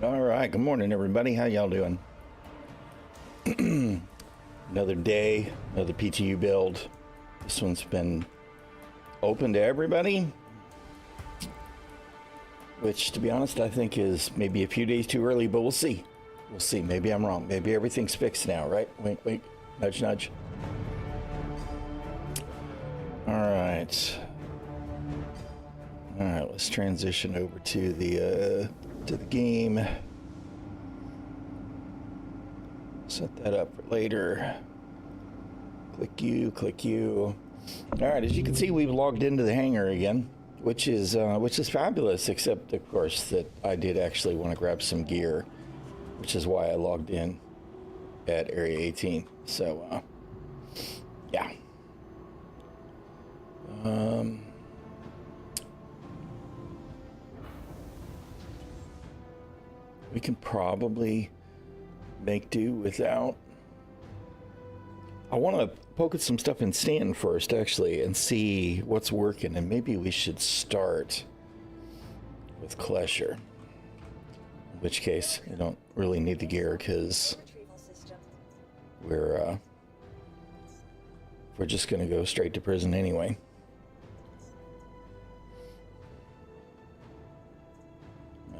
All right, good morning, everybody. How y'all doing? Another day, another PTU build. This one's been open to everybody, which, to be honest, I think is maybe a few days too early, but we'll see. We'll see. Maybe I'm wrong. Maybe everything's fixed now, right? Wink, wink, nudge, nudge. All right. All right, let's transition over to the game. Set that up for later. Click you, click you. All right, as you can see, we've logged into the hangar again, which is fabulous, except of course that I did actually want to grab some gear, which is why I logged in at Area 18. So yeah. We can probably make do without. I want to poke at some stuff in Stanton first, actually, and see what's working, and maybe we should start with Klesher. In which case, I don't really need the gear because we're just going to go straight to prison anyway.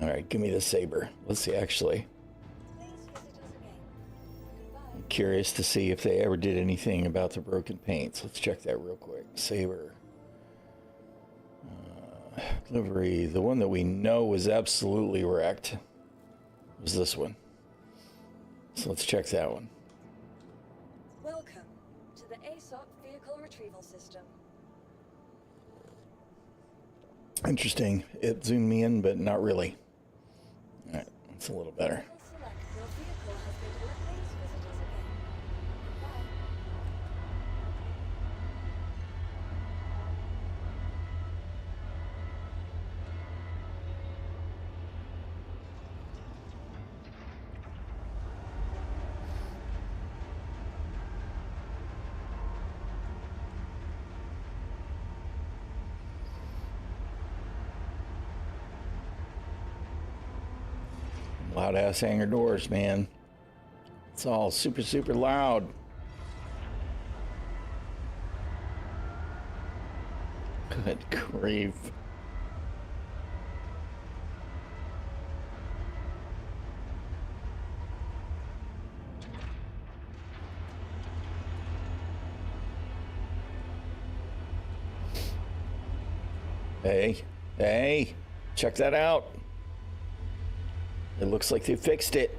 All right, give me the saber. Let's see, actually. I'm curious to see if they ever did anything about the broken paints. Let's check that real quick. Saber. Delivery. The one that we know was absolutely wrecked was this one. So let's check that one. Welcome to the ASOC vehicle retrieval system. Interesting. It zoomed me in, but not really. All right, that's a little better. Loud ass hangar doors, man. It's all super, super loud. Good grief. Hey, check that out. It looks like they fixed it.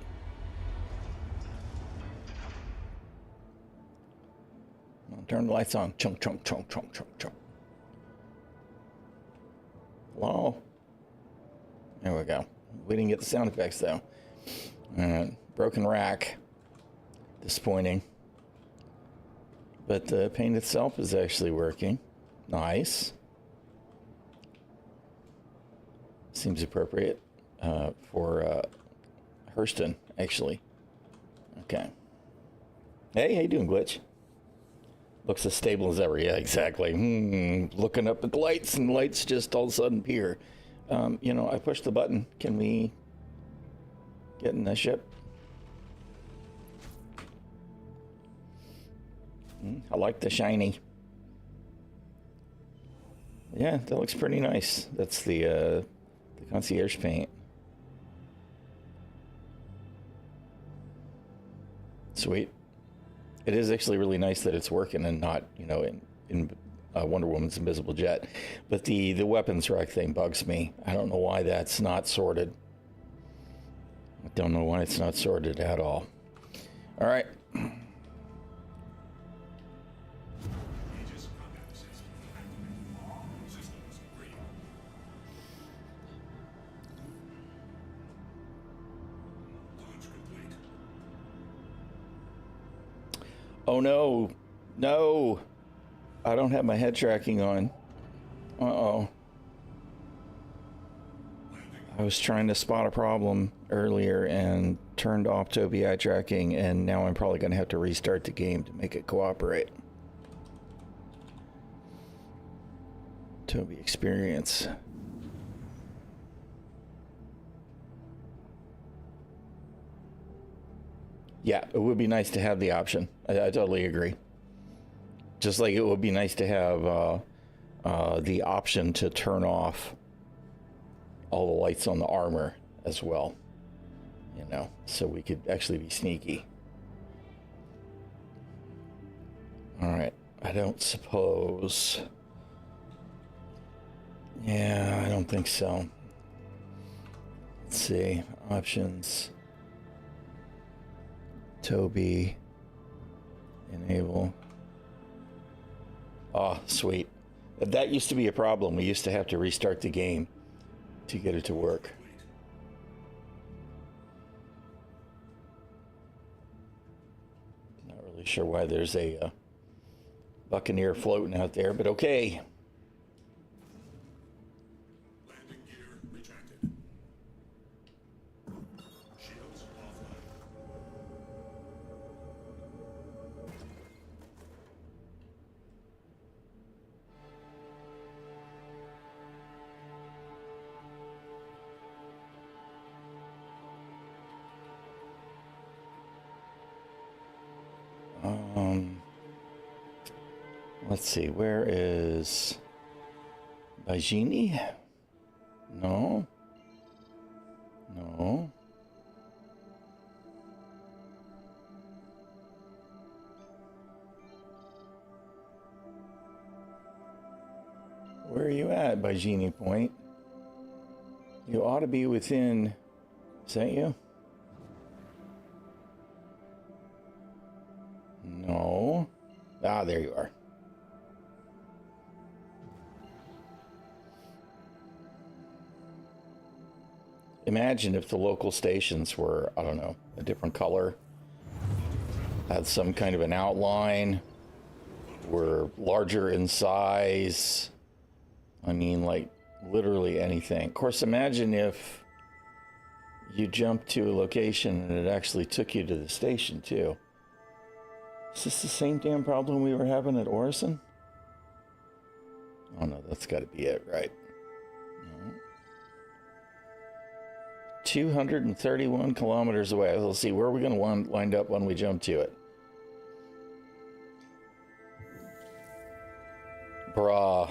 Turn the lights on. Chunk, chunk, chunk, chunk, chunk, chunk. Hello? There we go. We didn't get the sound effects, though. Broken rack. Disappointing. But the paint itself is actually working. Nice. Seems appropriate for Hurston, actually. Okay. Hey, how you doing, Glitch? Looks as stable as ever. Yeah, exactly. Looking up at the lights, and the lights just all of a sudden appear. You know, I pushed the button. Can we get in the ship? I like the shiny. Yeah, that looks pretty nice. That's the concierge paint. Sweet. It is actually really nice that it's working and not, you know, in Wonder Woman's invisible jet. But the weapons rack thing bugs me. I don't know why that's not sorted. I don't know why it's not sorted at all. All right. Oh no, no, I don't have my head tracking on. Uh-oh. I was trying to spot a problem earlier and turned off Tobii eye tracking, and now I'm probably going to have to restart the game to make it cooperate. Tobii experience. Yeah, it would be nice to have the option. I totally agree. Just like it would be nice to have the option to turn off all the lights on the armor as well. You know, so we could actually be sneaky. All right, I don't suppose... Yeah, I don't think so. Let's see, options... Tobii, enable. Oh, sweet. That used to be a problem. We used to have to restart the game to get it to work. Not really sure why there's a Buccaneer floating out there, but okay. Landing gear retracted. Shields offline. Let's see, where is Bajini? No. No. Where are you at, Bajini Point? You ought to be within... Is that you? No. Ah, there you are. Imagine if the local stations were, I don't know, a different color, had some kind of an outline, were larger in size. I mean, like, literally anything. Of course, imagine if you jumped to a location and it actually took you to the station, too. Is this the same damn problem we were having at Orison? Oh, no, that's got to be it, right? 231 kilometers away. Let's see, where are we going to wind up when we jump to it? Bruh.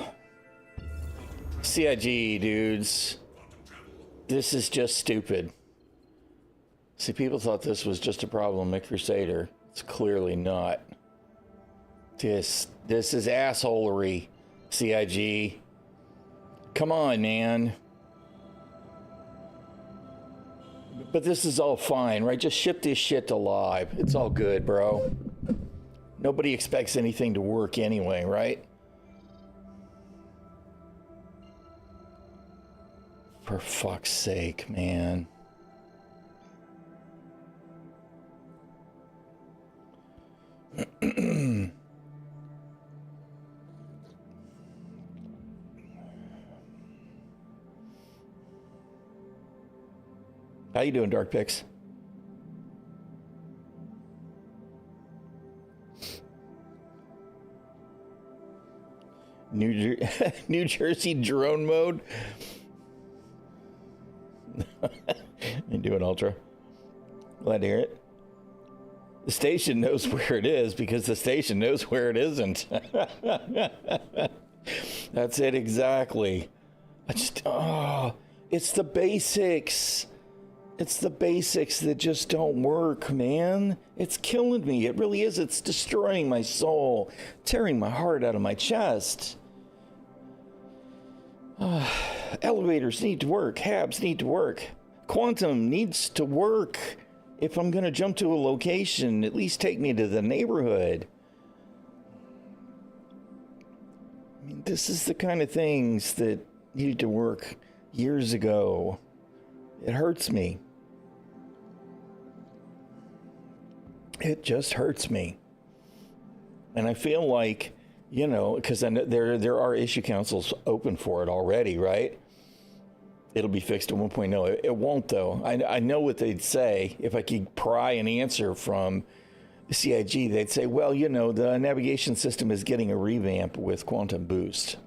CIG, dudes. This is just stupid. See, people thought this was just a problem with Crusader. It's clearly not. This is assholery, CIG. Come on, man. But this is all fine, right? Just ship this shit to live. It's all good, bro. Nobody expects anything to work anyway, right? For fuck's sake, man. How you doing, Dark Pix? New Jersey drone mode. You doing, Ultra? Glad to hear it. The station knows where it is because the station knows where it isn't. That's it exactly. It's the basics. It's the basics that just don't work, man. It's killing me. It really is. It's destroying my soul, tearing my heart out of my chest. Elevators need to work. Habs need to work. Quantum needs to work. If I'm going to jump to a location, at least take me to the neighborhood. I mean, this is the kind of things that needed to work years ago. It hurts me. It just hurts me. And I feel like, you know, because there are issue councils open for it already, right? It'll be fixed at 1.0. It won't, though. I know what they'd say. If I could pry an answer from the CIG, they'd say, well, you know, the navigation system is getting a revamp with Quantum Boost.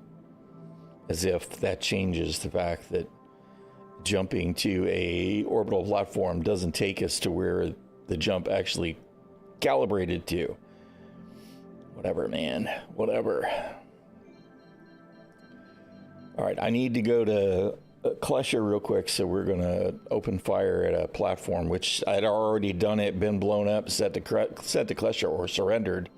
As if that changes the fact that jumping to a orbital platform doesn't take us to where the jump actually calibrated to. Whatever, man. Whatever. All right, I need to go to Klesher real quick, so we're going to open fire at a platform, which I'd already done it, been blown up, set to Klesher or surrendered.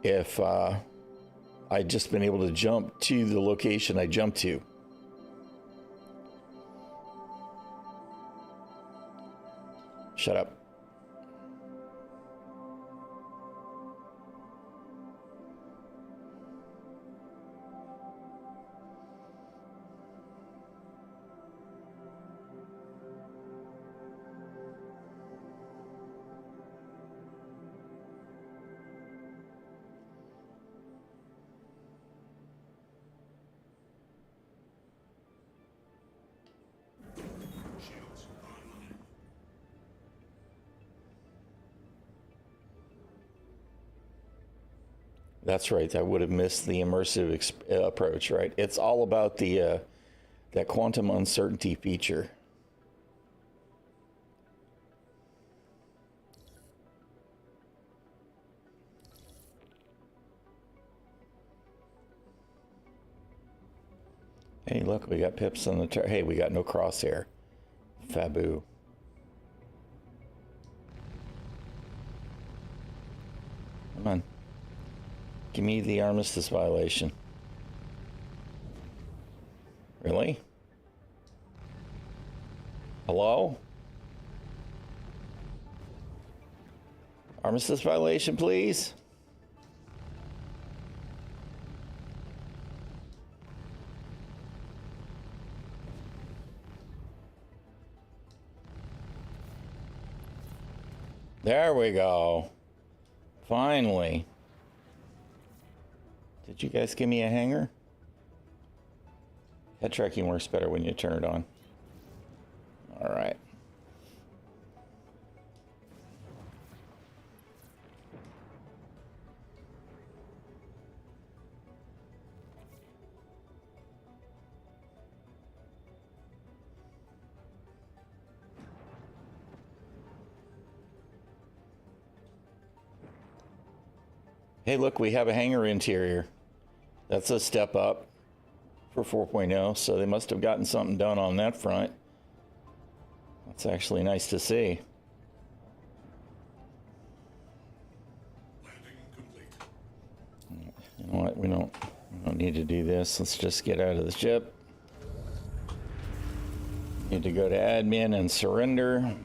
If I'd just been able to jump to the location I jumped to. Shut up. Shields online. That's right. I would have missed the immersive approach, right? It's all about the that quantum uncertainty feature. Hey, look, we got pips on the hey, we got no crosshair. Fabu. Come on. Give me the armistice violation. Really? Hello? Armistice violation, please? There we go. Finally. Did you guys give me a hanger? Head tracking works better when you turn it on. All right. Hey, look, we have a hangar interior. That's a step up for 4.0, so they must have gotten something done on that front. That's actually nice to see. Landing complete. You know what? We don't need to do this. Let's just get out of the ship. Need to go to admin and surrender.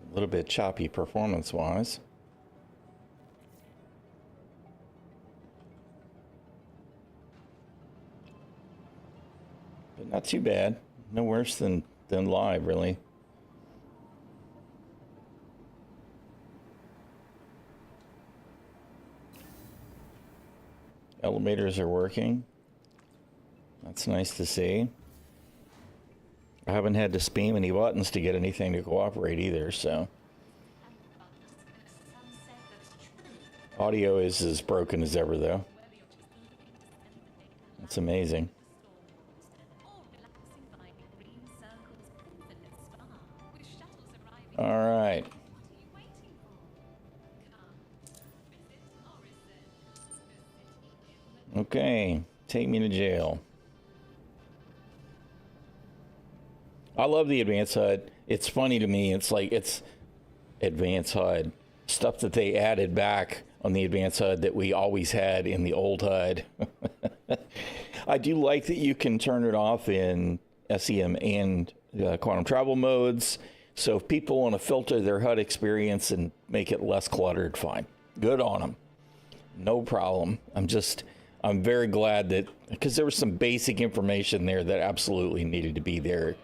A little bit choppy performance-wise. But not too bad. No worse than live, really. Elevators are working. That's nice to see. I haven't had to spam any buttons to get anything to cooperate either, so. Audio is as broken as ever, though. That's amazing. All right. Okay, take me to jail. I love the advanced HUD. It's funny to me. It's like it's advanced HUD stuff that they added back on the advanced HUD that we always had in the old HUD. I do like that you can turn it off in SEM and quantum travel modes. So if people want to filter their HUD experience and make it less cluttered, fine. Good on them. No problem. I'm very glad that, because there was some basic information there that absolutely needed to be there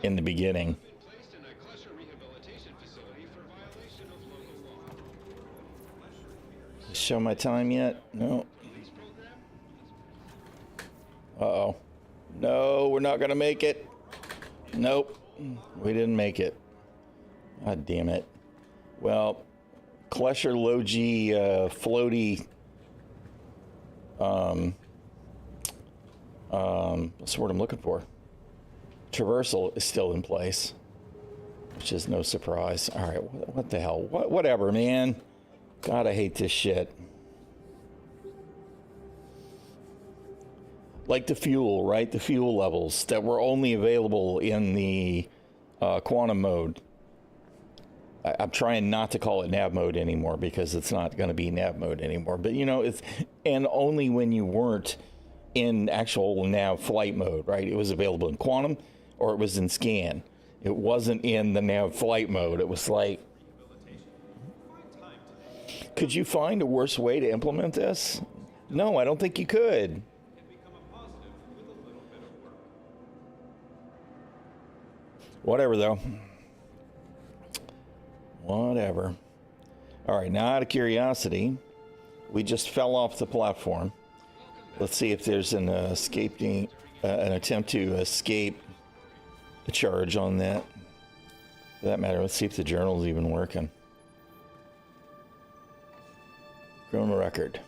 in the beginning. Show my time yet? No. Uh-oh. No, we're not going to make it. Nope. We didn't make it. God damn it. Well, ᛒᚣᚱᚩ floaty what's the word I'm looking for? Traversal is still in place, which is no surprise. All right, what the hell? Whatever, man. God, I hate this shit. Like the fuel, right? The fuel levels that were only available in the quantum mode. I'm trying not to call it nav mode anymore because it's not going to be nav mode anymore. But, you know, and only when you weren't in actual nav flight mode, right? It was available in quantum or it was in scan. It wasn't in the nav flight mode. It was like, could you find a worse way to implement this? No, I don't think you could. Whatever, though. Whatever. All right, now out of curiosity, we just fell off the platform. Let's see if there's an an attempt to escape the charge on that. For that matter, let's see if the journal's even working. Criminal record.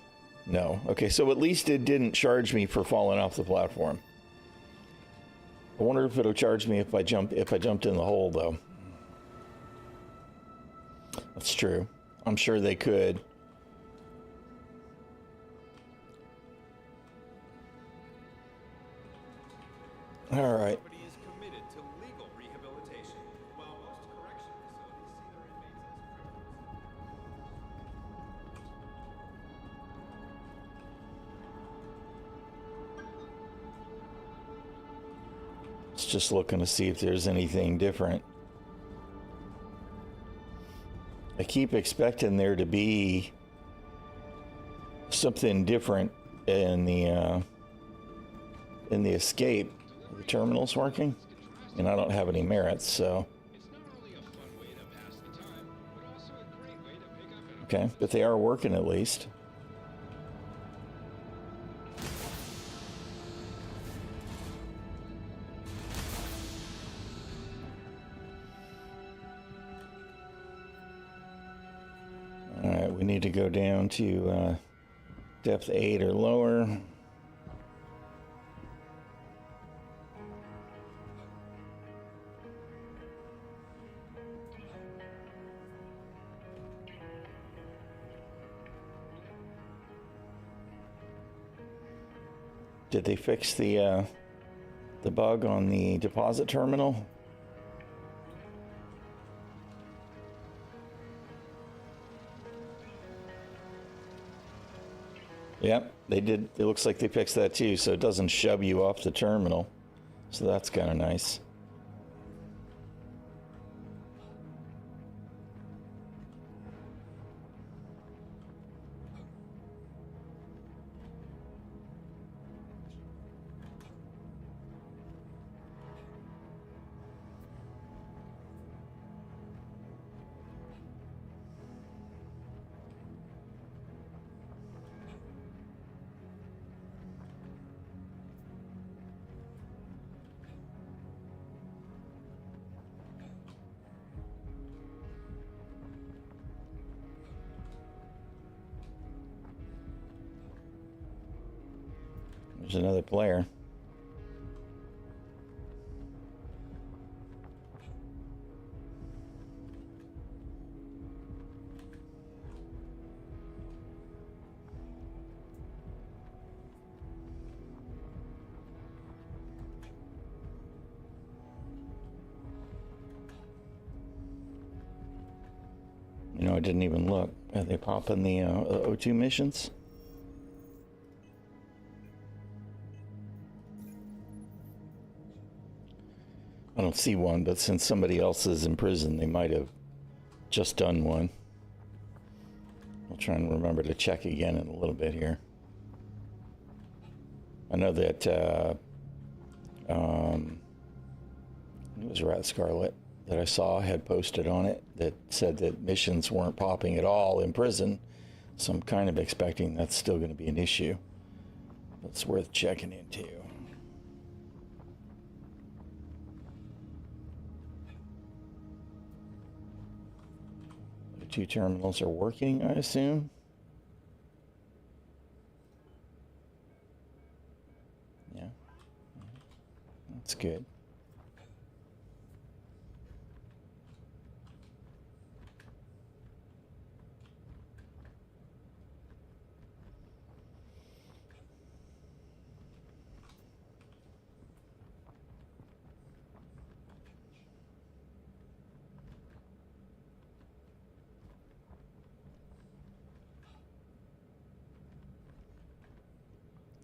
No. Okay, so at least it didn't charge me for falling off the platform. I wonder if it'll charge me if I jumped in the hole, though. That's true. I'm sure they could. All right. Is committed to legal rehabilitation, while most correction facilities see their inmates as criminals. Just looking to see if there's anything different. I keep expecting there to be something different in the escape. The terminal's working, and I don't have any merits, so. Okay, but they are working at least. All right, we need to go down to depth 8 or lower. Did they fix the bug on the deposit terminal? Yep, they did. It looks like they fixed that too, so it doesn't shove you off the terminal. So that's kind of nice. There's another player. You know, I didn't even look. Are they popping the O2 missions? I don't see one, but since somebody else is in prison, they might have just done one. I'll try and remember to check again in a little bit here. I know that it was Rat Scarlet that I saw had posted on it that said that missions weren't popping at all in prison. So I'm kind of expecting that's still going to be an issue. That's worth checking into. The 2 terminals are working, I assume. Yeah. That's good.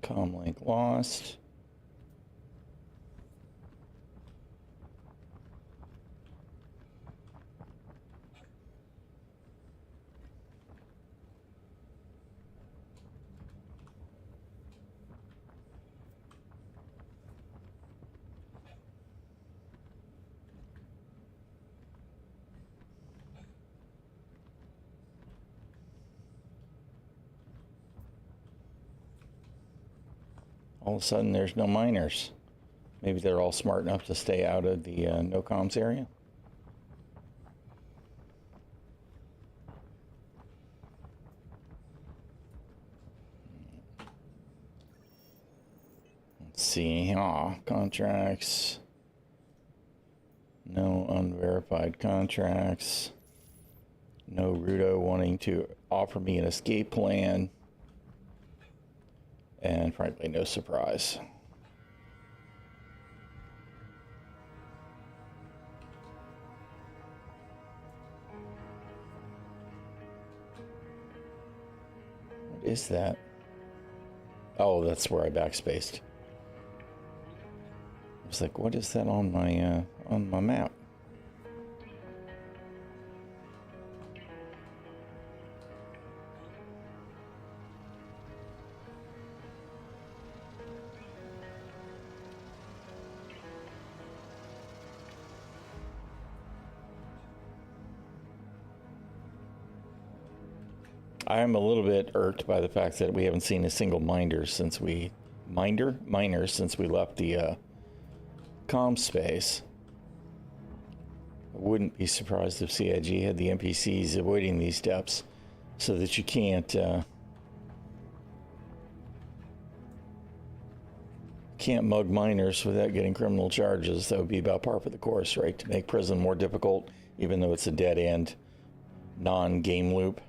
Comlink lost. All of a sudden, there's no miners. Maybe they're all smart enough to stay out of the no comms area. Let's see. Contracts. No unverified contracts. No Rudo wanting to offer me an escape plan. And frankly, no surprise. What is that? Oh, that's where I backspaced. I was like, what is that on my map? I am a little bit irked by the fact that we haven't seen a single miner since we left the comm space. I wouldn't be surprised if CIG had the NPCs avoiding these depths so that you can't mug miners without getting criminal charges. That would be about par for the course, right? To make prison more difficult, even though it's a dead end, non-game loop.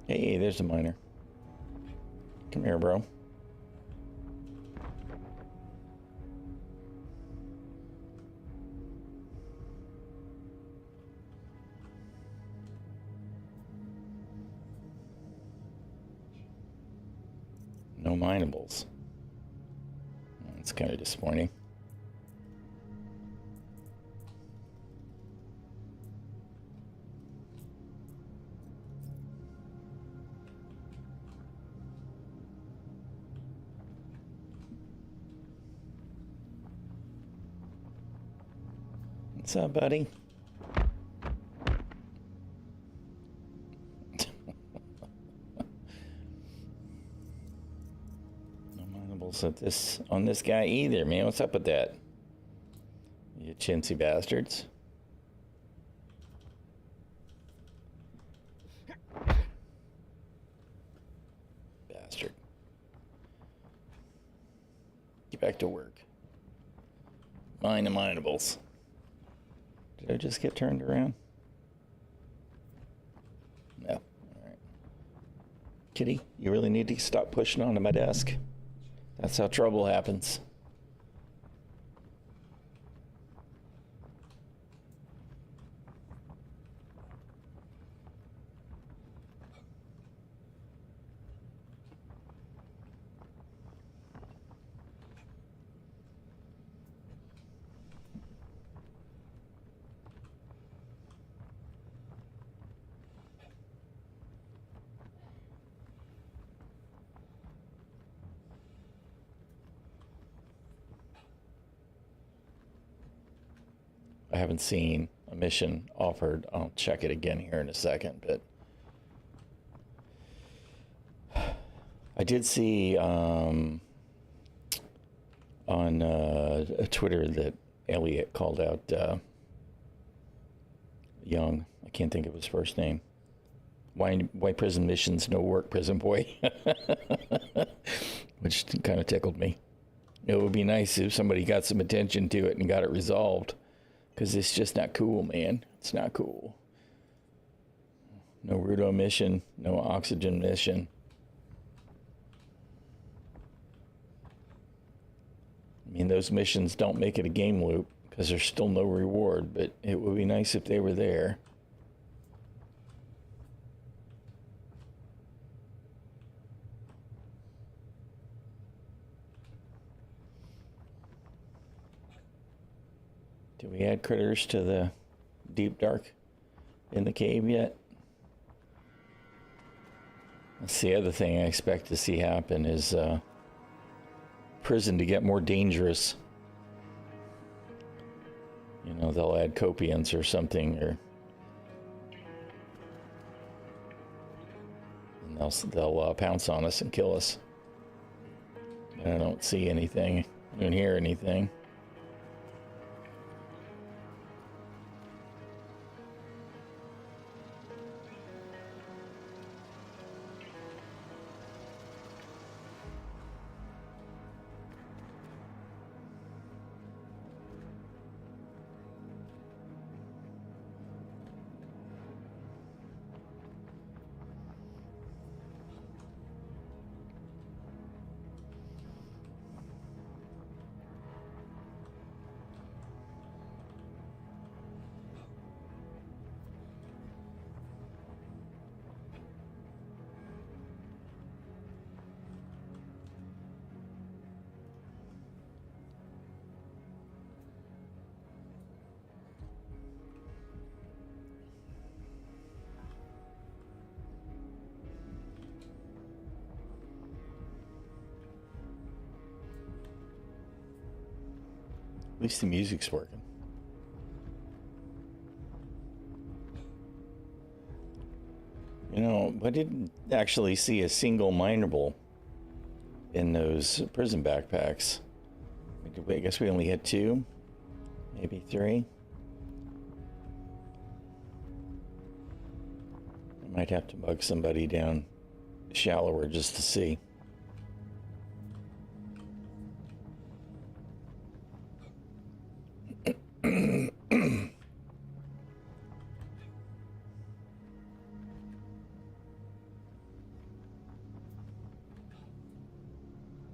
Hey, there's a miner. Come here, bro. No minables. That's kind of disappointing. What's up, buddy? No manables at this on this guy either, man. What's up with that? You chintzy bastards. Bastard. Get back to work. Mine the minables. Did I just get turned around? No. All right. Kitty, you really need to stop pushing onto my desk. That's how trouble happens. I haven't seen a mission offered. I'll check it again here in a second, but I did see on Twitter that Elliot called out Young. I can't think of his first name. Why prison missions, no work, prison boy? Which kind of tickled me. It would be nice if somebody got some attention to it and got it resolved. Because it's just not cool, man. It's not cool. No Rudo mission, no oxygen mission. I mean, those missions don't make it a game loop because there's still no reward, but it would be nice if they were there. Do we add critters to the deep dark in the cave yet? That's the other thing I expect to see happen is prison to get more dangerous. You know, they'll add copians or something, or and they'll pounce on us and kill us. And I don't see anything. I don't hear anything. At least the music's working. You know, I didn't actually see a single mineable in those prison backpacks. I guess we only had 2, maybe 3. I might have to bug somebody down shallower just to see.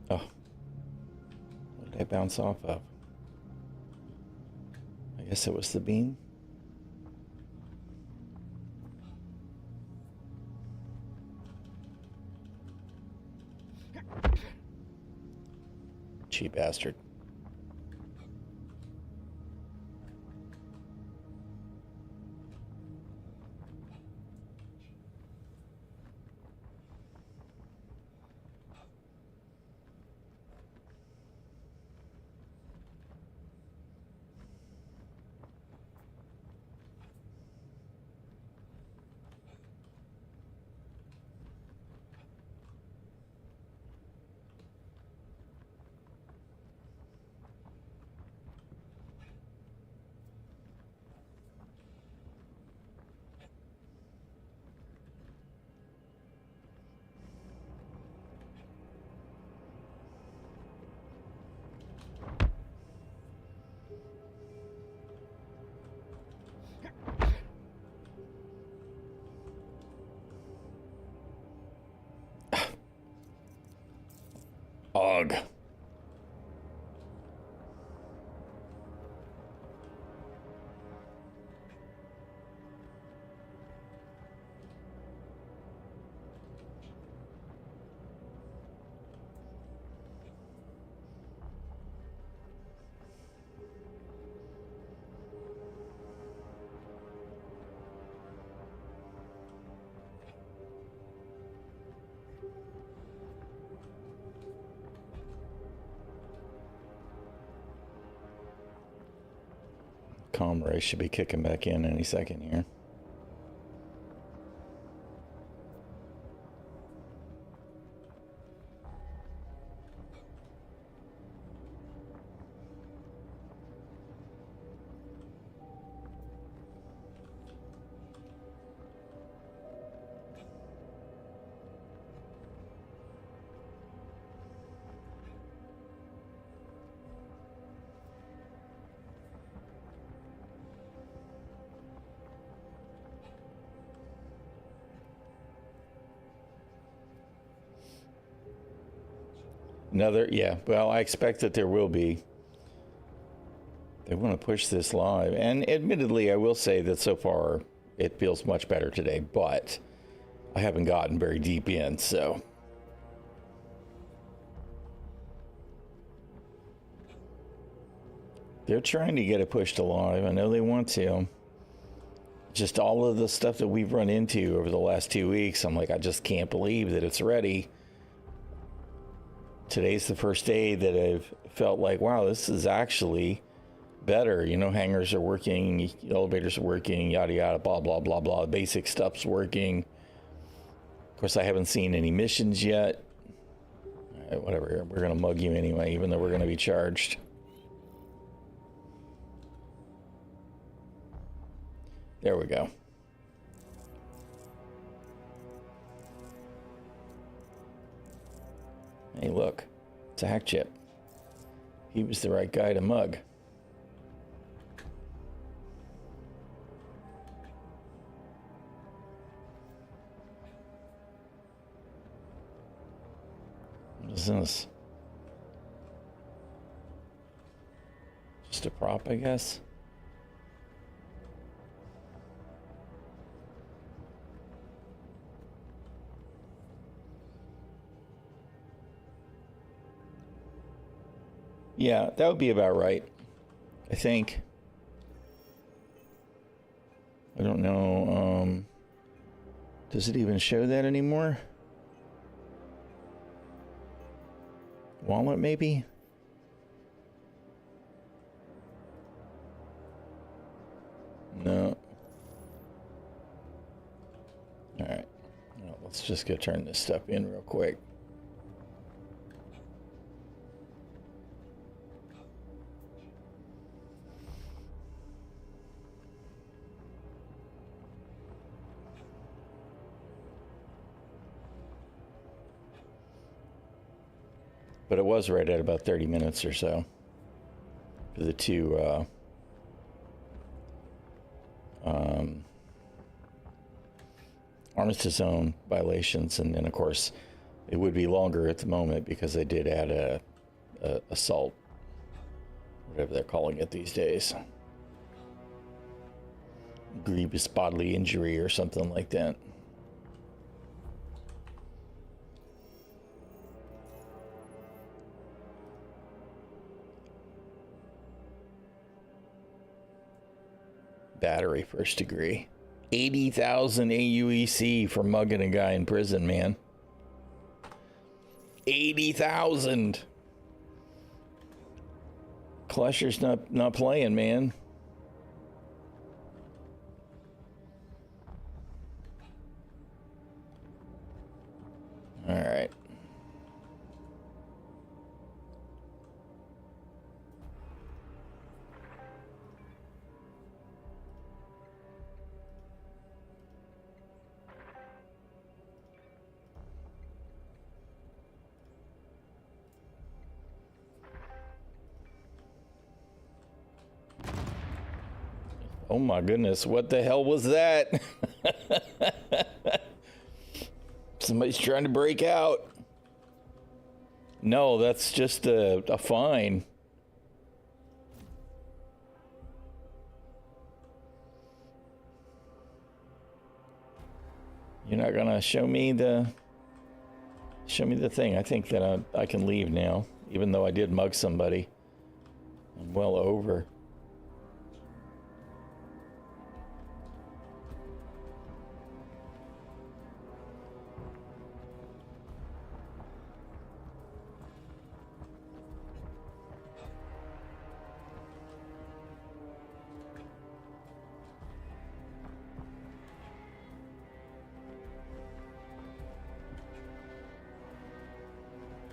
Oh, what did I bounce off of? I guess it was the beam. Cheap bastard. Ugh. Comrade should be kicking back in any second here. Another, yeah, well, I expect that there will be. They want to push this live. And admittedly, I will say that so far it feels much better today, but I haven't gotten very deep in, so. They're trying to get it pushed to live. I know they want to. Just all of the stuff that we've run into over the last 2 weeks, I'm like, I just can't believe that it's ready. Today's the first day that I've felt like, wow, this is actually better. You know, hangars are working, elevators are working, yada, yada, blah, blah, blah, blah. Basic stuff's working. Of course, I haven't seen any missions yet. All right, whatever. We're going to mug you anyway, even though we're going to be charged. There we go. Hey, look, it's a hack chip. He was the right guy to mug. What is this? Just a prop, I guess? Yeah, that would be about right, I think. I don't know, does it even show that anymore? Wallet, maybe? No. All right, well, let's just go turn this stuff in real quick. But it was right at about 30 minutes or so for the two armistice zone violations, and then of course it would be longer at the moment because they did add a assault, whatever they're calling it these days, grievous bodily injury or something like that. Battery first degree. 80,000 AUEC for mugging a guy in prison, man. 80,000. Klesher's not playing, man. All right. Oh my goodness, what the hell was that? Somebody's trying to break out. No, that's just a fine. You're not gonna show me the thing. I think that I can leave now, even though I did mug somebody. I'm well over.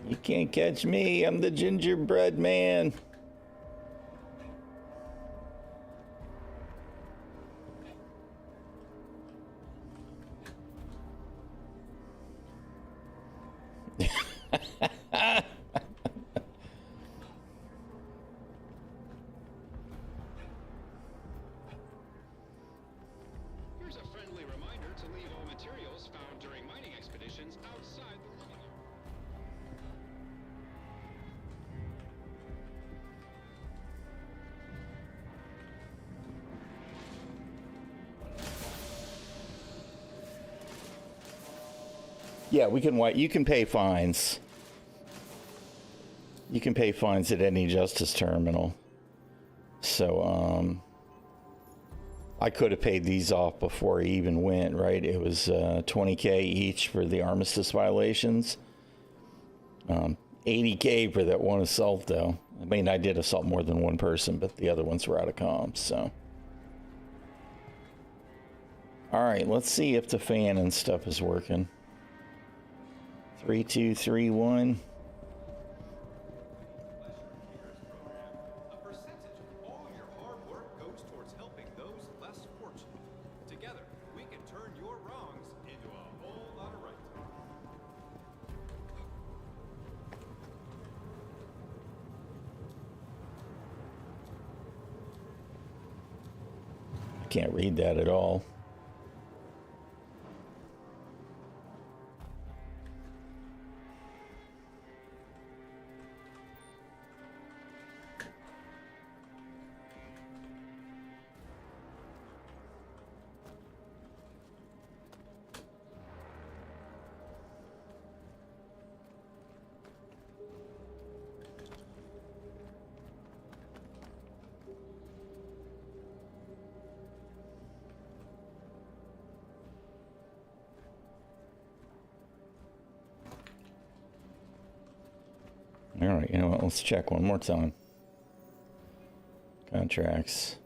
You can't catch me. I'm the gingerbread man. Here's a friendly reminder to leave all materials found during mining expeditions outside the living area. Yeah, we can wait. You can pay fines. You can pay fines at any justice terminal. So, I could have paid these off before he even went, right? It was $20K each for the armistice violations. $80K for that one assault, though. I mean, I did assault more than one person, but the other ones were out of comms, so. All right, let's see if the fan and stuff is working. 3, 2, 3, 1. A percentage of all your hard work goes towards helping those less fortunate. Together, we can turn your wrongs into a whole lot of right. I can't read that at all. All right, you know what? Let's check one more time. Contracts.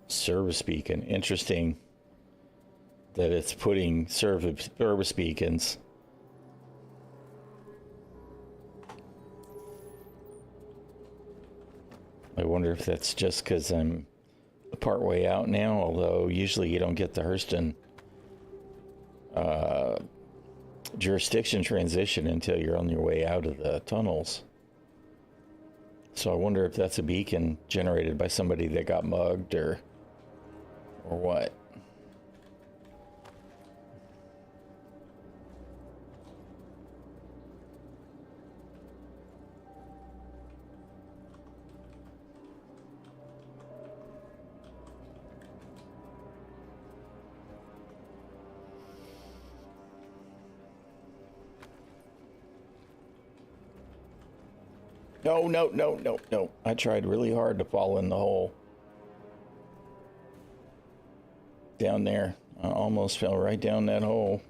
Service beacon. Interesting that it's putting service beacons. I wonder if that's just because I'm part way out now, although usually you don't get the Hurston jurisdiction transition until you're on your way out of the tunnels. So I wonder if that's a beacon generated by somebody that got mugged or what. No. I tried really hard to fall in the hole. Down there. I almost fell right down that hole.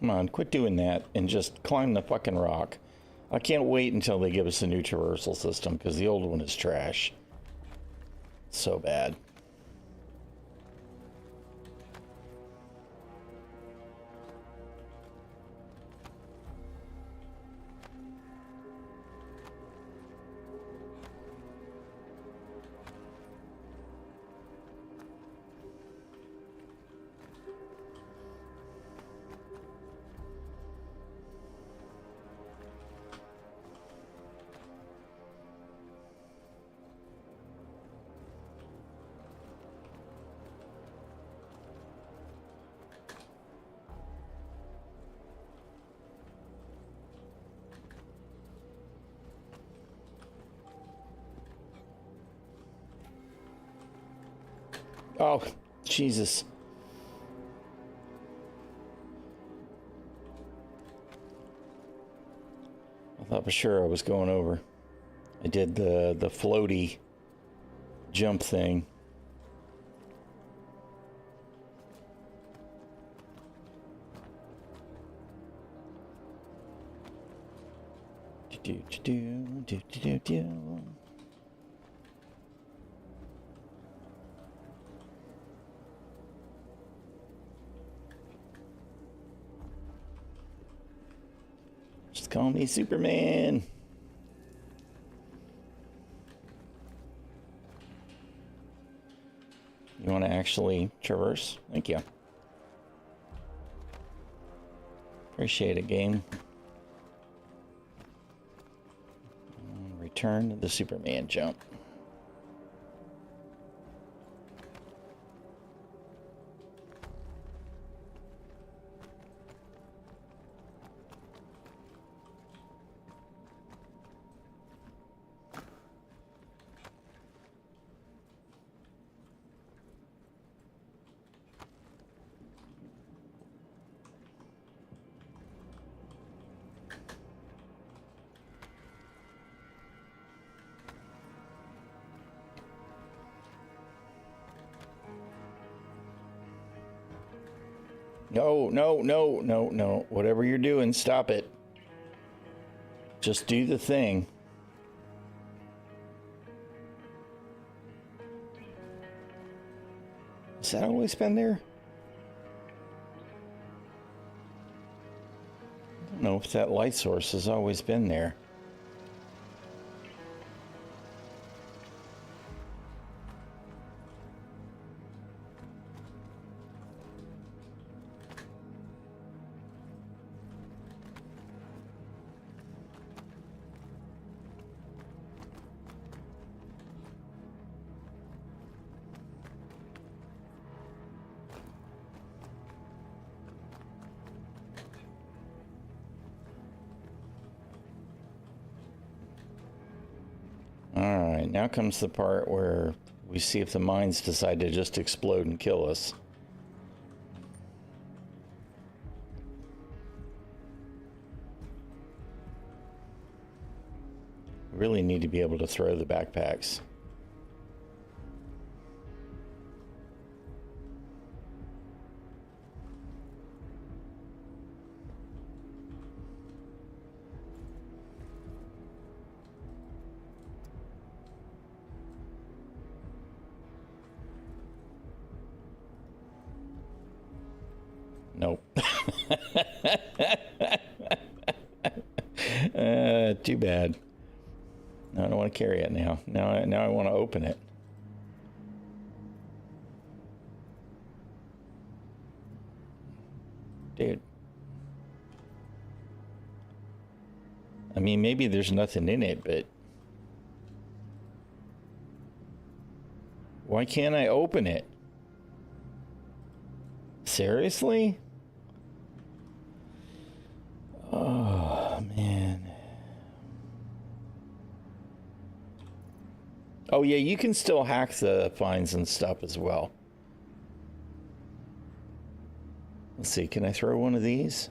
Come on, quit doing that and just climb the fucking rock. I can't wait until they give us a new traversal system because the old one is trash. So bad. Oh, Jesus. I thought for sure I was going over. I did the floaty jump thing. Do. Just call me Superman. You want to actually traverse? Thank you. Appreciate it, game. Return to the Superman jump. No. Whatever you're doing, stop it. Just do the thing. Has that always been there? I don't know if that light source has always been there. Alright, now comes the part where we see if the mines decide to just explode and kill us. We really need to be able to throw the backpacks. Nope. Too bad. No, I don't want to carry it now. Now I want to open it. Dude. I mean, maybe there's nothing in it, but why can't I open it? Seriously? Oh, man. Oh, yeah, you can still hack the finds and stuff as well. Let's see, can I throw one of these?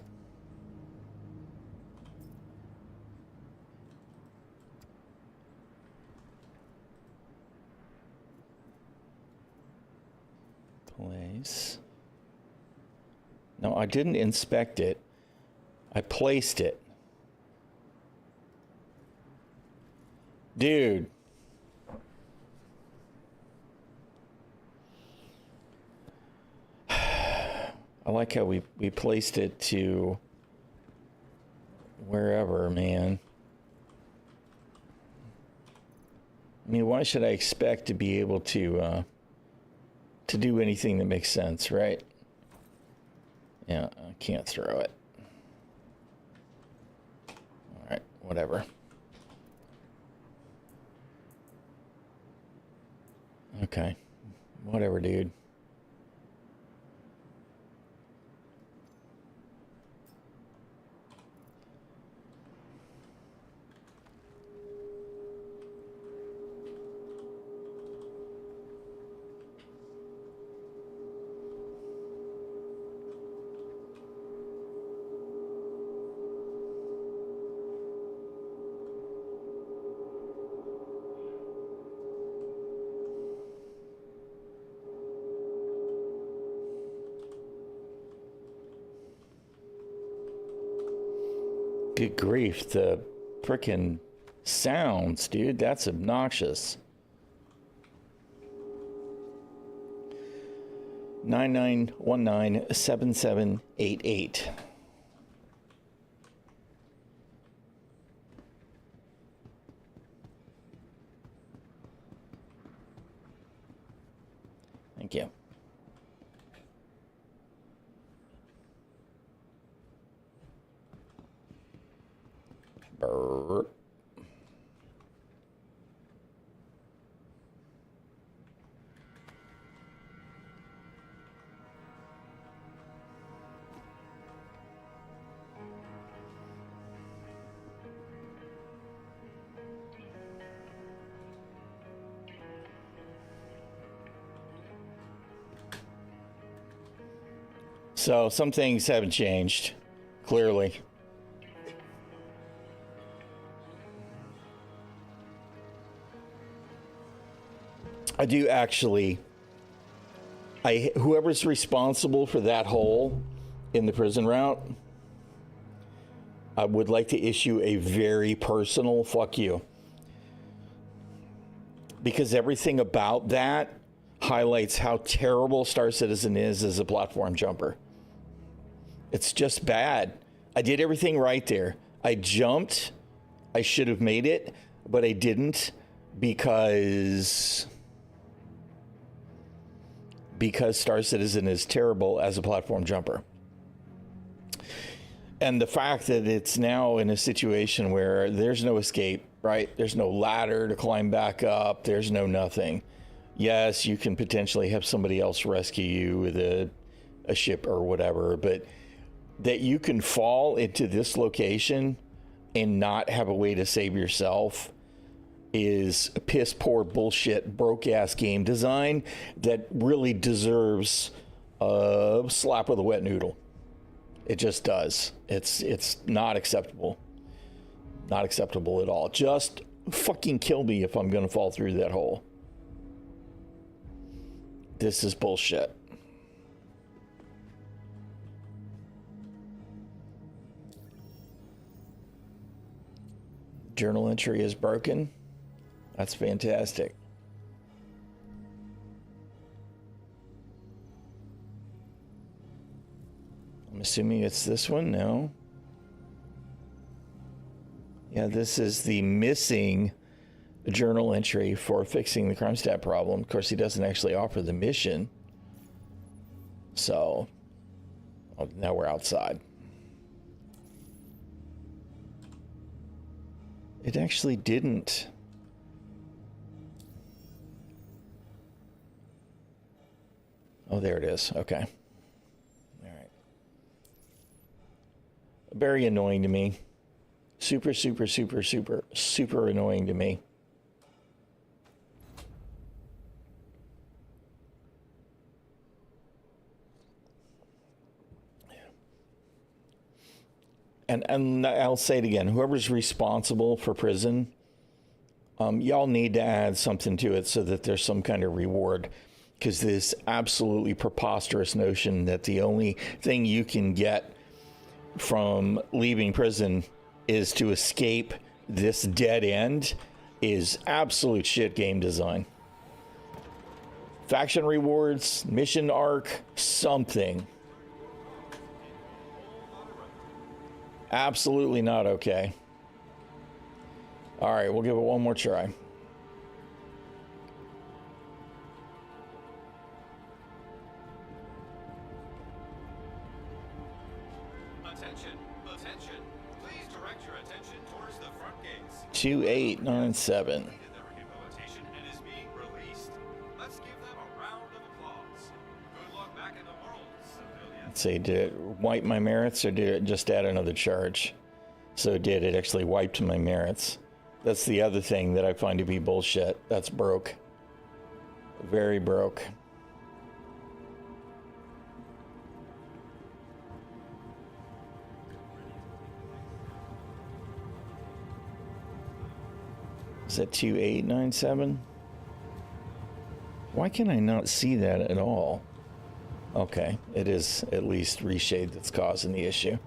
Place. No, I didn't inspect it. I placed it. Dude. I like how we placed it to wherever, man. I mean, why should I expect to be able to do anything that makes sense, right? Yeah, I can't throw it. All right, whatever. Okay, whatever, dude. Good grief, the frickin' sounds, dude. That's obnoxious. 99197788. Thank you. Burp. So some things haven't changed, clearly. I do actually, whoever's responsible for that hole in the prison route, I would like to issue a very personal fuck you. Because everything about that highlights how terrible Star Citizen is as a platform jumper. It's just bad. I did everything right there. I jumped. I should have made it, but I didn't because Star Citizen is terrible as a platform jumper. And the fact that it's now in a situation where there's no escape, right? There's no ladder to climb back up. There's no nothing. Yes, you can potentially have somebody else rescue you with a ship or whatever, but that you can fall into this location and not have a way to save yourself is piss poor bullshit broke ass game design that really deserves a slap with a wet noodle. It just does. It's not acceptable. Not acceptable at all. Just fucking kill me if I'm gonna fall through that hole. This is bullshit. Journal entry is broken. That's fantastic. I'm assuming it's this one. No. Yeah, this is the missing journal entry for fixing the crime stat problem. Of course, he doesn't actually offer the mission. So, now we're outside. It actually didn't. Oh, there it is. Okay. All right. Very annoying to me. Super annoying to me. And I'll say it again, whoever's responsible for prison, y'all need to add something to it so that there's some kind of reward. Because this absolutely preposterous notion that the only thing you can get from leaving prison is to escape this dead end is absolute shit game design. Faction rewards, mission arc, something. Absolutely not okay. All right, we'll give it one more try. Attention, attention. Please direct your attention towards the front gates. 2897. Their rehabilitation and is being released. Let's give them a round of applause. Good luck back in the world, civilians. Let's see, did it wipe my merits or did it just add another charge? So it actually wiped my merits. That's the other thing that I find to be bullshit. That's broke. Very broke. Is that 2897? Why can I not see that at all? Okay, it is at least reshade that's causing the issue.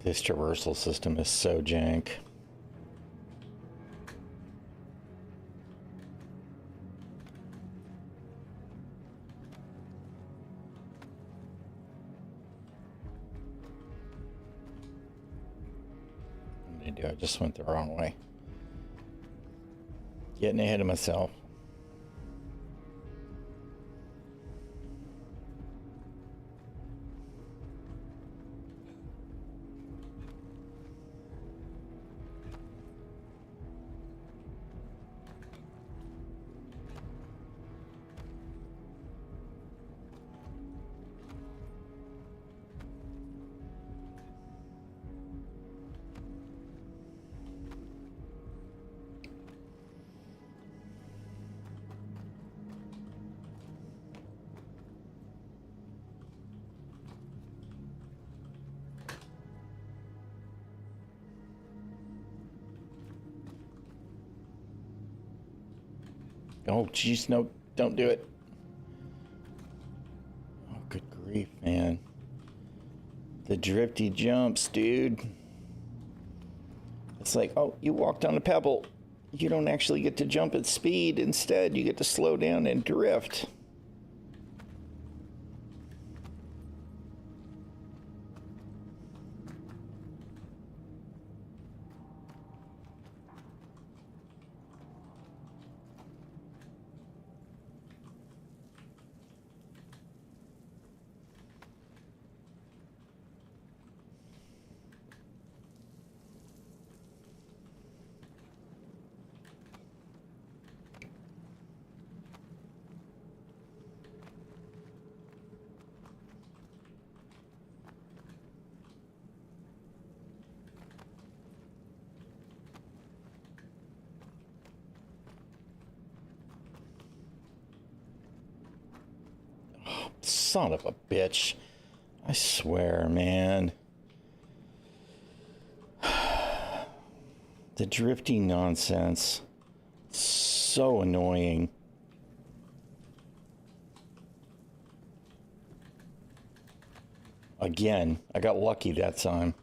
This traversal system is so jank. What did I do? I just went the wrong way. Getting ahead of myself. Oh, jeez, no, don't do it. Oh, good grief, man. The drifty jumps, dude. It's like, oh, you walked on a pebble. You don't actually get to jump at speed. Instead, you get to slow down and drift. Son of a bitch. I swear, man. The drifting nonsense. So annoying. Again, I got lucky that time.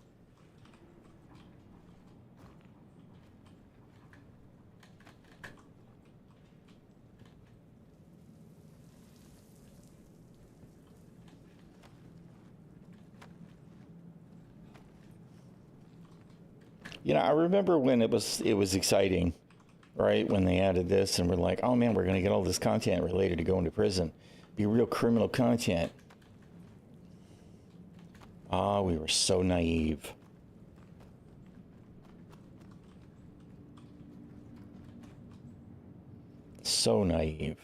You know, I remember when it was exciting, right? When they added this and we're like, oh man, we're going to get all this content related to going to prison. Be real criminal content. Ah, we were so naive. So naive.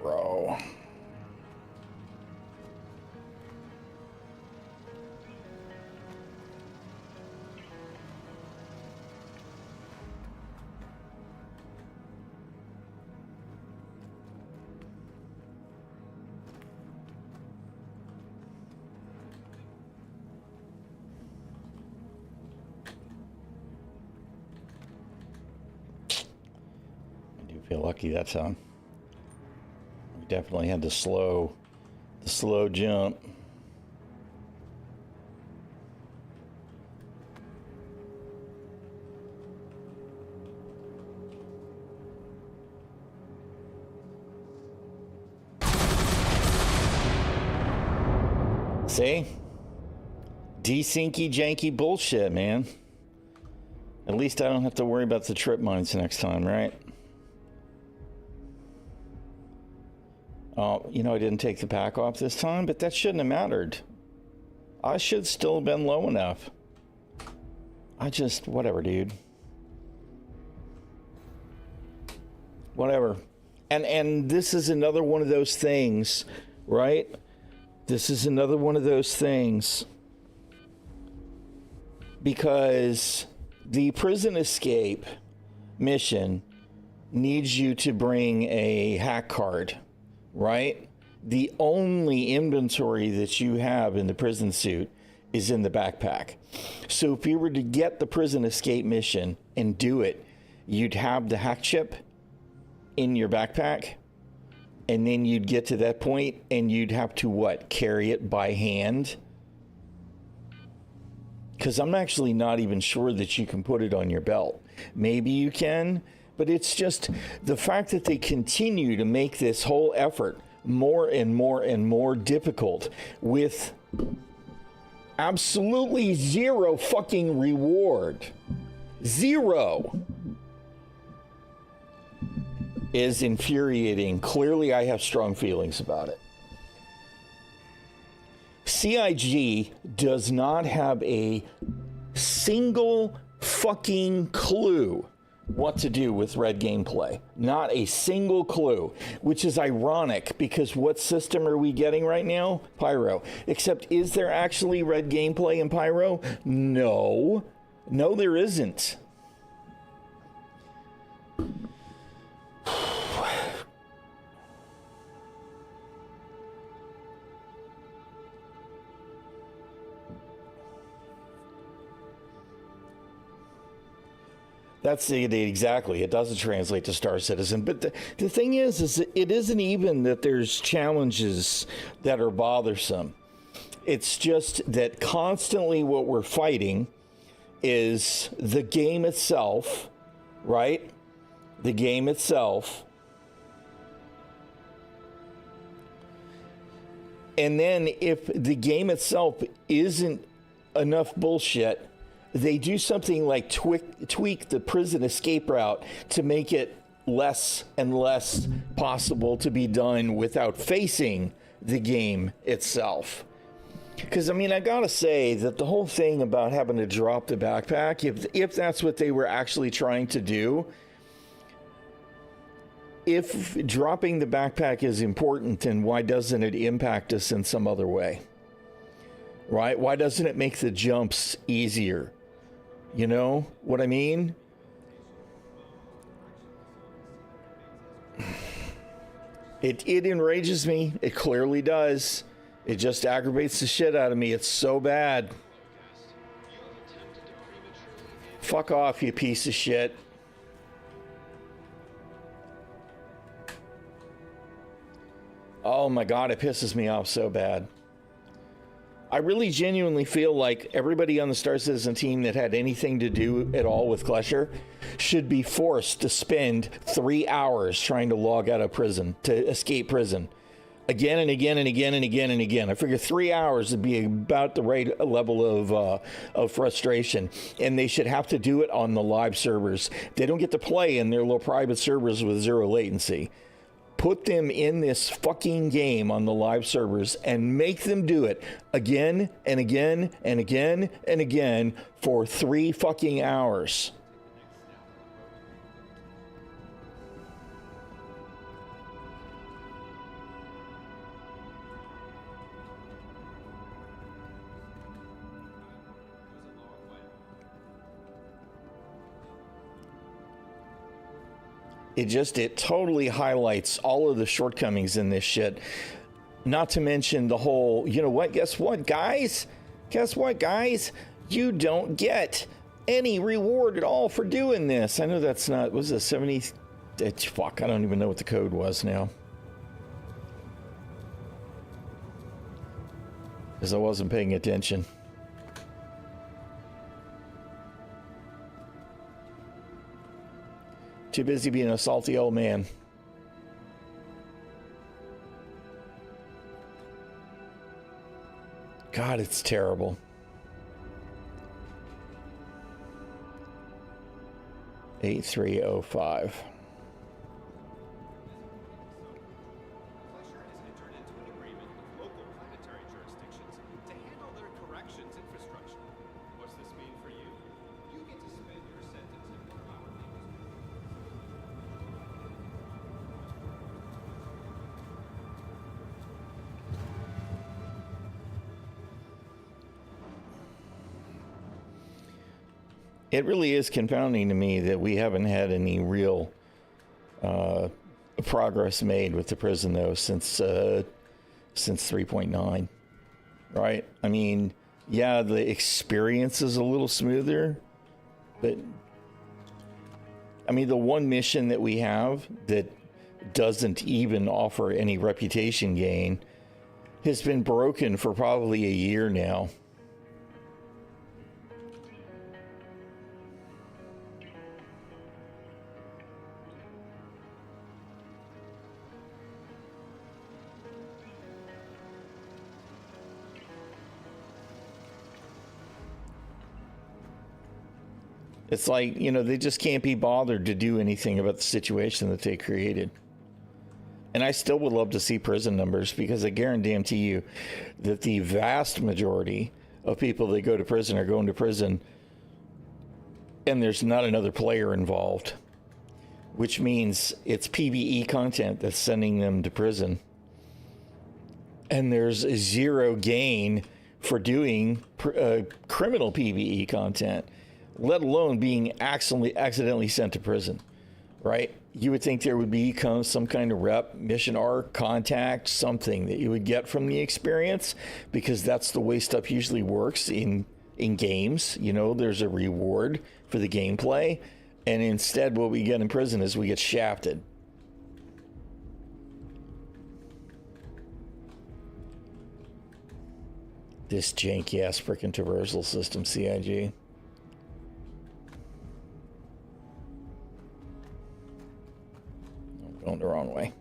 Bro. I do feel lucky that time. We definitely had the slow jump. See? Desinky janky bullshit, man. At least I don't have to worry about the trip mines next time, right? Oh, you know, I didn't take the pack off this time, but that shouldn't have mattered. I should still have been low enough. Whatever, dude. Whatever. And this is another one of those things, right? This is another one of those things. Because the prison escape mission needs you to bring a hack card, right? The only inventory that you have in the prison suit is in the backpack. So if you were to get the prison escape mission and do it, you'd have the hack chip in your backpack, and then you'd get to that point and you'd have to what? Carry it by hand? Because I'm actually not even sure that you can put it on your belt. Maybe you can, but it's just the fact that they continue to make this whole effort more and more and more difficult with absolutely zero fucking reward. Zero. Is infuriating. Clearly, I have strong feelings about it. CIG does not have a single fucking clue what to do with red gameplay. Not a single clue, which is ironic because what system are we getting right now? Pyro. Except, is there actually red gameplay in Pyro? No. No, there isn't. That's it, exactly. It doesn't translate to Star Citizen. But the thing is it isn't even that there's challenges that are bothersome. It's just that constantly what we're fighting is the game itself, right? The game itself. And then if the game itself isn't enough bullshit, they do something like tweak the prison escape route to make it less and less possible to be done without facing the game itself. Because, I mean, I gotta say that the whole thing about having to drop the backpack, if that's what they were actually trying to do, if dropping the backpack is important, then why doesn't it impact us in some other way? Right? Why doesn't it make the jumps easier? You know what I mean? It enrages me. It clearly does. It just aggravates the shit out of me. It's so bad. Fuck off, you piece of shit. Oh my God, it pisses me off so bad. I really genuinely feel like everybody on the Star Citizen team that had anything to do at all with Klesher should be forced to spend 3 hours trying to log out of prison, to escape prison. Again and again and again and again and again. I figure 3 hours would be about the right level of frustration. And they should have to do it on the live servers. They don't get to play in their little private servers with zero latency. Put them in this fucking game on the live servers and make them do it again and again and again and again for 3 fucking hours. It totally highlights all of the shortcomings in this shit. Not to mention the whole, you know what, guess what, guys? Guess what, guys? You don't get any reward at all for doing this. I know that's not, was it 70? Fuck, I don't even know what the code was now. Because I wasn't paying attention. Too busy being a salty old man. God, it's terrible. 8305. It really is confounding to me that we haven't had any real progress made with the prison though since 3.9, right? I mean, yeah, the experience is a little smoother, but I mean, the one mission that we have that doesn't even offer any reputation gain has been broken for probably a year now. It's like, you know, they just can't be bothered to do anything about the situation that they created. And I still would love to see prison numbers, because I guarantee you that the vast majority of people that go to prison are going to prison and there's not another player involved, which means it's PvE content that's sending them to prison. And there's zero gain for doing criminal PvE content, let alone being accidentally sent to prison, right? You would think there would be some kind of rep, mission arc, contact, something that you would get from the experience, because that's the way stuff usually works in games. You know, there's a reward for the gameplay, and instead what we get in prison is we get shafted. This janky ass freaking traversal system, CIG. Going the wrong way.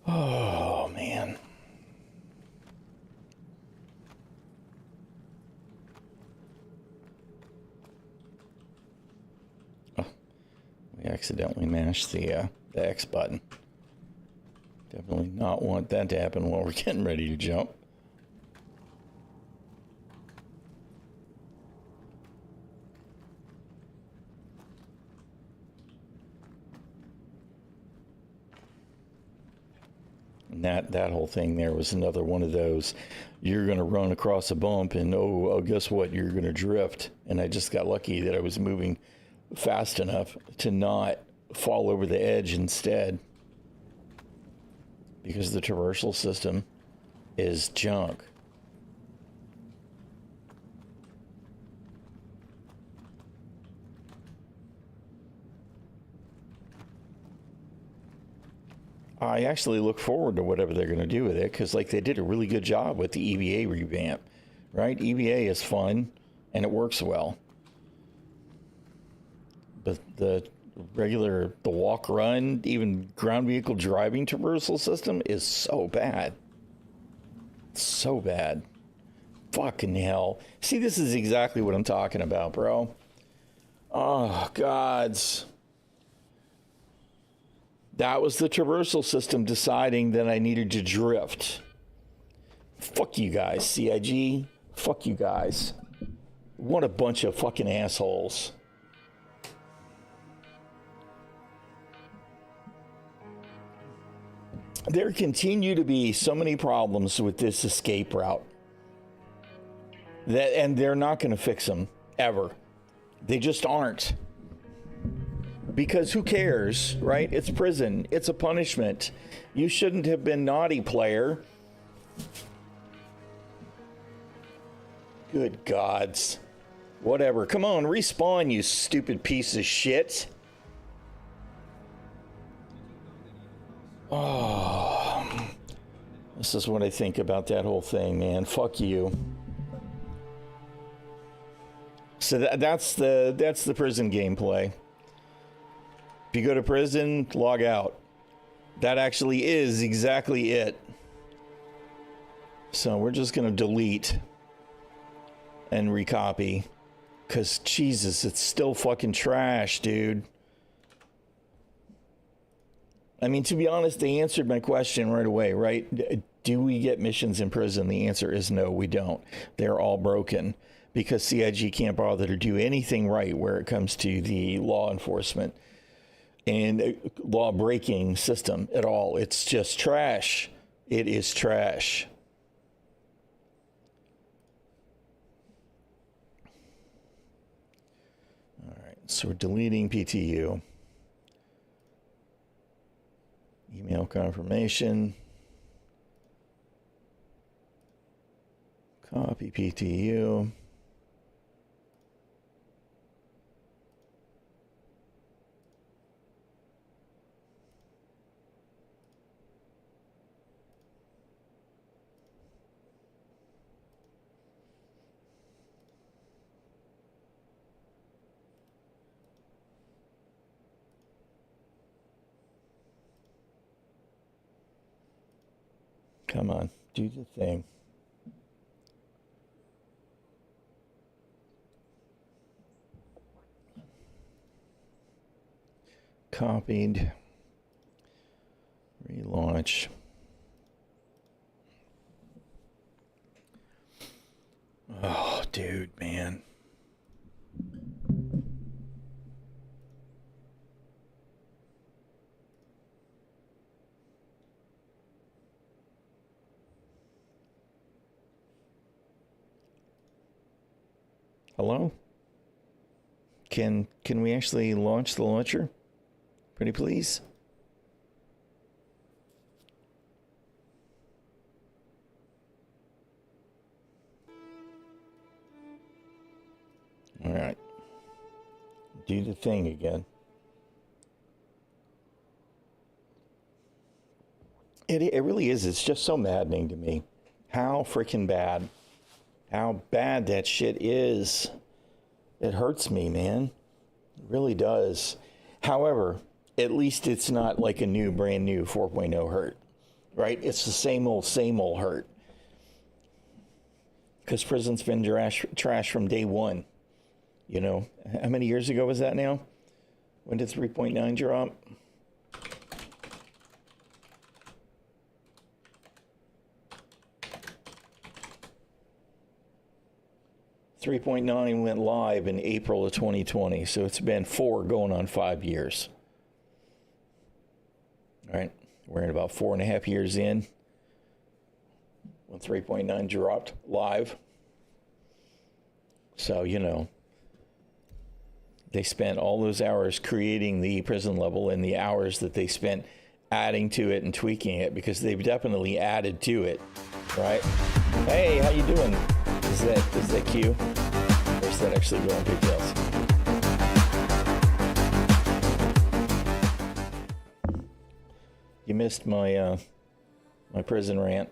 Oh, man. Oh, we accidentally mashed the X button. Definitely not want that to happen while we're getting ready to jump. That whole thing there was another one of those, you're going to run across a bump and oh, guess what, you're going to drift. And I just got lucky that I was moving fast enough to not fall over the edge instead, because the traversal system is junk. I actually look forward to whatever they're going to do with it, because like they did a really good job with the EVA revamp, right? EVA is fun and it works well, but the walk run, even ground vehicle driving traversal system is so bad. So bad. Fucking hell. See, this is exactly what I'm talking about, bro. Oh, gods. That was the traversal system deciding that I needed to drift. Fuck you guys, CIG. Fuck you guys. What a bunch of fucking assholes. There continue to be so many problems with this escape route, and they're not going to fix them ever. They just aren't. because who cares, right? It's prison. It's a punishment. You shouldn't have been naughty, player. Good gods. Whatever. Come on, respawn, you stupid piece of shit. Oh, this is what I think about that whole thing, man. Fuck you. So that's the prison gameplay. If you go to prison, log out. That actually is exactly it. So we're just gonna delete and recopy, because Jesus, it's still fucking trash, dude. I mean, to be honest, they answered my question right away, right? Do we get missions in prison? The answer is no, we don't. They're all broken because CIG can't bother to do anything right where it comes to the law enforcement and law breaking system at all. It's just trash. It is trash. All right, so we're deleting PTU. Email confirmation. Copy PTU. Come on, do the thing. Copied. Relaunch. Oh, dude, man. Hello? Can we actually launch the launcher? Pretty please? All right. Do the thing again. It really is. It's just so maddening to me. How freaking bad. How bad that shit is. It hurts me, man. It really does. However, at least it's not like a new, brand new 4.0 hurt, right? It's the same old hurt. Because prison's been trash from day one. You know, how many years ago was that now? When did 3.9 drop? .9 went live in April of 2020, so it's been 4 going on 5 years. All right, we're in about 4.5 years in when 3.9 dropped live. So, you know, they spent all those hours creating the prison level and the hours that they spent adding to it and tweaking it, because they've definitely added to it, right? Hey, how you doing? Is that Q? Or is that actually going pigtails? You missed my my prison rant.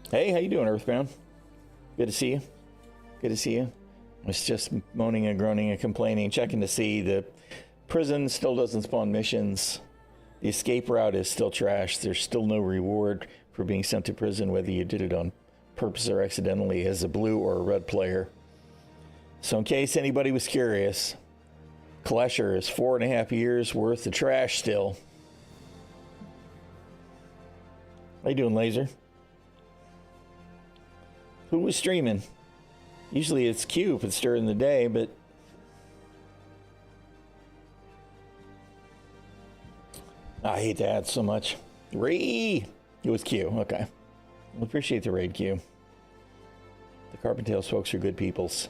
Hey, how you doing, Earthbound? Good to see you. Good to see you. I was just moaning and groaning and complaining, checking to see the prison still doesn't spawn missions. The escape route is still trash. There's still no reward for being sent to prison, whether you did it on purpose or accidentally as a blue or a red player. So in case anybody was curious, Klesher is 4.5 years worth of trash still. How you doing, Laser? Who was streaming? Usually it's Q if it's during the day, but I hate that so much. It was Q. Okay. We appreciate the raid, Q. The Carpentales folks are good peoples.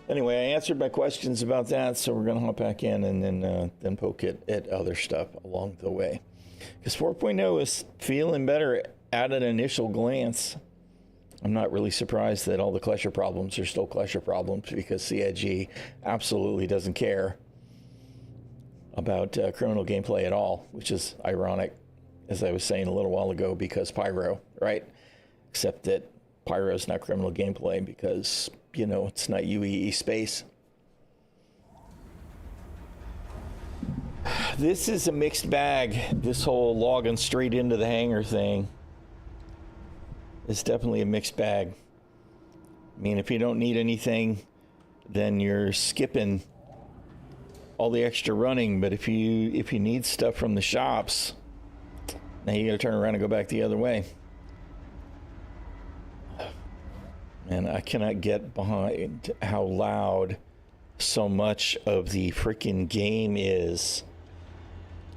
Anyway, I answered my questions about that, so we're going to hop back in and then poke at other stuff along the way. Because 4.0 is feeling better at an initial glance. I'm not really surprised that all the Klesher problems are still Klesher problems, because CIG absolutely doesn't care about criminal gameplay at all, which is ironic, as I was saying a little while ago, because Pyro, right? Except that Pyro's not criminal gameplay because, you know, it's not UEE space. This is a mixed bag. This whole logging straight into the hangar thing is definitely a mixed bag. I mean, if you don't need anything, then you're skipping all the extra running. But if you need stuff from the shops, now you got to turn around and go back the other way. And I cannot get behind how loud so much of the freaking game is.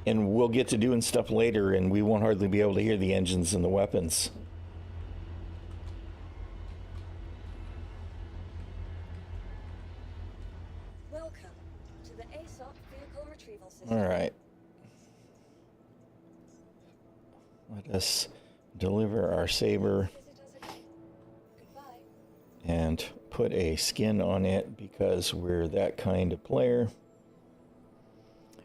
And we'll get to doing stuff later, and we won't hardly be able to hear the engines and the weapons. Welcome to the ASOP vehicle retrieval system. All right. Let us deliver our saber and put a skin on it because we're that kind of player.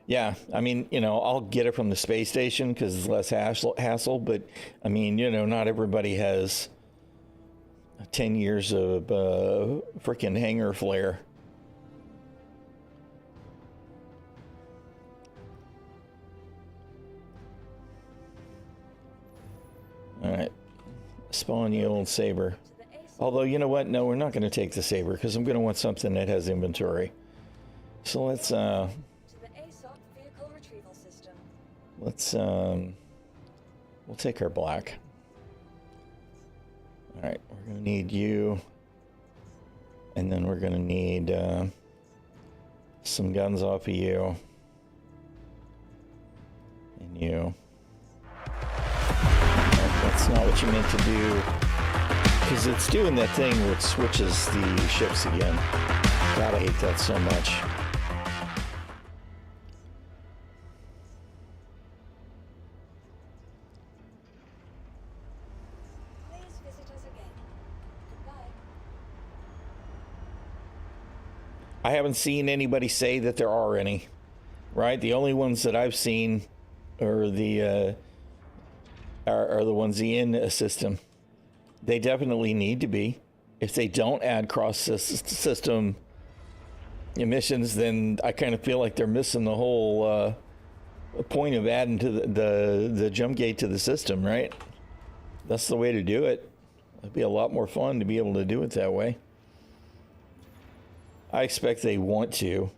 Yeah, I mean, you know, I'll get it from the space station because it's less hassle, but I mean, you know, not everybody has 10 years of freaking hangar flair. All right, spawn the old saber. Although, you know what? No, we're not going to take the saber because I'm going to want something that has inventory. So let's we'll take our black. All right, we're going to need you, and then we're going to need some guns off of you, and you. That's not what you meant to do, because it's doing that thing where it switches the ships again. God, I hate that so much. Please visit us again. Goodbye. I haven't seen anybody say that there are any, right? The only ones that I've seen are the ones in a system. They definitely need to be. If they don't add cross-system emissions, then I kind of feel like they're missing the whole point of adding to the jump gate to the system, right? That's the way to do it. It'd be a lot more fun to be able to do it that way. I expect they want to,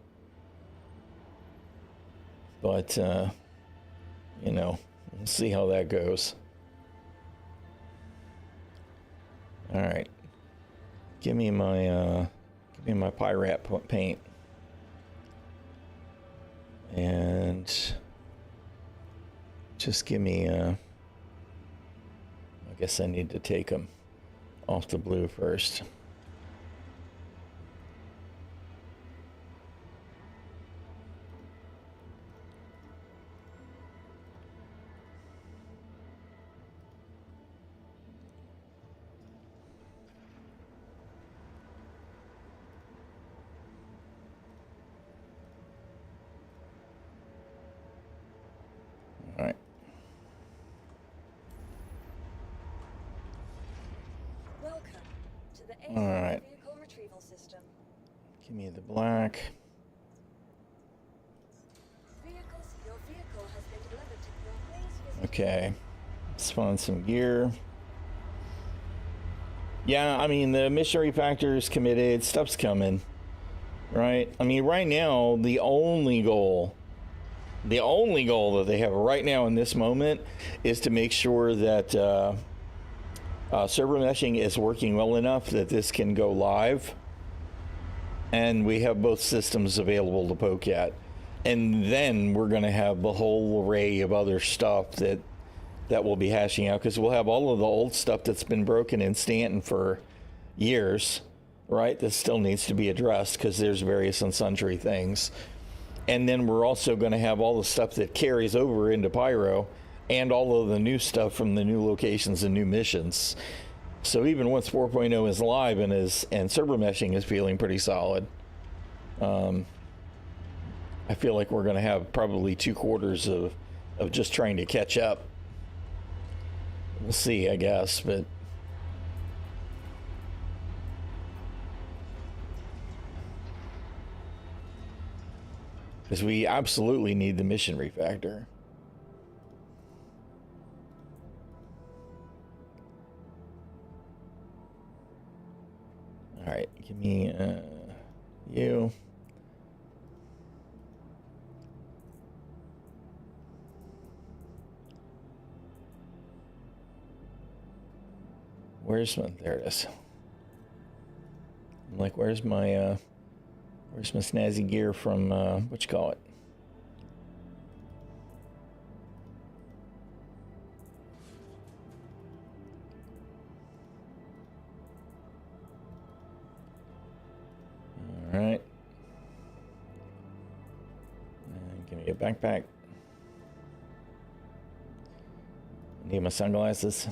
but you know, we'll see how that goes. All right, give me my pirate paint, and just give me. I guess I need to take them off the blue first. All right. Welcome to the All right. vehicle retrieval system. Give me the black. Your vehicle has been delivered to your please visit. Okay. Spawn some gear. Yeah, I mean, the mission refactor is committed. Stuff's coming. Right? I mean, right now, the only goal that they have right now in this moment is to make sure that server meshing is working well enough that this can go live. and we have both systems available to poke at. And then we're going to have the whole array of other stuff that we'll be hashing out, because we'll have all of the old stuff that's been broken in Stanton for years, right? That still needs to be addressed because there's various and sundry things. And then we're also going to have all the stuff that carries over into Pyro and all of the new stuff from the new locations and new missions. So even once 4.0 is live and server meshing is feeling pretty solid, I feel like we're going to have probably 2 quarters of just trying to catch up. We'll see, I guess, but because we absolutely need the mission refactor. All right, give me you. Where's my, there it is. I'm like, where's my snazzy gear from, what you call it? All right. And give me a backpack. Need my sunglasses.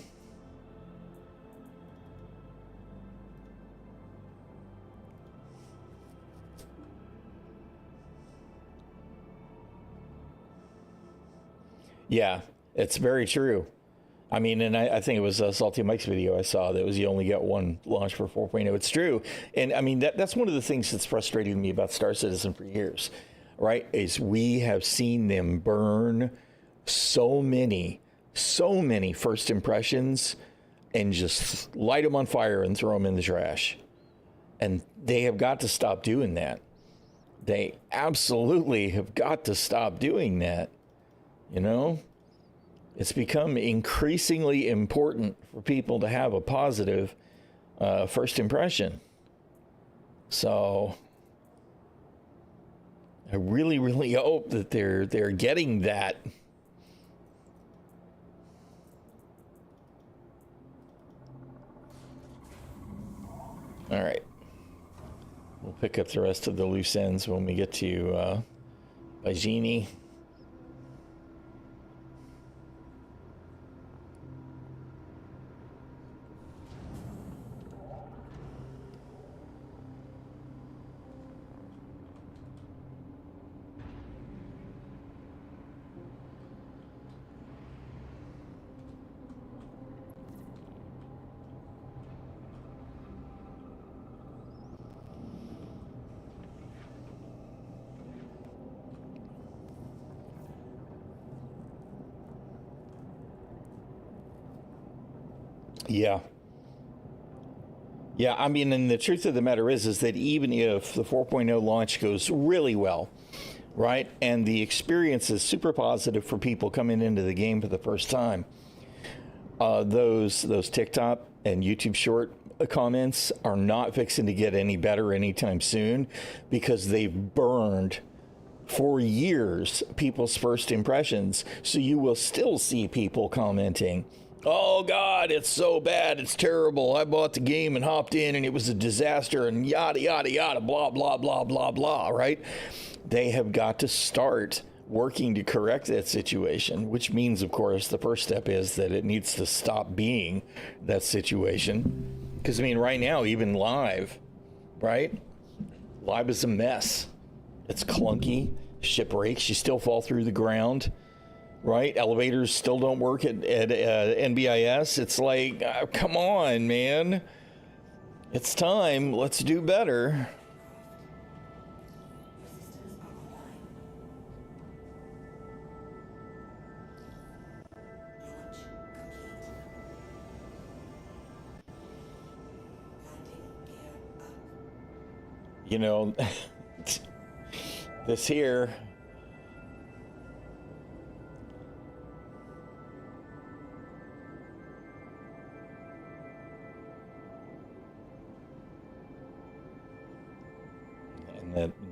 Yeah, it's very true. I mean, and I think it was Salty Mike's video I saw that was you only get one launch for 4.0. It's true. And I mean, that's one of the things that's frustrated me about Star Citizen for years, right? Is we have seen them burn so many first impressions and just light them on fire and throw them in the trash. And they have got to stop doing that. They absolutely have got to stop doing that. You know, it's become increasingly important for people to have a positive first impression. So I really, really hope that they're getting that. All right. We'll pick up the rest of the loose ends when we get to Bajini. Yeah. Yeah, I mean, and the truth of the matter is that even if the 4.0 launch goes really well, right, and the experience is super positive for people coming into the game for the first time, those TikTok and YouTube short comments are not fixing to get any better anytime soon, because they've burned for years people's first impressions. So you will still see people commenting, "Oh God, it's so bad, it's terrible. I bought the game and hopped in and it was a disaster," and yada, yada, yada, blah, blah, blah, blah, blah, right? They have got to start working to correct that situation, which means, of course, the first step is that it needs to stop being that situation. Because, I mean, right now, even live, right? Live is a mess. It's clunky. Ship breaks. You still fall through the ground. Right? Elevators still don't work at NBIS. It's like, come on, man. It's time. Let's do better. You know, this here.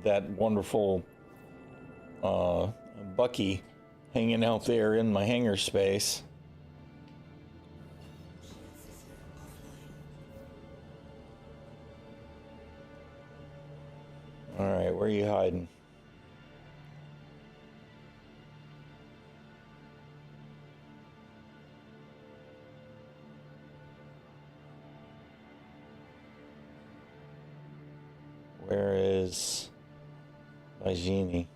that wonderful Bucky hanging out there in my hangar space. All right, where are you hiding? Where is Vygini?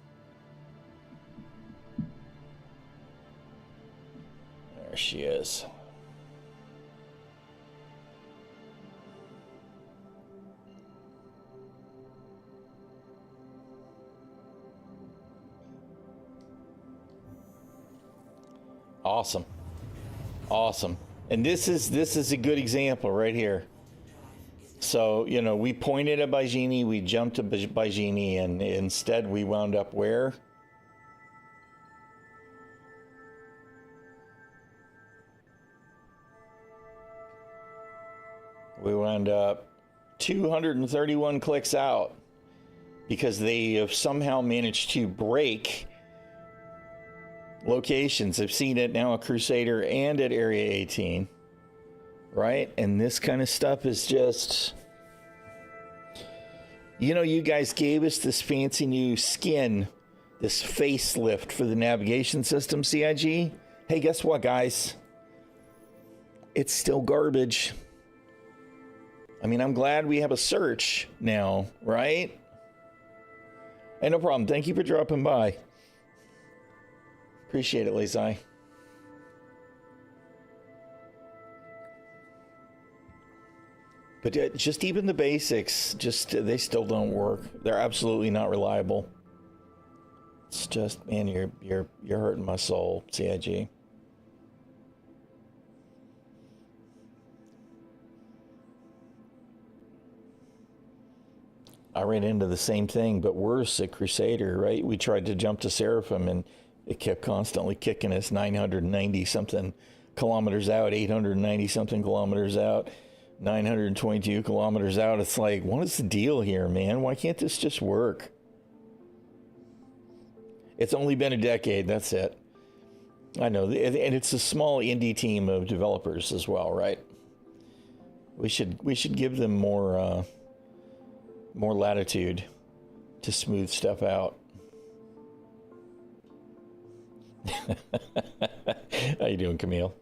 There she is. Awesome. Awesome. And this is a good example right here. So, you know, we pointed at Vygini, we jumped to Vygini, and instead we wound up where? We wound up 231 clicks out because they have somehow managed to break locations. I've seen it now at Crusader and at Area 18. Right? And this kind of stuff is just, you know, you guys gave us this fancy new skin, this facelift for the navigation system, CIG. Hey, guess what, guys? It's still garbage. I mean, I'm glad we have a search now, right? Hey, no problem. Thank you for dropping by. Appreciate it, Lazai. But just even the basics, they still don't work. They're absolutely not reliable. It's just, man, you're hurting my soul, CIG. I ran into the same thing, but worse at Crusader, right? We tried to jump to Seraphim, and it kept constantly kicking us 990 something kilometers out, 890 something kilometers out. 922 kilometers out. It's like, what is the deal here, man? Why can't this just work? It's only been a decade. That's it. I know. And it's a small indie team of developers as well, right? We should give them more latitude to smooth stuff out. How you doing, Camille?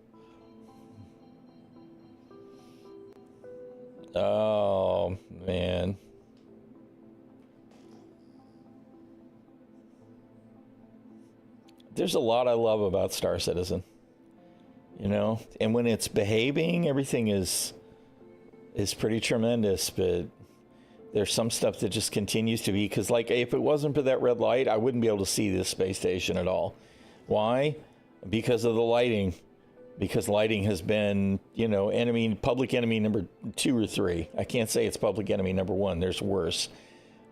Oh, man. There's a lot I love about Star Citizen, you know, and when it's behaving, everything is pretty tremendous, but there's some stuff that just continues to be, because, like, if it wasn't for that red light, I wouldn't be able to see this space station at all. Why? Because of the lighting. Because lighting has been, you know, public enemy number 2 or 3. I can't say it's public enemy number 1. There's worse.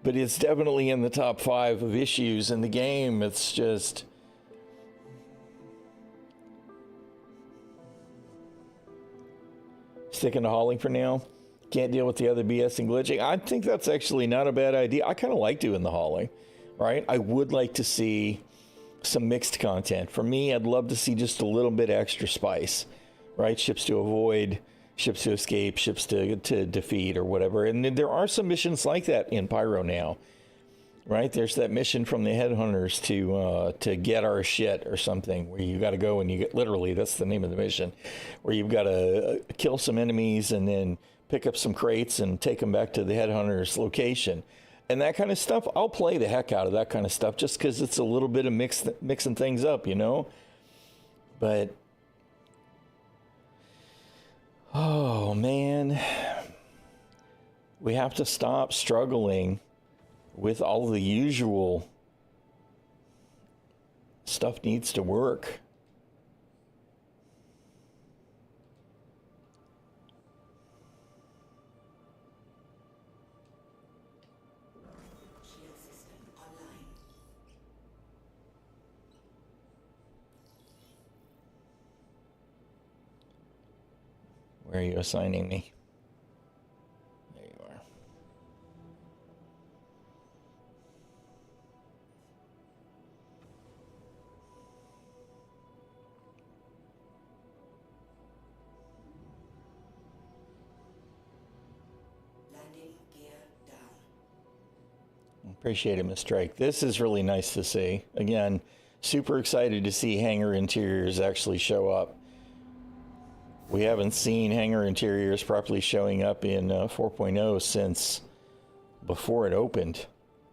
But it's definitely in the top 5 of issues in the game. It's just... sticking to hauling for now. Can't deal with the other BS and glitching. I think that's actually not a bad idea. I kind of like doing the hauling, right? I would like to see some mixed content. For me, I'd love to see just a little bit extra spice, right? Ships to avoid, ships to escape, ships to defeat, or whatever. And there are some missions like that in Pyro now, right? There's that mission from the headhunters to get our shit or something, where you got to go and you get, literally, that's the name of the mission, where you've got to kill some enemies and then pick up some crates and take them back to the headhunters location. And that kind of stuff, I'll play the heck out of that kind of stuff, just because it's a little bit of mixing things up, you know? But, oh, man. We have to stop struggling with all the usual stuff needs to work. Where are you assigning me? There you are. Appreciate it, Miss Drake. This is really nice to see. Again, super excited to see hangar interiors actually show up. We haven't seen hangar interiors properly showing up in 4.0 since before it opened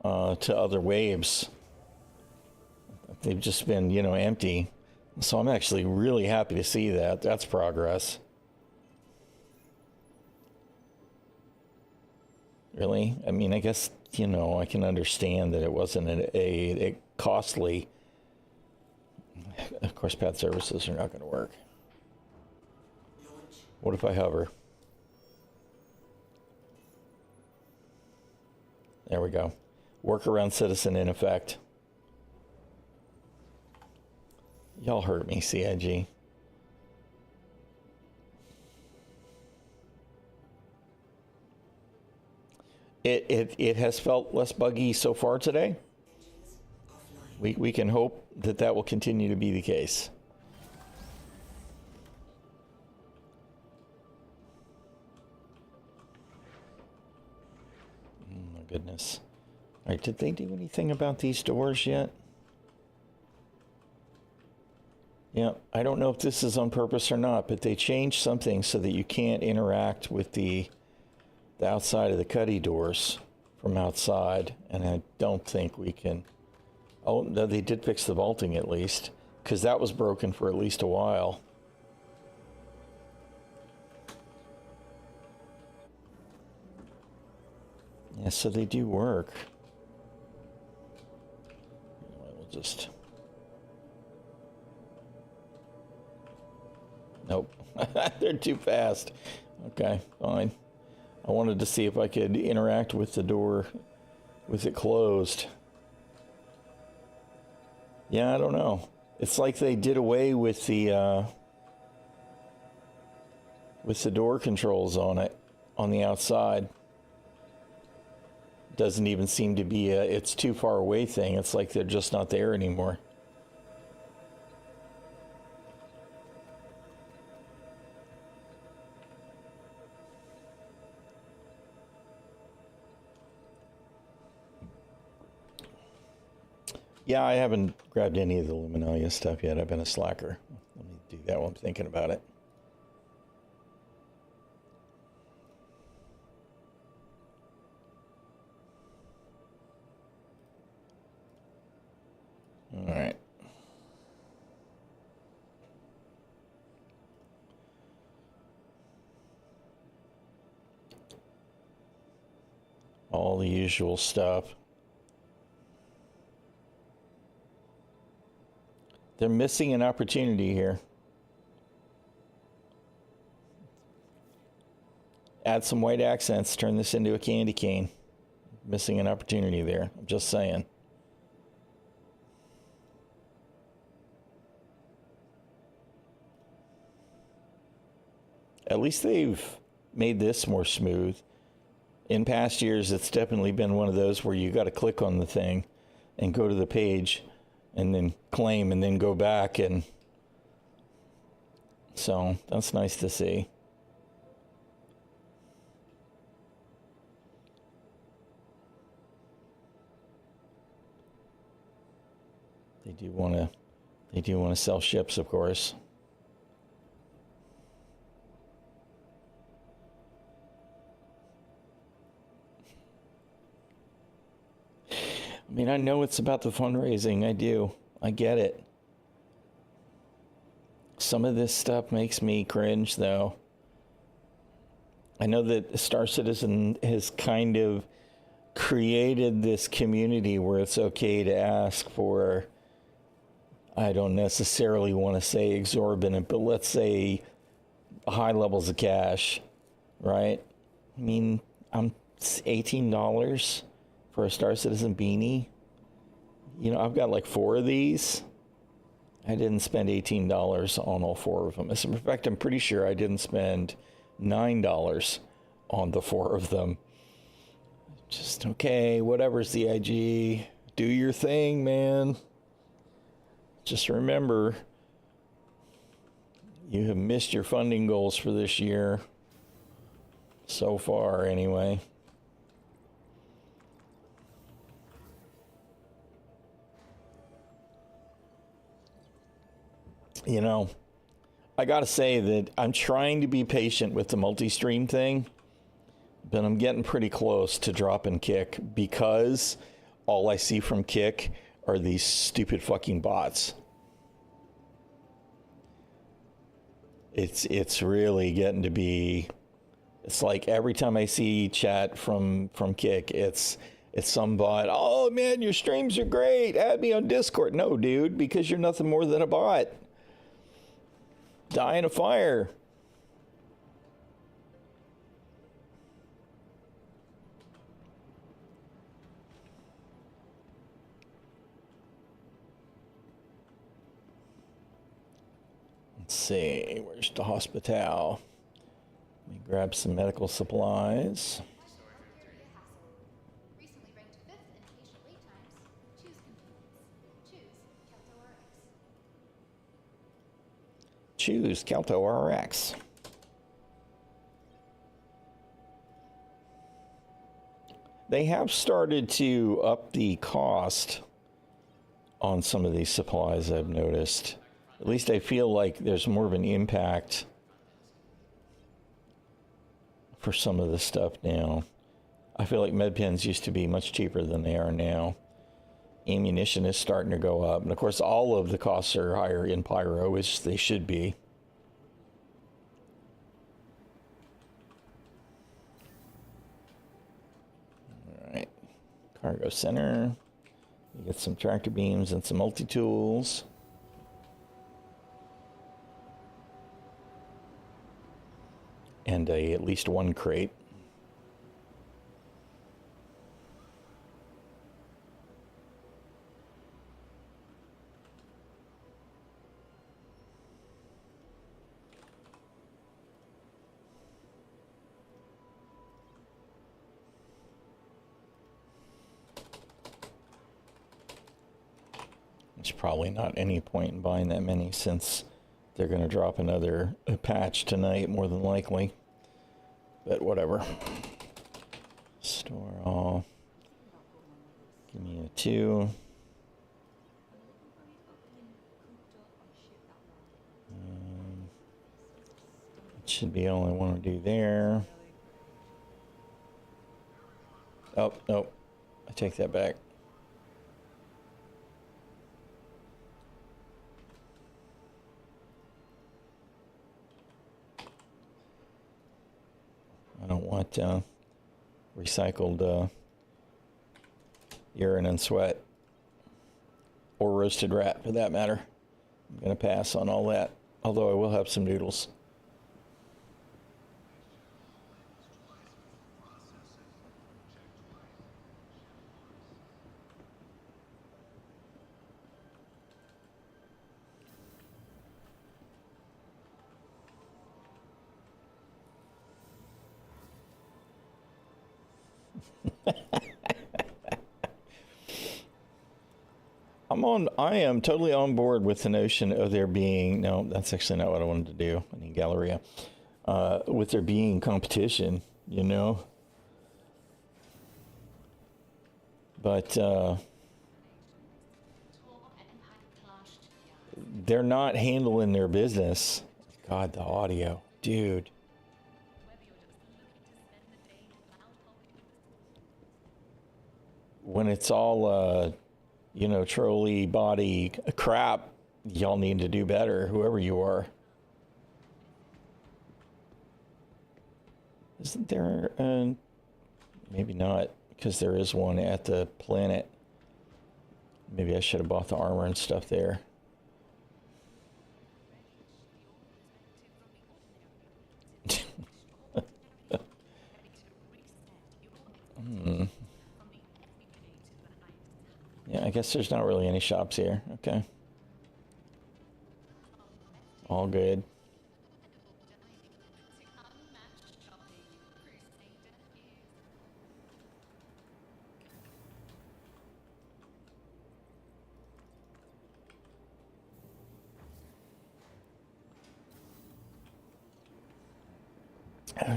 to other waves. They've just been, you know, empty. So I'm actually really happy to see that. That's progress. Really? I mean, I guess, you know, I can understand that it wasn't a costly. Of course, path services are not going to work. What if I hover? There we go. Workaround citizen in effect. Y'all hurt me, CIG. It has felt less buggy so far today. We can hope that that will continue to be the case. Oh my goodness. All right, did they do anything about these doors yet? Yeah, I don't know if this is on purpose or not, but they changed something so that you can't interact with the outside of the cuddy doors from outside, and I don't think we can. Oh, no, they did fix the vaulting at least, because that was broken for at least a while. Yeah, so they do work. We'll just... Nope. They're too fast. Okay, fine. I wanted to see if I could interact with the door with it closed. Yeah, I don't know. It's like they did away with the door controls on it, on the outside. Doesn't even seem to be a it's too far away thing. It's like they're just not there anymore. Yeah, I haven't grabbed any of the ᛒᚢᚋᚏ stuff yet. I've been a slacker. Let me do that while I'm thinking about it. All right. All the usual stuff. They're missing an opportunity here. Add some white accents, turn this into a candy cane. Missing an opportunity there. I'm just saying. At least they've made this more smooth. In past years, it's definitely been one of those where you got to click on the thing and go to the page and then claim and then go back, and so that's nice to see. They do want to sell ships, of course. I mean, I know it's about the fundraising. I do. I get it. Some of this stuff makes me cringe, though. I know that Star Citizen has kind of created this community where it's okay to ask for, I don't necessarily want to say exorbitant, but let's say high levels of cash, right? I mean, I'm $18 for a Star Citizen beanie. You know, I've got like 4 of these. I didn't spend $18 on all 4 of them. As a matter of fact, I'm pretty sure I didn't spend $9 on the 4 of them. Just, okay, whatever, CIG. Do your thing, man. Just remember, you have missed your funding goals for this year. So far, anyway. You know, I gotta say that I'm trying to be patient with the multi-stream thing, but I'm getting pretty close to dropping Kick because all I see from Kick are these stupid fucking bots. It's really getting to be. It's like every time I see chat from Kick, it's some bot. Oh man, your streams are great. Add me on Discord. No, dude, because you're nothing more than a bot. Die in a fire. Let's see, where's the hospital? Let me grab some medical supplies. Recently ranked 5th in patient wait times. Choose convenience. Choose Kelto RX. Choose Kelto RX. They have started to up the cost on some of these supplies, I've noticed. At least I feel like there's more of an impact for some of this stuff now. I feel like med pens used to be much cheaper than they are now. Ammunition is starting to go up. And of course, all of the costs are higher in Pyro, which they should be. All right, cargo center. We get some tractor beams and some multi-tools. And at least one crate. There's probably not any point in buying that many since they're going to drop another patch tonight, more than likely. But whatever. Store all. Give me a 2. It should be all I want to do there. Oh, no. I take that back. I don't want recycled urine and sweat, or roasted rat for that matter. I'm going to pass on all that, although I will have some noodles. I am totally on board with the notion of there being, no, that's actually not what I wanted to do. I need Galleria. With there being competition, you know. But they're not handling their business. God, the audio, dude. When it's all, you know, trolley body crap, y'all need to do better, whoever you are. Isn't there, maybe not, because there is one at the planet. Maybe I should have bought the armor and stuff there. Yeah, I guess there's not really any shops here. Okay. All good.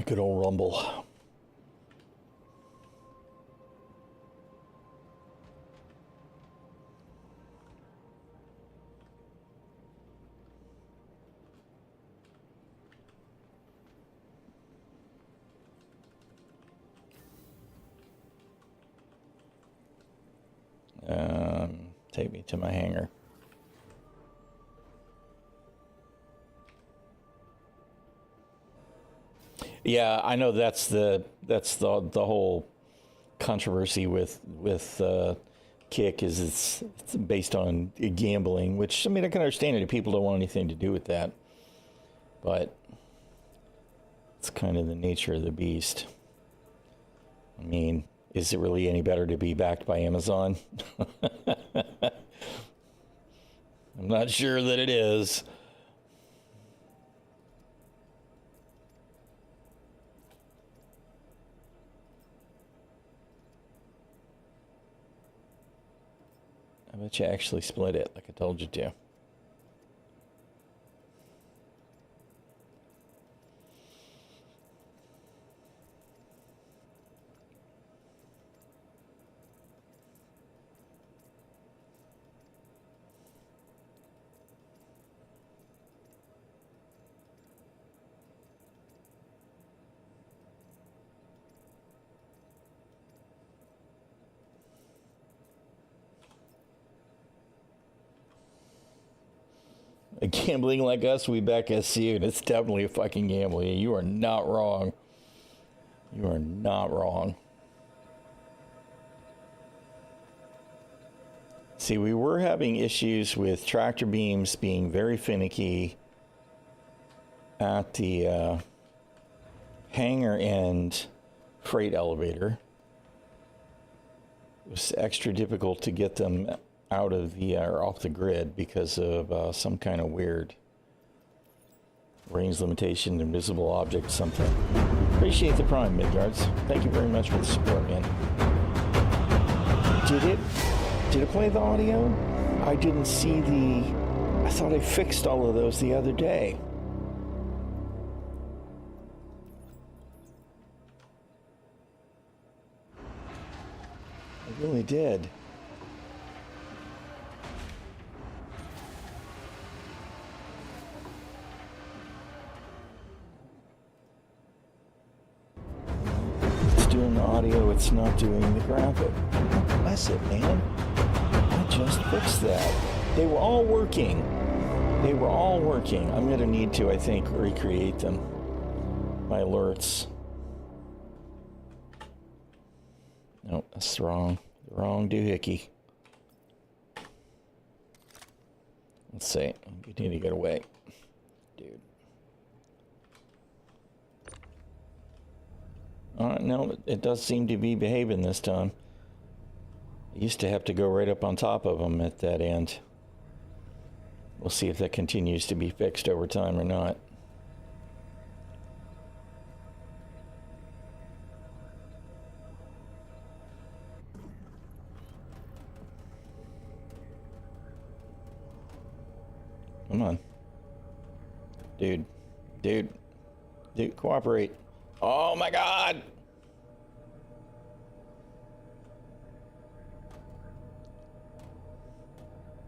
Good old Rumble. take me to my hangar. Yeah, I know that's the whole controversy with Kick is it's based on gambling, which I mean I can understand it. People don't want anything to do with that, but it's kind of the nature of the beast. I mean, is it really any better to be backed by Amazon? I'm not sure that it is. I bet you actually split it like I told you to. Gambling like us, we back SCU, and it's definitely a fucking gambling. You are not wrong. You are not wrong. See, we were having issues with tractor beams being very finicky at the hangar and freight elevator. It was extra difficult to get them out of the or off the grid because of some kind of weird range limitation, invisible object, something. Appreciate the Prime, Midgards. Thank you very much for the support, man. Did it play the audio? I didn't see I thought I fixed all of those the other day. I really did. Doing the audio, it's not doing the graphic. Bless it, man. I just fixed that. They were all working. They were all working. I'm going to need to, I think, recreate them. My alerts. Nope, that's wrong. Wrong doohickey. Let's see. You need to get away. Dude. No, it does seem to be behaving this time. I used to have to go right up on top of them at that end. We'll see if that continues to be fixed over time or not. Come on. Dude, cooperate. Oh my God!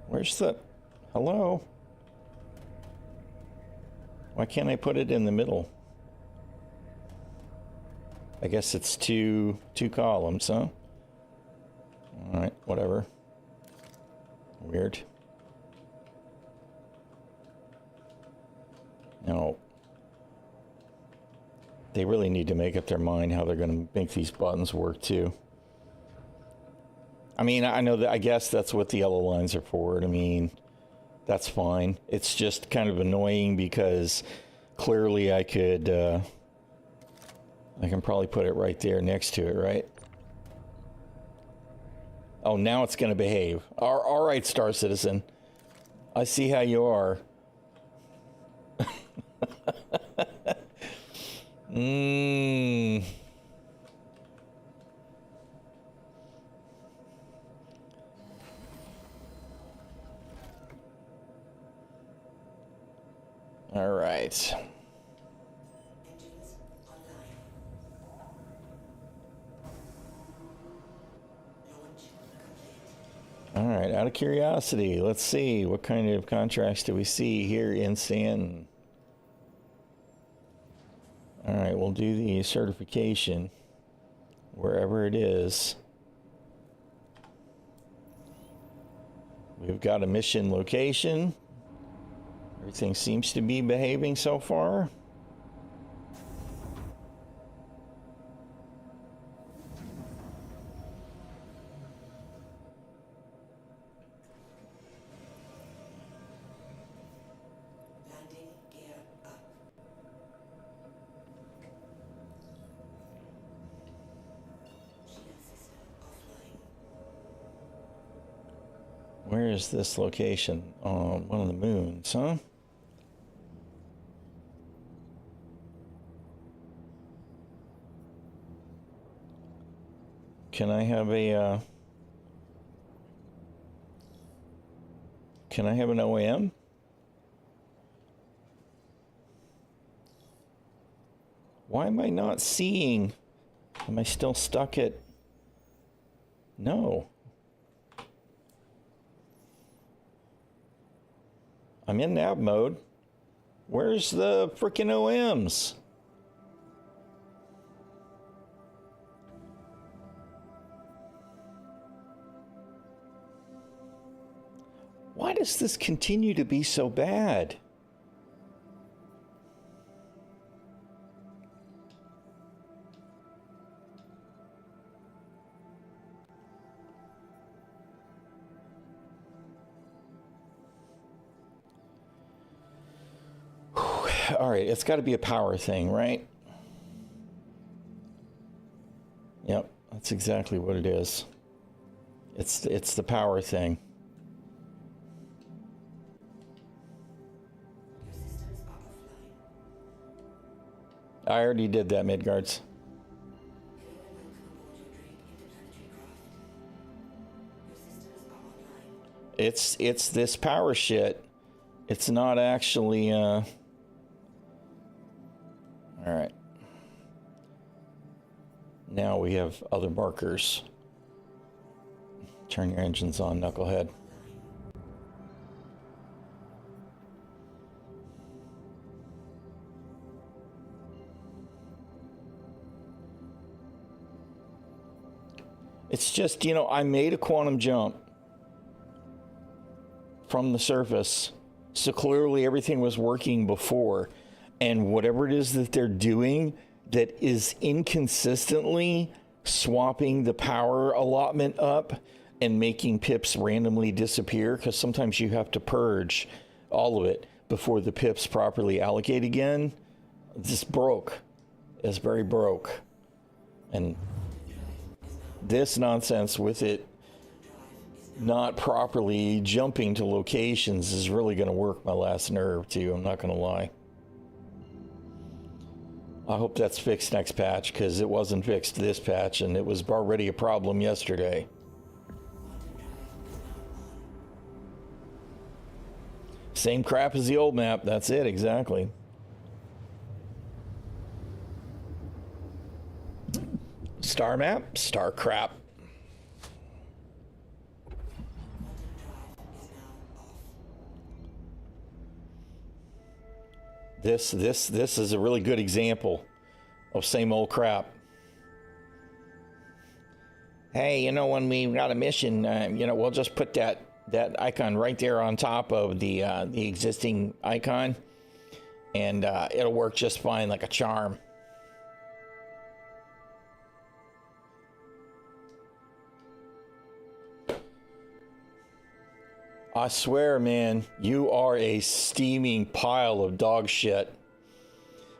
Where's the... Hello? Why can't I put it in the middle? I guess it's two columns, huh? Alright, whatever. Weird. No. They really need to make up their mind how they're going to make these buttons work too. I mean, I know that, I guess that's what the yellow lines are for. I mean, that's fine. It's just kind of annoying because clearly I could, I can probably put it right there next to it, right? Oh, now it's going to behave. All right, Star Citizen. I see how you are. All right. All right, out of curiosity, let's see what kind of contracts do we see here in Stanton. All right, we'll do the certification wherever it is. We've got a mission location. Everything seems to be behaving so far. Landing gear up. Shield system offline. Where is this location? On one of the moons, huh? Can I have a, can I have an OEM? Why am I not seeing? Am I still stuck at? No. I'm in nav mode. Where's the frickin' OMs? Why does this continue to be so bad? All right, it's got to be a power thing, right? Yep, that's exactly what it is. It's the power thing. Your systems are offline. I already did that, Midgards. Hello and welcome aboard your Drake interplanetary craft. Your systems are online. It's this power shit. It's not actually all right. Now we have other markers. Turn your engines on, knucklehead. It's just, you know, I made a quantum jump from the surface, so clearly everything was working before, and whatever it is that they're doing that is inconsistently swapping the power allotment up and making pips randomly disappear, because sometimes you have to purge all of it before the pips properly allocate again. This broke. It's very broke. And this nonsense with it not properly jumping to locations is really going to work my last nerve too. I'm not going to lie. I hope that's fixed next patch, because it wasn't fixed this patch, and it was already a problem yesterday. Same crap as the old map. That's it, exactly. Star map, star crap. This is a really good example of same old crap. Hey, you know, when we got a mission, you know, we'll just put that icon right there on top of the existing icon, and it'll work just fine, like a charm. I swear, man, you are a steaming pile of dog shit.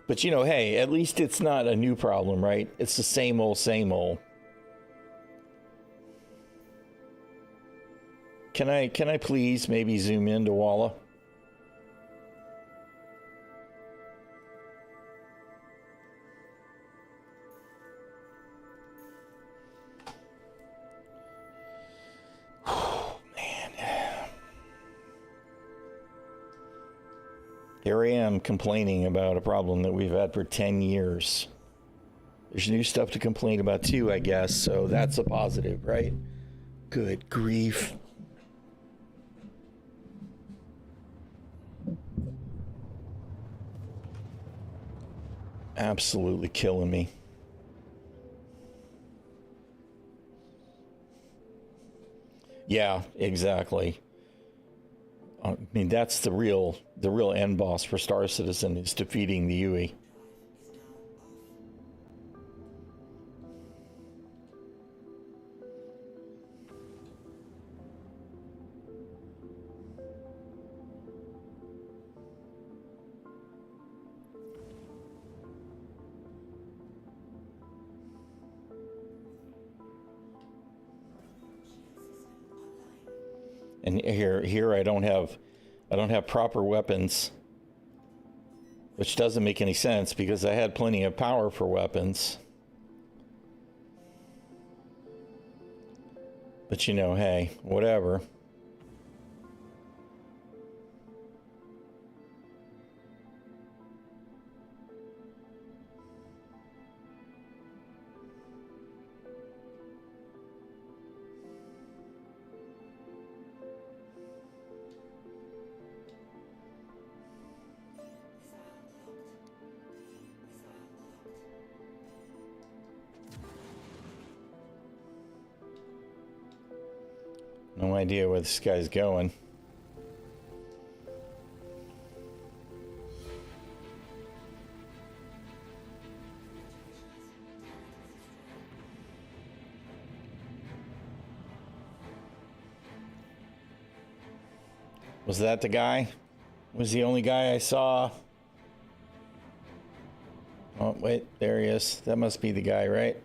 But you know, hey, at least it's not a new problem, right? It's the same old, same old. Can I please maybe zoom into Walla? Here I am complaining about a problem that we've had for 10 years. There's new stuff to complain about too, I guess, so that's a positive, right? Good grief. Absolutely killing me. Yeah, exactly. I mean, that's the real end boss for Star Citizen, is defeating the Yui. And here I don't have proper weapons, which doesn't make any sense because I had plenty of power for weapons. But you know, hey, whatever. No idea where this guy's going. Was that the guy? Was the only guy I saw? Oh, wait, there he is. That must be the guy, right?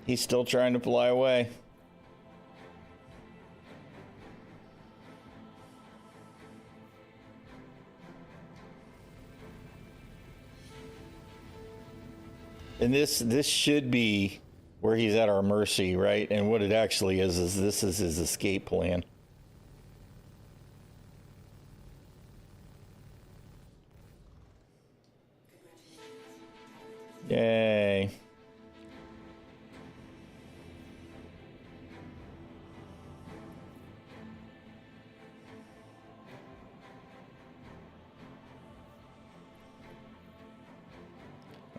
He's still trying to fly away. And this should be where he's at our mercy, right? And what it actually is this is his escape plan. Yay.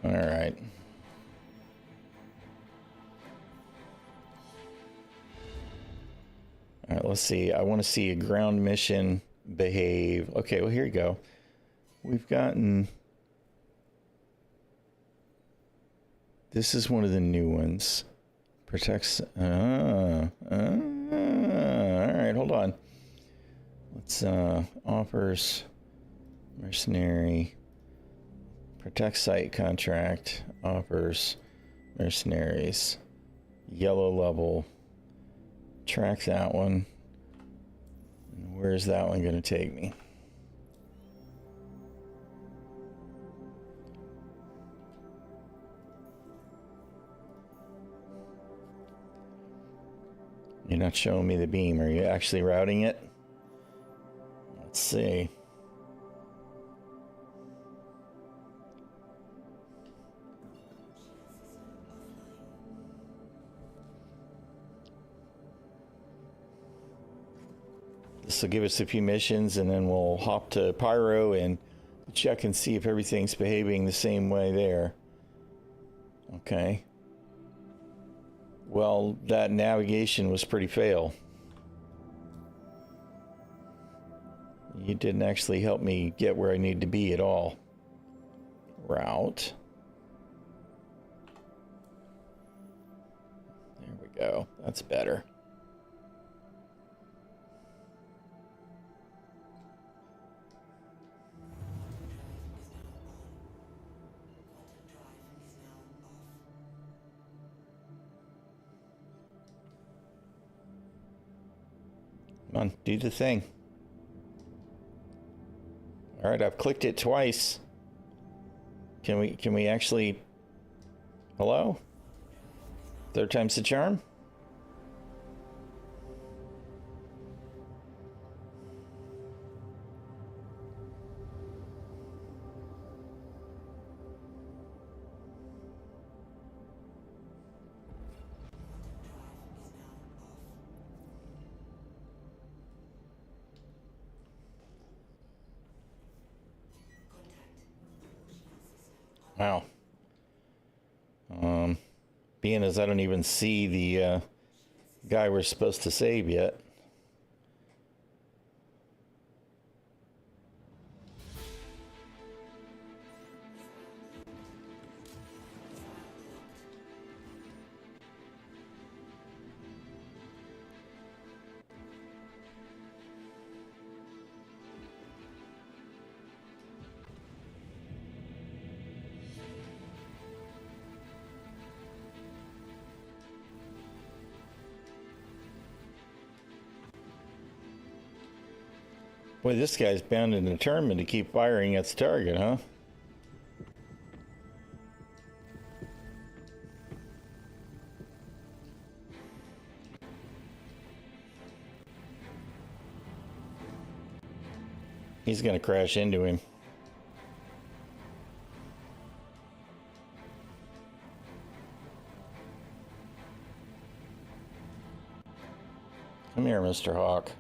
All right. All right, let's see. I want to see a ground mission behave. Okay, well, here you go. We've gotten... This is one of the new ones. Protects... all right, hold on. Let's... offers... Mercenary... Protect site contract. Offers... Mercenaries. Yellow level... Track that one. And where's that one going to take me? You're not showing me the beam. Are you actually routing it? Let's see. This will give us a few missions, and then we'll hop to Pyro and check and see if everything's behaving the same way there. Okay. Well, that navigation was pretty fail. You didn't actually help me get where I need to be at all. Route. There we go. That's better. Come on, do the thing. All right, I've clicked it twice. Can we actually? Hello? Third time's the charm? Wow. Being as I don't even see the guy we're supposed to save yet. Boy, this guy's bound and determined to keep firing at the target, huh? He's gonna crash into him. Come here, Mr. Hawk.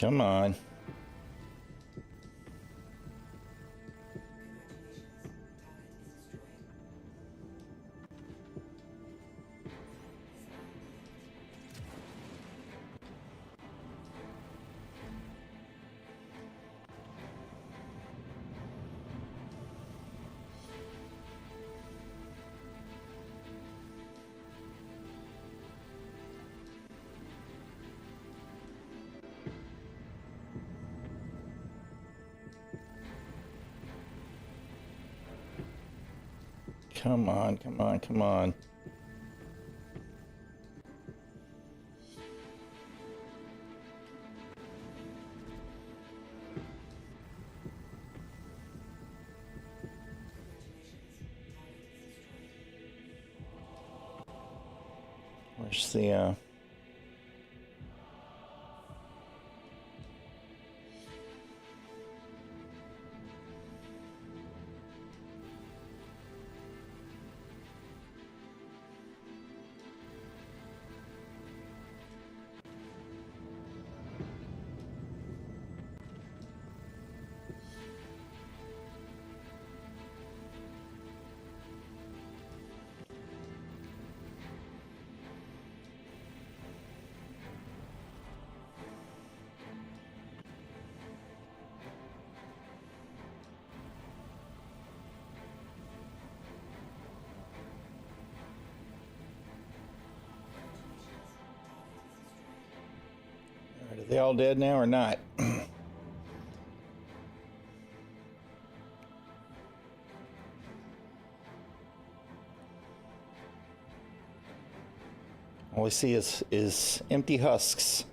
Come on. Come on, come on, come on. Where's the Are they all dead now or not? All we see is empty husks.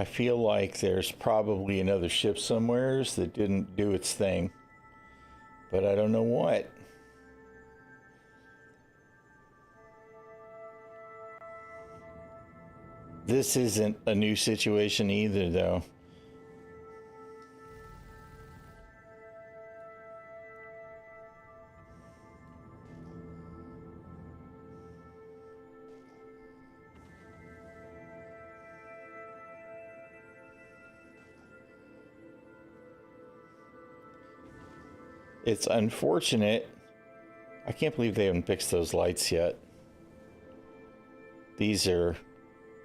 I feel like there's probably another ship somewheres that didn't do its thing, but I don't know what. This isn't a new situation either, though. It's unfortunate. I can't believe they haven't fixed those lights yet. These are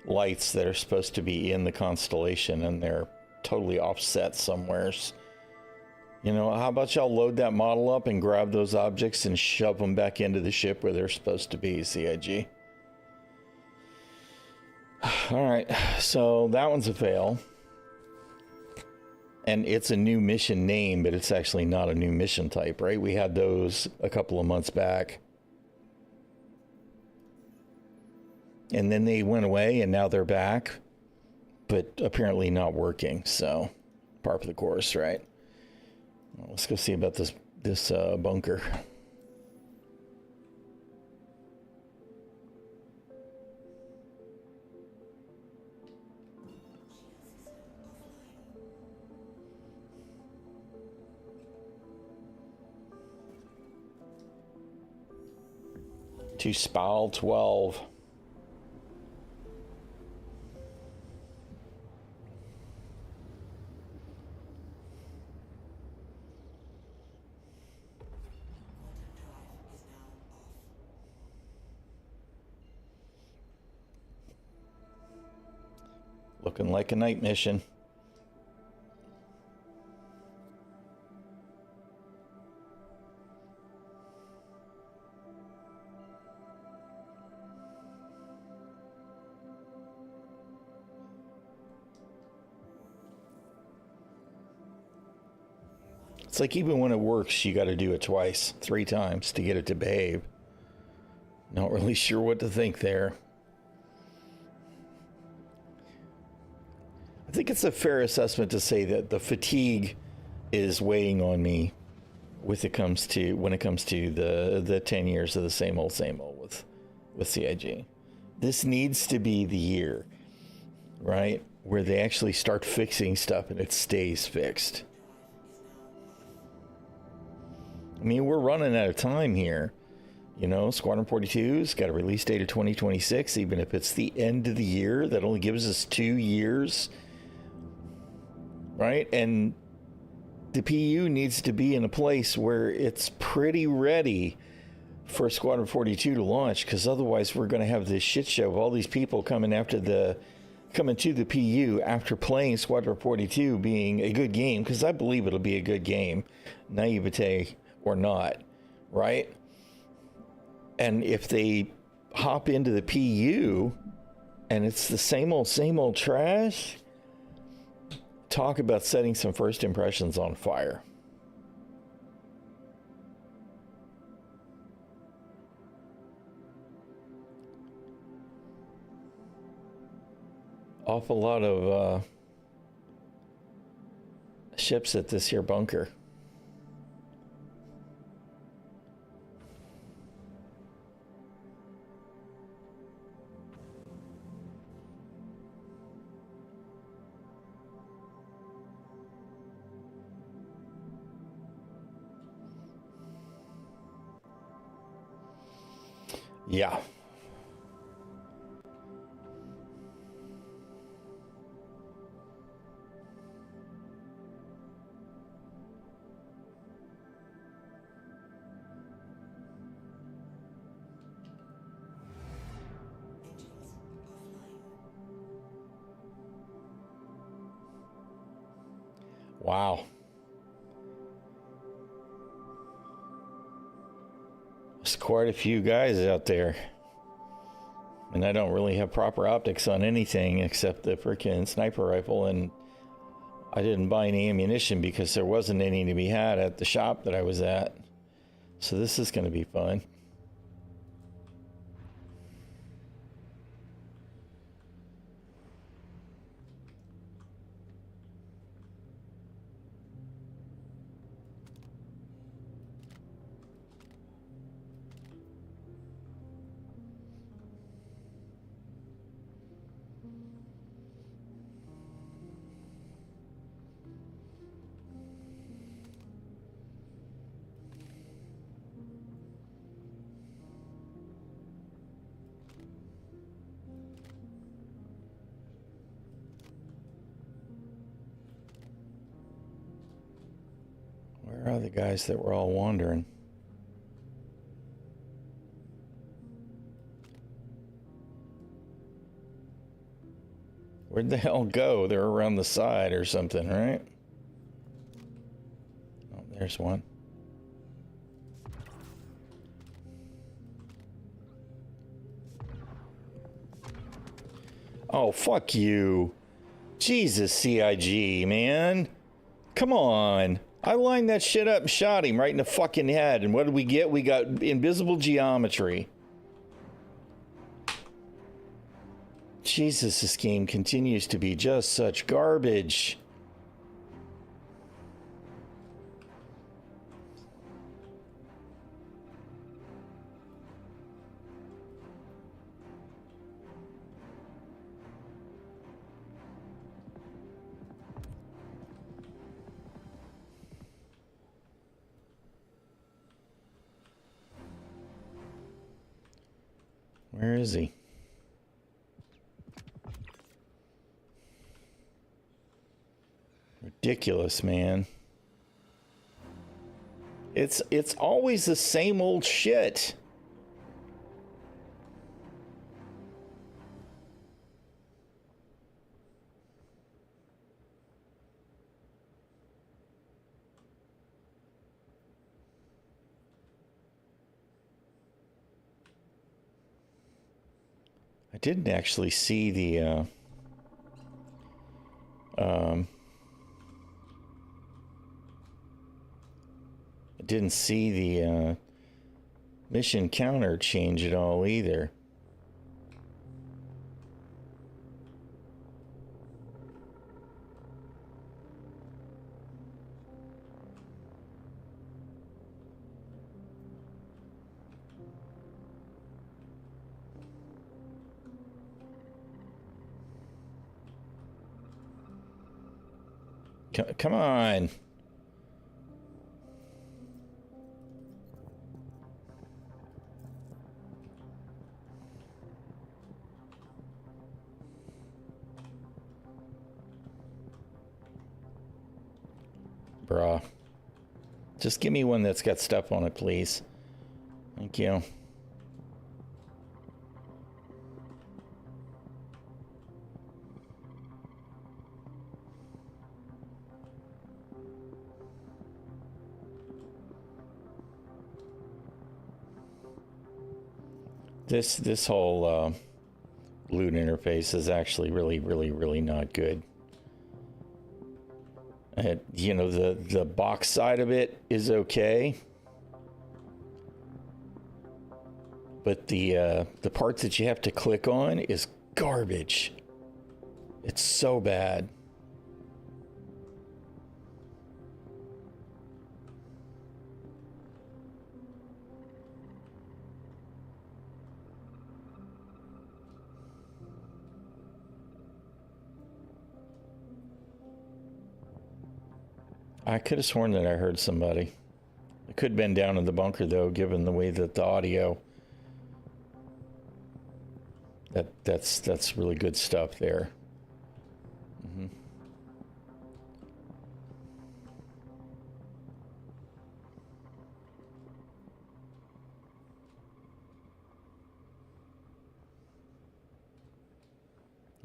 lights that are supposed to be in the constellation, and they're totally offset somewheres. You know, how about y'all load that model up and grab those objects and shove them back into the ship where they're supposed to be, CIG. All right, so that one's a fail. And it's a new mission name, but it's actually not a new mission type, right? We had those a couple of months back. And then they went away, and now they're back, but apparently not working. So, par for the course, right? Well, let's go see about this bunker. To Spal 12. Looking like a night mission. It's like even when it works, you got to do it twice, 3 times to get it to behave. Not really sure what to think there. I think it's a fair assessment to say that the fatigue is weighing on me when it comes to the 10 years of the same old with CIG. This needs to be the year, right, where they actually start fixing stuff and it stays fixed. I mean, we're running out of time here. You know, Squadron 42's got a release date of 2026. Even if it's the end of the year, that only gives us 2 years. Right? And the PU needs to be in a place where it's pretty ready for Squadron 42 to launch, because otherwise we're going to have this shit show of all these people coming to the PU after playing Squadron 42 being a good game, because I believe it'll be a good game, naivete or not, right? And if they hop into the PU and it's the same old trash, talk about setting some first impressions on fire. Awful lot of ships at this here bunker. Yeah. Wow. There's quite a few guys out there. And I don't really have proper optics on anything except the freaking sniper rifle, and I didn't buy any ammunition because there wasn't any to be had at the shop that I was at. So this is going to be fun. Where are the guys that were all wandering? Where'd the hell go? They're around the side or something, right? Oh, there's one. Oh, fuck you. Jesus, CIG, man. Come on. I lined that shit up and shot him right in the fucking head. And what did we get? We got invisible geometry. Jesus, this game continues to be just such garbage. Where is he? Ridiculous, man. It's always the same old shit. I didn't actually see the I didn't see the mission counter change at all either. Come on. Bruh. Just give me one that's got stuff on it, please. Thank you. This whole loot interface is actually really not good. You know, the box side of it is okay, but the part that you have to click on is garbage. It's so bad. I could have sworn that I heard somebody. It could have been down in the bunker, though, given the way that the audio... That's really good stuff there. Mm-hmm.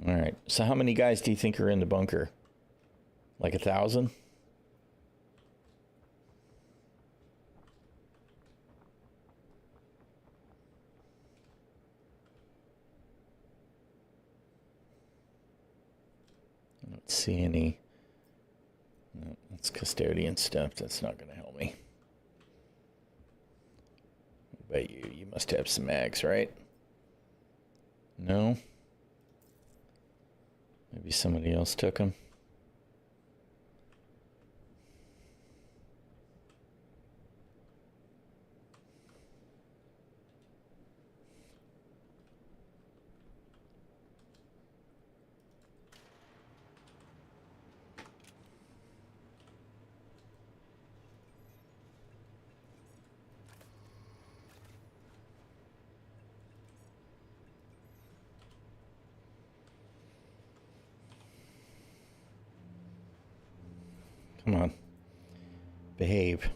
All right. So how many guys do you think are in the bunker? Like 1,000? See any. No, that's custodian stuff. That's not going to help me. But you must have some mags, right? No? Maybe somebody else took them. Come on. Behave.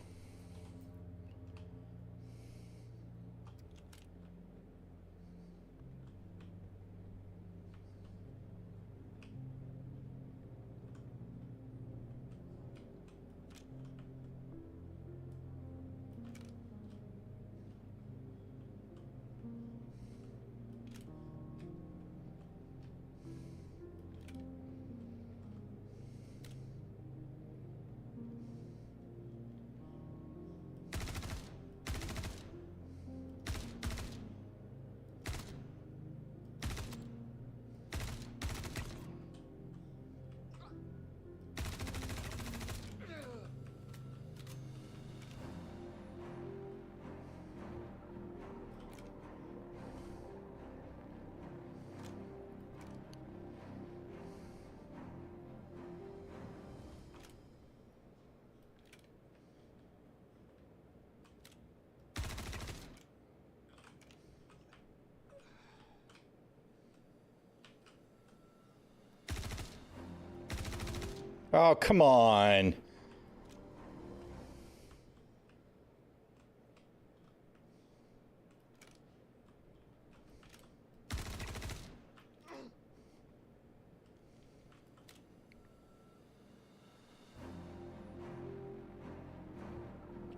Oh, come on.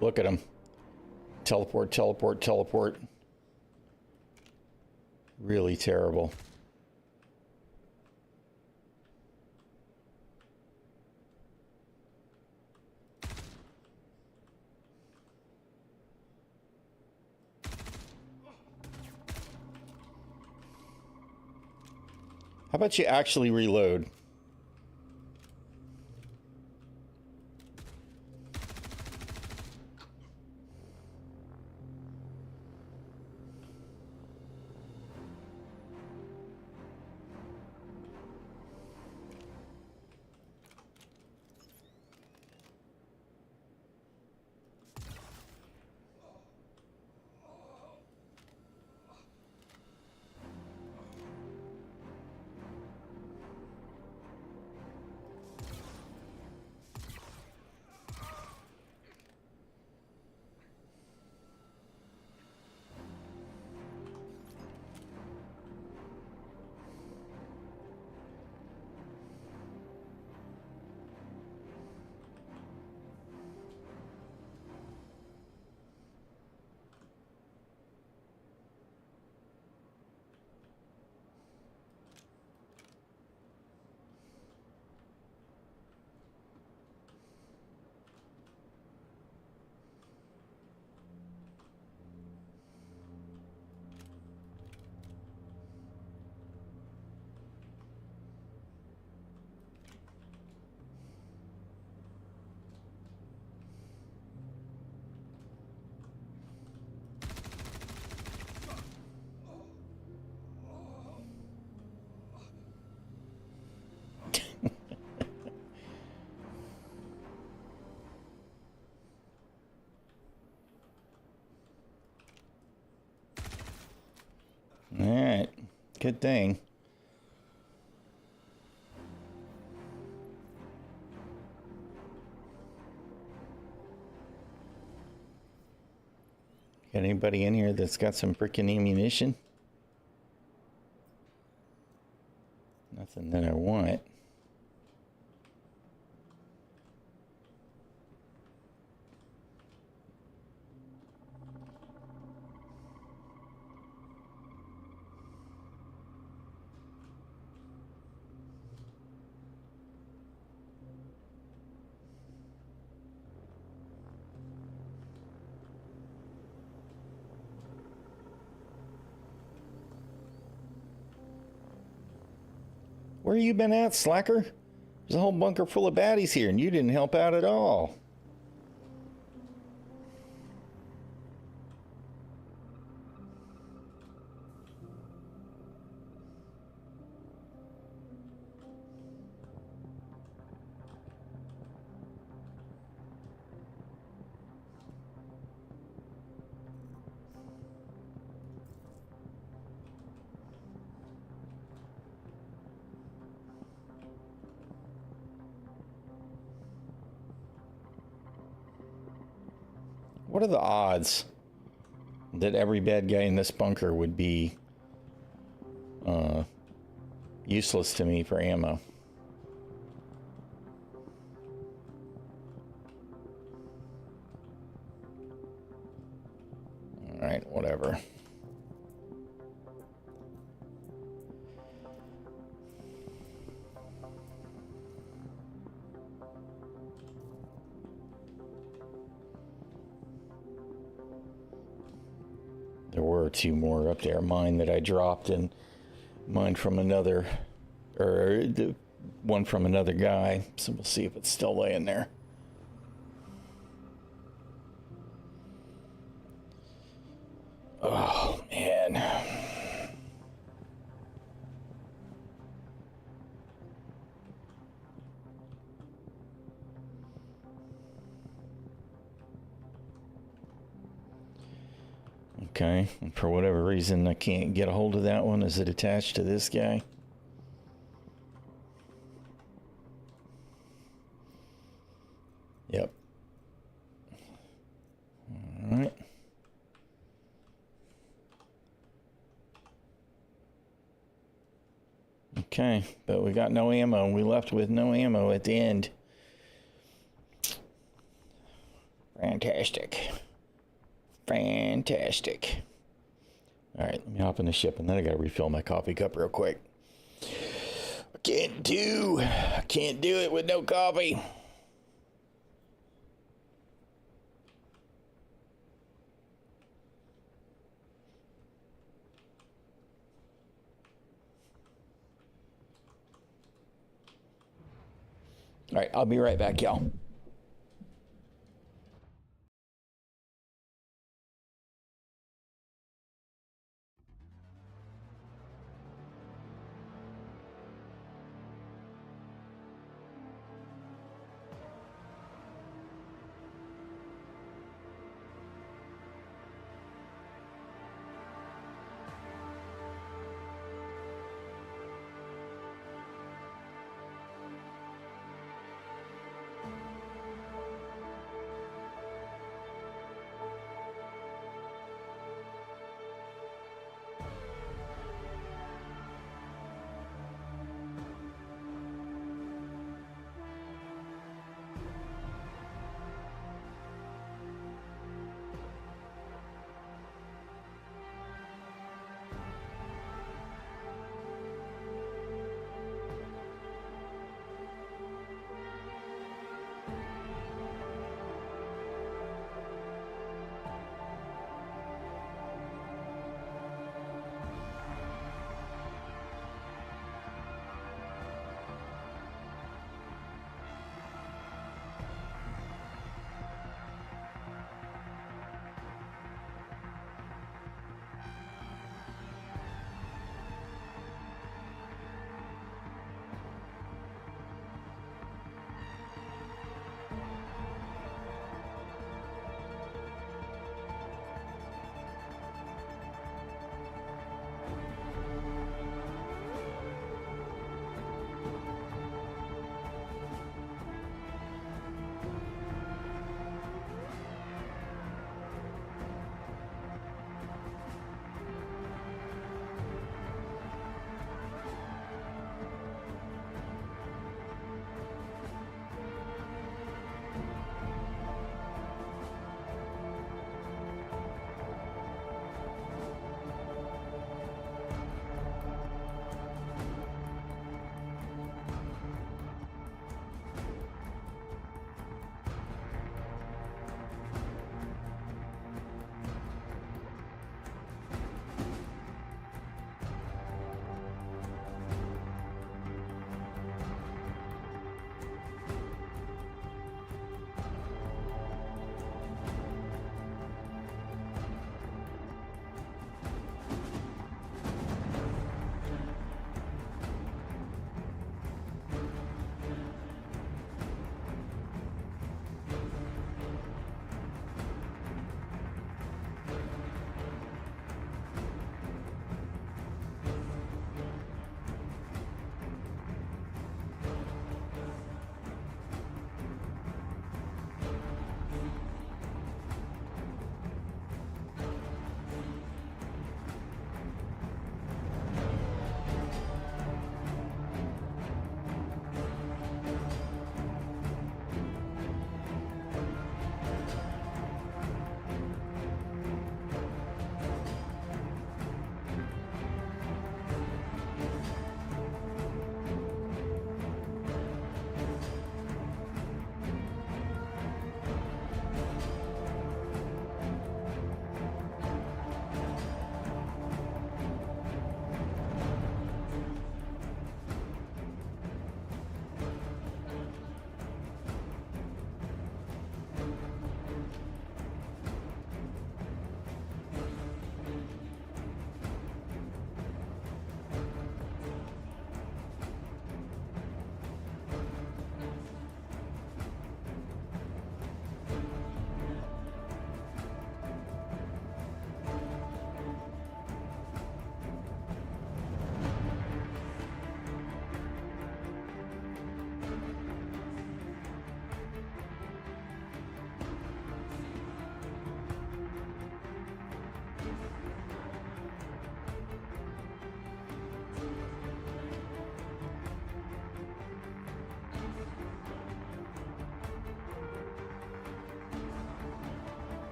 Look at him. Teleport, teleport, teleport. Really terrible. How about you actually reload? All right, good thing. Got anybody in here that's got some freaking ammunition? Nothing that I want. Where you been at, slacker? There's a whole bunker full of baddies here, and you didn't help out at all. What are the odds that every bad guy in this bunker would be useless to me for ammo? All right, whatever. There were two more up there. Mine that I dropped and mine from another, or the one from another guy. So we'll see if it's still laying there. Oh, man. Okay, and for whatever reason, I can't get a hold of that one. Is it attached to this guy? Yep. All right. Okay, but we got no ammo. We left with no ammo at the end. Fantastic. Fantastic. All right, let me hop in the ship, and then I gotta refill my coffee cup real quick. I can't do it with no coffee. All right, I'll be right back, y'all.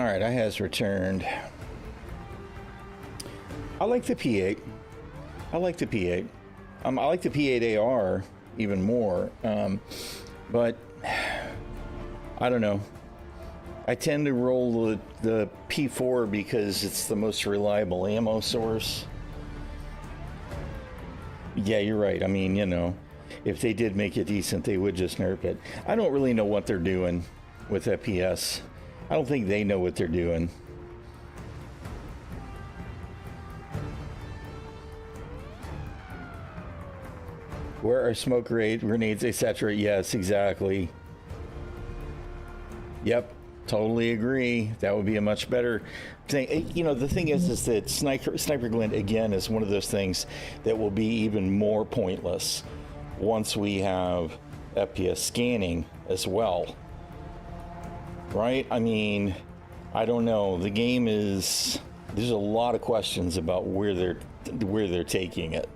All right, I has returned. I like the P8. I like the P8. I like the P8AR even more. But I don't know. I tend to roll the P4 because it's the most reliable ammo source. Yeah, you're right. I mean, you know, if they did make it decent, they would just nerf it. I don't really know what they're doing with FPS. I don't think they know what they're doing. Where are smoke grenades, etc.? Yes, exactly. Yep, totally agree. That would be a much better thing. You know, the thing is that sniper glint, again, is one of those things that will be even more pointless once we have FPS scanning as well. Right? I mean, I don't know. The game is... There's a lot of questions about where they're taking it.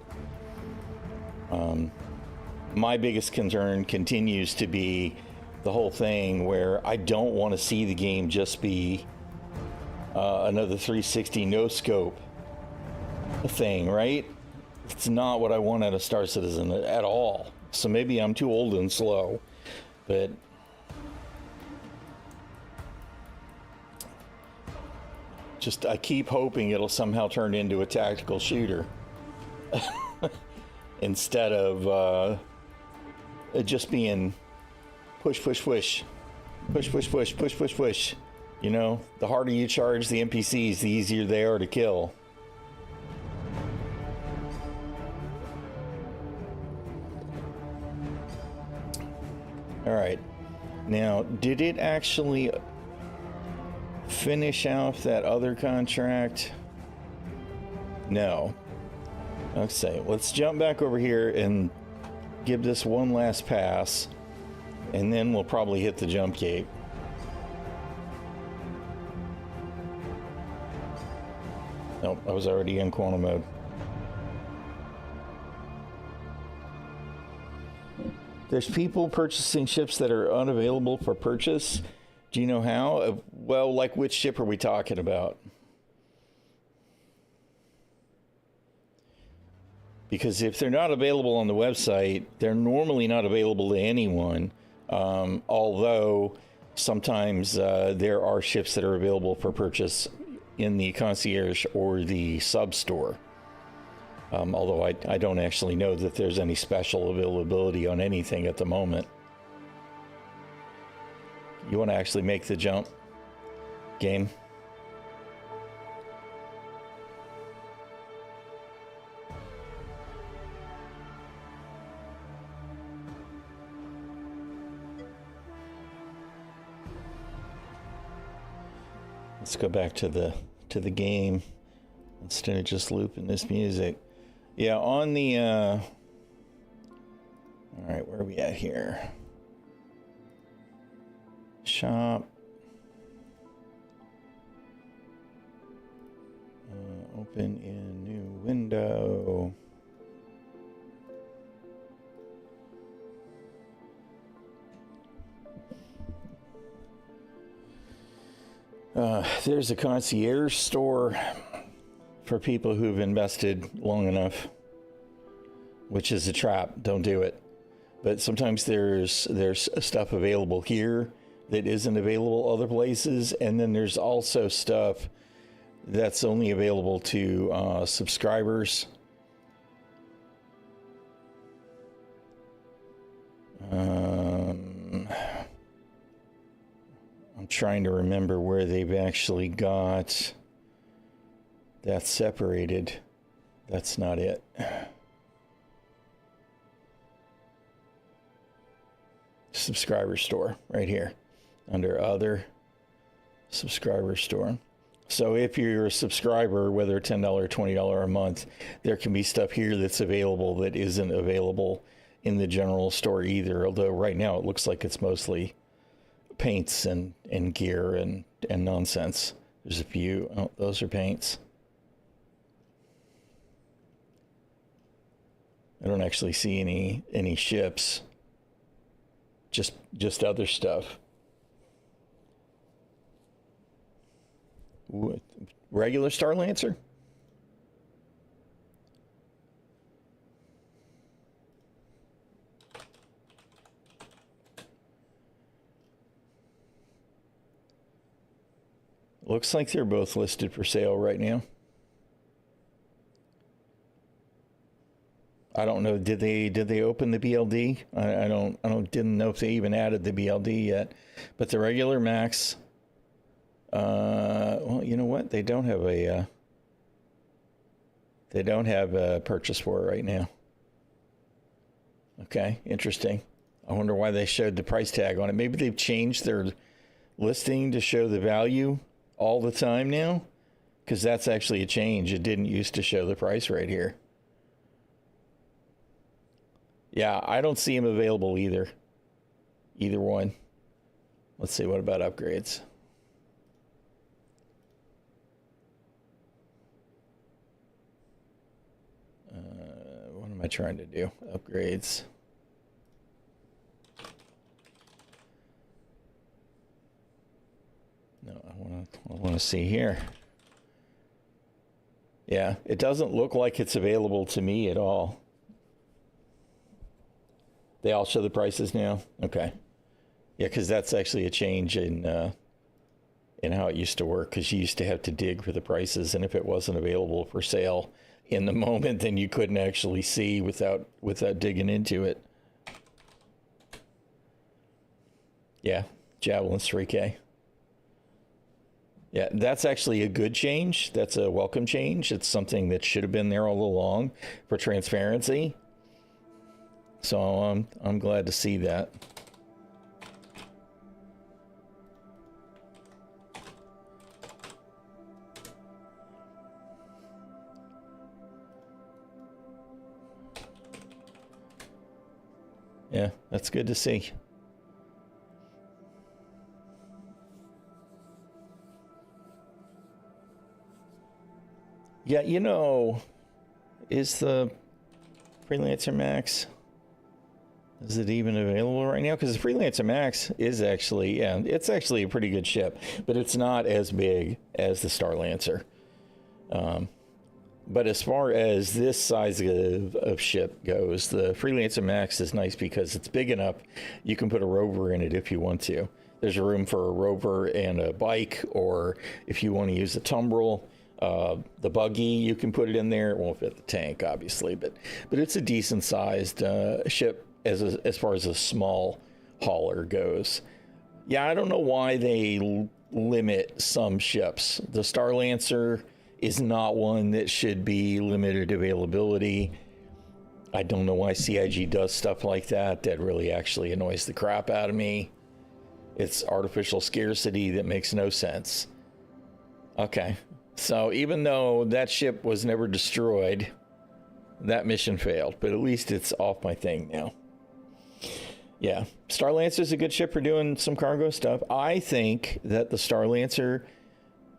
My biggest concern continues to be the whole thing where I don't want to see the game just be another 360 no scope thing, right? It's not what I want out of Star Citizen at all. So maybe I'm too old and slow, but just I keep hoping it'll somehow turn into a tactical shooter instead of it just being push, push, push, push, push, push, push, push, push. You know, the harder you charge the NPCs, the easier they are to kill. All right. Now, did it actually finish off that other contract? No. Okay, let's jump back over here and give this one last pass, and then we'll probably hit the jump gate. Nope, I was already in quantum mode. There's people purchasing ships that are unavailable for purchase. Do you know how? Well, like which ship are we talking about? Because if they're not available on the website, they're normally not available to anyone. Although sometimes there are ships that are available for purchase in the concierge or the sub store. Although I don't actually know that there's any special availability on anything at the moment. You want to actually make the jump, game? Let's go back to the game instead of just looping this music. Yeah, on the all right, where are we at here? Shop. Open in new window. There's a concierge store for people who've invested long enough, which is a trap. Don't do it. But sometimes there's stuff available here that isn't available other places, and then there's also stuff that's only available to subscribers. I'm trying to remember where they've actually got that separated. That's not it. Subscriber store right here under other subscriber store. So if you're a subscriber, whether $10 or $20 a month, there can be stuff here that's available that isn't available in the general store either. Although right now it looks like it's mostly paints and gear and nonsense. There's a few. Oh, those are paints. I don't actually see any ships. Just other stuff. Regular Star Lancer? Looks like they're both listed for sale right now. I don't know. Did they open the BLD? Didn't know if they even added the BLD yet. But the regular Max. Well, you know what? They don't have a purchase for it right now. Okay, interesting. I wonder why they showed the price tag on it. Maybe they've changed their listing to show the value all the time now, because that's actually a change. It didn't used to show the price right here. Yeah, I don't see them available either. Either one. Let's see, what about upgrades? What am I trying to do? Upgrades. No, I want to see here. Yeah, it doesn't look like it's available to me at all. They all show the prices now? Okay. Yeah, because that's actually a change in how it used to work, because you used to have to dig for the prices, and if it wasn't available for sale in the moment, then you couldn't actually see without digging into it. Yeah, Javelin's 3K. Yeah, that's actually a good change. That's a welcome change. It's something that should have been there all along for transparency. So I'm glad to see that. Yeah, that's good to see. Yeah, you know, is the Freelancer Max, is it even available right now? Because the Freelancer Max is actually, yeah, it's actually a pretty good ship, but it's not as big as the Star Lancer. But as far as this size of ship goes, the Freelancer Max is nice because it's big enough you can put a rover in it if you want to. There's room for a rover and a bike, or if you want to use a tumbrel, the buggy, you can put it in there. It won't fit the tank, obviously, but it's a decent sized ship as far as a small hauler goes. Yeah, I don't know why they limit some ships. The Star Lancer is not one that should be limited availability. I don't know why CIG does stuff like that. That really actually annoys the crap out of me. It's artificial scarcity that makes no sense. Okay, so even though that ship was never destroyed, that mission failed, but at least it's off my thing now. Yeah, Star Lancer's a good ship for doing some cargo stuff. I think that the Star Lancer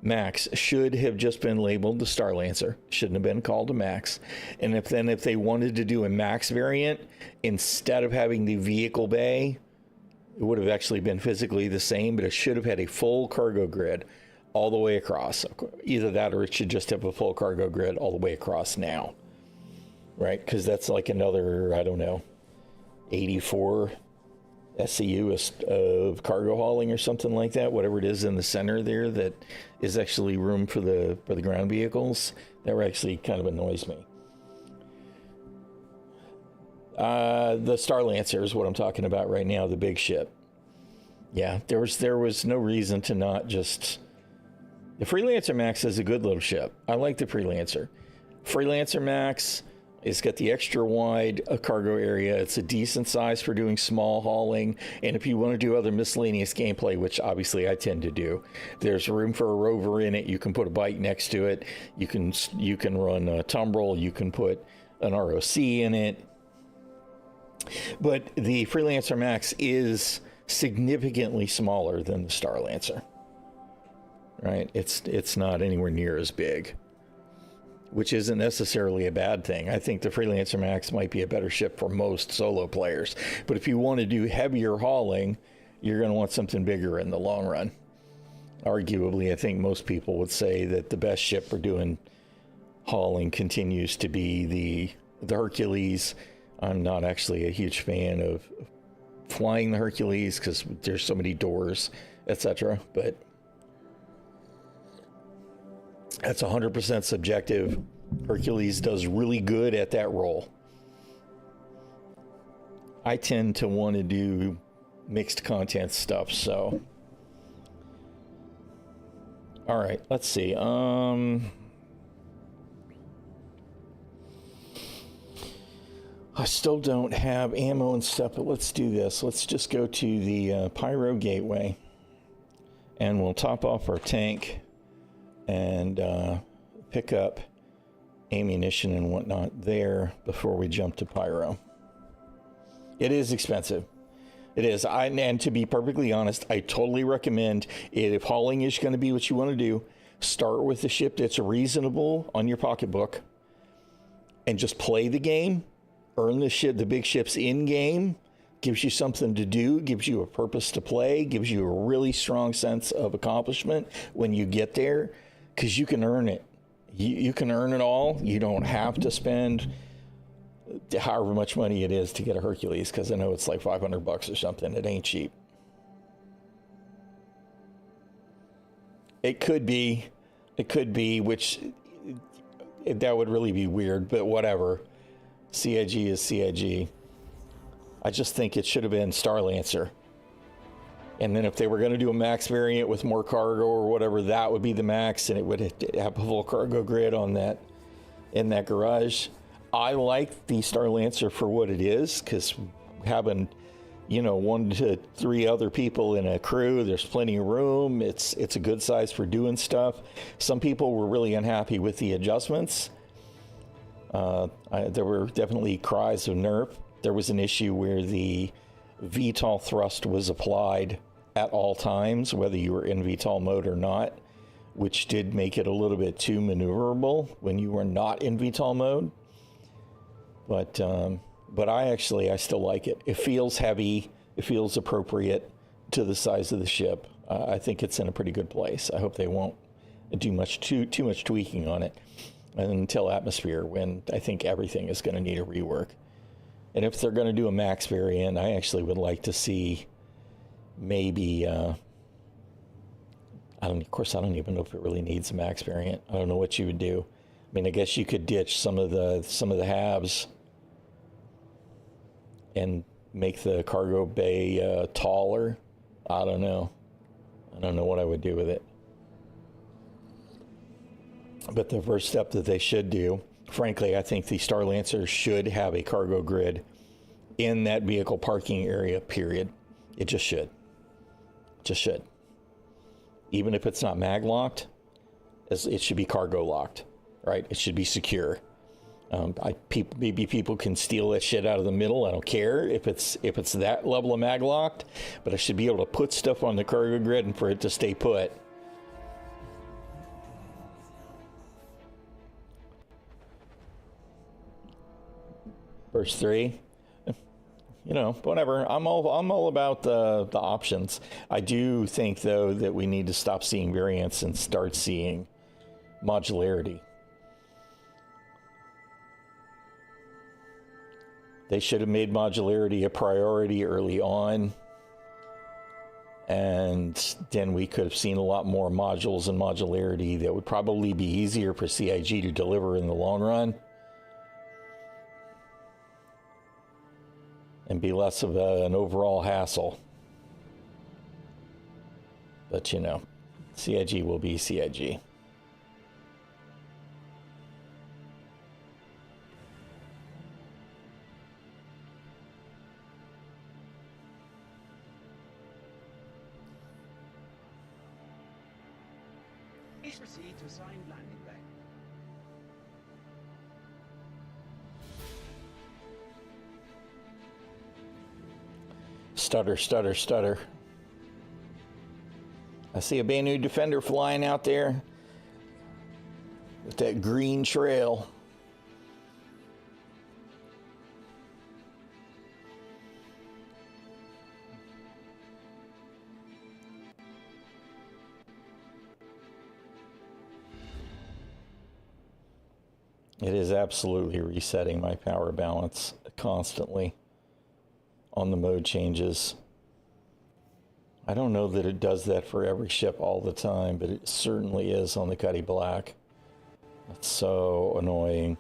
Max should have just been labeled the Star Lancer. Shouldn't have been called a Max. And if they wanted to do a Max variant, instead of having the vehicle bay, it would have actually been physically the same, but it should have had a full cargo grid all the way across. Either that or it should just have a full cargo grid all the way across now. Right? Because that's like another, I don't know, 84 SCU of cargo hauling or something like that, whatever it is in the center there that is actually room for the ground vehicles. That actually kind of annoys me. The Star Lancer is what I'm talking about right now, the big ship. Yeah, there was no reason to not just... The Freelancer Max is a good little ship. I like the Freelancer. Freelancer Max... It's got the extra wide cargo area. It's a decent size for doing small hauling. And if you want to do other miscellaneous gameplay, which obviously I tend to do, there's room for a rover in it. You can put a bike next to it. You can run a tumbrel. You can put an ROC in it. But the Freelancer Max is significantly smaller than the Star Lancer. Right? It's not anywhere near as big, which isn't necessarily a bad thing. I think the Freelancer Max might be a better ship for most solo players. But if you want to do heavier hauling, you're going to want something bigger in the long run. arguably, I think most people would say that the best ship for doing hauling continues to be the Hercules. I'm not actually a huge fan of flying the Hercules because there's so many doors, etc. But that's 100% subjective. Hercules does really good at that role. I tend to want to do mixed content stuff, so. All right, let's see. I still don't have ammo and stuff, but let's do this. Let's just go to the Pyro gateway, and we'll top off our tank and pick up ammunition and whatnot there before we jump to Pyro. It is expensive. It is. And to be perfectly honest, I totally recommend it. If hauling is going to be what you want to do, start with a ship that's reasonable on your pocketbook and just play the game. Earn the big ships in game, gives you something to do, gives you a purpose to play, gives you a really strong sense of accomplishment when you get there, because you can earn it. You can earn it all. You don't have to spend however much money it is to get a Hercules, because I know it's like $500 or something. It ain't cheap. It could be, which that would really be weird, but whatever. CIG is CIG. I just think it should have been Star Lancer. And then if they were going to do a max variant with more cargo or whatever, that would be the max, and it would have a full cargo grid on that, in that garage. I like the Star Lancer for what it is, because having, 1 to 3 other people in a crew, there's plenty of room. It's a good size for doing stuff. Some people were really unhappy with the adjustments. There were definitely cries of nerf. There was an issue where the VTOL thrust was applied at all times, whether you were in VTOL mode or not, which did make it a little bit too maneuverable when you were not in VTOL mode. But I still like it. It feels heavy. It feels appropriate to the size of the ship. I think it's in a pretty good place. I hope they won't do too much tweaking on it until atmosphere, when I think everything is going to need a rework. And if they're going to do a max variant, I actually would like to see maybe, of course, I don't even know if it really needs a max variant. I don't know what you would do. I mean, I guess you could ditch some of the halves and make the cargo bay taller. I don't know. I don't know what I would do with it. But the first step that they should do, frankly, I think the Star Lancer should have a cargo grid in that vehicle parking area, period. It just should. Just should. Even if it's not mag locked, it should be cargo locked, right? It should be secure. Maybe people can steal that shit out of the middle. I don't care if it's that level of mag locked, but I should be able to put stuff on the cargo grid and for it to stay put. Verse 3, whatever. I'm all about the options. I do think, though, that we need to stop seeing variants and start seeing modularity. They should have made modularity a priority early on, and then we could have seen a lot more modules and modularity that would probably be easier for CIG to deliver in the long run. And be less of an overall hassle. But CIG will be CIG. Please proceed to assigned landing bay. Stutter, stutter, stutter. I see a Banu Defender flying out there with that green trail. It is absolutely resetting my power balance constantly on the mode changes. I don't know that it does that for every ship all the time, but it certainly is on the Cuddy Black. That's so annoying.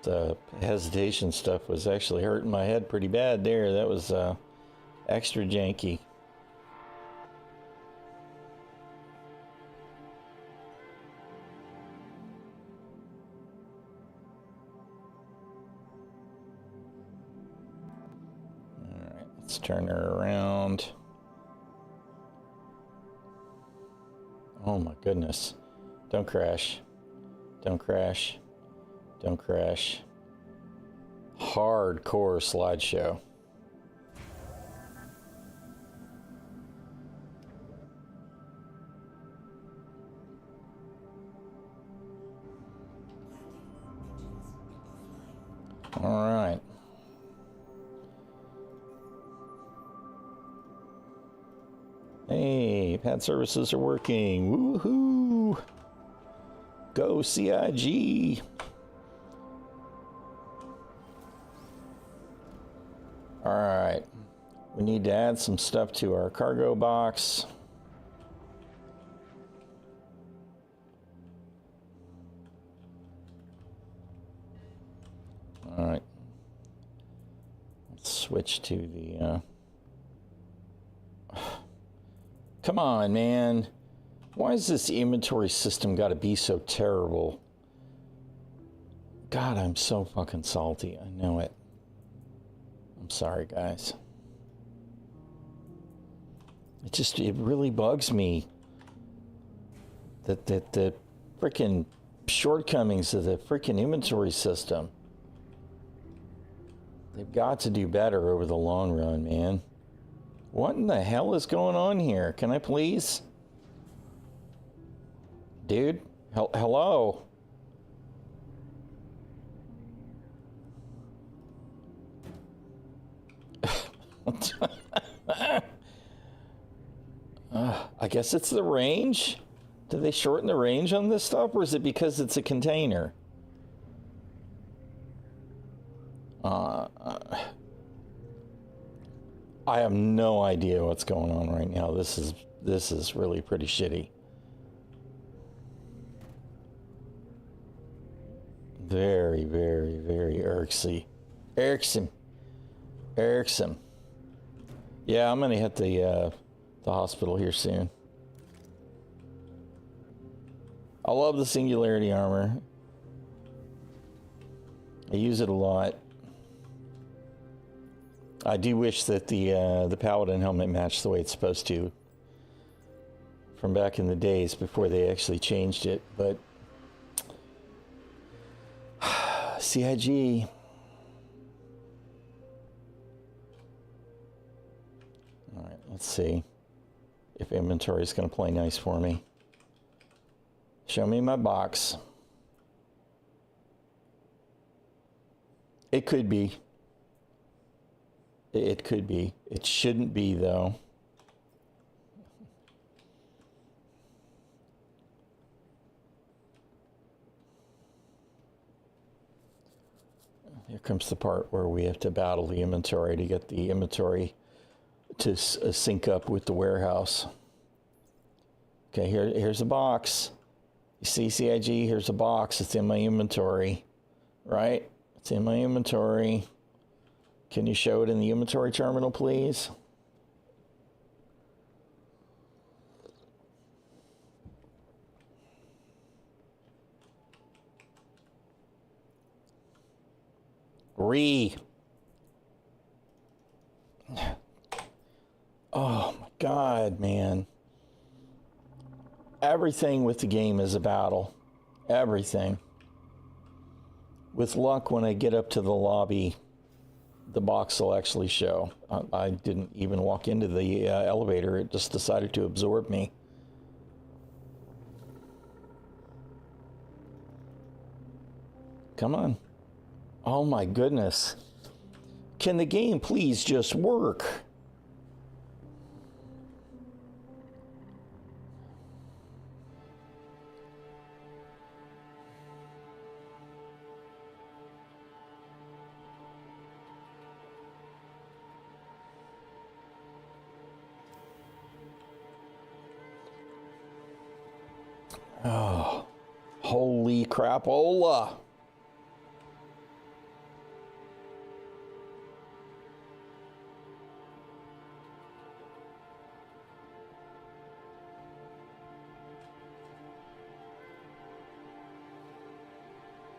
The hesitation stuff was actually hurting my head pretty bad there. That was extra janky. All right, let's turn her around. Oh my goodness. Don't crash. Don't crash. Don't crash. Hardcore slideshow. All right. Hey, pad services are working. Woohoo! Go CIG. All right, we need to add some stuff to our cargo box. All right, let's switch to the, come on, man. Why is this inventory system got to be so terrible? God, I'm so fucking salty. I know it. I'm sorry, guys. It really bugs me that the freaking shortcomings of the freaking inventory system. They've got to do better over the long run, man. What in the hell is going on here? Can I please? Dude, hello? I guess it's the range. Do they shorten the range on this stuff, or is it because it's a container? I have no idea what's going on right now. This is really pretty shitty. Very, very, very irksome. Yeah, I'm gonna hit the hospital here soon. I love the Singularity armor. I use it a lot. I do wish that the Paladin helmet matched the way it's supposed to from back in the days before they actually changed it, but CIG. All right, let's see if inventory is going to play nice for me. Show me my box. It could be. It could be. It shouldn't be, though. Here comes the part where we have to battle the inventory to get the inventory to sync up with the warehouse. Okay, here's a box. You see CIG, here's a box. It's in my inventory, right? It's in my inventory. Can you show it in the inventory terminal, please? Oh my God, man. Everything with the game is a battle. Everything. With luck, when I get up to the lobby, the box will actually show. I didn't even walk into the elevator. It just decided to absorb me. Come on. Oh my goodness. Can the game please just work? Oh, holy crapola.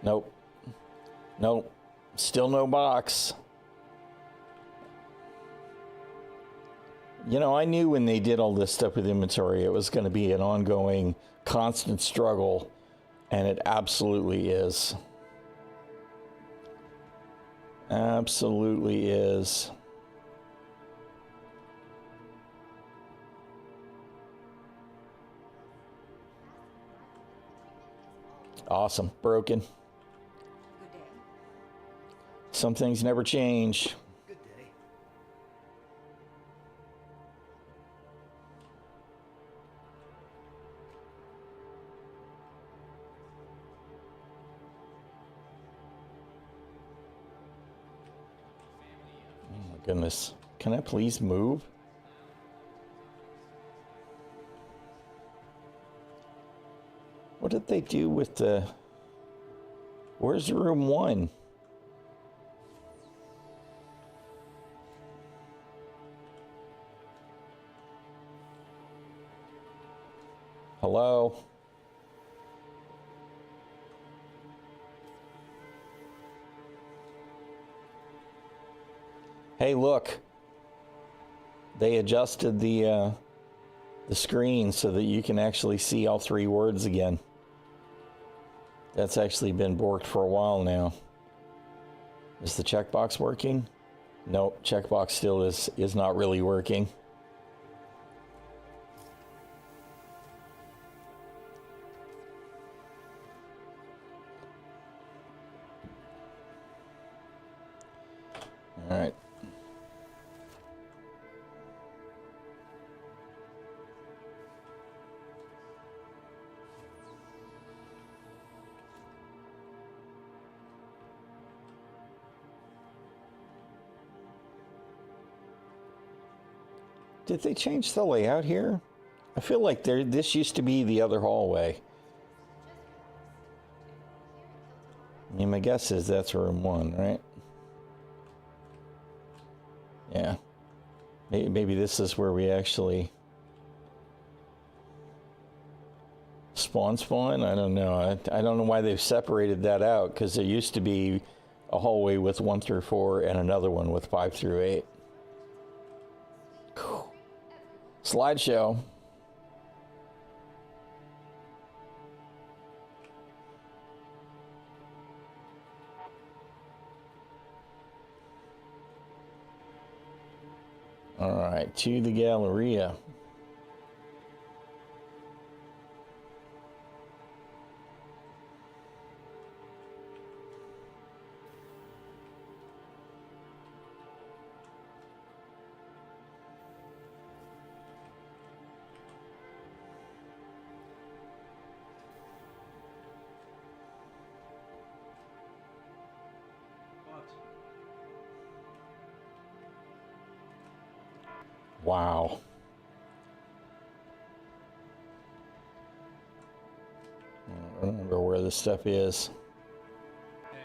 Nope. Nope. Still no box. You know, I knew when they did all this stuff with inventory, it was going to be an ongoing, constant struggle, and it absolutely is. Absolutely is. Awesome. Broken. Good day. Some things never change. Good day. Oh my goodness. Can I please move? What did they do with the... Where's room 1? Hello? Hey, look. They adjusted the screen so that you can actually see all 3 words again. That's actually been borked for a while now. Is the checkbox working? Nope, checkbox still is not really working. All right. Did they change the layout here? I feel like this used to be the other hallway. I mean, my guess is that's room 1, right? Yeah. Maybe this is where we actually spawn. I don't know. I don't know why they've separated that out, because there used to be a hallway with 1 through 4 and another one with 5 through 8. Slideshow. All right, to the Galleria. What? Wow. I don't remember where this stuff is. Hey,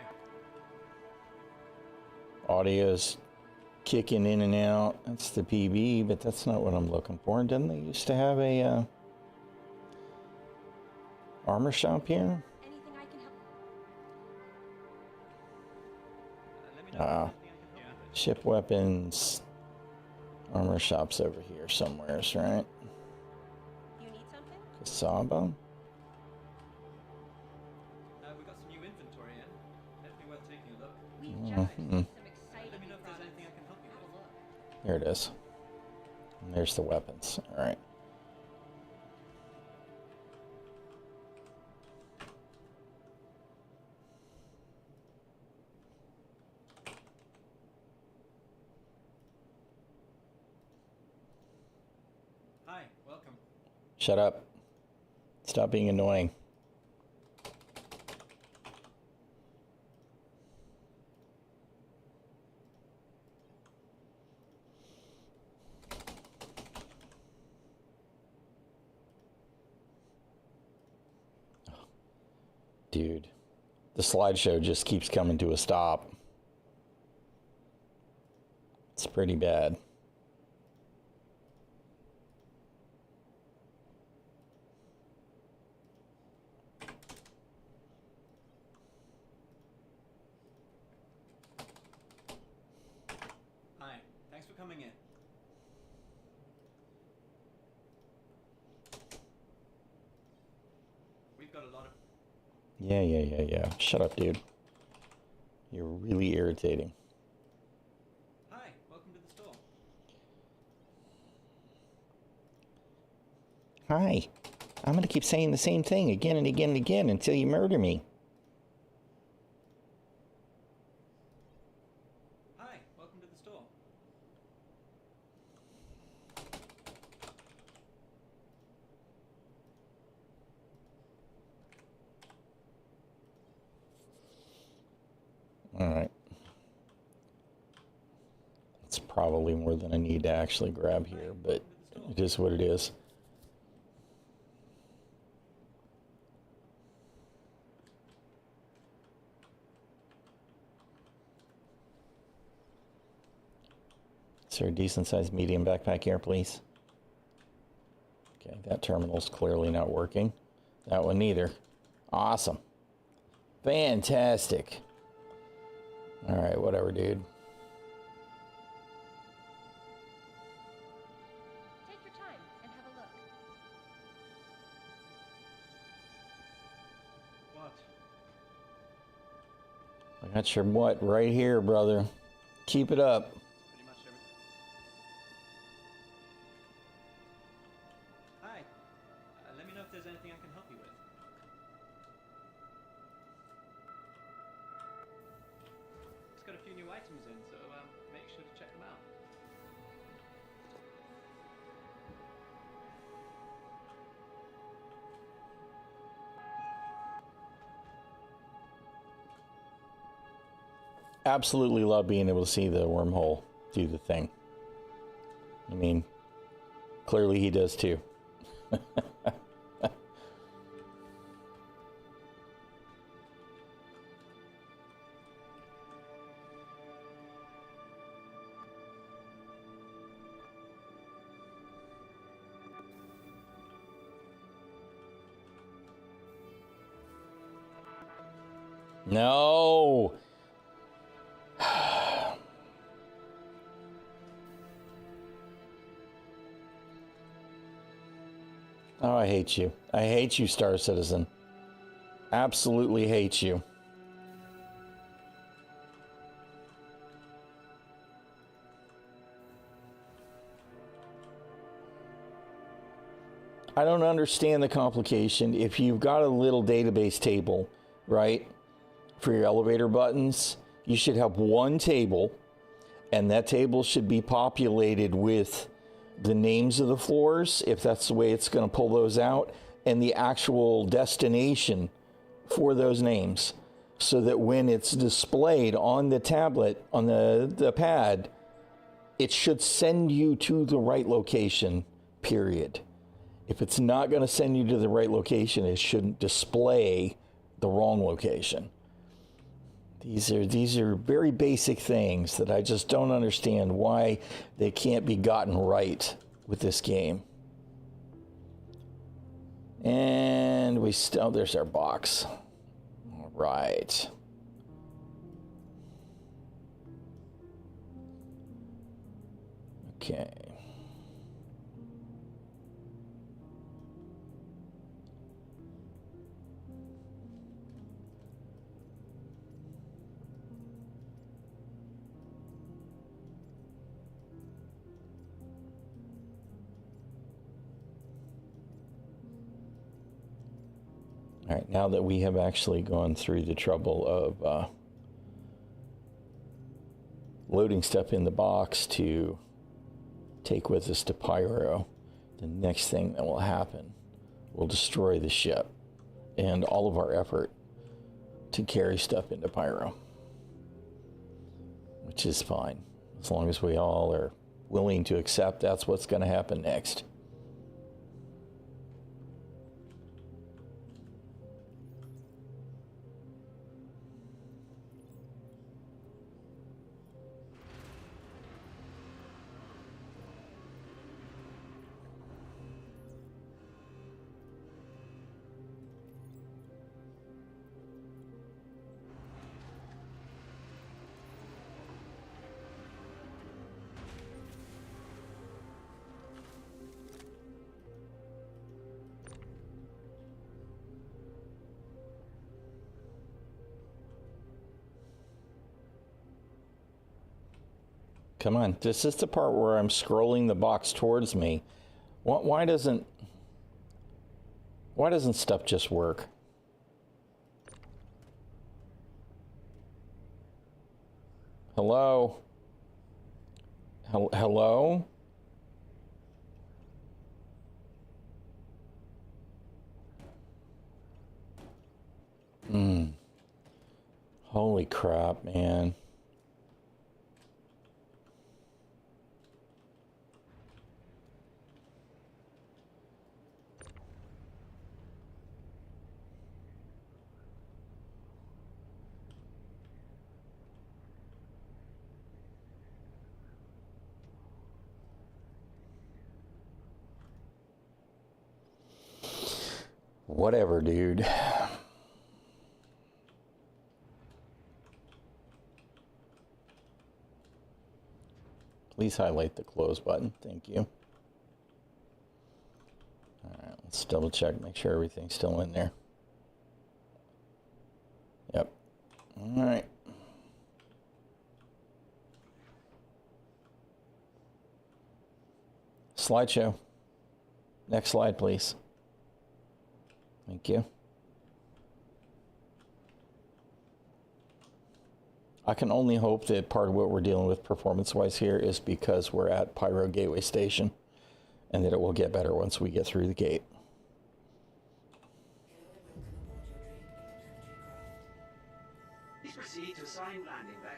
Audio's kicking in and out. That's the PB, but that's not what I'm looking for. Didn't they used to have a armor shop here? Anything I can help? Let me know if there's anything I can help you with. Ship weapons. Armor shop's over here somewhere, right? You need something? Kasaba? We got some new inventory in. Definitely worth taking a look. We've Mhm. just received some exciting Let me know new if there's products. anything I can help you Have a with. look. There it is. And there's the weapons. All right. Shut up. Stop being annoying. Dude, the slideshow just keeps coming to a stop. It's pretty bad. Hi, thanks for coming in. We've got a lot of... Yeah. Shut up, dude. You're really irritating. Hi, welcome to the store. Hi. I'm gonna keep saying the same thing again and again and again until you murder me. Hi, welcome to the store. Alright. It's probably more than I need to actually grab here, but it is what it is. Is there a decent-sized medium backpack here, please? Okay, that terminal's clearly not working. That one neither. Awesome. Fantastic. All right, whatever, dude. Take your time and have a look. What? I got your what right here, brother. Keep it up. Pretty much everything. Hi. Let me know if there's anything I can help you with. It's got a few new items in, so make sure to check them out. Absolutely love being able to see the wormhole do the thing. I mean, clearly he does too. No. Oh, I hate you. I hate you, Star Citizen. Absolutely hate you. I don't understand the complication. If you've got a little database table, right, for your elevator buttons, you should have one table, and that table should be populated with the names of the floors, if that's the way it's going to pull those out, and the actual destination for those names, so that when it's displayed on the tablet, on the pad, it should send you to the right location, period. If it's not going to send you to the right location, it shouldn't display the wrong location. These are very basic things that I just don't understand why they can't be gotten right with this game. And we still, there's our box. All right. Okay. All right, now that we have actually gone through the trouble of loading stuff in the box to take with us to Pyro, the next thing that will happen will destroy the ship and all of our effort to carry stuff into Pyro. Which is fine, as long as we all are willing to accept that's what's going to happen next. Come on, this is the part where I'm scrolling the box towards me. Why doesn't stuff just work? Hello? Hello? Holy crap, man. Whatever, dude. Please highlight the close button. Thank you. All right, let's double check, make sure everything's still in there. Yep. All right. Slideshow. Next slide, please. Thank you. I can only hope that part of what we're dealing with performance-wise here is because we're at Pyro Gateway Station, and that it will get better once we get through the gate. Please proceed to assigned landing bay.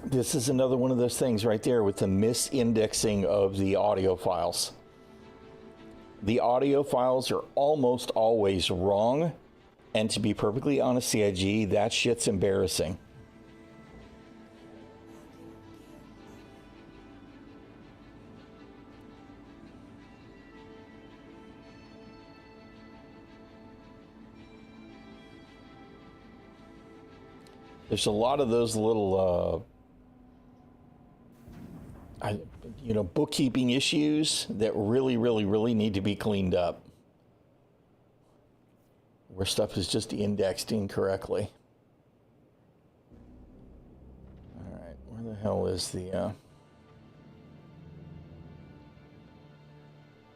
This is another one of those things right there with the misindexing of the audio files. The audio files are almost always wrong, and to be perfectly honest, CIG, that shit's embarrassing. There's a lot of those little, bookkeeping issues that really need to be cleaned up. Where stuff is just indexed incorrectly. All right, where the hell is the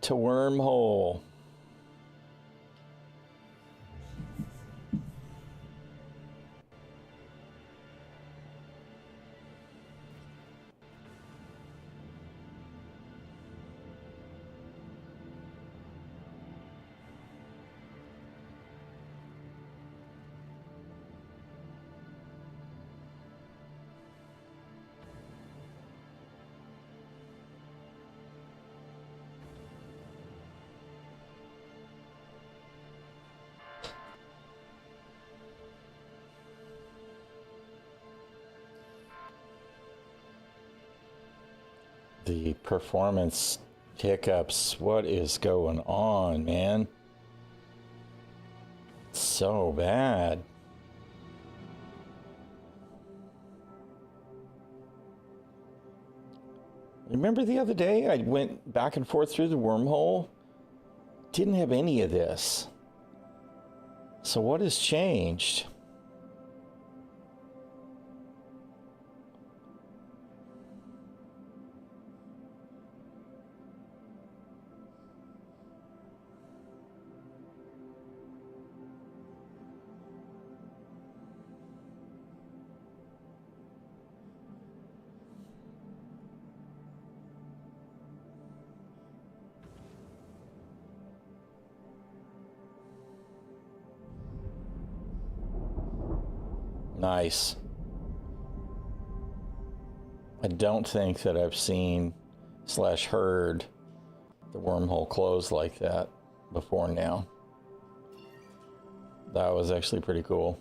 ᛒᚢᚋᚏ? The performance hiccups, what is going on, man? It's so bad. Remember the other day I went back and forth through the wormhole? Didn't have any of this. So what has changed? Nice. I don't think that I've seen / heard the wormhole close like that before now. That was actually pretty cool.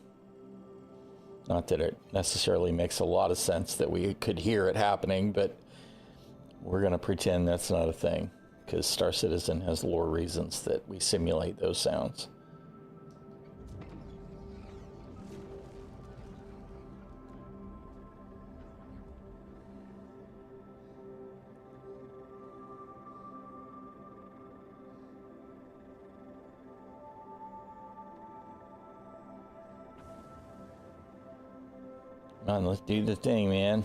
Not that it necessarily makes a lot of sense that we could hear it happening, but we're going to pretend that's not a thing, because Star Citizen has lore reasons that we simulate those sounds. Come on, let's do the thing, man.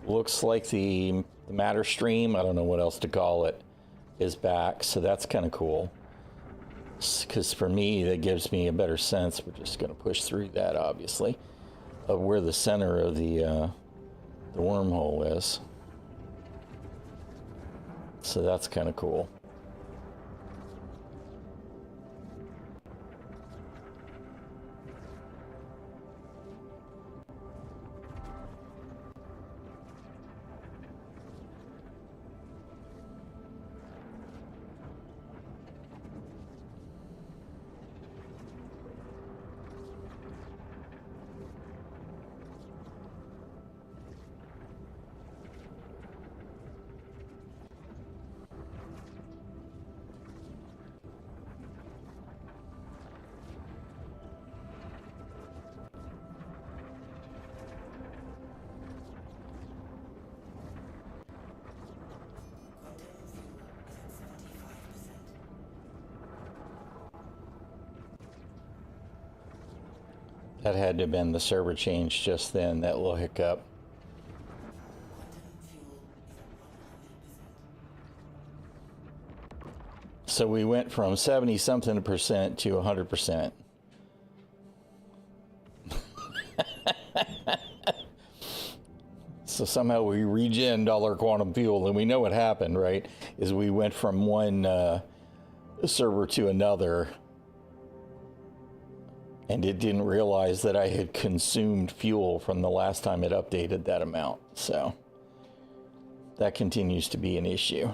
Looks like the matter stream, I don't know what else to call it, is back, so that's kind of cool. Because for me, that gives me a better sense. We're just going to push through that, obviously, of where the center of the wormhole is. So that's kind of cool. That had to have been the server change just then, that little hiccup. So we went from 70-something% to 100%. So somehow we regened all our quantum fuel, and we know what happened, right? Is we went from one server to another, and it didn't realize that I had consumed fuel from the last time it updated that amount. So that continues to be an issue.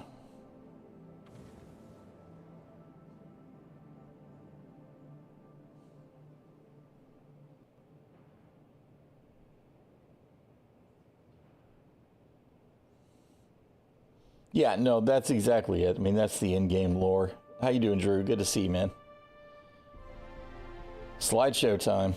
Yeah, no, that's exactly it. I mean, that's the in-game lore. How you doing, Drew? Good to see you, man. Slideshow time.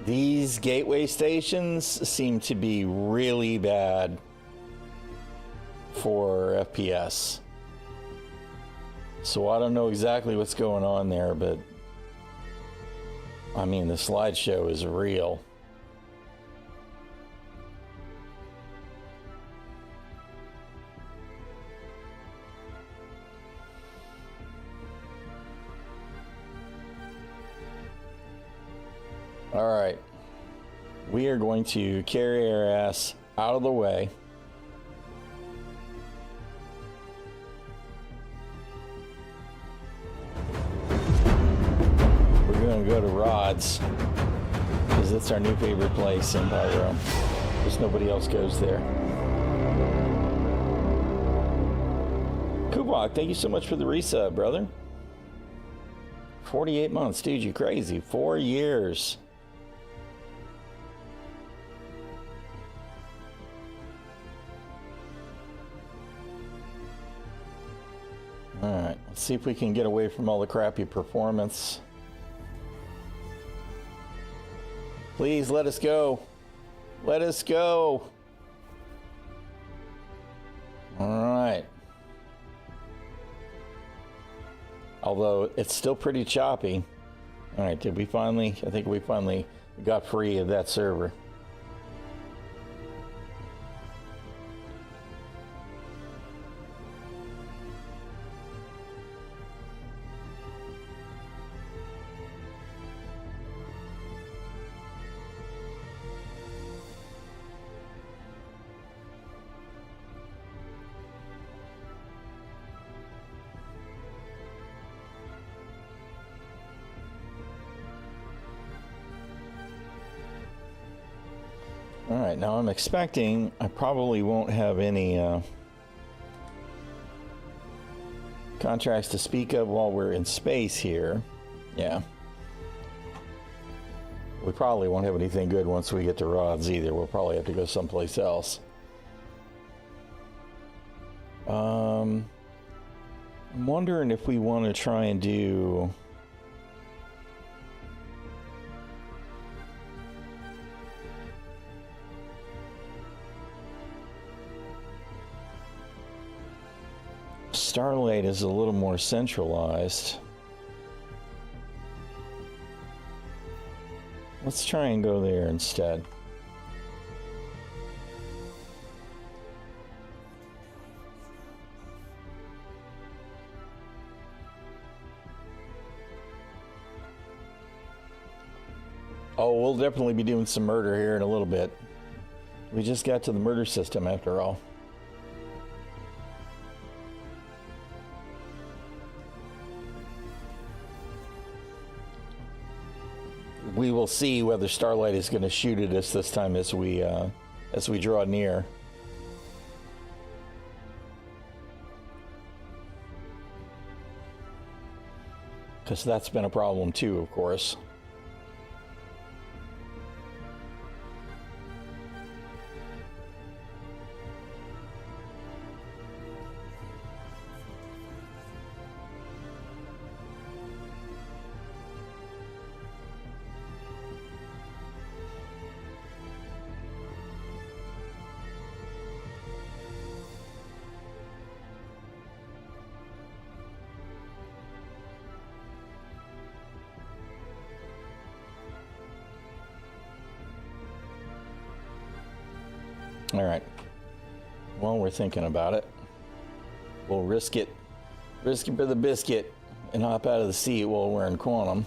These gateway stations seem to be really bad for FPS. So I don't know exactly what's going on there, but I mean, the slideshow is real. All right. We are going to carry our ass out of the way. Go to Rod's because it's our new favorite place in Pyro, because nobody else goes there. Kubok, thank you so much for the resub, brother. 48 months, dude, you crazy. 4 years. All right, let's see if we can get away from all the crappy performance. Please let us go. Let us go. All right. Although it's still pretty choppy. All right, did we finally? I think we finally We got free of that server. All right, now I'm expecting I probably won't have any contracts to speak of while we're in space here. Yeah. We probably won't have anything good once we get to rods either. We'll probably have to go someplace else. I'm wondering if we want to try and do... Starlight is a little more centralized. Let's try and go there instead. Oh, we'll definitely be doing some murder here in a little bit. We just got to the murder system after all. We will see whether Starlight is going to shoot at us this time as we draw near. Because that's been a problem too, of course. All right. While we're thinking about it, we'll risk it for the biscuit and hop out of the seat while we're in quantum.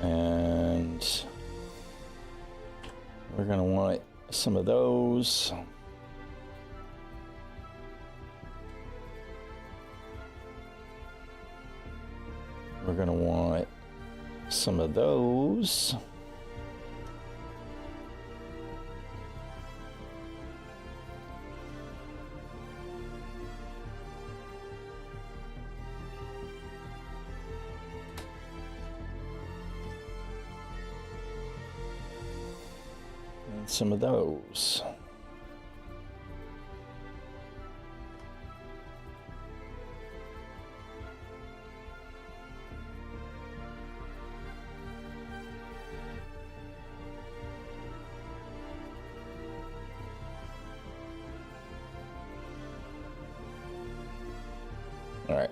And we're going to want some of those. We're going to want some of those. And some of those. All right.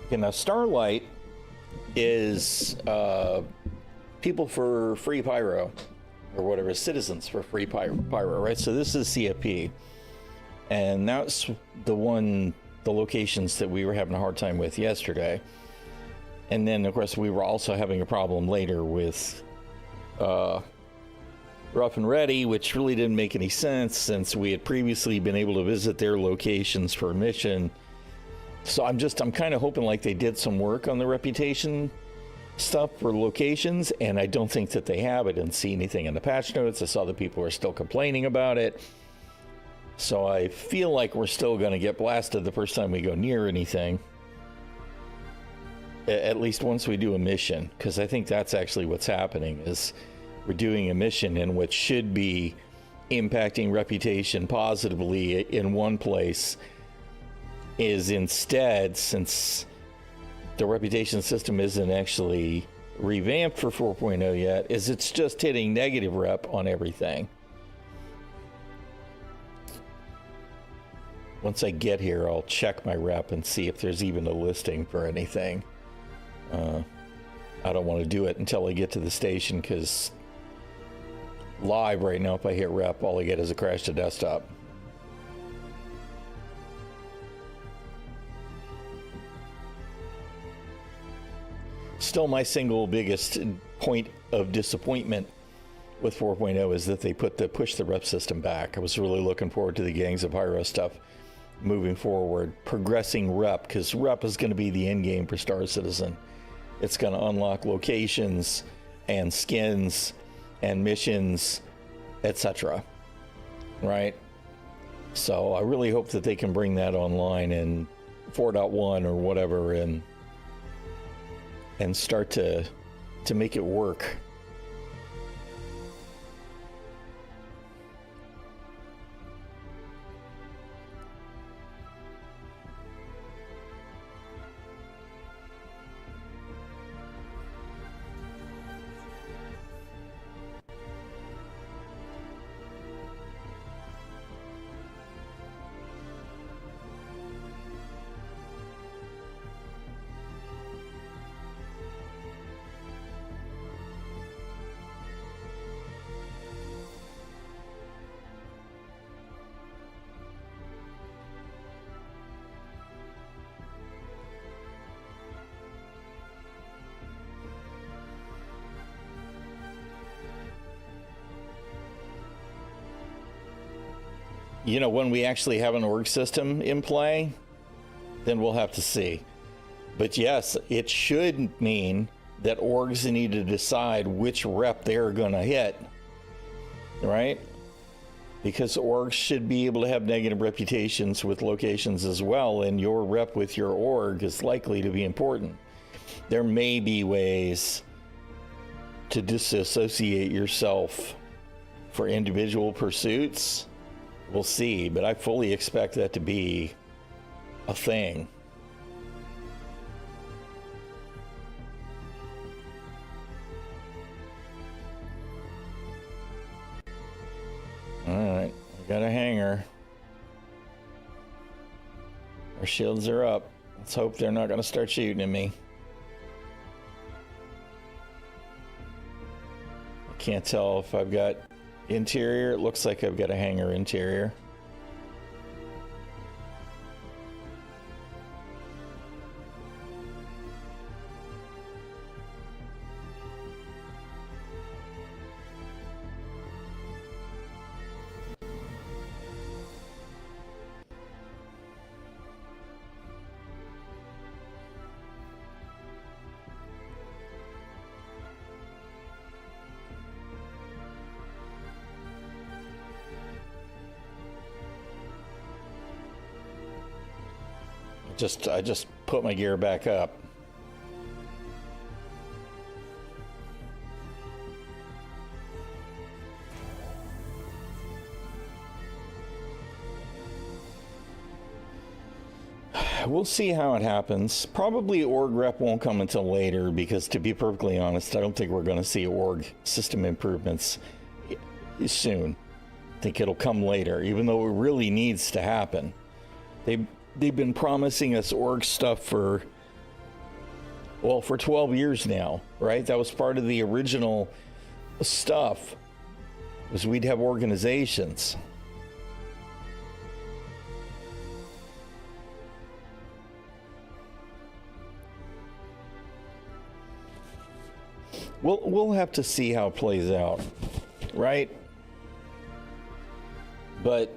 Okay, now Starlight is people for free Pyro, or whatever, citizens for free Pyro, right? So this is CFP, and that's the locations that we were having a hard time with yesterday. And then, of course, we were also having a problem later with Rough and Ready, which really didn't make any sense since we had previously been able to visit their locations for a mission. So I'm kind of hoping like they did some work on the reputation stuff for locations, and I don't think that they have. I didn't see anything in the patch notes. I saw that people are still complaining about it. So I feel like we're still going to get blasted the first time we go near anything. At least once we do a mission, because I think that's actually what's happening, is we're doing a mission in which should be impacting reputation positively in one place, is instead, since the reputation system isn't actually revamped for 4.0 yet, is it's just hitting negative rep on everything. Once I get here, I'll check my rep and see if there's even a listing for anything. I don't want to do it until I get to the station, because live right now, if I hit rep, all I get is a crash to desktop. Still, my single biggest point of disappointment with 4.0 is that they push the rep system back. I was really looking forward to the Gangs of Pyro stuff moving forward, progressing rep, because rep is going to be the end game for Star Citizen. It's going to unlock locations and skins and missions, etc. Right? So I really hope that they can bring that online in 4.1 or whatever, and start to make it work. You know, when we actually have an org system in play, then we'll have to see. But yes, it should mean that orgs need to decide which rep they're going to hit, right? Because orgs should be able to have negative reputations with locations as well, and your rep with your org is likely to be important. There may be ways to disassociate yourself for individual pursuits. We'll see, but I fully expect that to be a thing. All right, we got a hangar. Our shields are up. Let's hope they're not going to start shooting at me. I can't tell if I've got interior. It looks like I've got a hangar interior. I just put my gear back up. We'll see how it happens. Probably org rep won't come until later, because to be perfectly honest, I don't think we're going to see org system improvements soon. I think it'll come later, even though it really needs to happen. They've been promising us org stuff for 12 years now, right? That was part of the original stuff, was we'd have organizations. We'll have to see how it plays out, right? But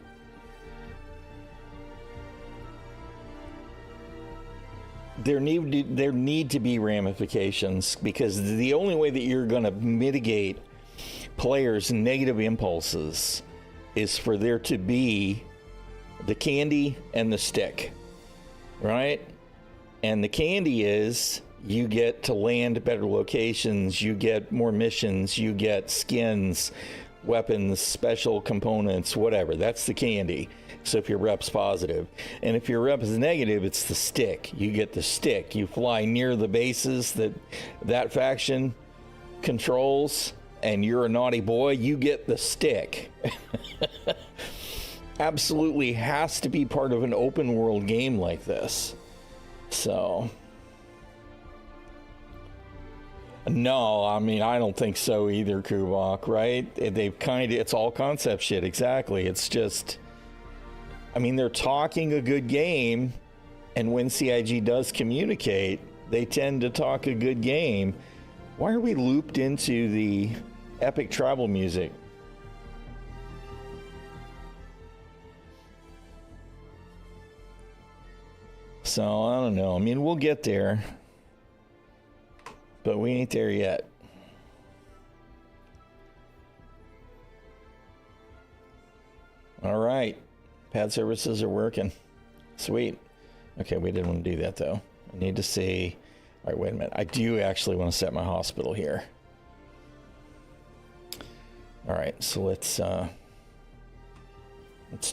there need to be ramifications, because the only way that you're going to mitigate players' negative impulses is for there to be the candy and the stick, right? And the candy is you get to land better locations, you get more missions, you get skins, weapons, special components, whatever. That's the candy. So if your rep's positive. And if your rep is negative, it's the stick. You get the stick. You fly near the bases that faction controls, and you're a naughty boy, you get the stick. Absolutely has to be part of an open world game like this. So... no, I mean, I don't think so either, Kubok, right? It's all concept shit, exactly. It's just, I mean, they're talking a good game, and when CIG does communicate, they tend to talk a good game. Why are we looped into the epic tribal music? So, I don't know. I mean, we'll get there. But we ain't there yet. All right. Pad services are working. Sweet. Okay, we didn't want to do that, though. I need to see... all right, wait a minute. I do actually want to set my hospital here. All right, so let's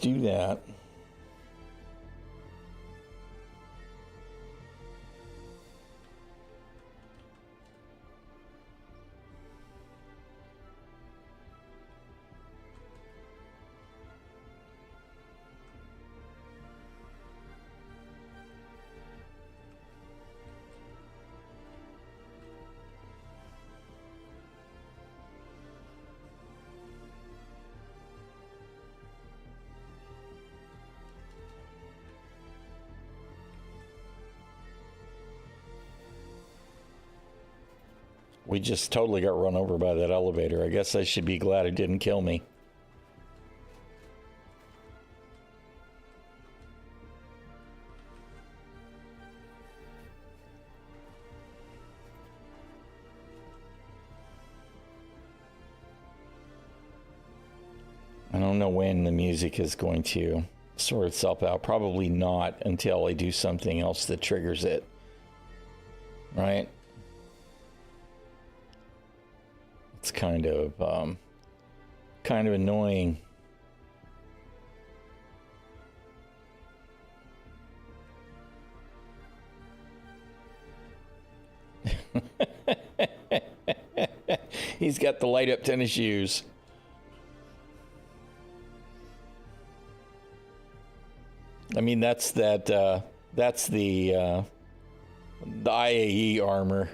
do that. We just totally got run over by that elevator. I guess I should be glad it didn't kill me. I don't know when the music is going to sort itself out. Probably not until I do something else that triggers it. Right? It's kind of annoying. He's got the light up tennis shoes. I mean, that's the IAE armor.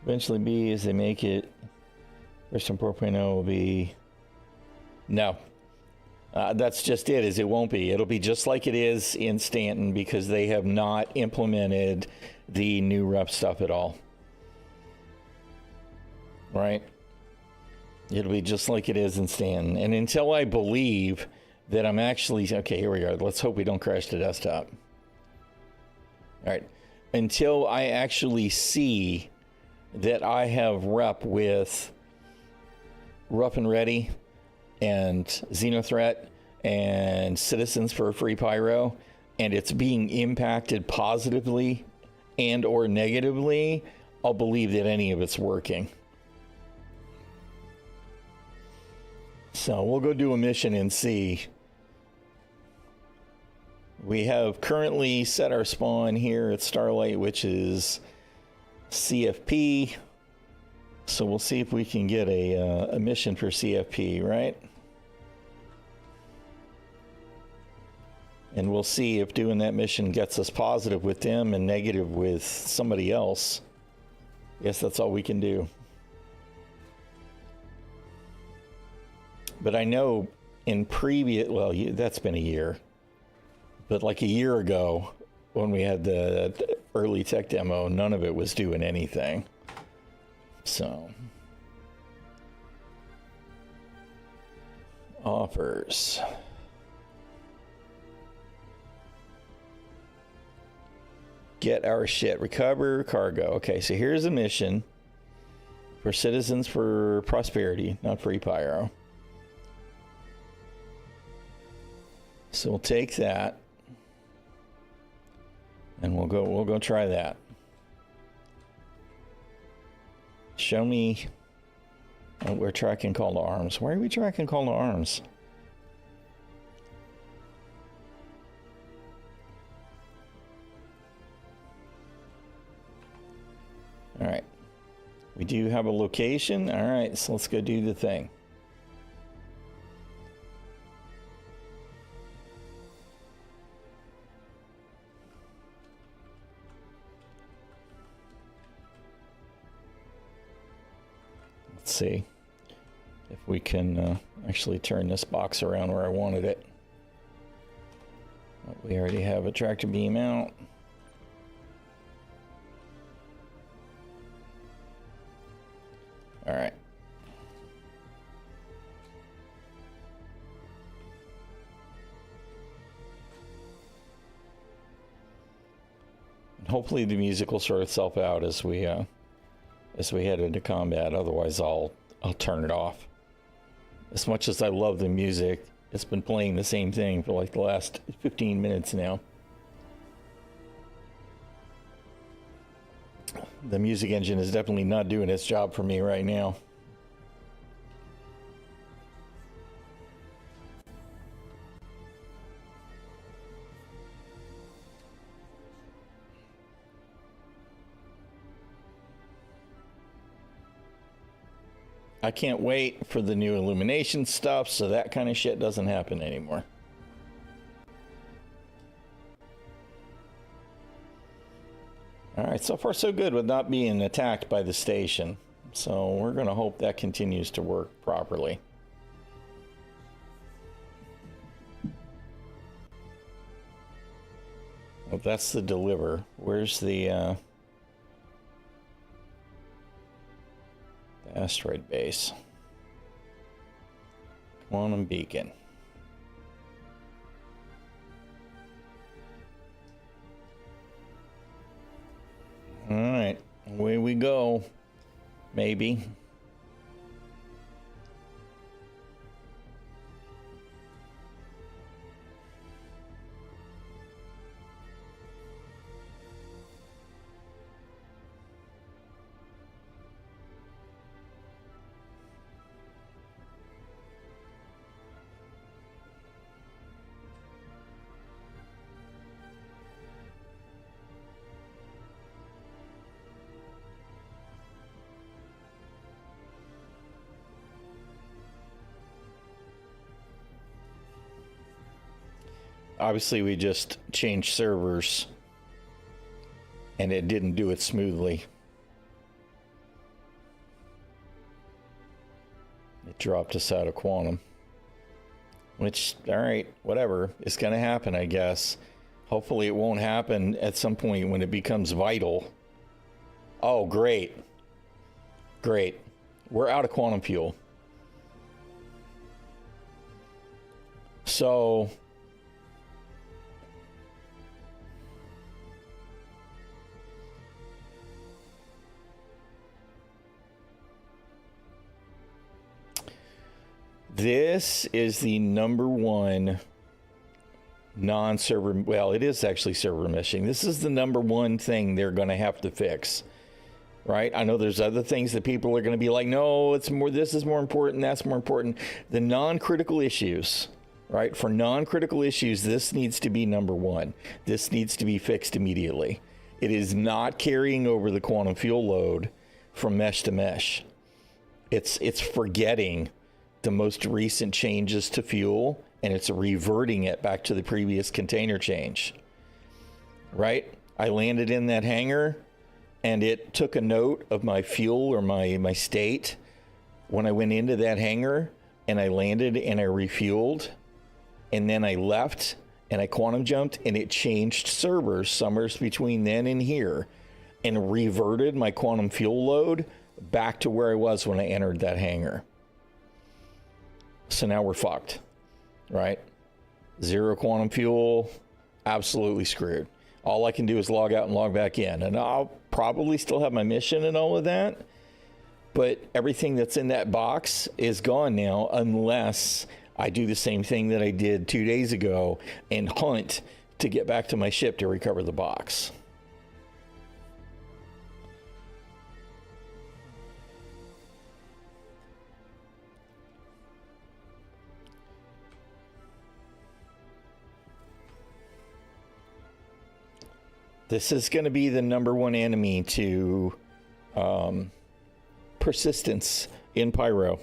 Eventually be as they make it. Version 4.0 will be... no. That's just it, is it won't be. It'll be just like it is in Stanton, because they have not implemented the new rep stuff at all. Right? It'll be just like it is in Stanton. And until I believe that I'm actually... okay, here we are. Let's hope we don't crash the desktop. All right. Until I actually see that I have rep with Rough and Ready and Xenothreat and Citizens for a Free Pyro, and it's being impacted positively and or negatively, I'll believe that any of it's working. So we'll go do a mission and see. We have currently set our spawn here at Starlight, which is CFP. So we'll see if we can get a mission for CFP, right? And we'll see if doing that mission gets us positive with them and negative with somebody else. I guess that's all we can do. But I know in previous, well, that's been a year. But like a year ago, when we had the early tech demo, none of it was doing anything. So, offers. Get our shit. Recover cargo. Okay, so here's a mission for Citizens for Prosperity, not Free Pyro. So we'll take that, and we'll go try that. Show me. Oh, we're tracking call to arms. Why are we tracking call to arms? All right. We do have a location. All right, so let's go do the thing. Let's see if we can actually turn this box around where I wanted it. Oh, we already have a tractor beam out. All right. And hopefully the music will sort itself out as we head into combat. Otherwise, I'll turn it off. As much as I love the music, it's been playing the same thing for like the last 15 minutes now. The music engine is definitely not doing its job for me right now. I can't wait for the new illumination stuff so that kind of shit doesn't happen anymore. Alright, so far so good with not being attacked by the station. So we're going to hope that continues to work properly. Well, that's the deliver. Where's the asteroid base? Quantum beacon. All right, away we go. Maybe. Obviously, we just changed servers, and it didn't do it smoothly. It dropped us out of quantum. Which, alright, whatever. It's going to happen, I guess. Hopefully it won't happen at some point when it becomes vital. Oh, great. Great. We're out of quantum fuel. So... this is the #1 non-server, well, it is actually server meshing. This is the #1 thing they're going to have to fix, right? I know there's other things that people are going to be like, no, it's more, this is more important, that's more important. The non-critical issues, right? For non-critical issues, this needs to be #1. This needs to be fixed immediately. It is not carrying over the quantum fuel load from mesh to mesh. It's forgetting the most recent changes to fuel, and it's reverting it back to the previous container change, right? I landed in that hangar, and it took a note of my fuel or my state when I went into that hangar, and I landed and I refueled, and then I left and I quantum jumped, and it changed servers somewhere between then and here and reverted my quantum fuel load back to where I was when I entered that hangar. So now we're fucked, right? 0 quantum fuel, absolutely screwed. All I can do is log out and log back in, and I'll probably still have my mission and all of that, but everything that's in that box is gone now unless I do the same thing that I did 2 days ago and hunt to get back to my ship to recover the box. This is going to be the #1 enemy to persistence in Pyro.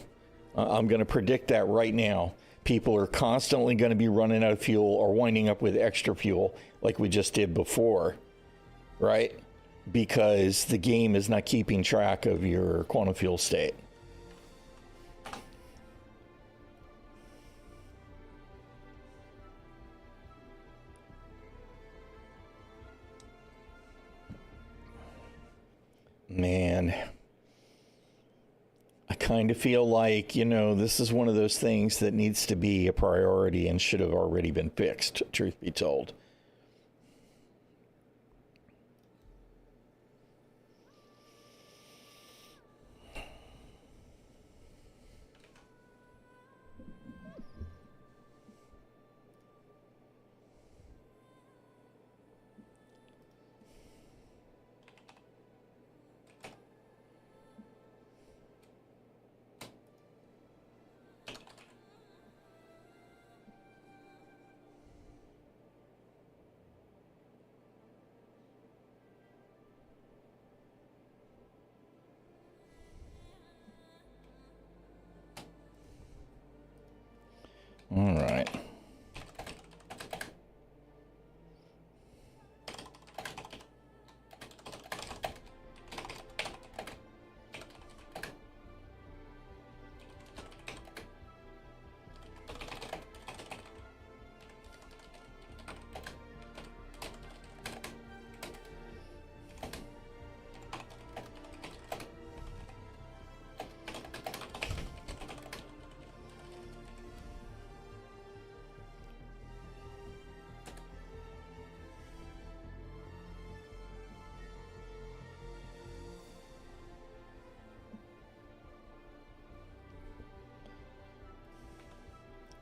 I'm going to predict that right now. People are constantly going to be running out of fuel or winding up with extra fuel like we just did before, right? Because the game is not keeping track of your quantum fuel state. Man, I kind of feel like, you know, this is one of those things that needs to be a priority and should have already been fixed, truth be told. All right.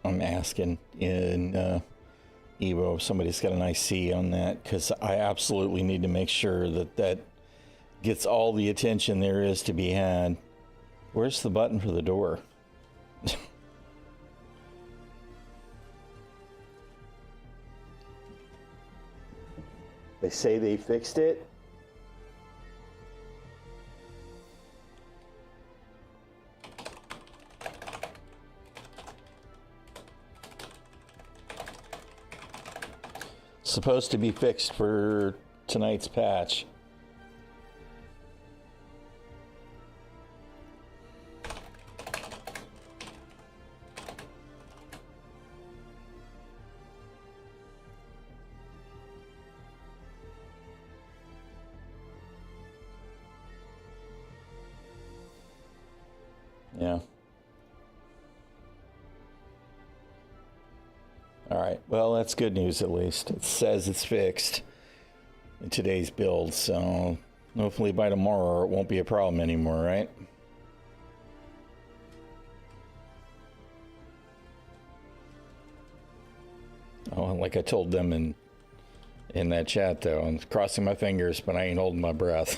I'm asking in Evo if somebody's got an IC on that, because I absolutely need to make sure that that gets all the attention there is to be had. Where's the button for the door? They say they fixed it. Supposed to be fixed for tonight's patch. Yeah. All right, well, that's good news at least. It says it's fixed in today's build, so hopefully by tomorrow it won't be a problem anymore, right? Oh, like I told them in that chat, though, I'm crossing my fingers, but I ain't holding my breath.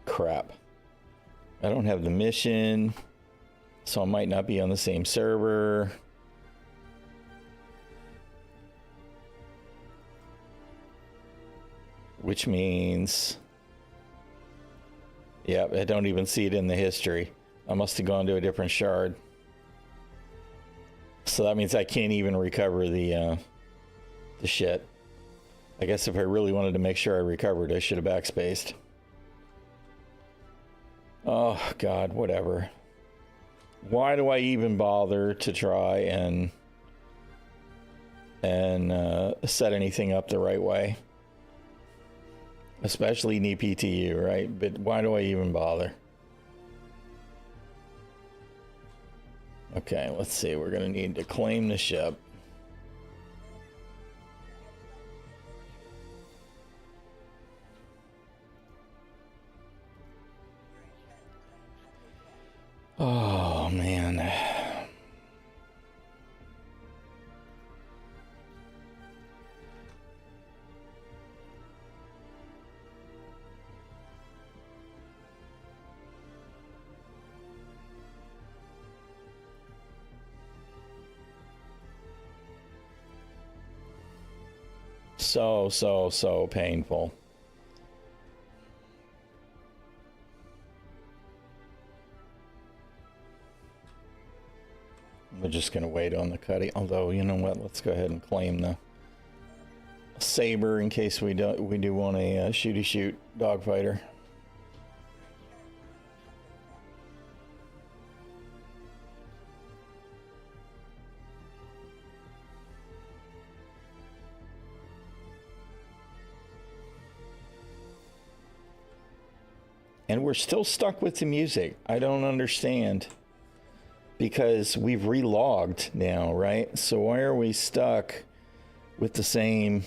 Crap. I don't have the mission, so I might not be on the same server. Which means, yeah, I don't even see it in the history. I must have gone to a different shard. So that means I can't even recover the shit. I guess if I really wanted to make sure I recovered, I should have backspaced. Oh, God, whatever. Why do I even bother to try and and set anything up the right way. Especially in EPTU, right? But why do I even bother? Okay, let's see. We're going to need to claim the ship. Oh, man. So painful. We're just going to wait on the cutty. Although, you know what? Let's go ahead and claim the saber in case we do want a shooty-shoot dogfighter. And we're still stuck with the music. I don't understand. Because we've relogged now, right? So why are we stuck with the same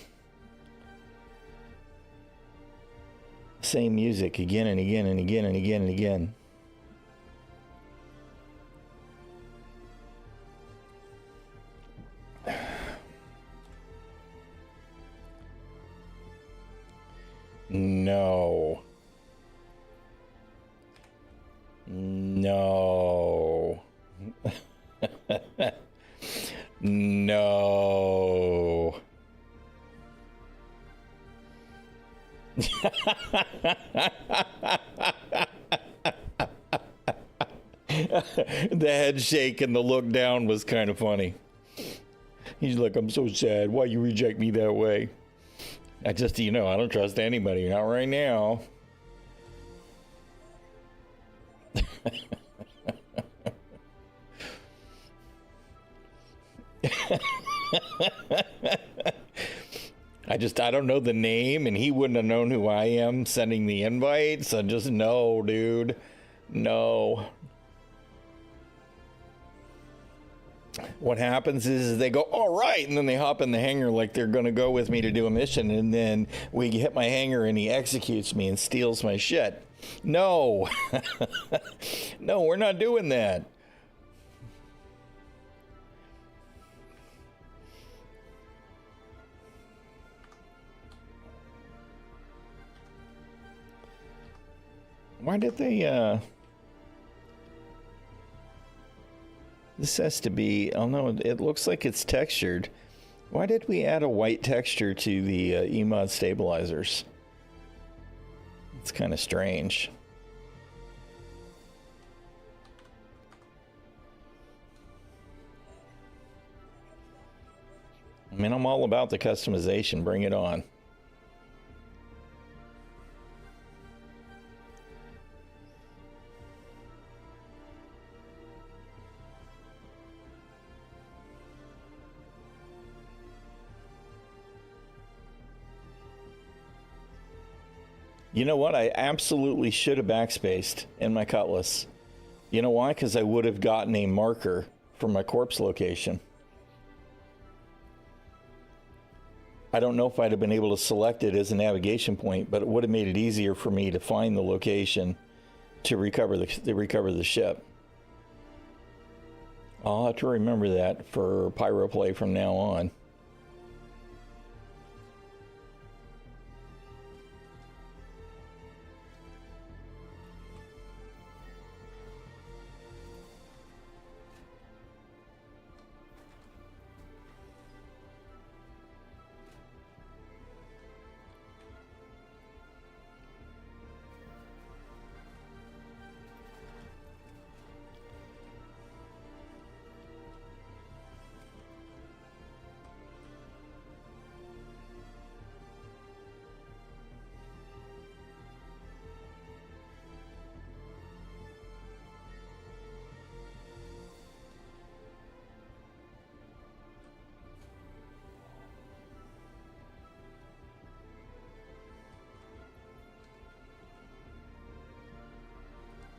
music again and again and again and again and again? No. No. No. The head shake and the look down was kind of funny. He's like, I'm so sad. Why you reject me that way? I just, I don't trust anybody. Not right now. I don't know the name, and he wouldn't have known who I am sending the invite, so just no, dude. No. What happens is they go, all right, and then they hop in the hangar like they're going to go with me to do a mission, and then we hit my hangar and he executes me and steals my shit. No. No, we're not doing that. Why did they, this has to be, oh no, it looks like it's textured. Why did we add a white texture to the EMOD stabilizers? It's kind of strange. I mean, I'm all about the customization. Bring it on. You know what? I absolutely should have backspaced in my Cutlass. You know why? Because I would have gotten a marker for my corpse location. I don't know if I'd have been able to select it as a navigation point, but it would have made it easier for me to find the location to recover the ship. I'll have to remember that for Pyro play from now on.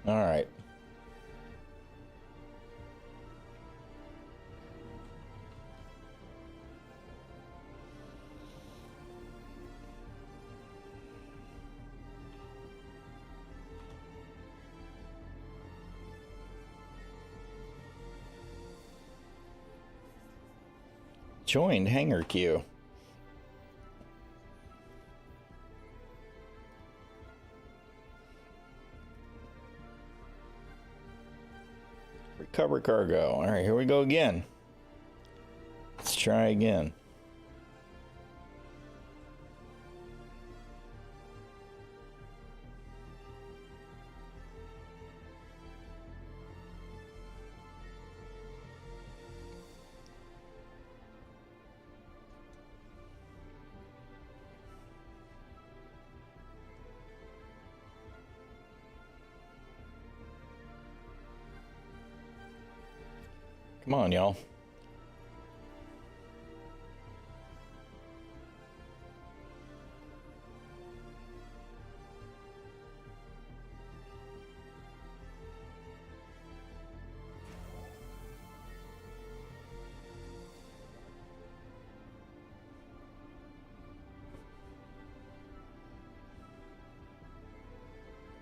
All right. Joined hangar queue. Recover cargo. All right, here we go again. Let's try again. Come on, y'all.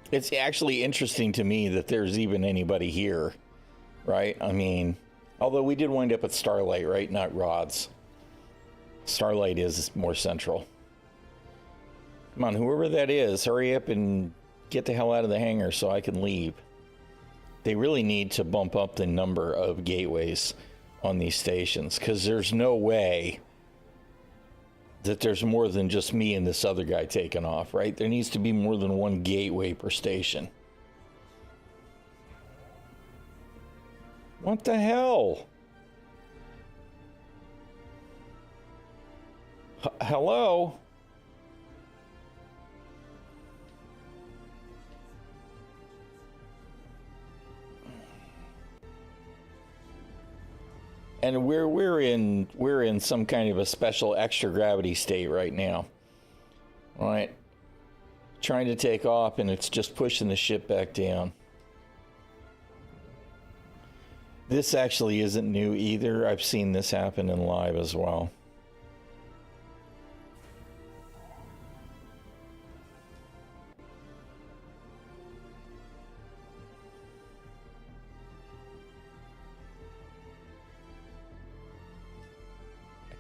It's actually interesting to me that there's even anybody here, right? I mean, although we did wind up at Starlight, right? Not Rods. Starlight is more central. Come on, whoever that is, hurry up and get the hell out of the hangar so I can leave. They really need to bump up the number of gateways on these stations, because there's no way that there's more than just me and this other guy taking off, right? There needs to be more than one gateway per station. What the hell? Hello? And we're in some kind of a special extra gravity state right now. All right. Trying to take off and it's just pushing the ship back down. This actually isn't new either. I've seen this happen in live as well.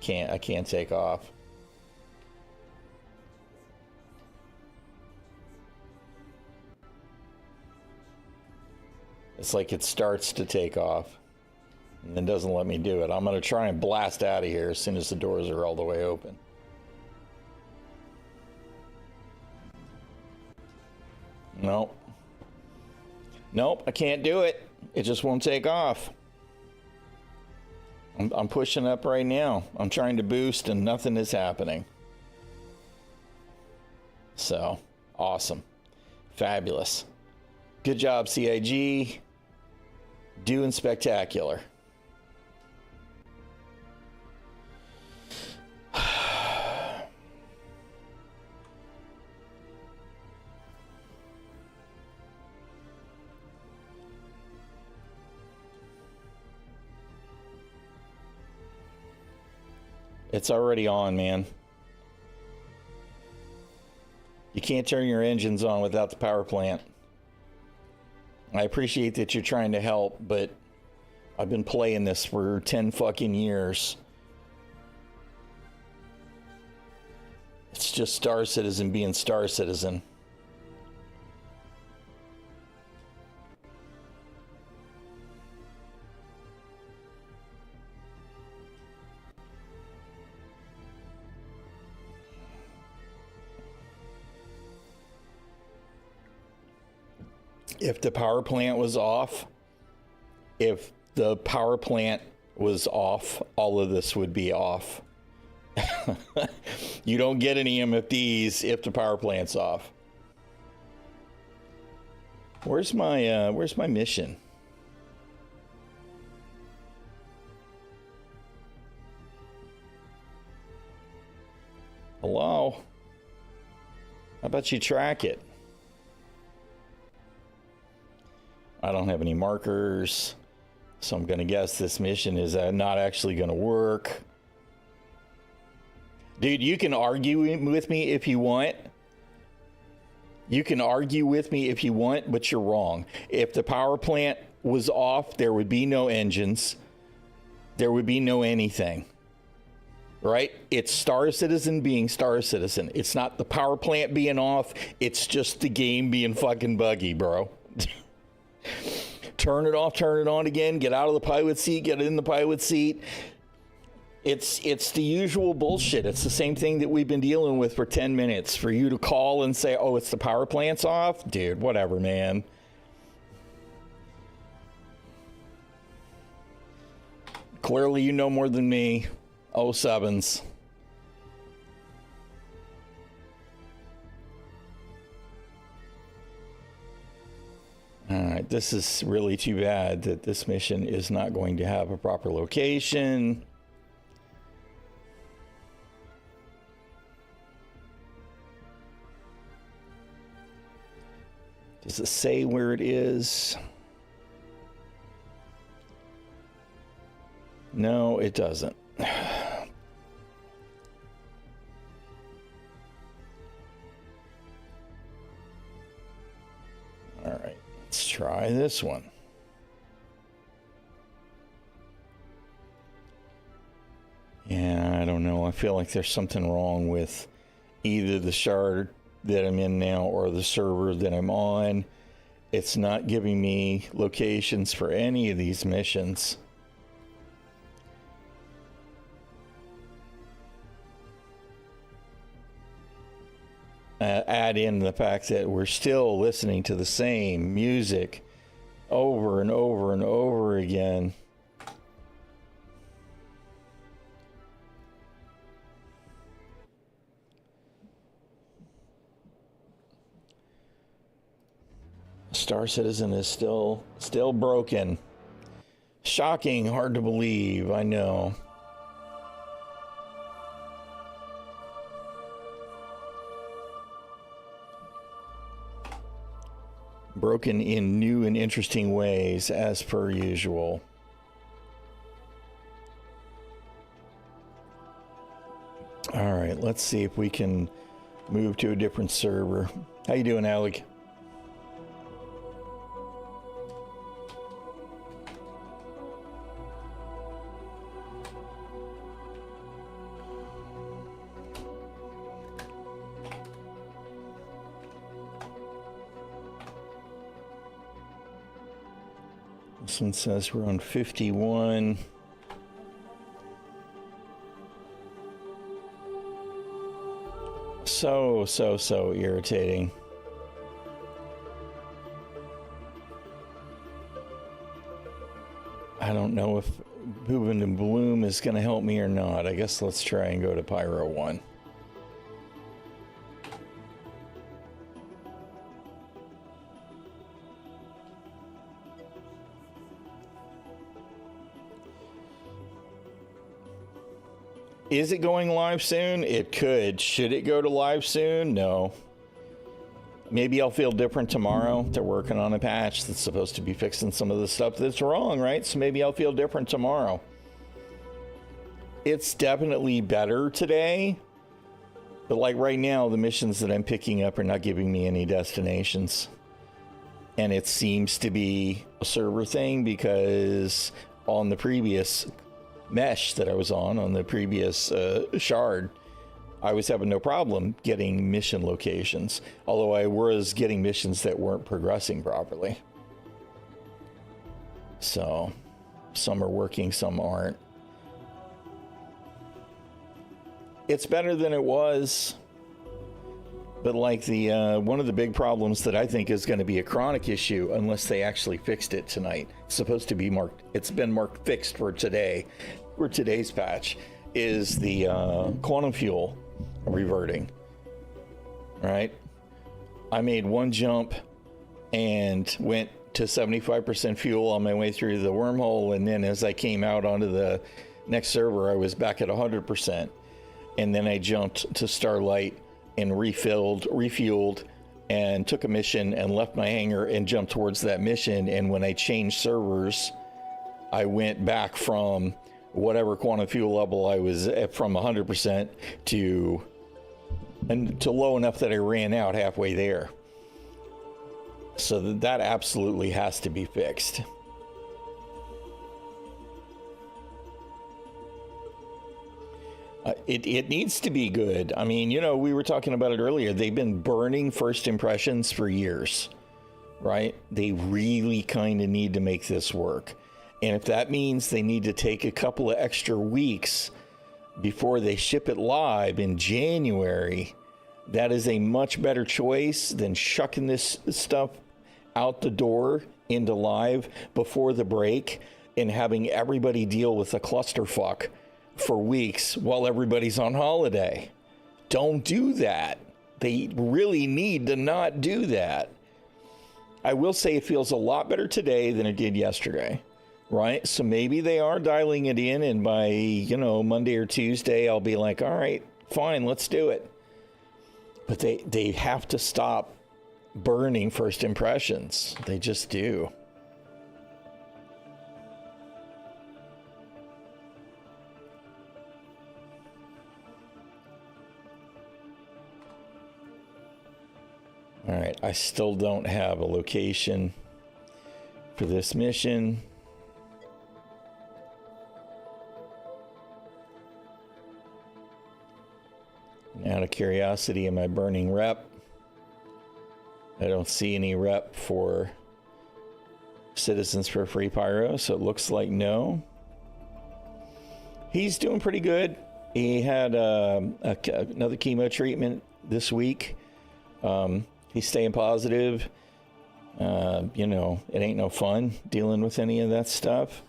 I can't take off. It's like it starts to take off and then doesn't let me do it. I'm going to try and blast out of here as soon as the doors are all the way open. Nope. Nope, I can't do it. It just won't take off. I'm pushing up right now. I'm trying to boost and nothing is happening. So, awesome. Fabulous. Good job, CIG. Doing spectacular. It's already on, man. You can't turn your engines on without the power plant. I appreciate that you're trying to help, but I've been playing this for 10 fucking years. It's just Star Citizen being Star Citizen. If the power plant was off, all of this would be off. You don't get any MFDs if the power plant's off. Where's my mission? Hello? How about you track it? I don't have any markers, so I'm gonna guess this mission is not actually gonna work. Dude, you can argue with me if you want. You can argue with me if you want, but you're wrong. If the power plant was off, there would be no engines. There would be no anything. Right? It's Star Citizen being Star Citizen. It's not the power plant being off. It's just the game being fucking buggy, bro. Turn it off, turn it on again, get out of the pilot seat, get in the pilot seat. It's the usual bullshit. It's the same thing that we've been dealing with for 10 minutes. For you to call and say, oh, it's the power plant's off? Dude, whatever, man. Clearly you know more than me. 07s. Alright, this is really too bad that this mission is not going to have a proper location. Does it say where it is? No, it doesn't. All right, let's try this one. Yeah, I don't know. I feel like there's something wrong with either the shard that I'm in now or the server that I'm on. It's not giving me locations for any of these missions. Add in the fact that we're still listening to the same music over and over and over again. Star Citizen is still broken. Shocking, hard to believe, I know. Broken in new and interesting ways, as per usual. All right, let's see if we can move to a different server. How you doing, Alec? This one says we're on 51. So irritating. I don't know if Boobin and Bloom is going to help me or not. I guess let's try and go to Pyro 1. Is it going live soon? It could. Should it go to live soon? No. Maybe I'll feel different tomorrow. They're working on a patch that's supposed to be fixing some of the stuff that's wrong, right? So maybe I'll feel different tomorrow. It's definitely better today. But like right now, the missions that I'm picking up are not giving me any destinations. And it seems to be a server thing because on the previous mesh that I was on the previous shard, I was having no problem getting mission locations, although I was getting missions that weren't progressing properly. So some are working, some aren't. It's better than it was, but like the one of the big problems that I think is going to be a chronic issue unless they actually fixed it tonight. It's supposed to be marked, it's been marked fixed for today, for today's patch, is the quantum fuel reverting. Right? I made one jump and went to 75% fuel on my way through the wormhole, and then as I came out onto the next server, I was back at 100%. And then I jumped to Starlight and refueled, and took a mission and left my hangar and jumped towards that mission. And when I changed servers, I went back from whatever quantum fuel level I was at, from 100% to low enough that I ran out halfway there. So that absolutely has to be fixed. It needs to be good. I mean, you know, we were talking about it earlier. They've been burning first impressions for years, right? They really kind of need to make this work. And if that means they need to take a couple of extra weeks before they ship it live in January, that is a much better choice than shucking this stuff out the door into live before the break and having everybody deal with a clusterfuck for weeks while everybody's on holiday. Don't do that. They really need to not do that. I will say it feels a lot better today than it did yesterday, right? So maybe they are dialing it in, and by, you know, Monday or Tuesday, I'll be like, all right, fine, let's do it. But they have to stop burning first impressions. They just do. All right, I still don't have a location for this mission. Out of curiosity, am I burning rep? I don't see any rep for Citizens for Free Pyro, so it looks like no. He's doing pretty good. He had another chemo treatment this week. He's staying positive. You know, it ain't no fun dealing with any of that stuff.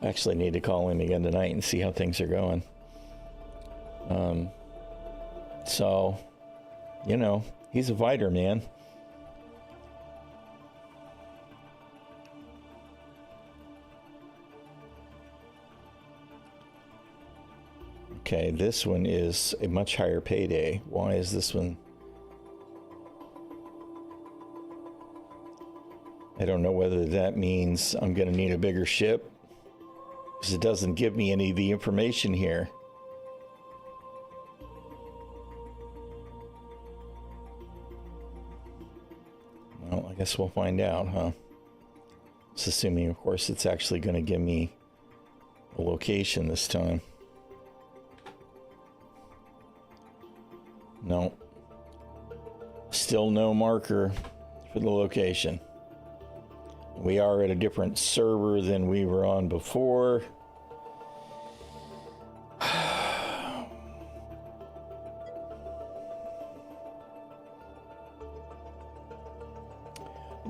I actually need to call him again tonight and see how things are going. So, you know, he's a fighter, man. Okay, this one is a much higher payday. Why is this one? I don't know whether that means I'm going to need a bigger ship, because it doesn't give me any of the information here. Well, I guess we'll find out, huh? Just assuming, of course, it's actually going to give me a location this time. No. Still no marker for the location. We are at a different server than we were on before.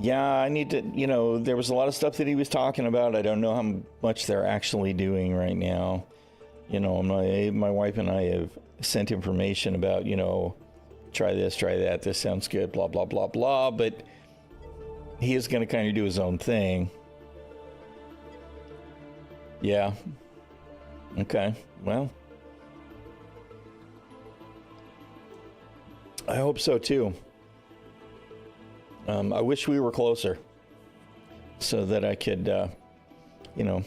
Yeah, I need to, you know, there was a lot of stuff that he was talking about. I don't know how much they're actually doing right now. You know, my wife and I have sent information about, you know, try this, try that, this sounds good, blah, blah, blah, blah, but he is going to kind of do his own thing. Yeah. Okay. Well, I hope so too. I wish we were closer so that I could, you know,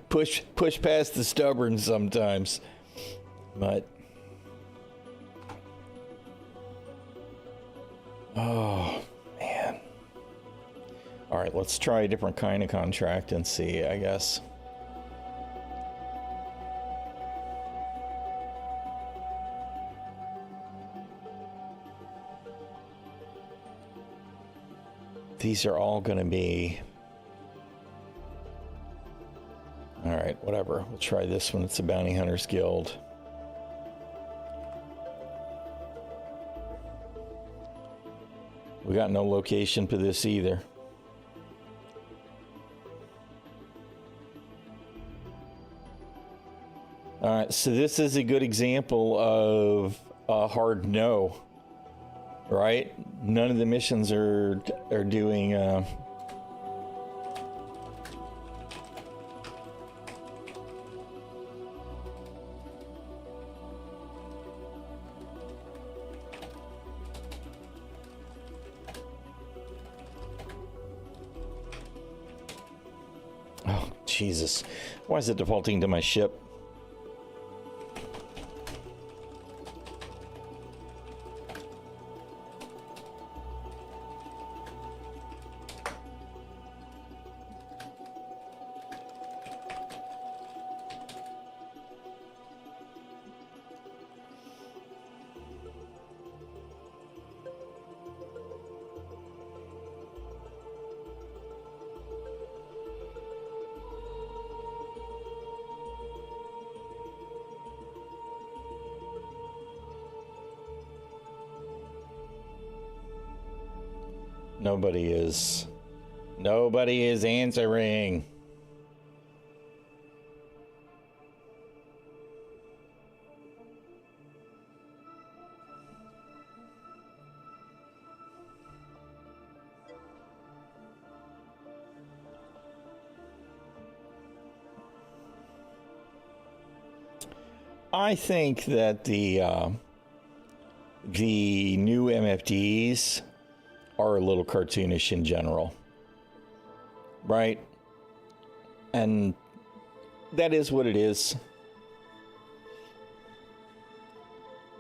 push past the stubborn sometimes. But oh, man. All right, let's try a different kind of contract and see, I guess. These are all going to be... All right, whatever. We'll try this one. It's a Bounty Hunters Guild. We got no location for this either. All right, so this is a good example of a hard no, right? None of the missions are doing Jesus. Why is it defaulting to my ship? Nobody is answering. I think that the new MFDs are a little cartoonish in general, right? And that is what it is.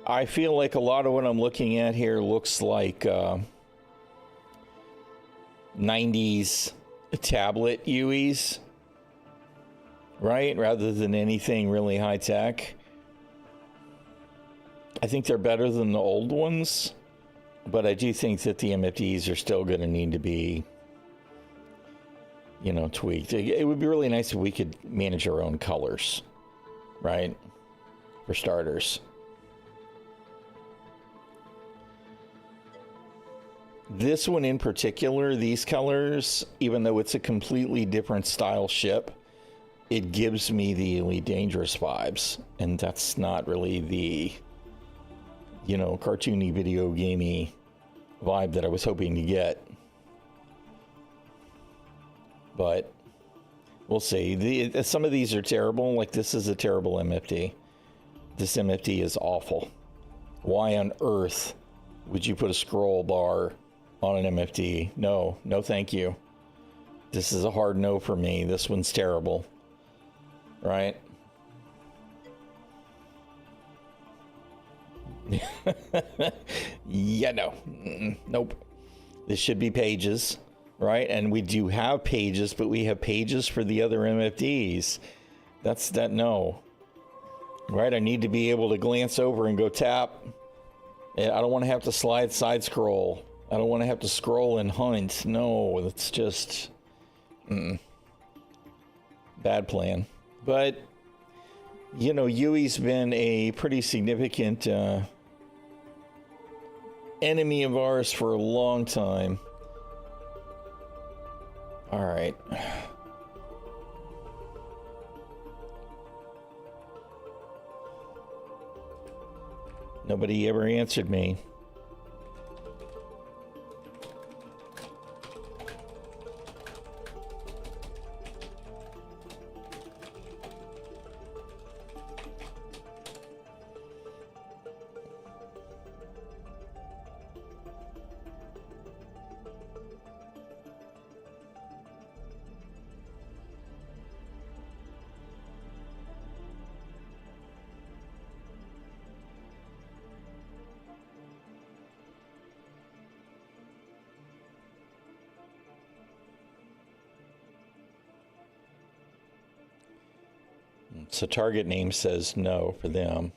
I feel like a lot of what I'm looking at here looks like 90s tablet UEs, right? Rather than anything really high tech. I think they're better than the old ones, but I do think that the MFDs are still going to need to be, you know, tweaked. It would be really nice if we could manage our own colors, right? For starters. This one in particular, these colors, even though it's a completely different style ship, it gives me the Elite Dangerous vibes, and that's not really the, you know, cartoony video gamey vibe that I was hoping to get. But we'll see. Some of these are terrible. Like, this is a terrible MFD. This MFD is awful. Why on earth would you put a scroll bar on an MFD? No, no thank you. This is a hard no for me. This one's terrible. Right? Yeah, no. Nope. This should be pages, right? And we do have pages, but we have pages for the other MFDs. That's that, no. Right? I need to be able to glance over and go tap. I don't want to have to side scroll. I don't want to have to scroll and hunt. No, it's just bad plan. But, you know, Yui's been a pretty significant enemy of ours for a long time. All right. Nobody ever answered me. So target name says no for them.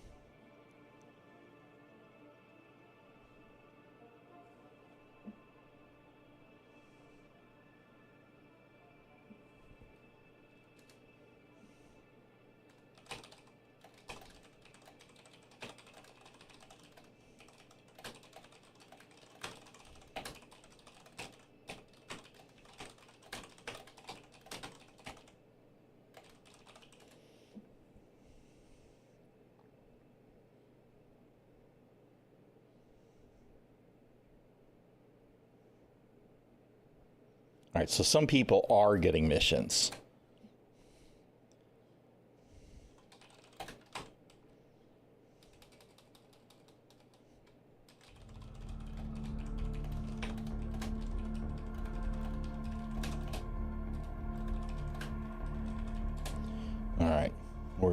All right, so some people are getting missions.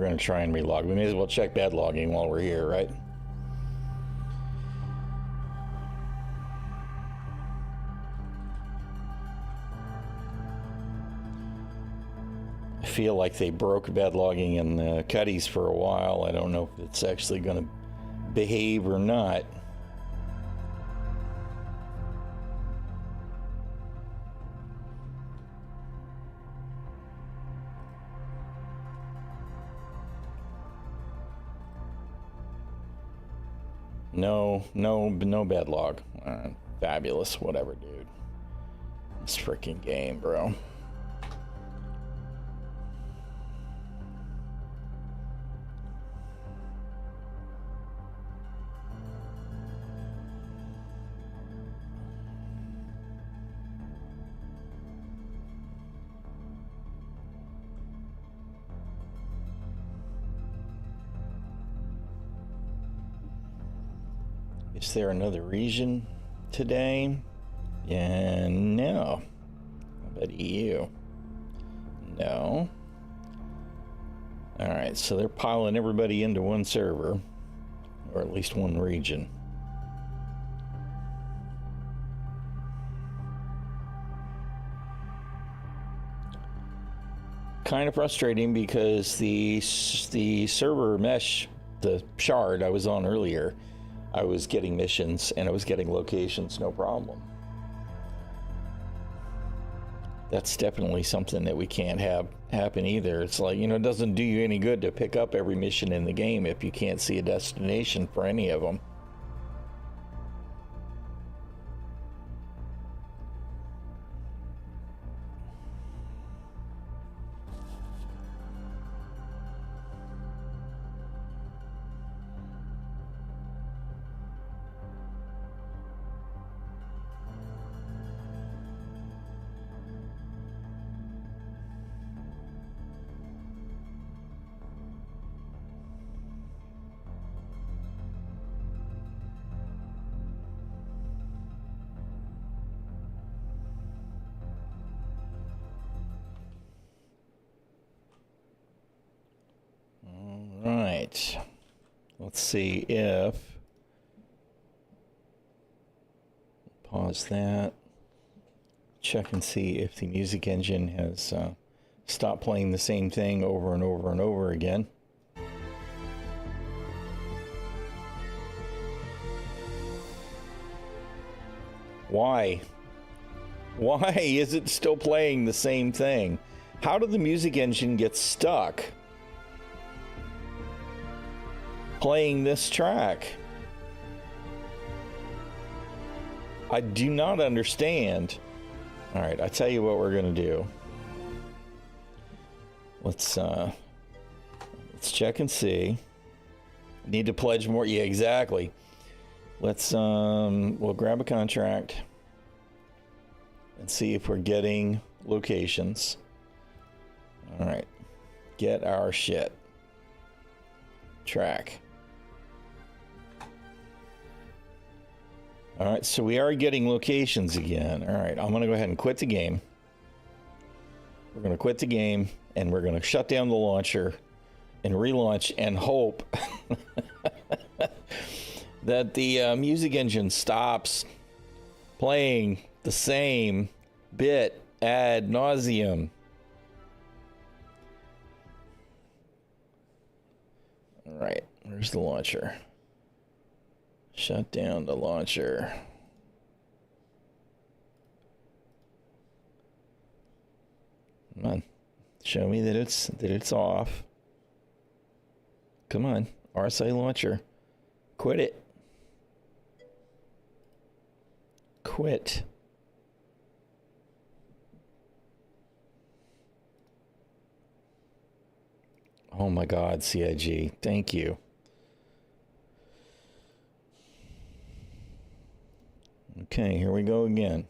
going to try and relog. We may as well check bad logging while we're here, right? I feel like they broke bad logging in the cuddies for a while. I don't know if it's actually going to behave or not. No bad log. Fabulous, whatever, dude. This freaking game, bro. Is there another region today? Yeah, no. How about EU? No. Alright, so they're piling everybody into one server, or at least one region. Kind of frustrating because the server mesh, the shard I was on earlier, I was getting missions and I was getting locations, no problem. That's definitely something that we can't have happen either. It's like, you know, it doesn't do you any good to pick up every mission in the game if you can't see a destination for any of them. Right. Let's see if... Pause that. Check and see if the music engine has stopped playing the same thing over and over and over again. Why? Why is it still playing the same thing? How did the music engine get stuck playing this track? I do not understand. All right, I tell you what we're gonna do. Let's check and see. Need to pledge more. Yeah, exactly. Let's we'll grab a contract and see if we're getting locations. All right, get our shit. Track. All right, so we are getting locations again. All right, I'm going to go ahead and quit the game. We're going to quit the game, and we're going to shut down the launcher and relaunch and hope that the music engine stops playing the same bit ad nauseum. All right, where's the launcher? Shut down the launcher. Come on. Show me that it's off. Come on. RSA launcher. Quit it. Quit. Oh my God, CIG. Thank you. Okay, here we go again.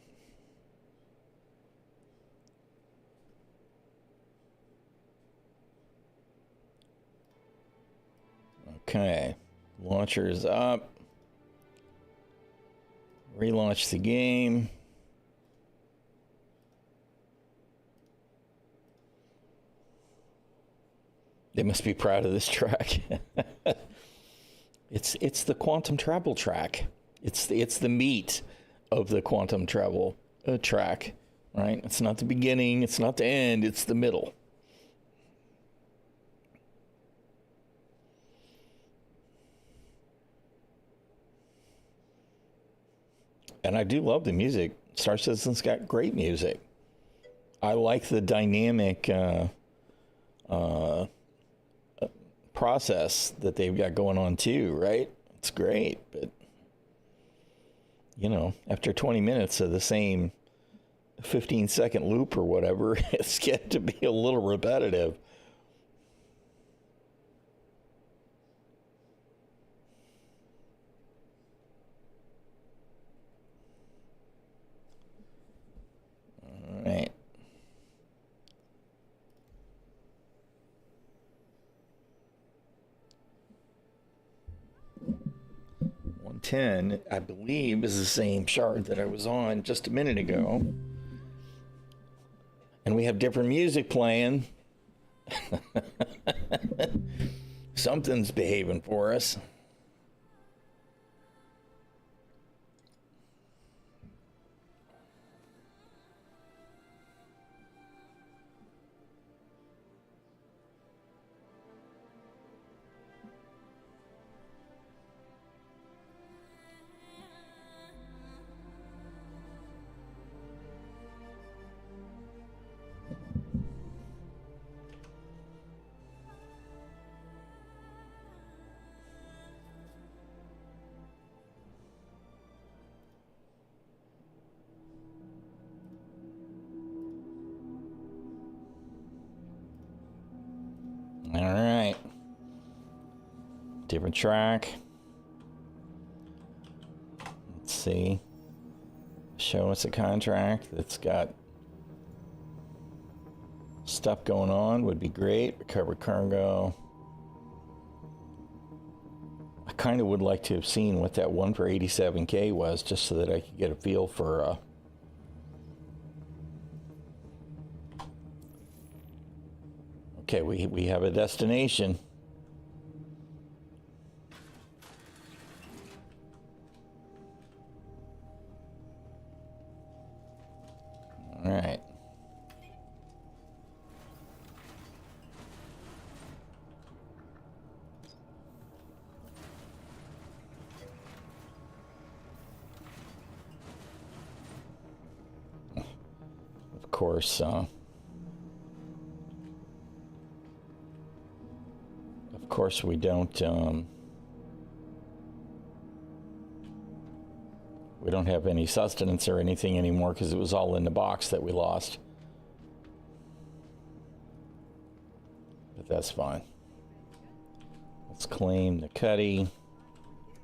Okay, launcher is up. Relaunch the game. They must be proud of this track. It's the quantum travel track. It's the meat of the quantum travel track, right? It's not the beginning. It's not the end. It's the middle. And I do love the music. Star Citizen's got great music. I like the dynamic process that they've got going on too, right? It's great, but you know, after 20 minutes of the same 15-second loop or whatever, it's getting to be a little repetitive. All right. .10, I believe, is the same shard that I was on just a minute ago. And we have different music playing. Something's behaving for us. All right. Different track. Let's see. Show us a contract that's got stuff going on would be great. Recover cargo. I kind of would like to have seen what that one for 87K was, just so that I could get a feel for okay, we have a destination. All right. Of course, we don't have any sustenance or anything anymore because it was all in the box that we lost. But that's fine. Let's claim the cuddy.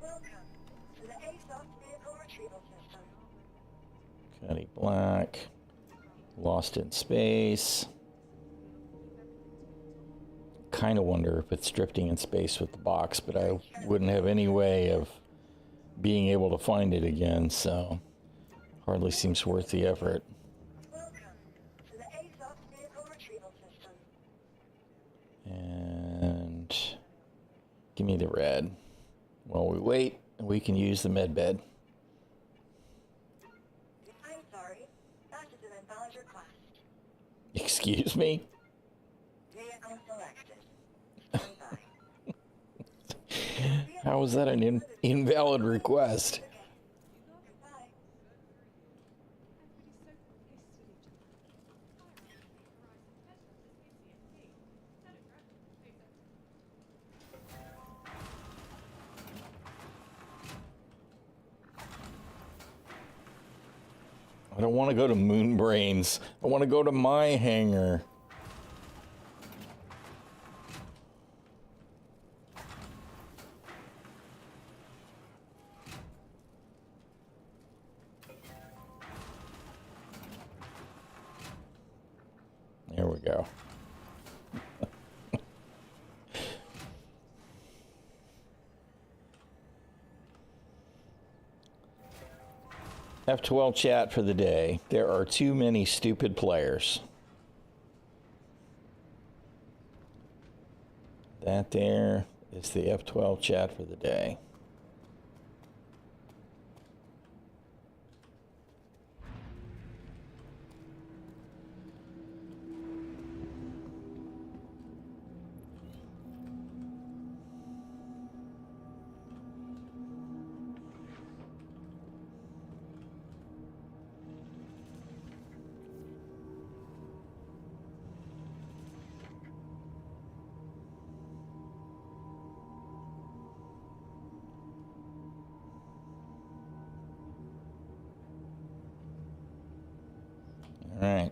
Welcome to the ASOP vehicle retrieval system. Cuddy black. Lost in space. Kind of wonder if it's drifting in space with the box, but I wouldn't have any way of being able to find it again, so hardly seems worth the effort. Welcome to the ASOP vehicle retrieval system. And give me the red. While we wait, we can use the med bed. I'm sorry, that is an invalid request. Excuse me? Vehicle selected. Stand by. How is that an invalid request? Goodbye. I don't want to go to Moonbrains. I want to go to my hangar. There we go. F12 chat for the day. There are too many stupid players. That there is the F12 chat for the day. All right.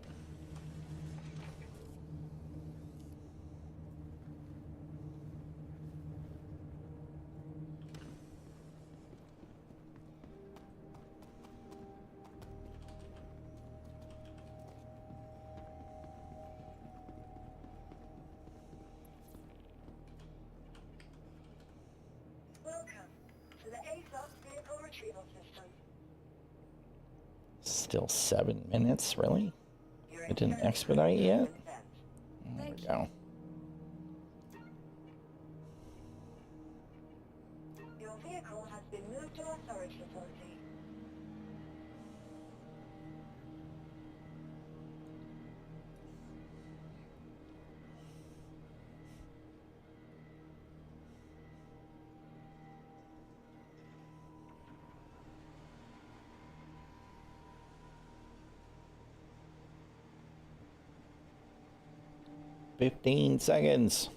Welcome to the ASOP vehicle retrieval system. Still 7 minutes, really? Your It didn't insurance expedite yet? has been sent. There we Thank you. go. Your vehicle has been moved to our storage facility. $15 seconds.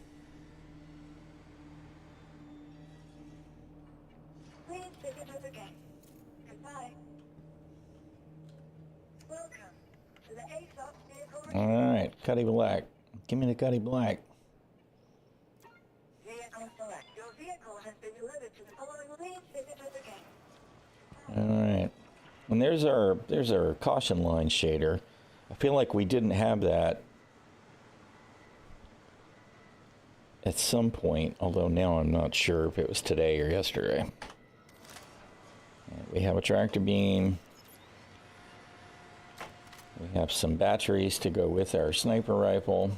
Please visit us again. Goodbye. Welcome to the ASOP vehicle retrieval. All right, Cuddy Black. Give me the Cuddy Black. Vehicle select. Your vehicle has been delivered to the following. Please visit us again. All right. And there's our caution line shader. I feel like we didn't have that at some point, although now I'm not sure if it was today or yesterday. All right, we have a tractor beam. We have some batteries to go with our sniper rifle.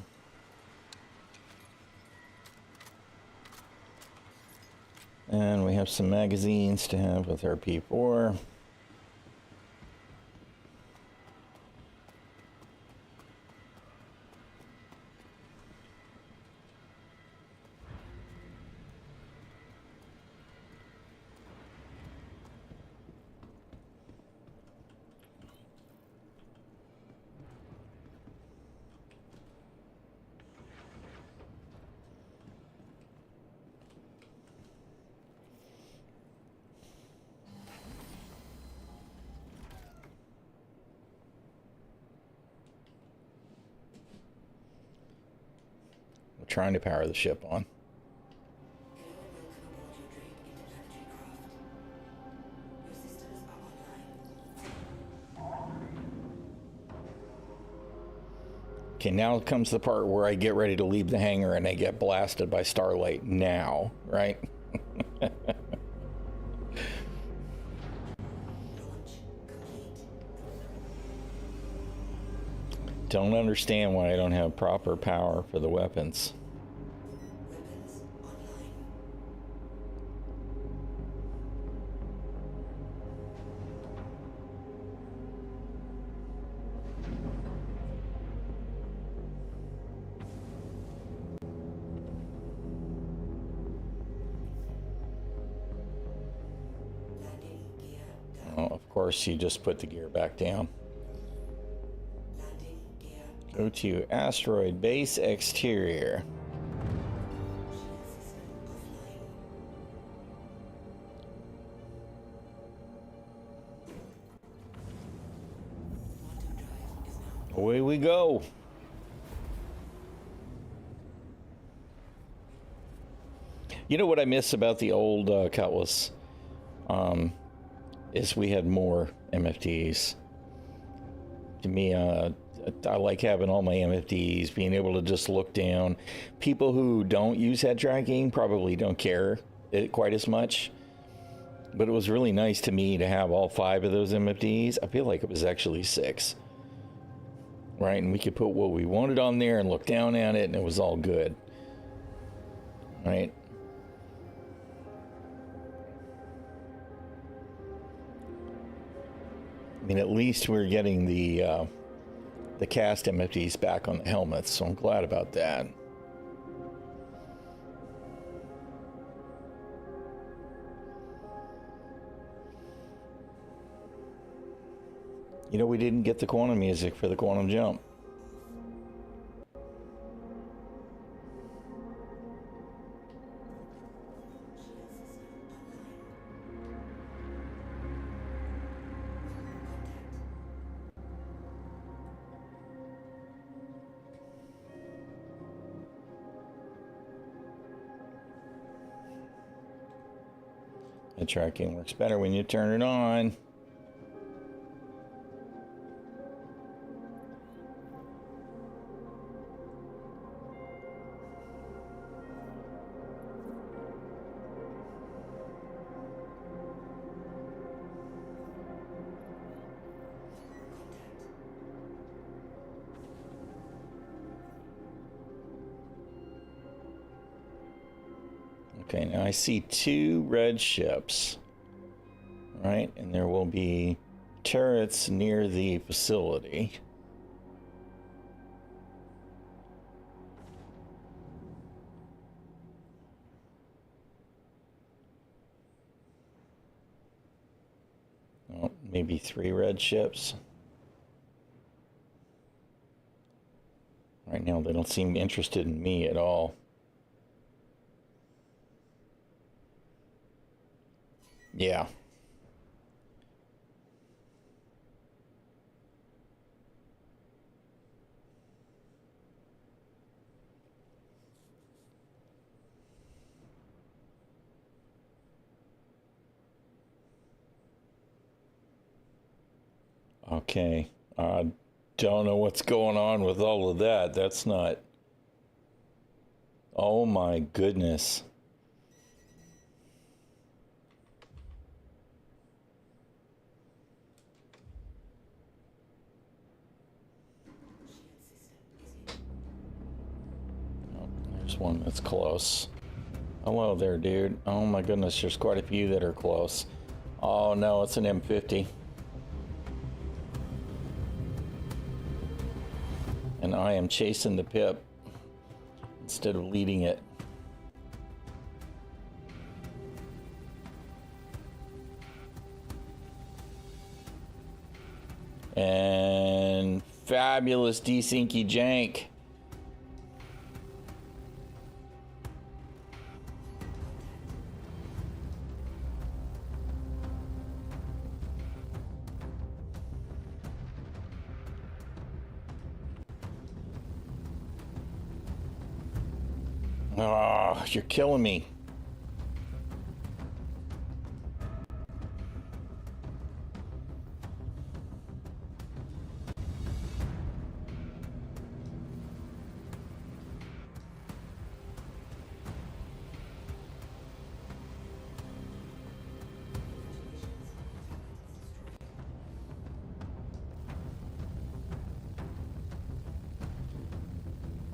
And we have some magazines to have with our P4. We're trying to power the ship on. Okay, now comes the part where I get ready to leave the hangar and I get blasted by Starlight now, right? Don't understand why I don't have proper power for the weapons. Oh, of course, you just put the gear back down. Go to asteroid base exterior. Away we go. You know what I miss about the old Cutlass? Is we had more MFDs. To me, I like having all my MFDs, being able to just look down. People who don't use head tracking probably don't care it quite as much. But it was really nice to me to have all 5 of those MFDs. I feel like it was actually 6. Right? And we could put what we wanted on there and look down at it, and it was all good. right? I mean, at least we're getting the cast MFDs back on the helmets, so I'm glad about that. You know, we didn't get the quantum music for the quantum jump. The tracking works better when you turn it on. Okay, now I see 2 red ships, right? And there will be turrets near the facility. Oh, maybe 3 red ships. Right now, they don't seem interested in me at all. Yeah. Okay. I don't know what's going on with all of that. That's not... Oh my goodness. There's one that's close. Hello there, dude. Oh my goodness, there's quite a few that are close. Oh no, it's an M50. And I am chasing the pip instead of leading it. And fabulous desinky jank. Oh, you're killing me.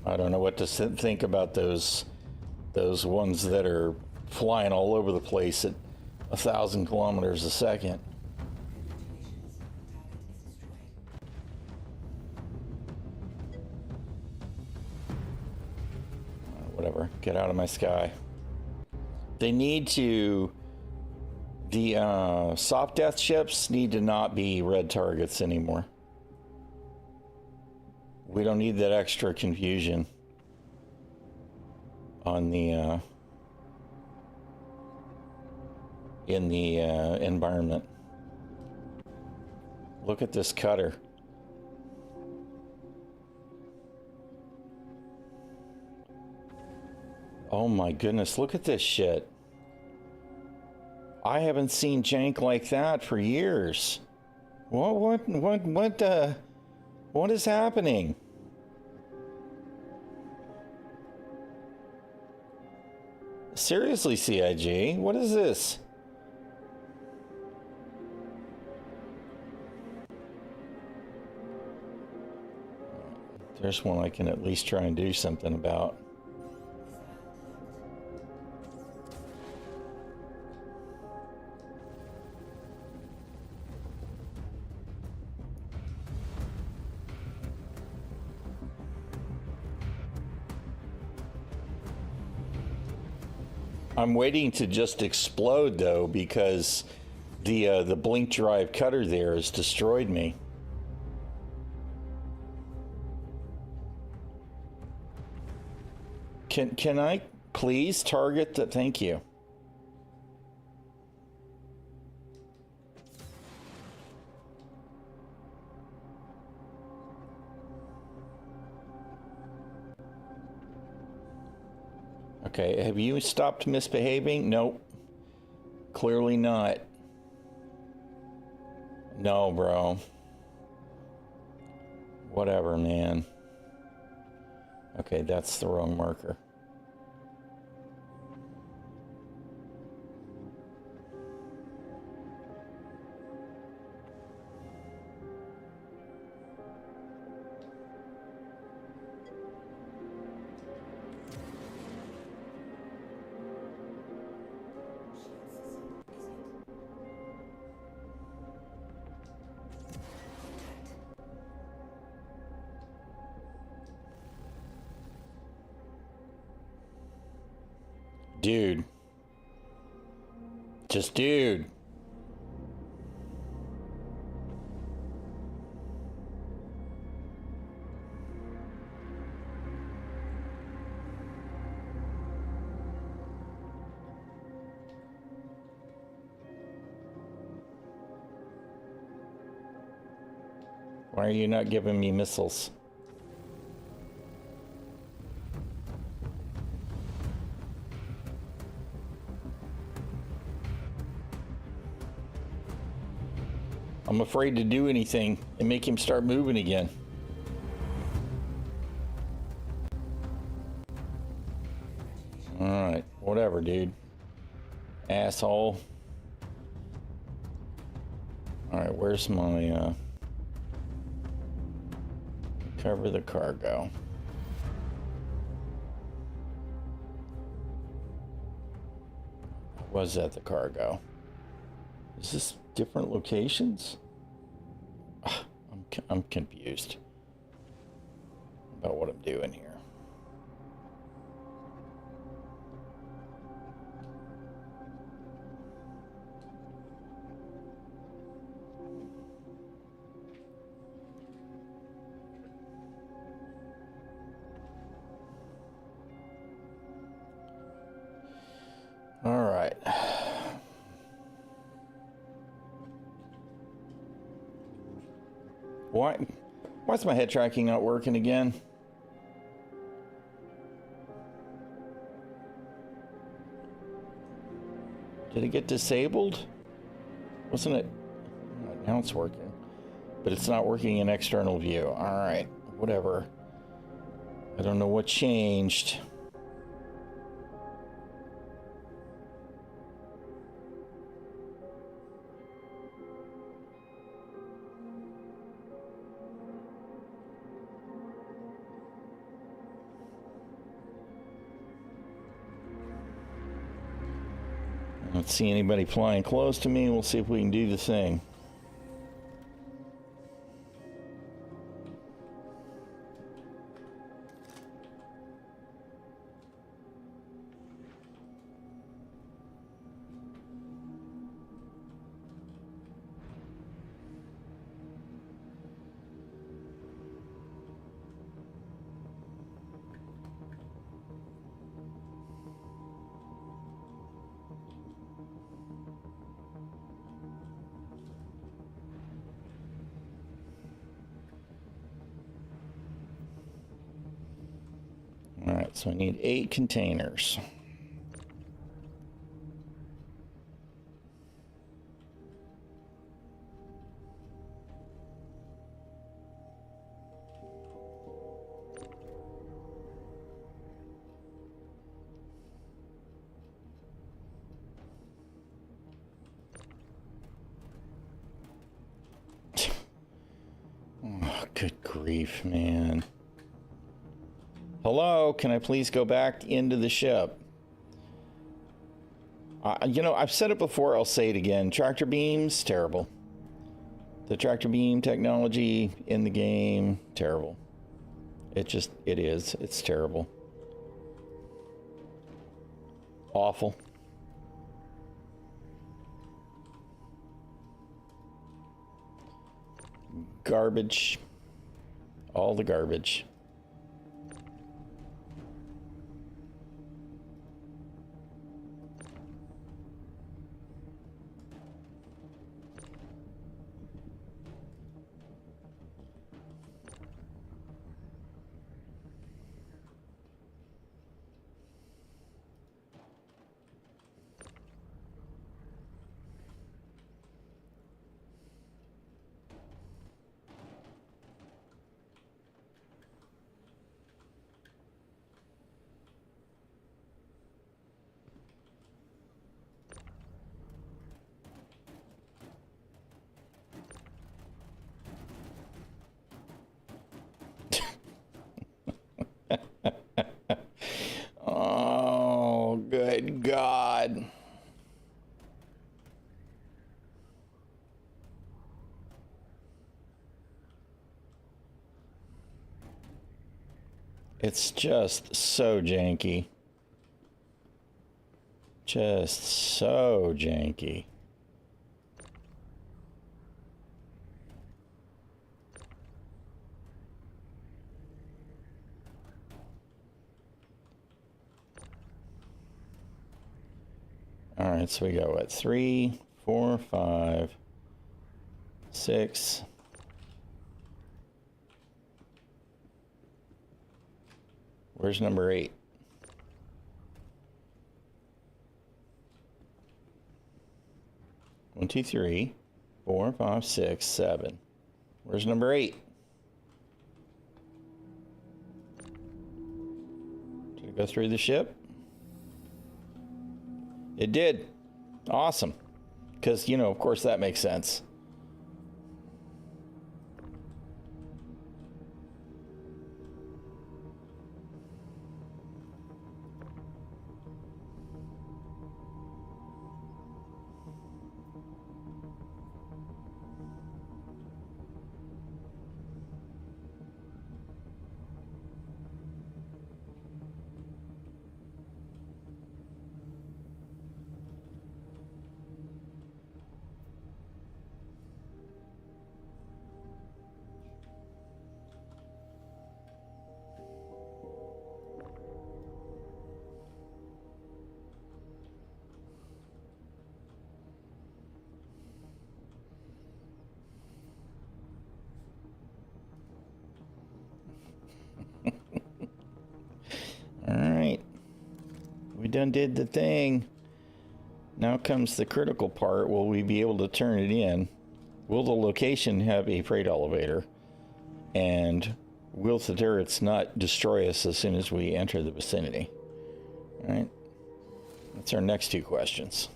I don't know what to think about those ones that are flying all over the place at 1,000 kilometers a second. Whatever, get out of my sky. They need to... The soft death ships need to not be red targets anymore. We don't need that extra confusion on the in the environment. Look at this cutter. Oh my goodness, look at this shit. I haven't seen jank like that for years. What is happening? Seriously, CIG, what is this? There's one I can at least try and do something about. I'm waiting to just explode though, because the blink drive cutter there has destroyed me. Can I please target the? Thank you. Okay, have you stopped misbehaving? Nope. Clearly not. No, bro. Whatever, man. Okay, that's the wrong marker. Dude. Just dude. Why are you not giving me missiles? I'm afraid to do anything and make him start moving again. Alright, whatever, dude. Asshole. Alright, where's my, cover the cargo. Was that the cargo? Is this different locations? I'm confused about what I'm doing here. All right. Why's my head tracking not working again? Did it get disabled? Wasn't it? Now it's working. But it's not working in external view. All right, whatever. I don't know what changed. I don't see anybody flying close to me. We'll see if we can do the thing. All right, so I need 8 containers. Oh, good grief, man. Hello, can I please go back into the ship? You know, I've said it before, I'll say it again. Tractor beams, terrible. The tractor beam technology in the game, terrible. It is. It's terrible. Awful. Garbage. All the garbage. Oh, good God. It's just so janky. Just so janky. All right, so we got what? 3, 4, 5, 6. Where's number 8? One, 2, 3, 4, 5, 6, 7. Where's number 8? Did it go through the ship? It did. Awesome. Because, you know, of course that makes sense. All right. We done did the thing. Now comes the critical part. Will we be able to turn it in? Will the location have a freight elevator? And will the turrets not destroy us as soon as we enter the vicinity? All right. That's our next two questions.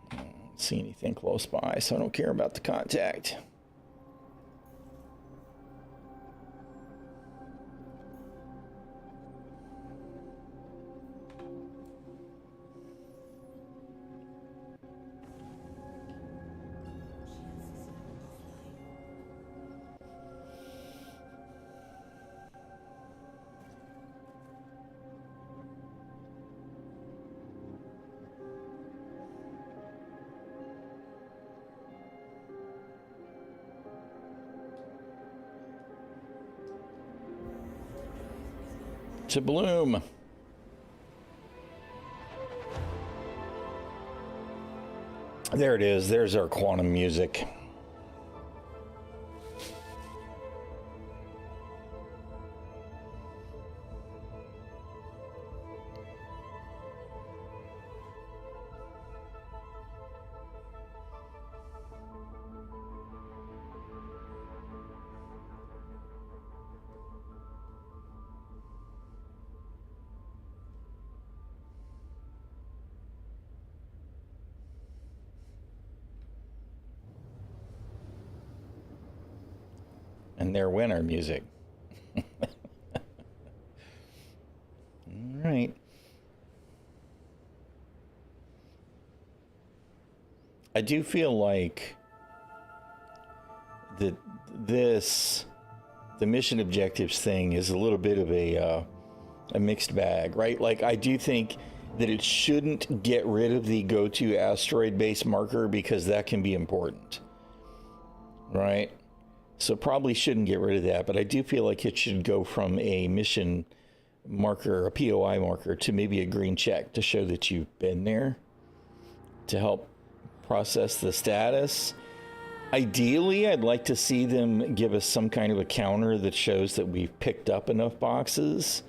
I don't see anything close by, so I don't care about the contact. To bloom. There it is. There's our quantum music. And their winner music. All right. I do feel like the mission objectives thing is a little bit of a mixed bag, right? Like I do think that it shouldn't get rid of the go-to asteroid base marker because that can be important, right? So probably shouldn't get rid of that, but I do feel like it should go from a mission marker, a POI marker, to maybe a green check to show that you've been there to help process the status. Ideally, I'd like to see them give us some kind of a counter that shows that we've picked up enough boxes,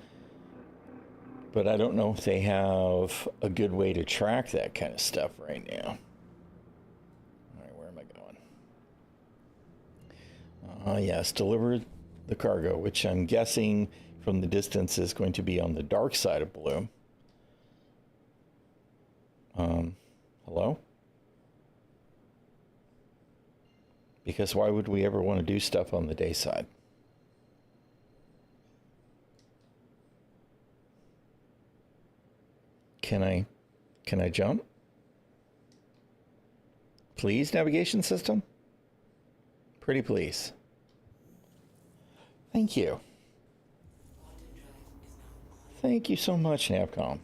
but I don't know if they have a good way to track that kind of stuff right now. All right, where am I going? Yes, deliver the cargo, which I'm guessing from the distance is going to be on the dark side of blue. Hello? Because why would we ever want to do stuff on the day side? Can I jump? Please, navigation system? Pretty please. Thank you. Thank you so much, Navcom.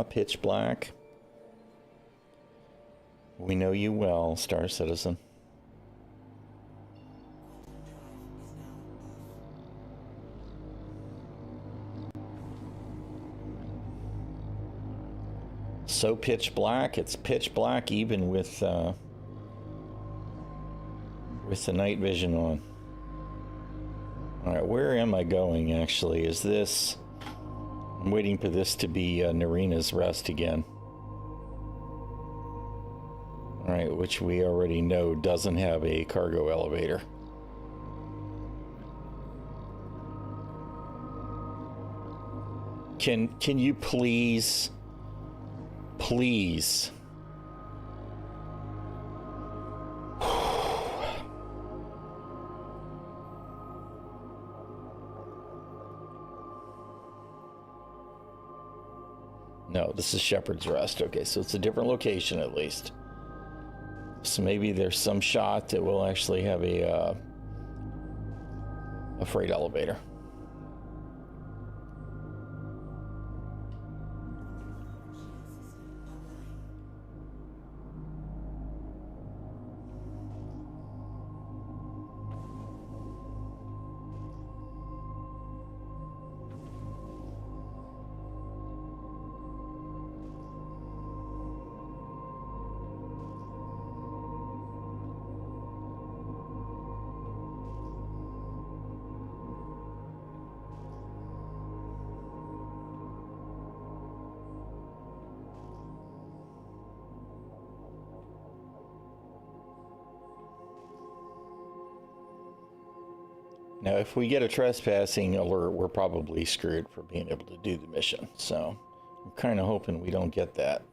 Pitch black. We know you well, Star Citizen. So pitch black. It's pitch black even with the night vision on. All right, where am I going? Actually, is this? I'm waiting for this to be Narina's Rest again. All right, which we already know doesn't have a cargo elevator. Can you please? No, this is Shepherd's Rest. Okay, so it's a different location at least. So maybe there's some shot that will actually have a freight elevator. Now, if we get a trespassing alert, we're probably screwed for being able to do the mission. So I'm kind of hoping we don't get that.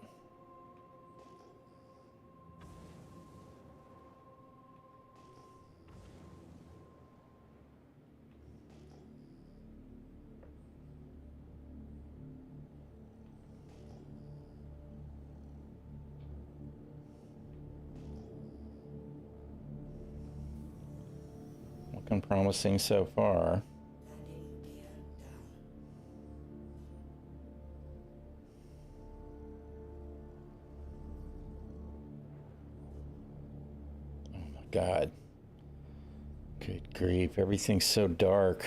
Looking promising so far. Oh my God. Good grief, everything's so dark.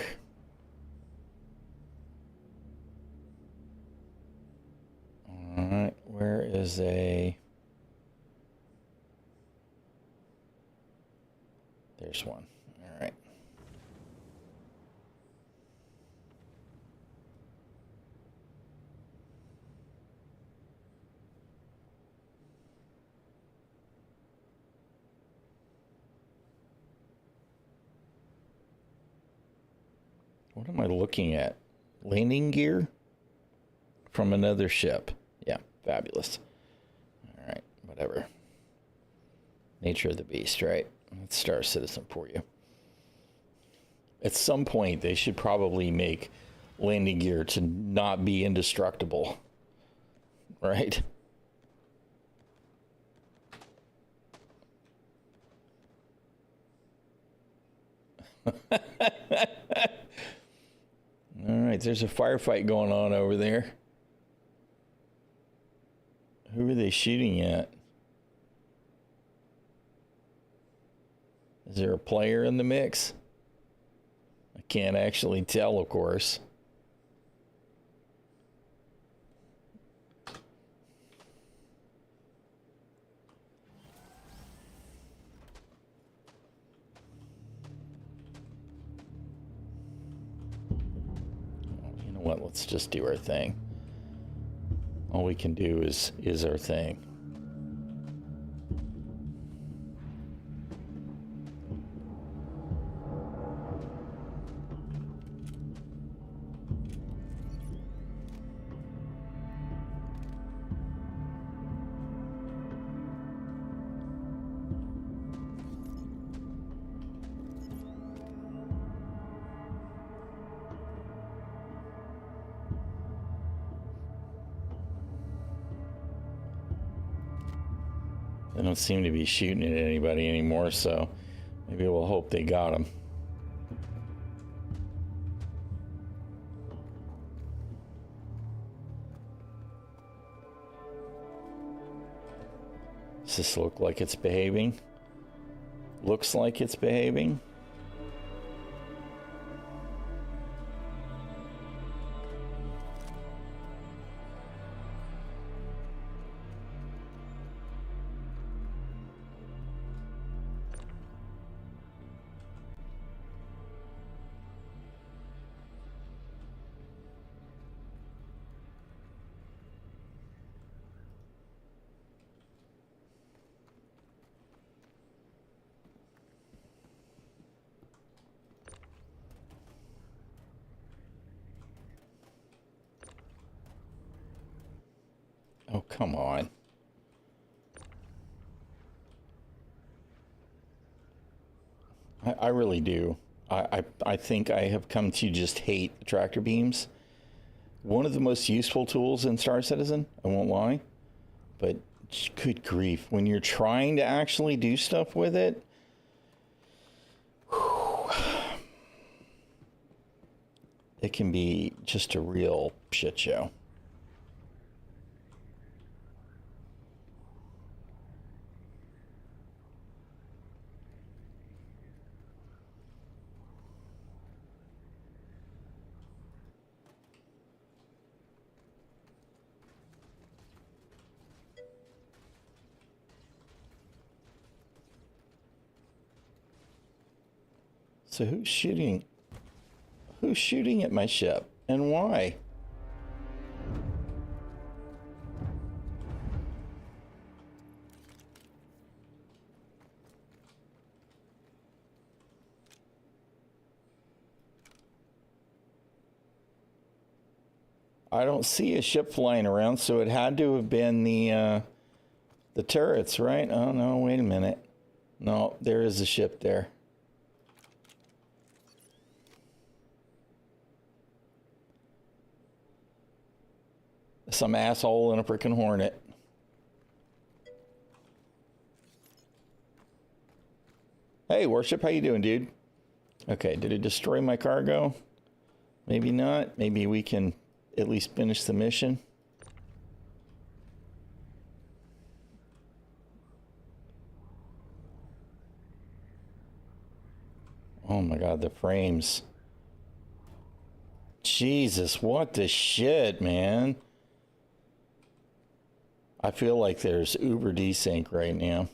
All right, where is a... There's one. All right. What am I looking at? Landing gear from another ship. Yeah, fabulous. All right, whatever. Nature of the beast, right? That's Star Citizen for you. At some point, they should probably make landing gear to not be indestructible. Right? All right, there's a firefight going on over there. Who are they shooting at? Is there a player in the mix? I can't actually tell, of course. You know what? Let's just do our thing. All we can do is our thing. They don't seem to be shooting at anybody anymore, so maybe we'll hope they got him. Does this look like it's behaving? Looks like it's behaving. Oh, come on. I really do. I think I have come to just hate the tractor beams. One of the most useful tools in Star Citizen, I won't lie. But good grief, when you're trying to actually do stuff with it, it can be just a real shit show. So who's shooting? Who's shooting at my ship and why? I don't see a ship flying around, so it had to have been the turrets, right? Oh no, wait a minute. No, there is a ship there. Some asshole in a frickin' Hornet. Hey, Warship, how you doing, dude? Okay, did it destroy my cargo? Maybe not. Maybe we can at least finish the mission. Oh my god, the frames. Jesus, what the shit, man? I feel like there's uber desync right now.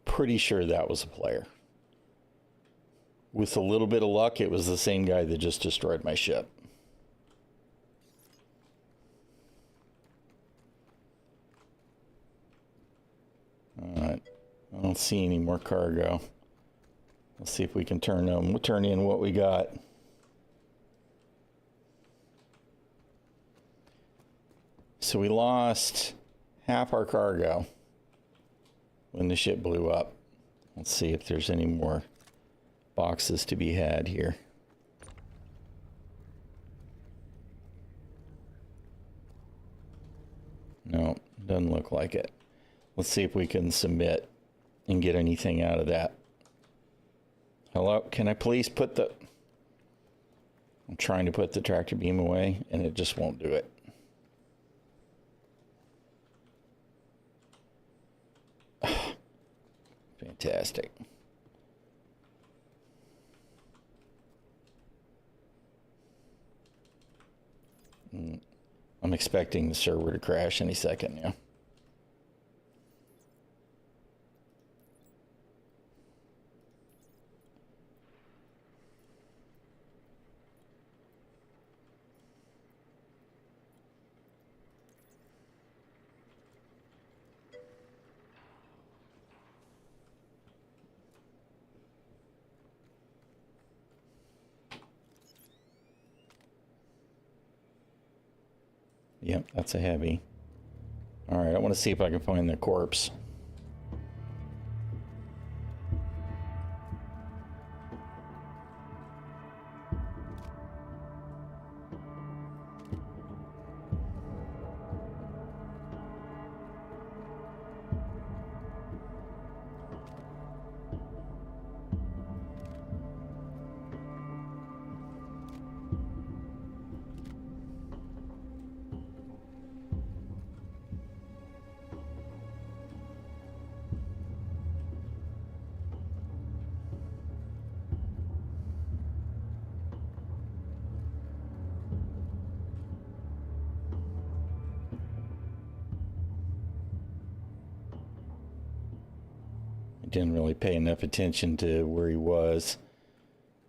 Pretty sure that was a player. With a little bit of luck, it was the same guy that just destroyed my ship. don't see any more cargo. Let's see if we can turn in what we got. So we lost half our cargo when the ship blew up. Let's see if there's any more boxes to be had here. No, doesn't look like it. Let's see if we can submit and get anything out of that. Hello, can I please put the... I'm trying to put the tractor beam away and it just won't do it. Fantastic. I'm expecting the server to crash any second now. Yep, that's a heavy. All right, I want to see if I can find the corpse. Didn't really pay enough attention to where he was.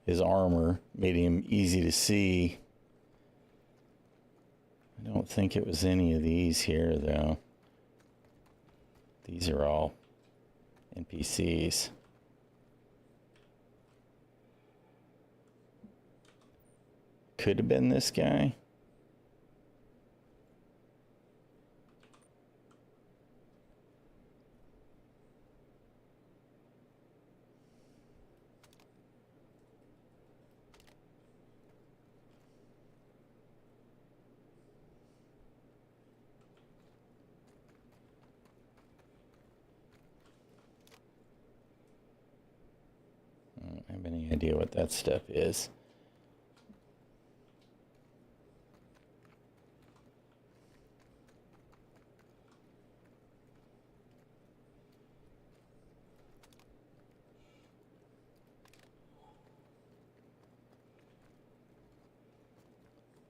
His armor made him easy to see. I don't think it was any of these here, though. These are all NPCs. Could have been this guy. I don't have any idea what that stuff is.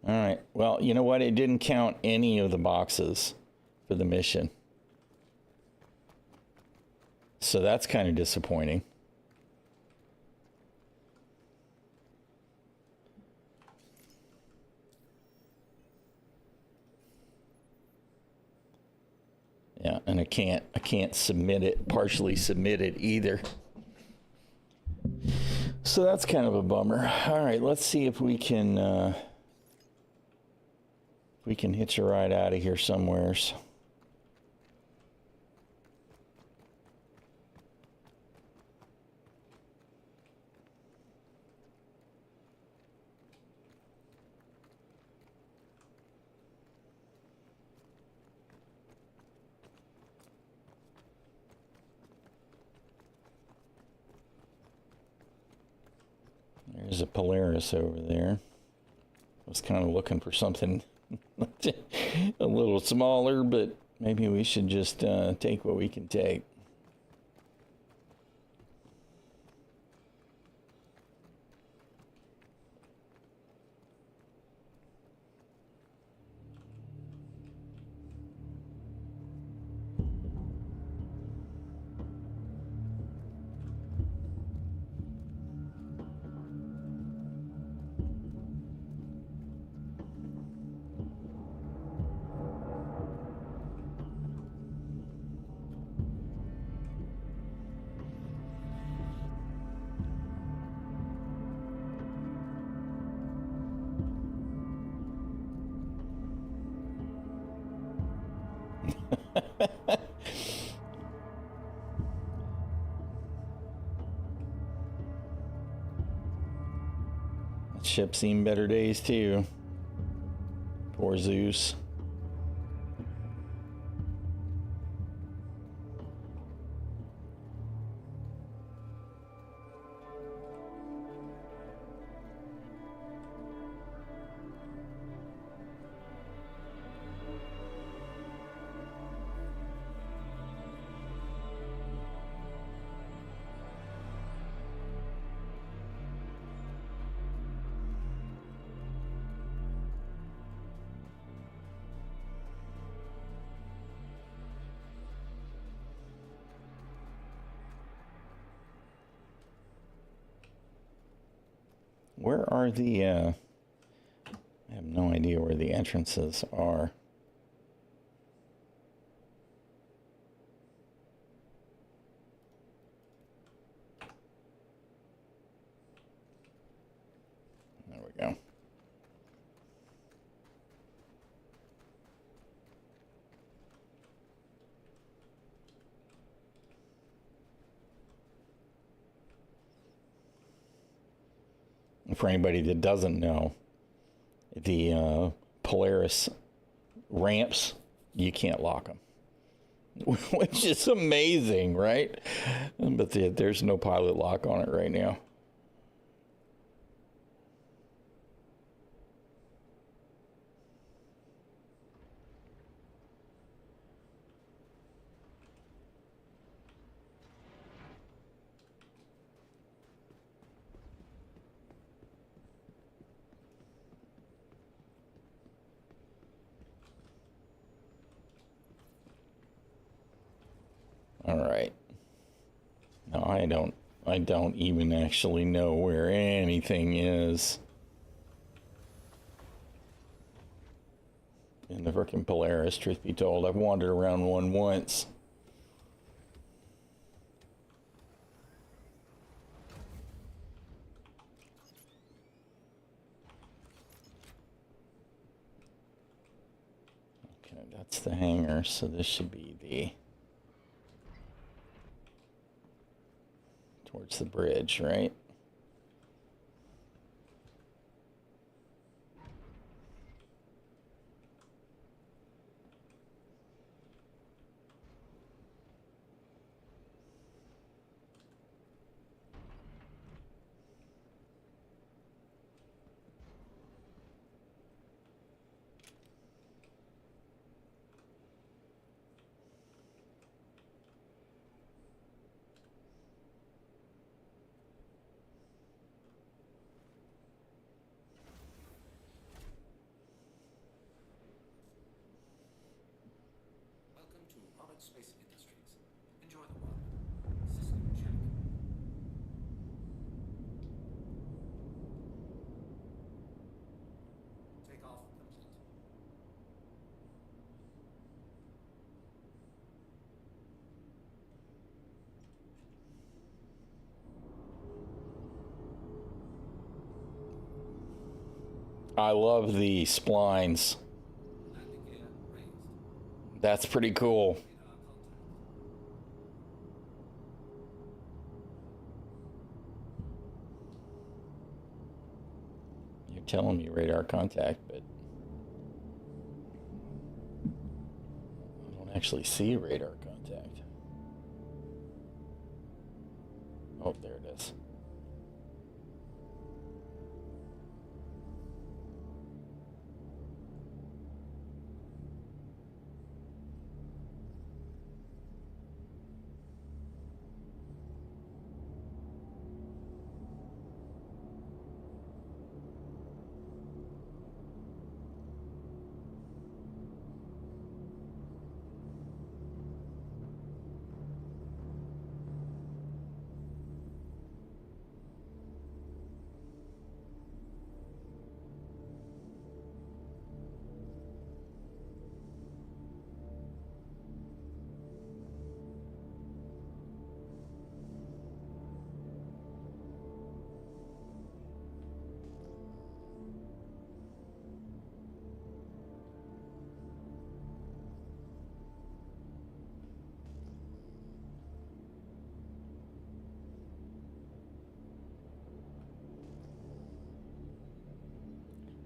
All right. Well, you know what? It didn't count any of the boxes for the mission. So that's kind of disappointing. Yeah, and I can't submit it, partially submit it either. So that's kind of a bummer. All right, let's see if we can hitch a ride out of here somewheres. There's a Polaris over there. I was kind of looking for something a little smaller, but maybe we should just take what we can take. ship's seen better days too. Poor Zeus. Where are the, I have no idea where the entrances are. There we go. For anybody that doesn't know, the Polaris ramps, you can't lock them, which is amazing, right? But there's no pilot lock on it right now. All right. No, I don't even actually know where anything is in the frickin' Polaris, truth be told. I've wandered around one once. Okay, that's the hangar, so this should be the towards the bridge, right? Welcome to Robert Space Industries. Enjoy the walk. System check. Takeoff complete. I love the splines. Landing gear raised. That's pretty cool. Radar contact. You're telling me radar contact, but I don't actually see radar contact. Oh, there it is.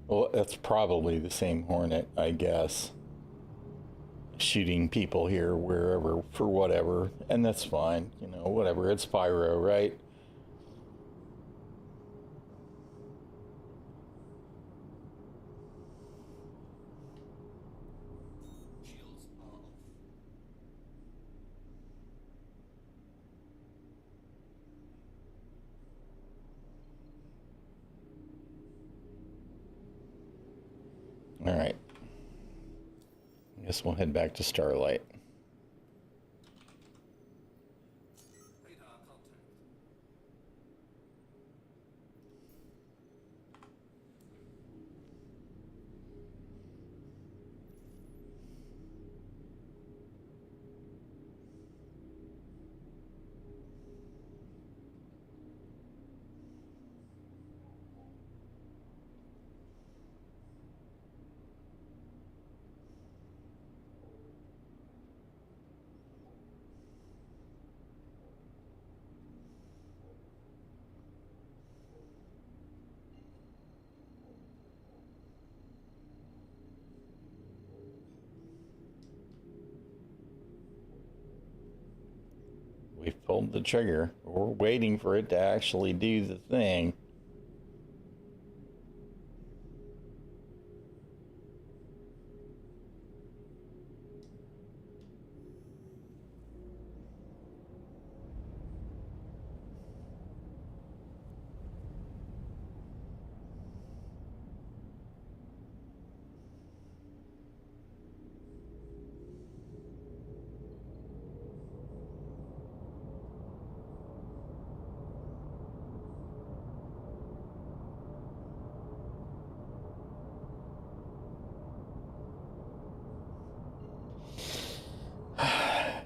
Well, that's probably the same Hornet, I guess. Shooting people here, wherever, for whatever. And that's fine. You know, whatever. It's Pyro, right? Shields are off. All right. I guess we'll head back to Starlight. Radar contact. We've pulled the trigger. We're waiting for it to actually do the thing.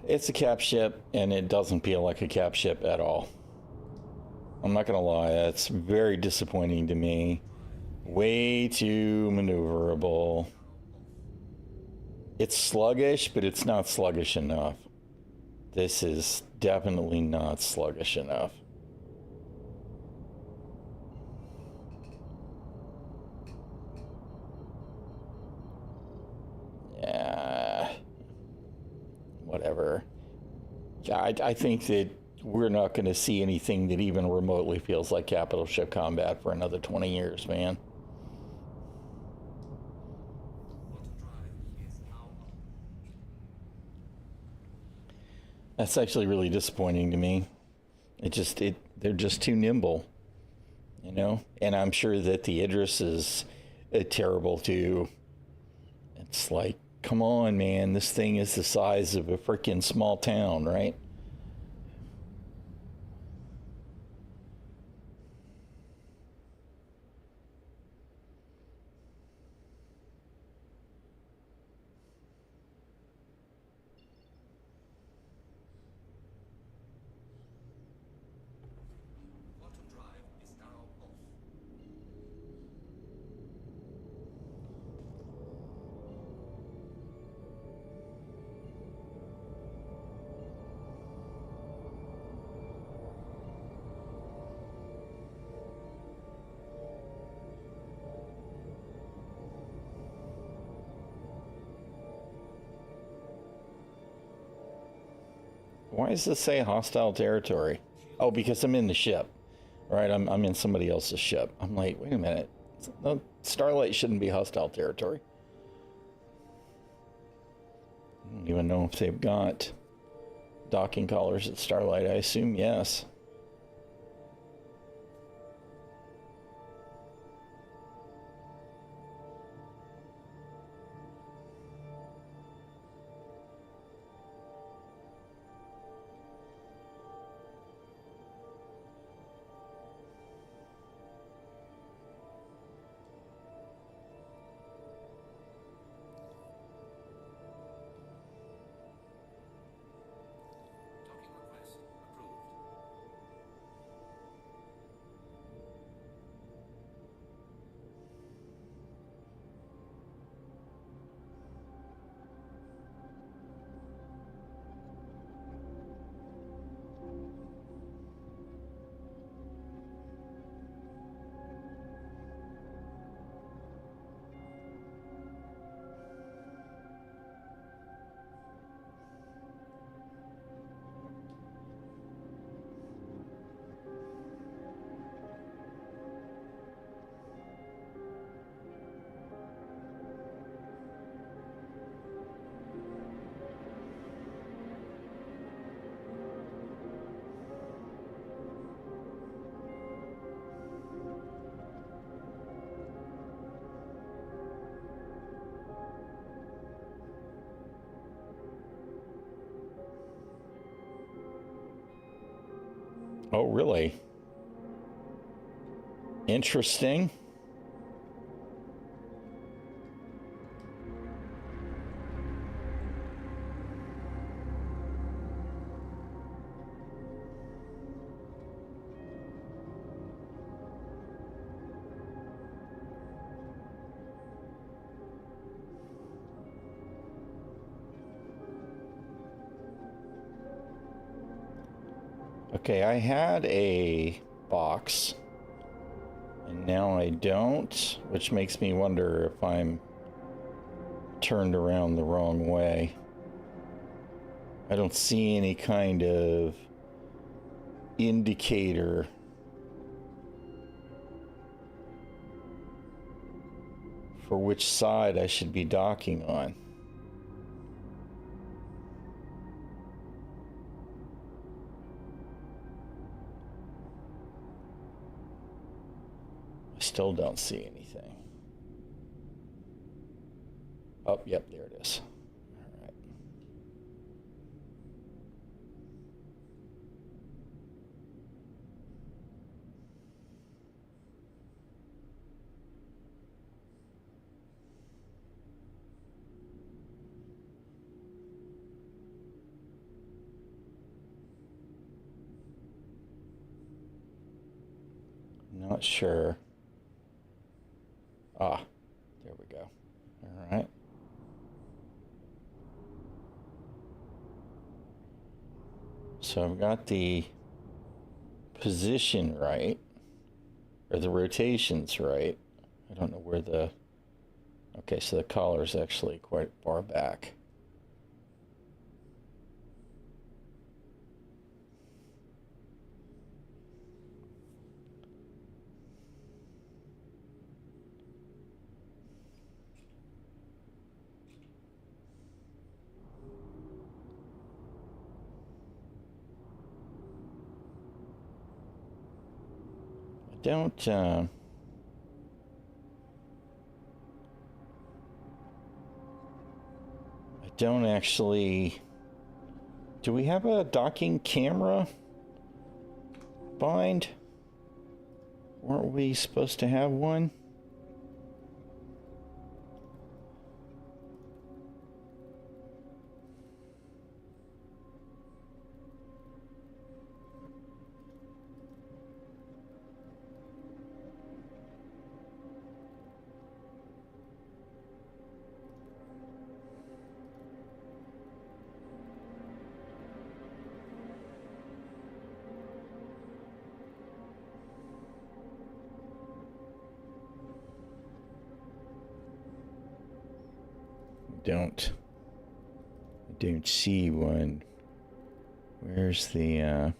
It's a cap ship, and it doesn't feel like a cap ship at all. I'm not gonna lie, that's very disappointing to me. Way too maneuverable. It's sluggish, but it's not sluggish enough. This is definitely not sluggish enough. Yeah. Whatever. I think that we're not going to see anything that even remotely feels like capital ship combat for another 20 years, man. Quantum drive is now on. That's actually really disappointing to me. They're just too nimble, you know? And I'm sure that the Idris is terrible too. It's like, come on, man, this thing is the size of a freaking small town, right? Quantum drive is now off. Why does this say hostile territory? Oh, because I'm in the ship, right? I'm in somebody else's ship. I'm like, wait a minute. No, Starlight shouldn't be hostile territory. I don't even know if they've got docking collars at Starlight. I assume yes. Docking request approved. Oh, really? Interesting. Okay, I had a box, and now I don't, which makes me wonder if I'm turned around the wrong way. I don't see any kind of indicator for which side I should be docking on. Still don't see anything. Oh, yep, there it is. All right. Not sure. Ah, there we go. All right. So I've got the position right, or the rotations right. I don't know where the... Okay, so the collar is actually quite far back. I don't actually... Do we have a docking camera bind? Weren't we supposed to have one? I don't see one. Where's the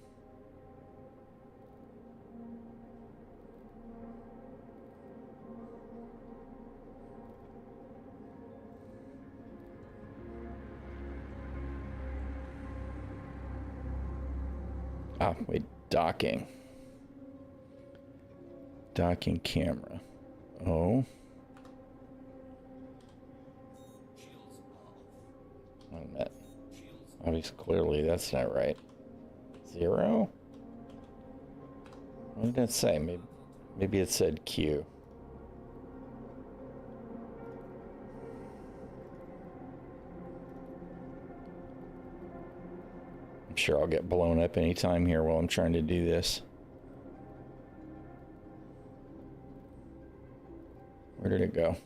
wait, docking camera. Oh, wait a minute. Obviously, clearly that's not right. 0? What did that say? Maybe it said Q. I'm sure I'll get blown up anytime here while I'm trying to do this. Where did it go?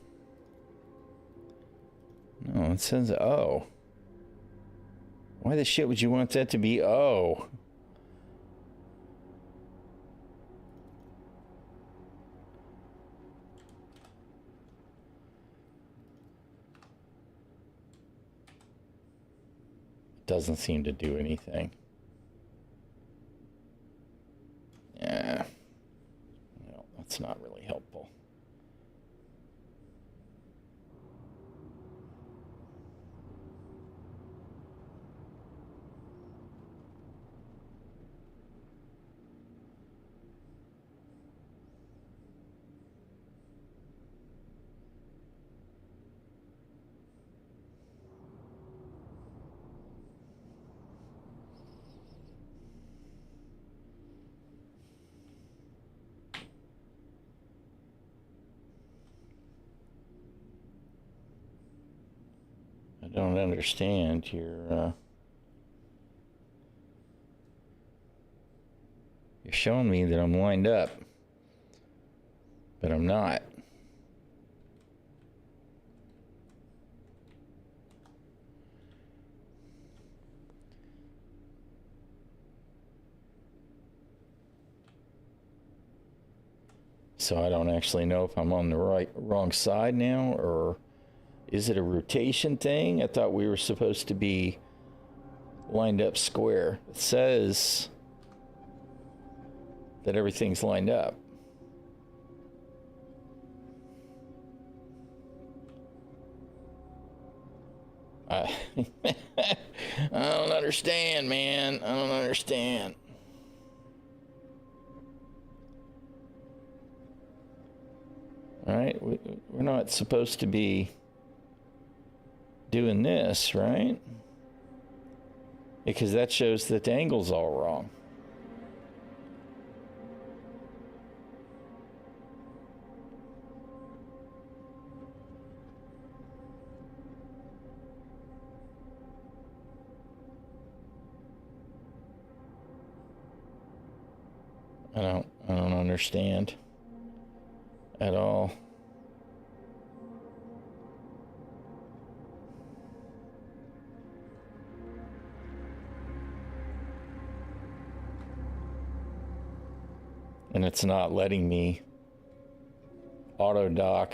No, it says O. Why the shit would you want that to be O? Doesn't seem to do anything. Yeah. No, that's not really helpful. don't understand. You're showing me that I'm lined up, but I'm not. So I don't actually know if I'm on the wrong side now, or is it a rotation thing? I thought we were supposed to be lined up square. It says that everything's lined up. I don't understand, man. I don't understand. All right, we're not supposed to be doing this, right? Because that shows that the angle's all wrong. I don't understand at all. And it's not letting me auto dock.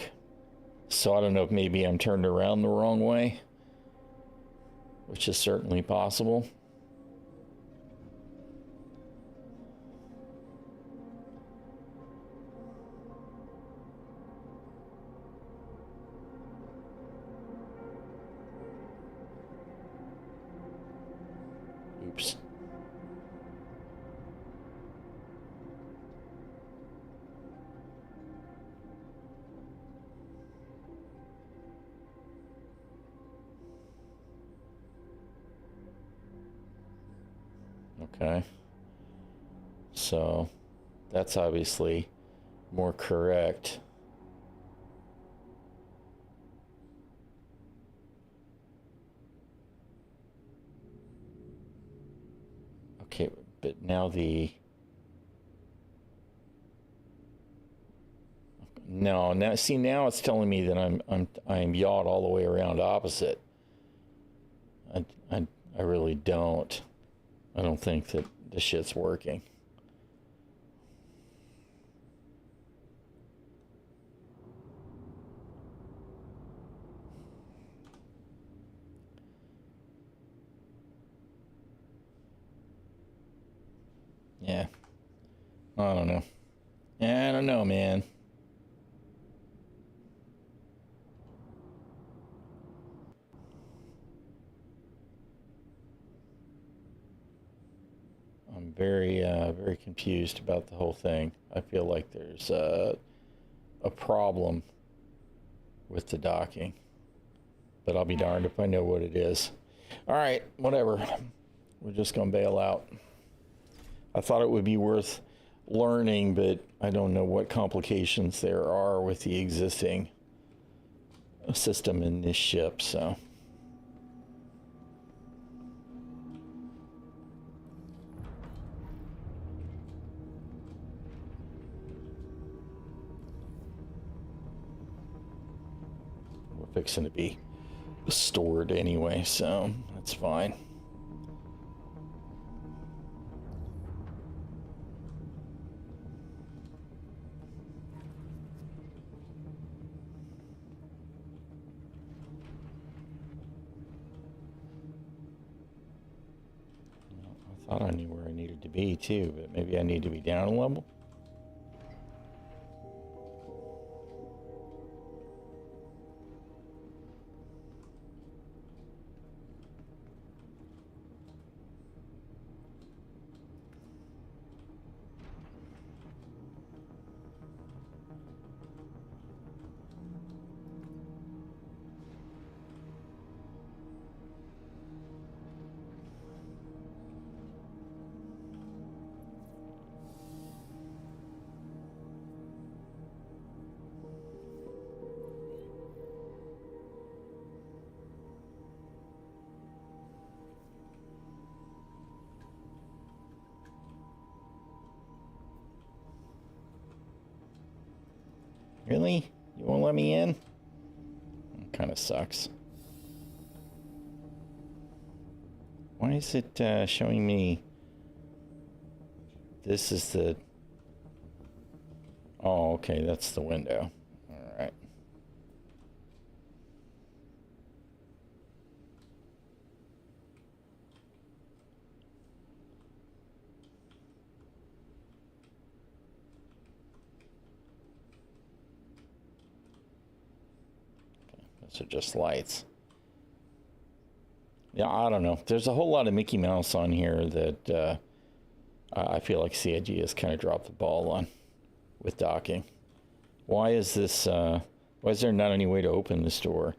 So I don't know if maybe I'm turned around the wrong way, which is certainly possible. Oops. Okay. So that's obviously more correct. Okay, but now now see, now it's telling me that I'm yawed all the way around opposite. I really don't. I don't think that this shit's working. Yeah. I don't know. I don't know, man. I'm very confused about the whole thing. I feel like there's a problem with the docking, but I'll be darned if I know what it is. All right, whatever. We're just gonna bail out. I thought it would be worth learning, but I don't know what complications there are with the existing system in this ship, so. We're fixing to be stored anyway, so that's fine. I thought I knew where I needed to be too, but maybe I need to be down a level. Really? You won't let me in? Kind of sucks. Why is it showing me? This is the... Oh, okay, that's the window. All right. Those are just lights. Yeah, I don't know. There's a whole lot of Mickey Mouse on here that I feel like CIG has kind of dropped the ball on with docking. Why is this? Why is there not any way to open this door?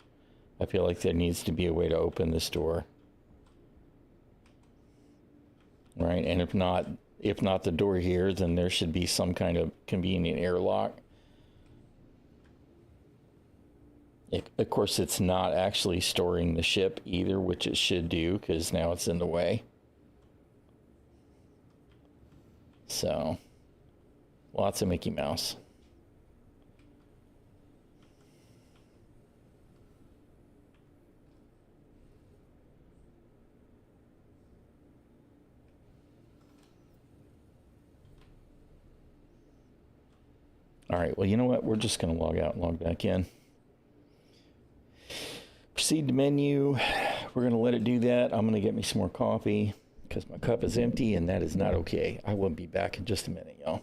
I feel like there needs to be a way to open this door, right? And if not the door here, then there should be some kind of convenient airlock. Of course, it's not actually storing the ship either, which it should do, because now it's in the way. So, lots of Mickey Mouse. All right, well, you know what? We're just going to log out and log back in. Proceed to menu. We're going to let it do that. I'm going to get me some more coffee because my cup is empty, and that is not okay. I will be back in just a minute, y'all.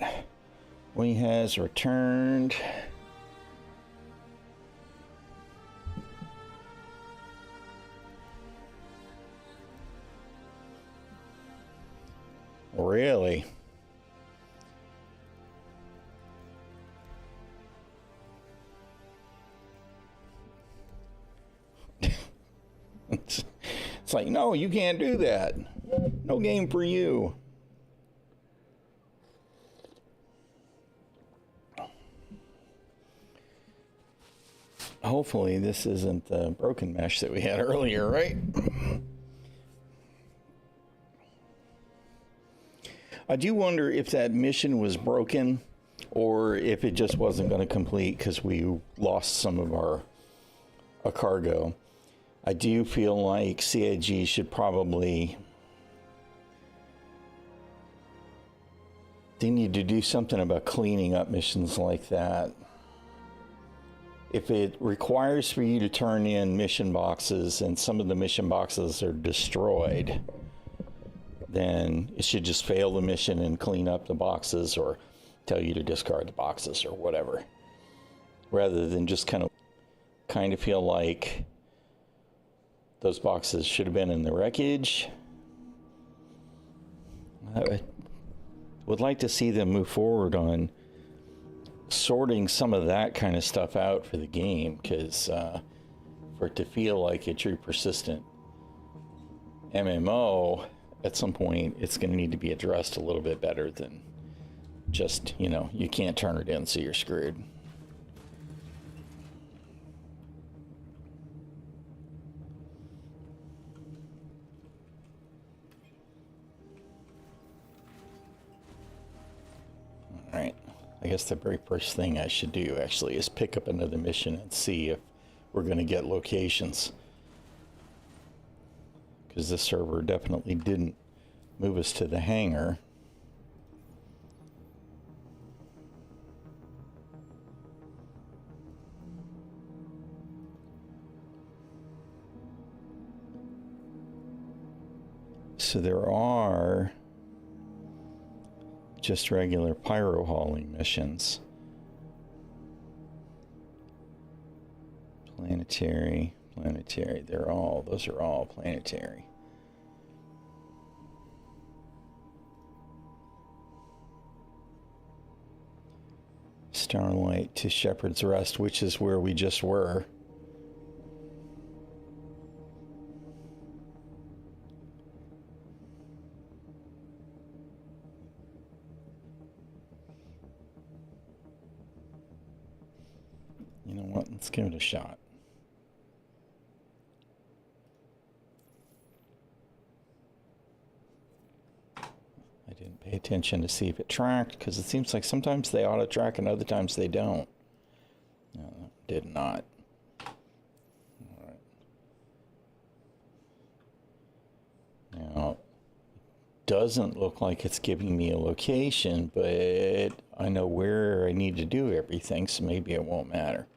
right. We has returned. Really? It's like, no, you can't do that. No game for you. Hopefully this isn't the broken mesh that we had earlier, right? I do wonder if that mission was broken or if it just wasn't going to complete because we lost some of our cargo. I do feel like CIG should probably... They need to do something about cleaning up missions like that. If it requires for you to turn in mission boxes and some of the mission boxes are destroyed, then it should just fail the mission and clean up the boxes or tell you to discard the boxes or whatever. Rather than just kind of feel like those boxes should have been in the wreckage. I would like to see them move forward on sorting some of that kind of stuff out for the game, because for it to feel like a true persistent MMO, at some point it's going to need to be addressed a little bit better than just, you know, you can't turn it in so you're screwed. All right. I guess the very first thing I should do actually is pick up another mission and see if we're going to get locations. Because this server definitely didn't move us to the hangar. So there are just regular pyro hauling missions. Planetary, those are all planetary. Starlight to Shepherd's Rest, which is where we just were. You know what? Let's give it a shot. I didn't pay attention to see if it tracked, because it seems like sometimes they auto track and other times they don't. No, did not. All right. Now, doesn't look like it's giving me a location, but I know where I need to do everything, so maybe it won't matter.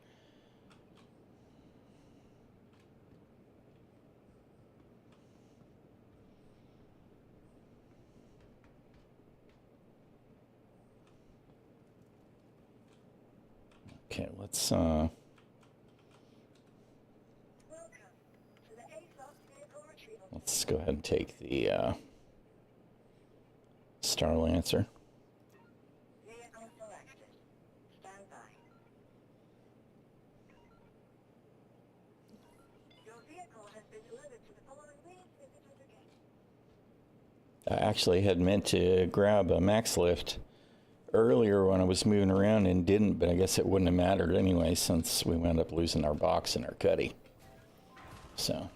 Okay, let's Welcome to the ASOS vehicle retrieval. let's go ahead and take the Star Lancer. Vehicle selected. Stand by. Your vehicle has been delivered to the following lead visitors again. I actually had meant to grab a max lift earlier when I was moving around and didn't, but I guess it wouldn't have mattered anyway since we wound up losing our box and our cuddy. So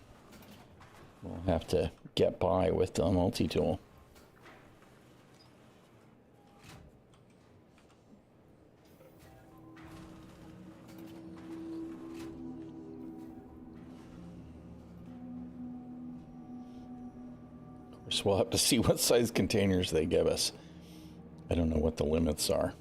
we'll have to get by with the multi-tool. Of course, we'll have to see what size containers they give us. I don't know what the limits are.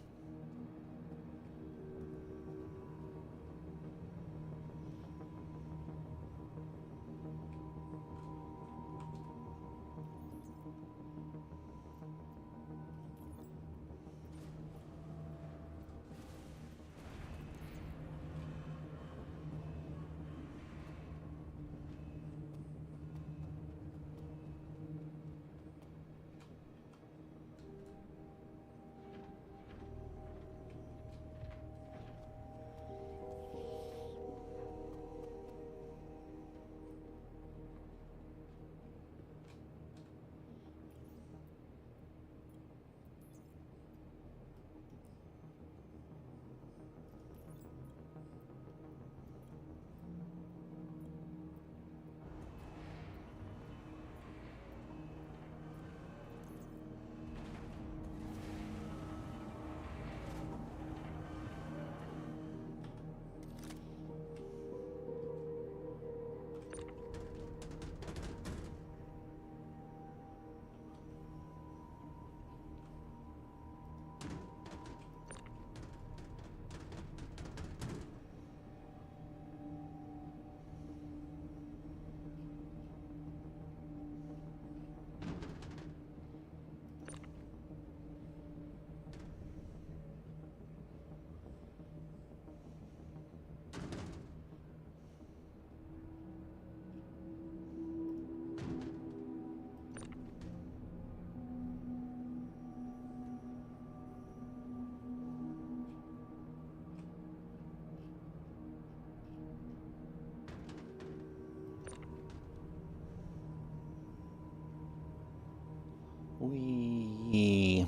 we...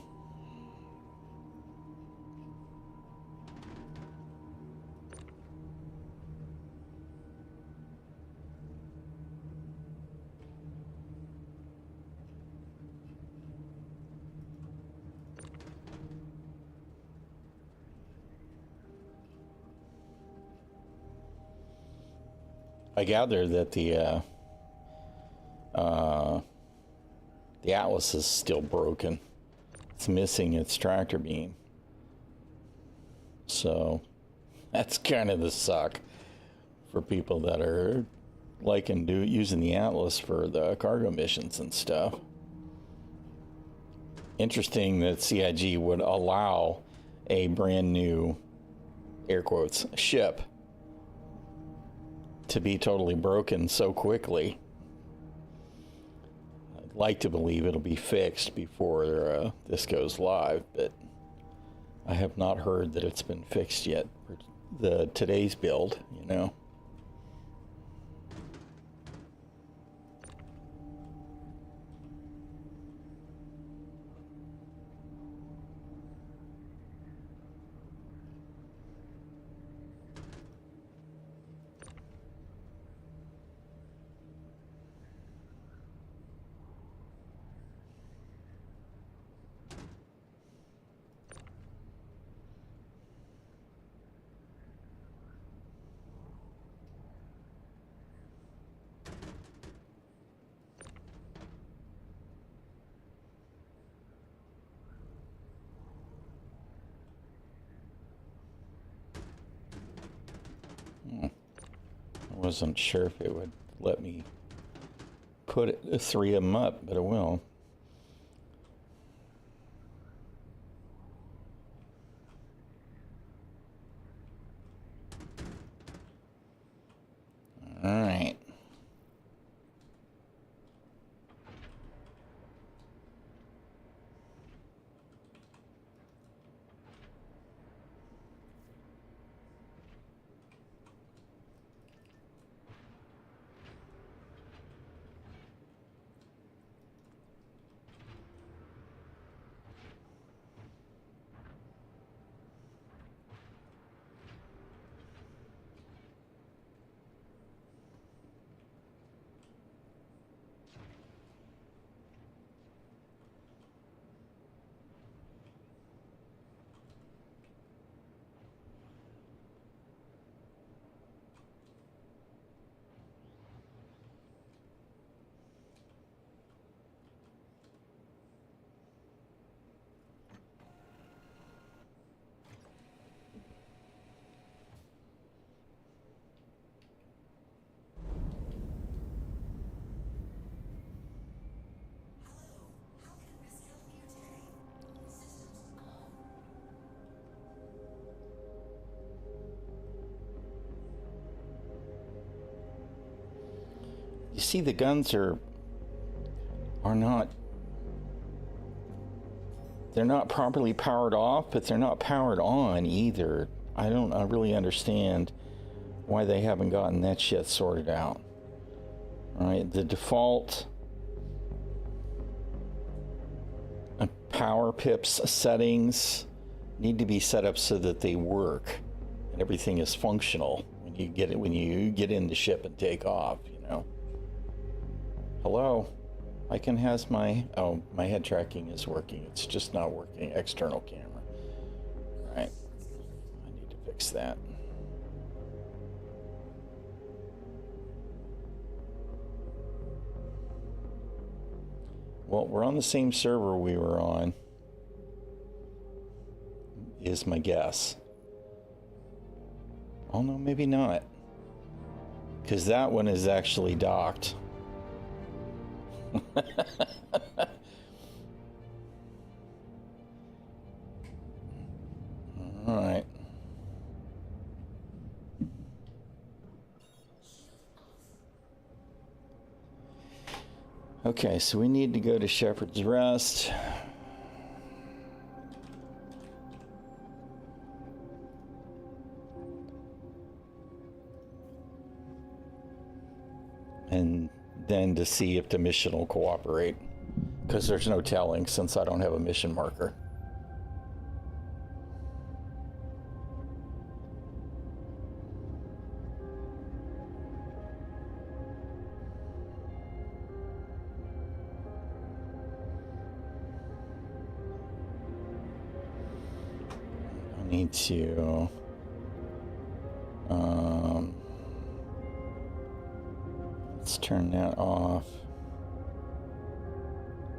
I gather that the Atlas is still broken. It's missing its tractor beam. So that's kind of the suck for people that are liking using the Atlas for the cargo missions and stuff. Interesting that CIG would allow a brand new, air quotes, ship to be totally broken so quickly. I'd like to believe it'll be fixed before this goes live, but I have not heard that it's been fixed yet for today's build, you know. I wasn't sure if it would let me put three of them up, but it will. All right. You see, the guns are not, they're not properly powered off, but they're not powered on either. I don't really understand why they haven't gotten that shit sorted out. All right, the default power pips settings need to be set up so that they work and everything is functional when you get in the ship and take off, you know. Hello, Icon has my head tracking is working. It's just not working. External camera. Right. I need to fix that. Well, we're on the same server we were on, is my guess. Oh no, maybe not. Because that one is actually docked. All right. Okay, so we need to go to Shepherd's Rest. And then to see if the mission will cooperate. because there's no telling since I don't have a mission marker. I need to let's turn that off.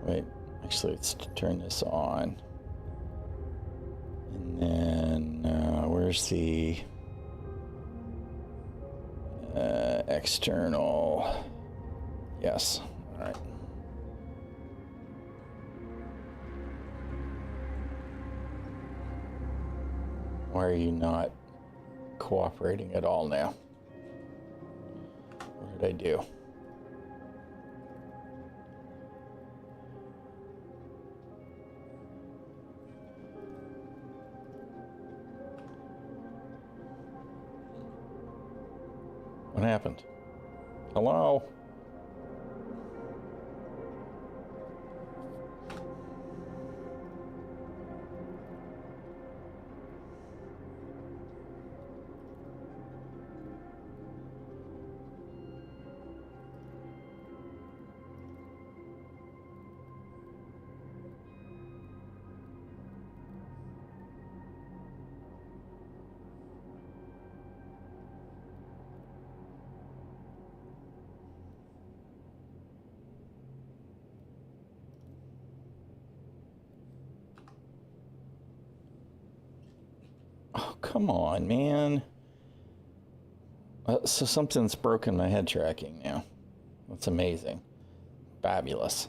Wait, actually, let's turn this on. And then, where's the external? Yes, all right. Why are you not cooperating at all now? What did I do? What happened? Hello? Oh, come on, man. So something's broken my head tracking now. That's amazing. Fabulous.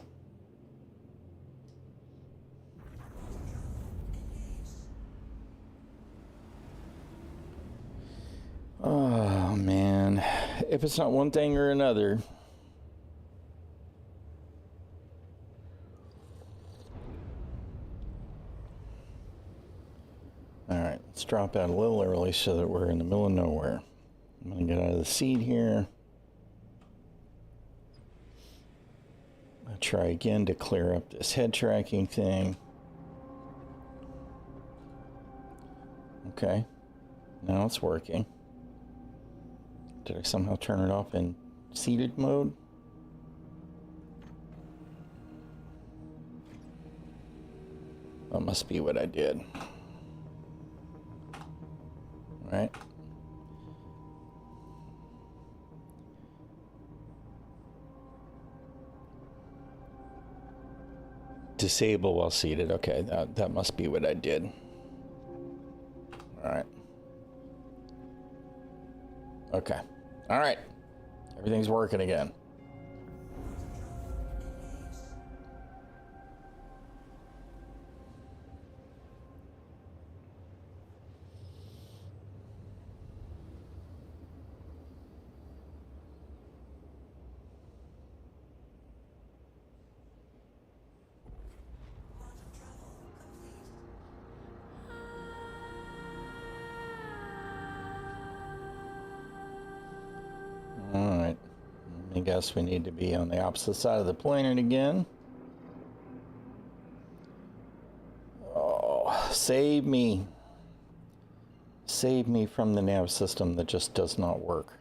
Oh, man. If it's not one thing or another. Alright, let's drop out a little early so that we're in the middle of nowhere. I'm going to get out of the seat here. I'll try again to clear up this head tracking thing. Okay, now it's working. Did I somehow turn it off in seated mode? That must be what I did. Right. Disable while seated. Okay, that must be what I did. All right. Okay. All right. Everything's working again. Alright, I guess we need to be on the opposite side of the planet again. Oh, save me. Save me from the nav system that just does not work.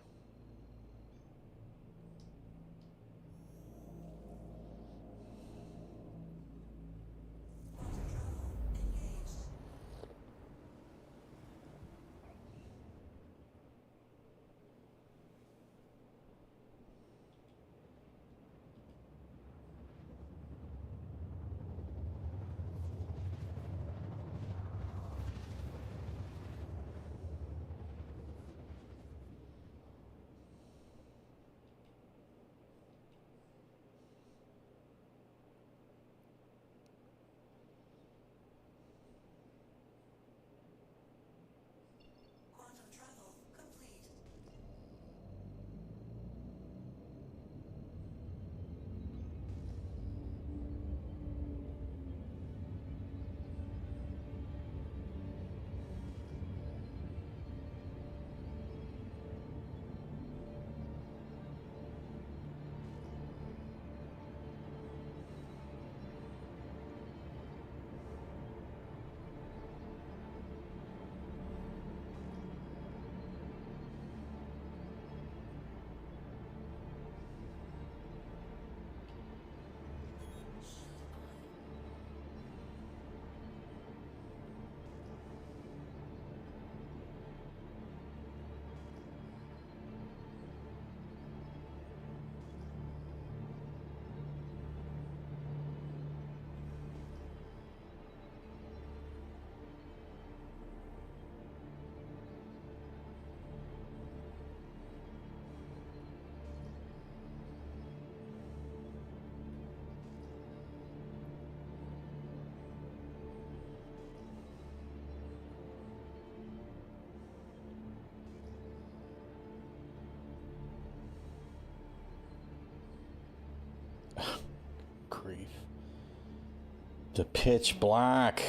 The pitch black.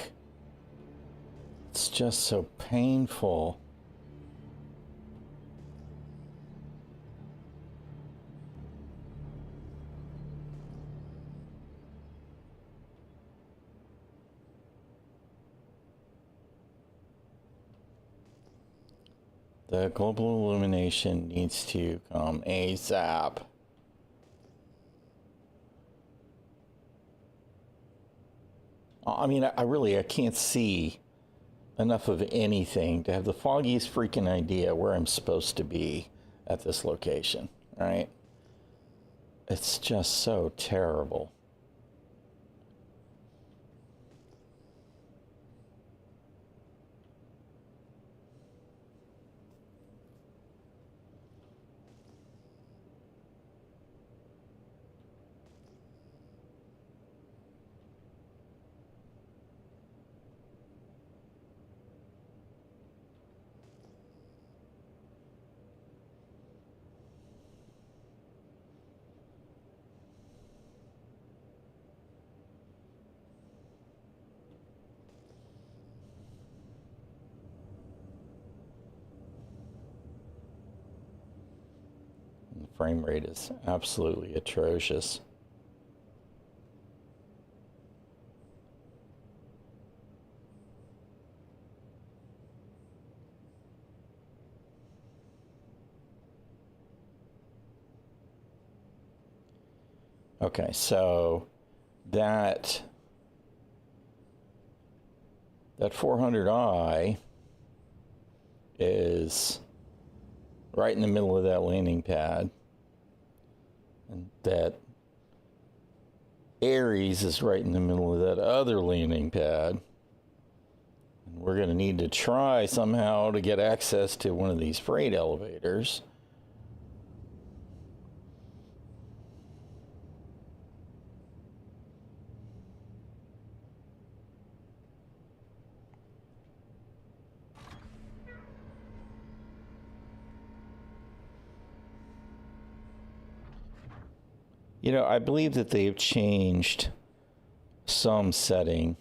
It's just so painful. The global illumination needs to come ASAP. I mean, I can't see enough of anything to have the foggiest freaking idea where I'm supposed to be at this location, right? It's just so terrible. Frame rate is absolutely atrocious. Okay, so that 400i is right in the middle of that landing pad. And that Ares is right in the middle of that other landing pad. And we're going to need to try somehow to get access to one of these freight elevators. You know, I believe that they've changed some setting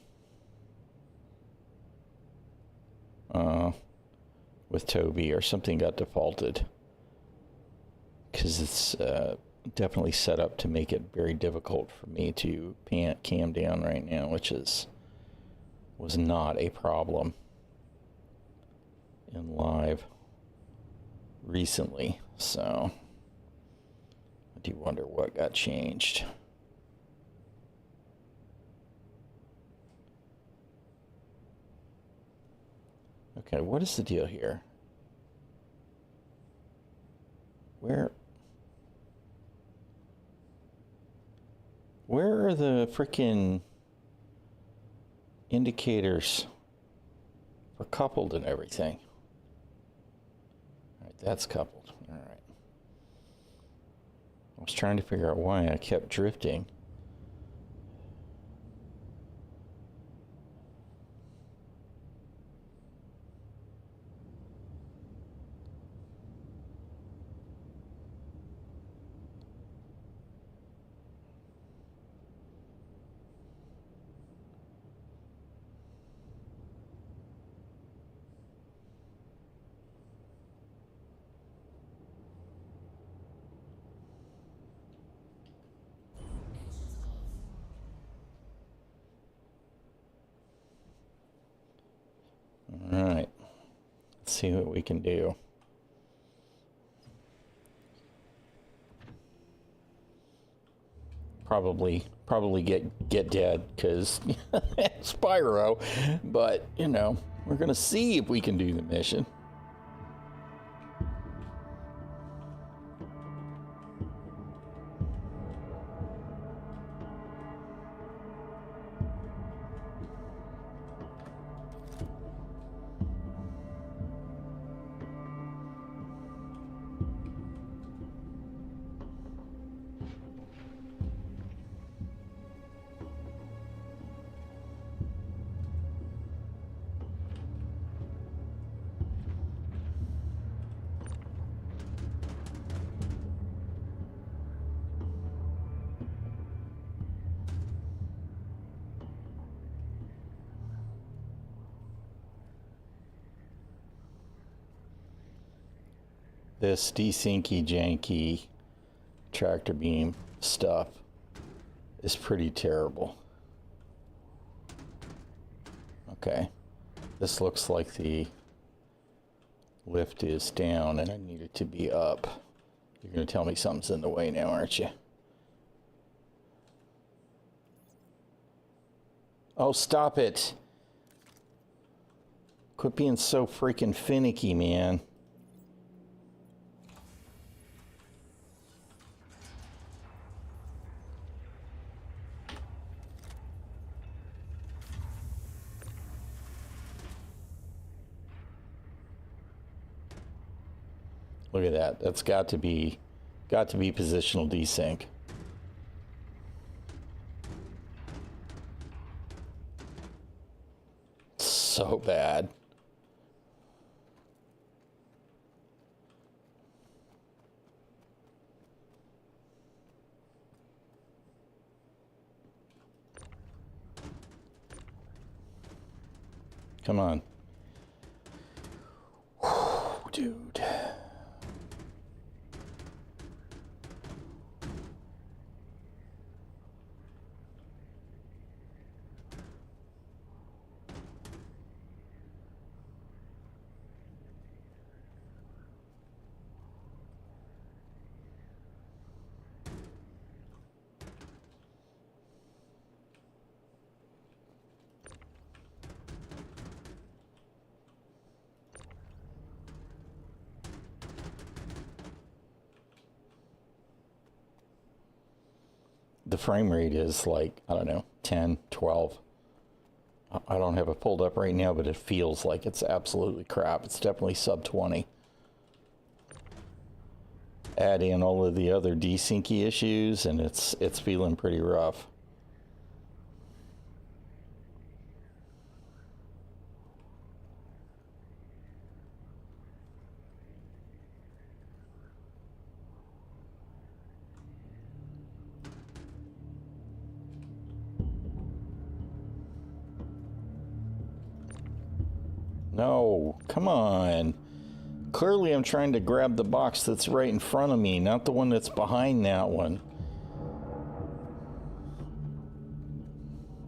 with Toby, or something got defaulted, because it's definitely set up to make it very difficult for me to cam down right now, which was not a problem in live recently, so I do wonder what got changed. Okay, what is the deal here? Where are the frickin' indicators for coupled and everything? All right, that's coupled. All right. I was trying to figure out why I kept drifting. All right, let's see what we can do. Probably get dead because it's Pyro, but you know, we're gonna see if we can do the mission. this desyncy janky tractor beam stuff is pretty terrible. Okay, this looks like the lift is down and I need it to be up. You're going to tell me something's in the way now, aren't you? Oh, stop it. Quit being so freaking finicky, man. Look at that. That's got to be positional desync. So bad. Come on. Whew, dude. The frame rate is like, I don't know, 10, 12. I don't have it pulled up right now, but it feels like it's absolutely crap. It's definitely sub 20. Add in all of the other desyncy issues, and it's feeling pretty rough. No, come on. Clearly I'm trying to grab the box that's right in front of me, not the one that's behind that one.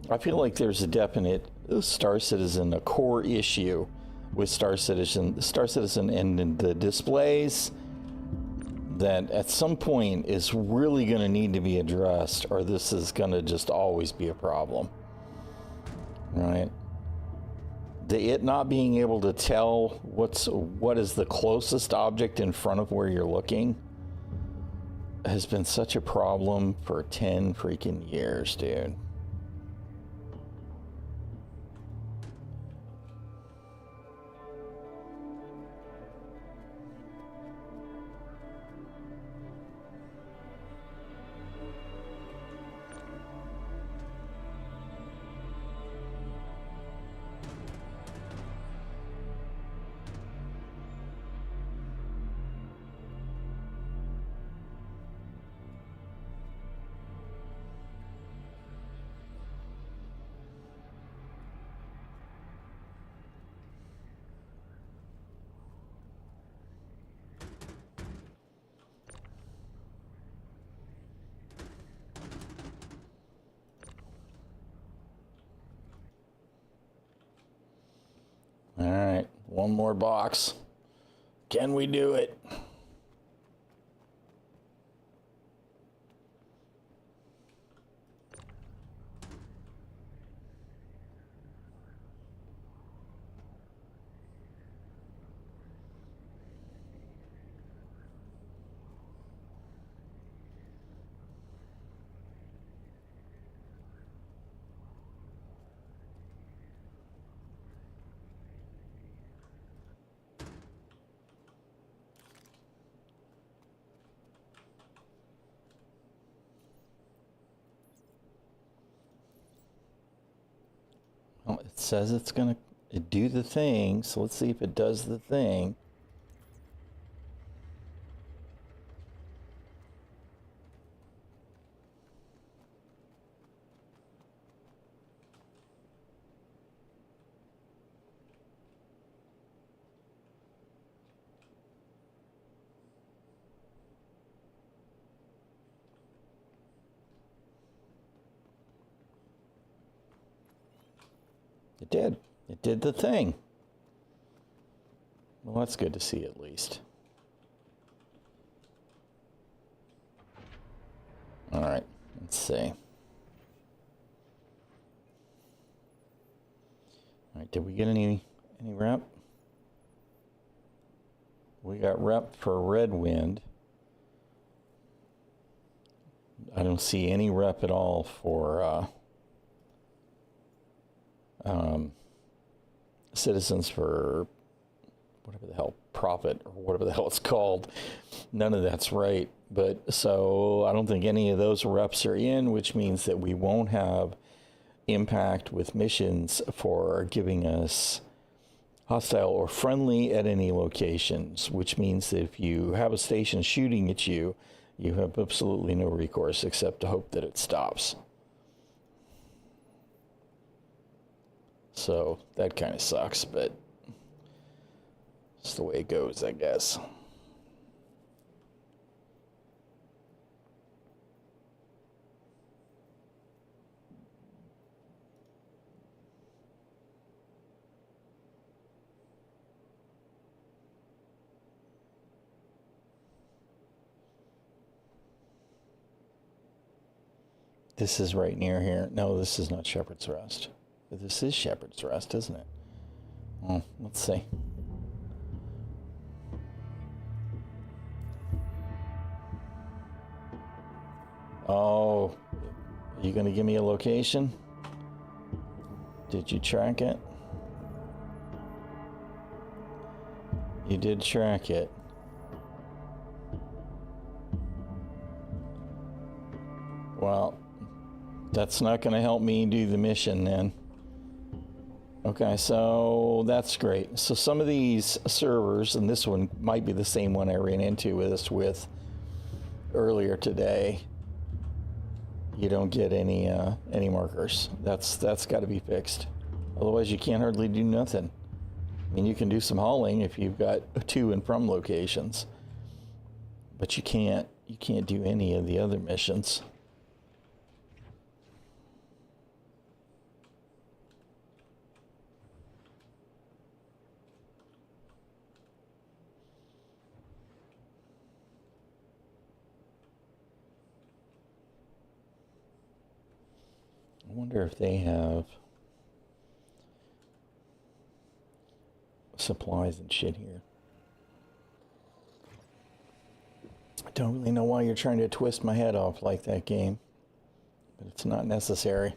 I feel like there's a definite Star Citizen, a core issue with Star Citizen and the displays that at some point is really going to need to be addressed, or this is going to just always be a problem. Right? It not being able to tell what is the closest object in front of where you're looking has been such a problem for 10 freaking years, dude. All right, one more box. Can we do it? Well, it says it's going to do the thing, so let's see if it does the thing. It did. It did the thing. Well, that's good to see at least. All right, let's see. All right, did we get any rep? We got rep for Red Wind. I don't see any rep at all for citizens for whatever the hell, profit or whatever the hell it's called. None of that's right. But so I don't think any of those reps are in, which means that we won't have impact with missions for giving us hostile or friendly at any locations, which means that if you have a station shooting at you, you have absolutely no recourse except to hope that it stops. So that kind of sucks, but it's the way it goes, I guess. This is right near here. No, this is not Shepherd's Rest. But this is Shepherd's Rest, isn't it? Well, let's see. Oh, are you going to give me a location? Did you track it? You did track it. Well, that's not going to help me do the mission then. Okay, so that's great. So some of these servers, and this one might be the same one I ran into with earlier today, you don't get any markers. That's got to be fixed. Otherwise, you can't hardly do nothing. I mean, you can do some hauling if you've got to and from locations, but you can't do any of the other missions. I wonder if they have supplies and shit here. I don't really know why you're trying to twist my head off like that, game, but it's not necessary.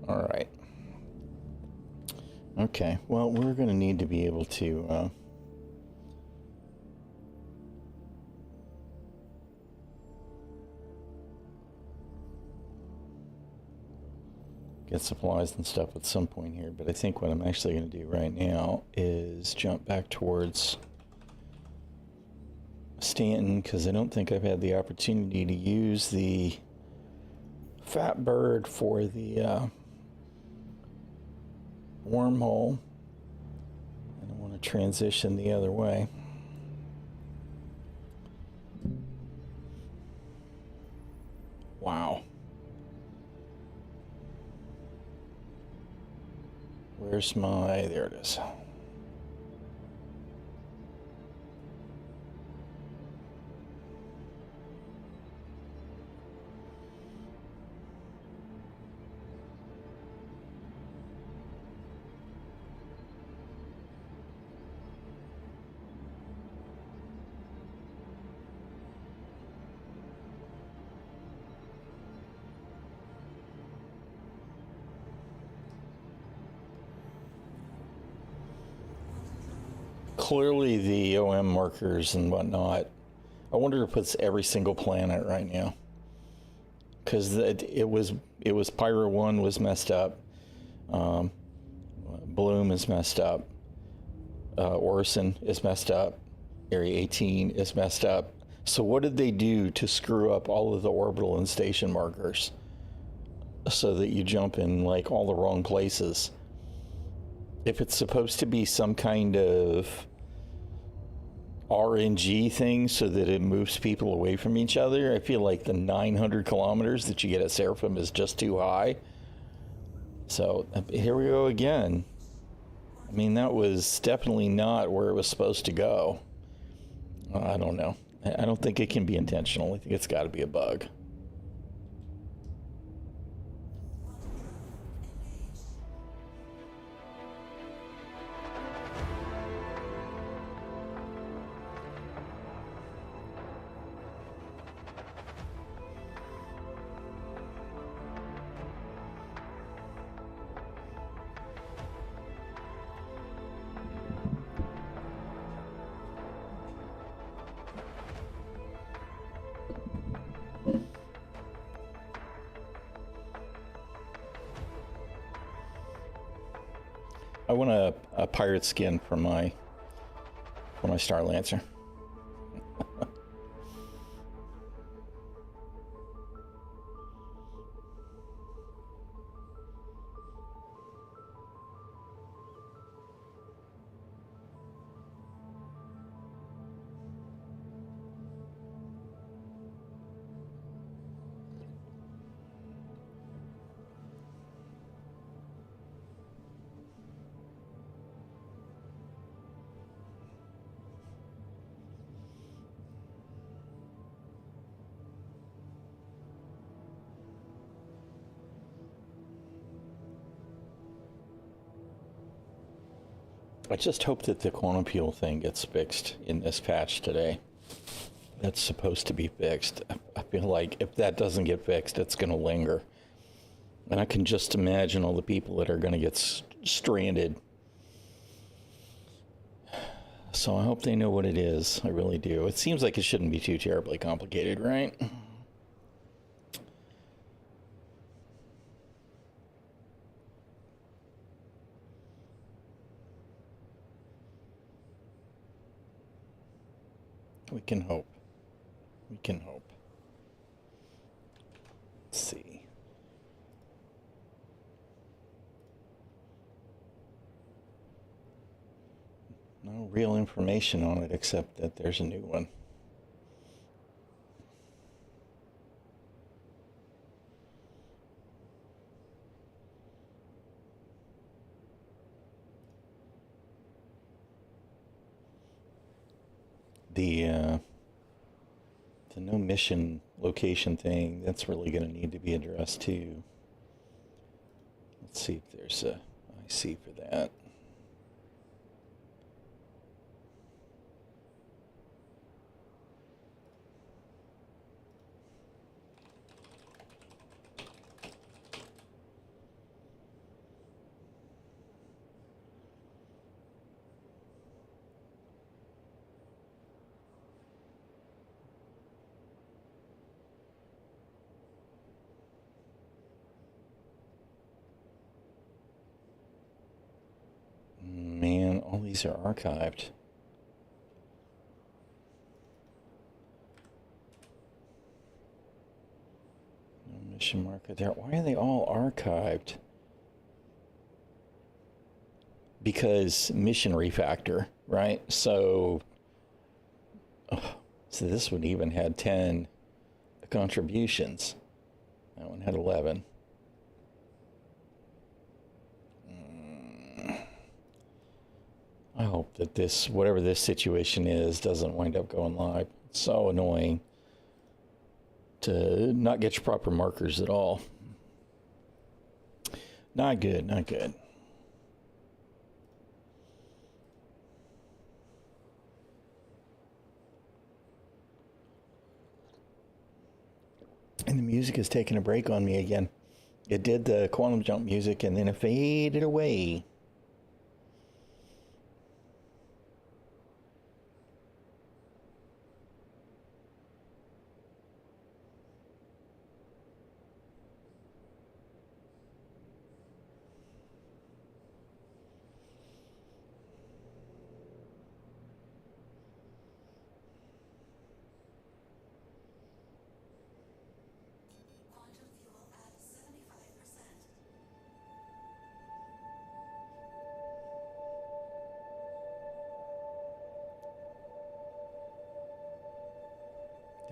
All right. Okay, well, we're going to need to be able to get supplies and stuff at some point here, but I think what I'm actually going to do right now is jump back towards Stanton, because I don't think I've had the opportunity to use the Fat Bird for the wormhole, and I want to transition the other way. Wow. Where's my... there it is. Clearly the OM markers and whatnot, I wonder if it puts every single planet right now, because it was Pyro 1 was messed up. Bloom is messed up. Orison is messed up. Area 18 is messed up. So what did they do to screw up all of the orbital and station markers so that you jump in like all the wrong places? If it's supposed to be some kind of RNG thing so that it moves people away from each other, I feel like the 900 kilometers that you get at Seraphim is just too high. So here we go again. I mean, that was definitely not where it was supposed to go. I don't know. I don't think it can be intentional. I think it's got to be a bug. I want a pirate skin for my Star Lancer. I just hope that the quantum peel thing gets fixed in this patch today. That's supposed to be fixed. I feel like if that doesn't get fixed, it's going to linger. And I can just imagine all the people that are going to get stranded. So I hope they know what it is. I really do. It seems like it shouldn't be too terribly complicated, right? We can hope. We can hope. Let's see. No real information on it except that there's a new one. The no mission location thing, that's really going to need to be addressed too. Let's see if there's a IC for that. Man, all these are archived. No mission marker there. Why are they all archived? Because mission refactor, right? So this one even had 10 contributions. That one had 11. I hope that this, whatever this situation is, doesn't wind up going live. It's so annoying to not get your proper markers at all. Not good, not good. And the music is taking a break on me again. It did the quantum jump music and then it faded away.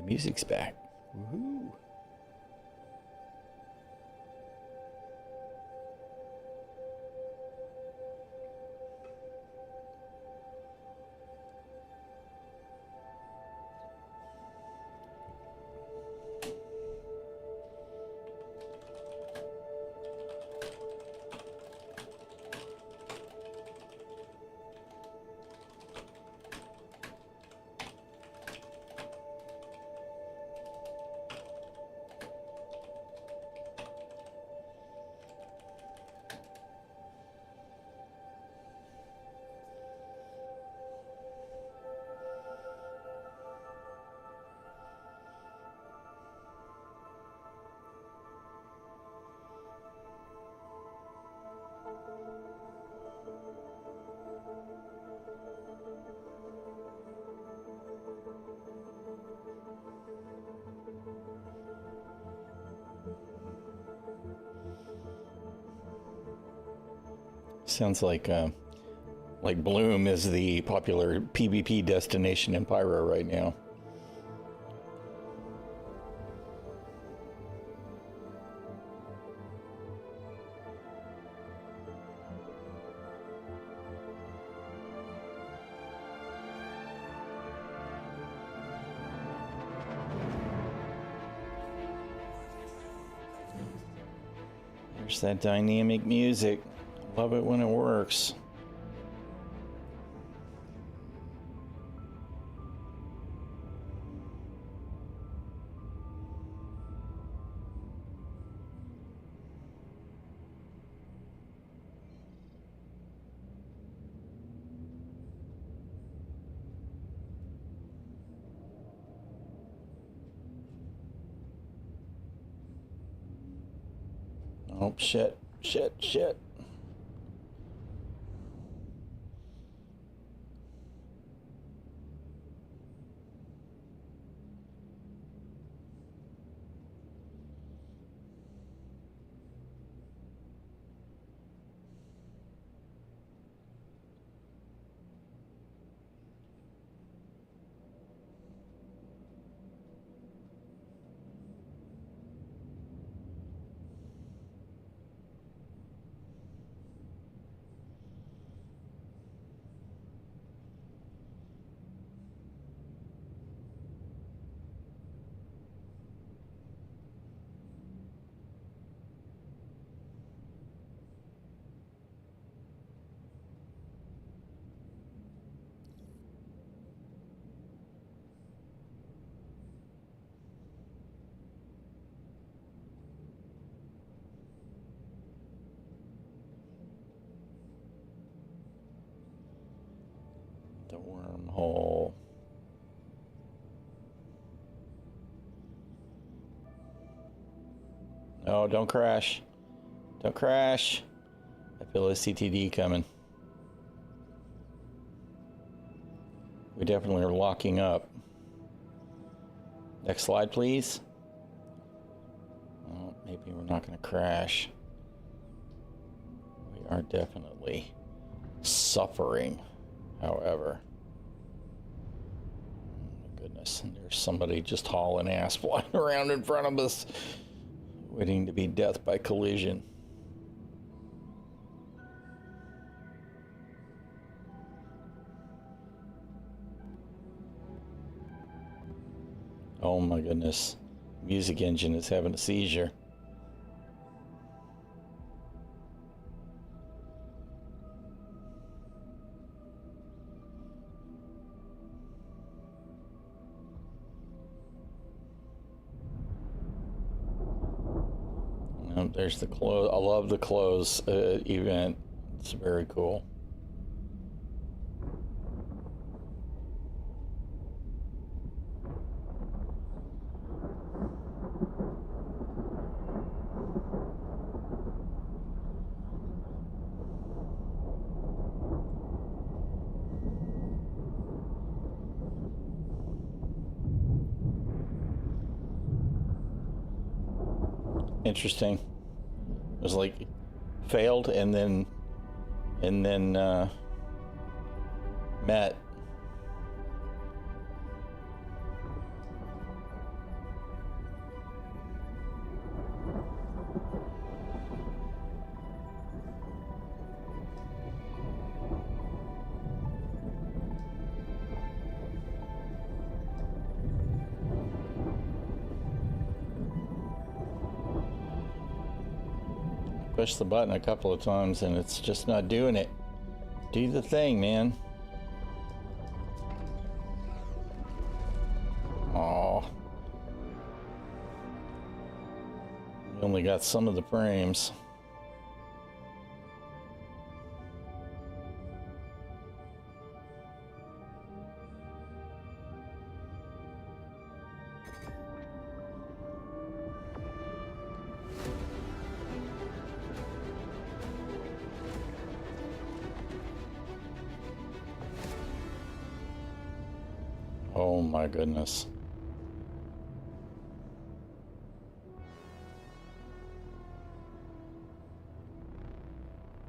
The music's back. Woohoo. Sounds like Bloom is the popular PvP destination in Pyro right now. There's that dynamic music. Love it when it works. Oh, shit. The wormhole. Oh, don't crash. Don't crash. I feel a CTD coming. We definitely are locking up. Next slide, please. Oh, maybe we're not going to crash. We are definitely suffering, however. Oh my goodness, and there's somebody just hauling ass flying around in front of us, waiting to be death by collision. Oh my goodness, music engine is having a seizure. There's the close. I love the close event. It's very cool. Interesting. It was like failed and then met. pushed the button a couple of times and it's just not doing it. Do the thing, man. Aw. We only got some of the frames. Oh my goodness.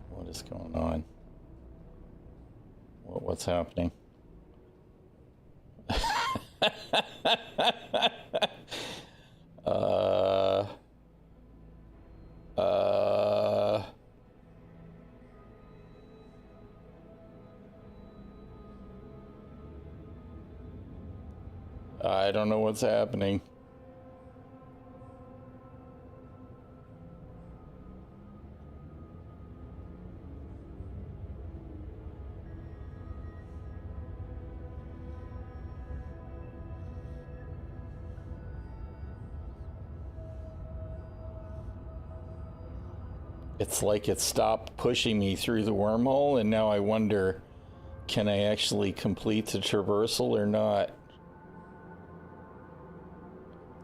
What is going on? What's happening? I don't know what's happening. It's like it stopped pushing me through the wormhole, and now I wonder, can I actually complete the traversal or not?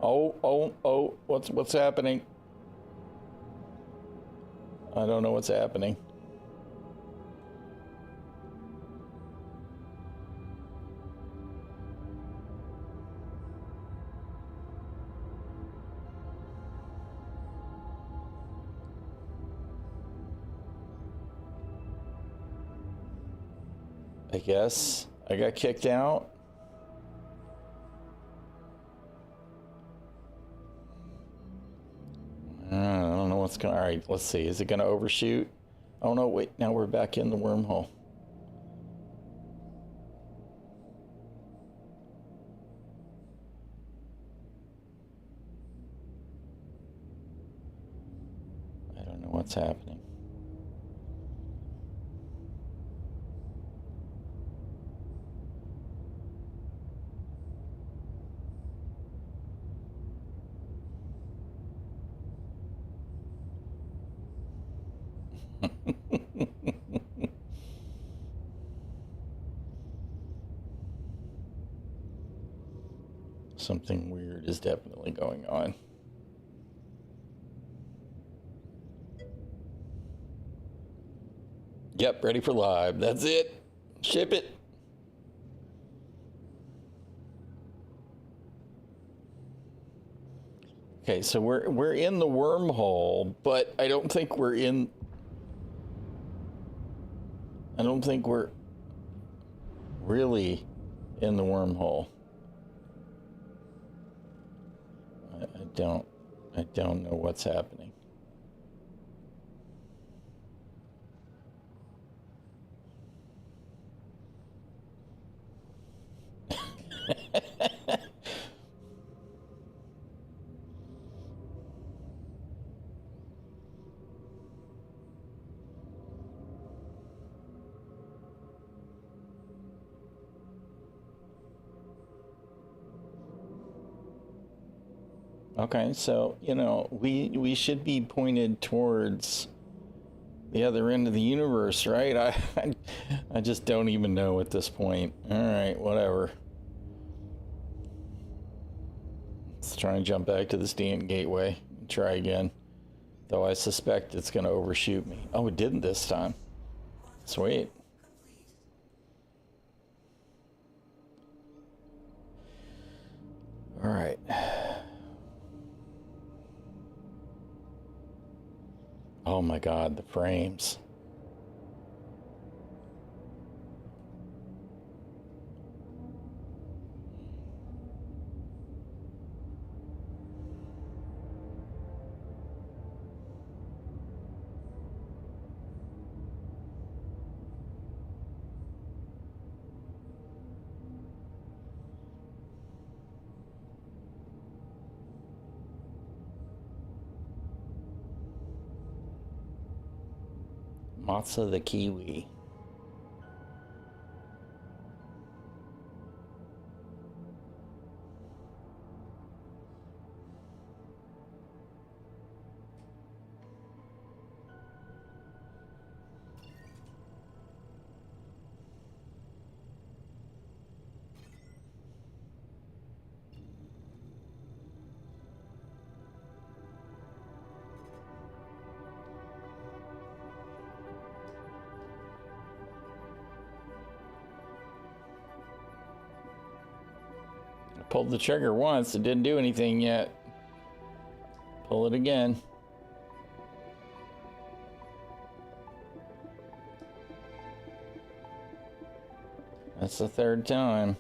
Oh, what's happening? I don't know what's happening. I guess I got kicked out. I don't know what's going on. All right, let's see. Is it going to overshoot? Oh no, wait, now we're back in the wormhole. I don't know what's happening. Something weird is definitely going on. Yep, ready for live. That's it. Ship it. Okay, so we're in the wormhole, but I don't think we're really in the wormhole. I don't know what's happening. Okay, so, you know, we should be pointed towards the other end of the universe, right? I just don't even know at this point. All right, whatever. Let's try and jump back to the Stanton Gateway and try again. Though I suspect it's going to overshoot me. Oh, it didn't this time. Sweet. All right. Oh my God, the frames. Matza the Kiwi. Pulled the trigger once, it didn't do anything yet. Pull it again. That's the third time.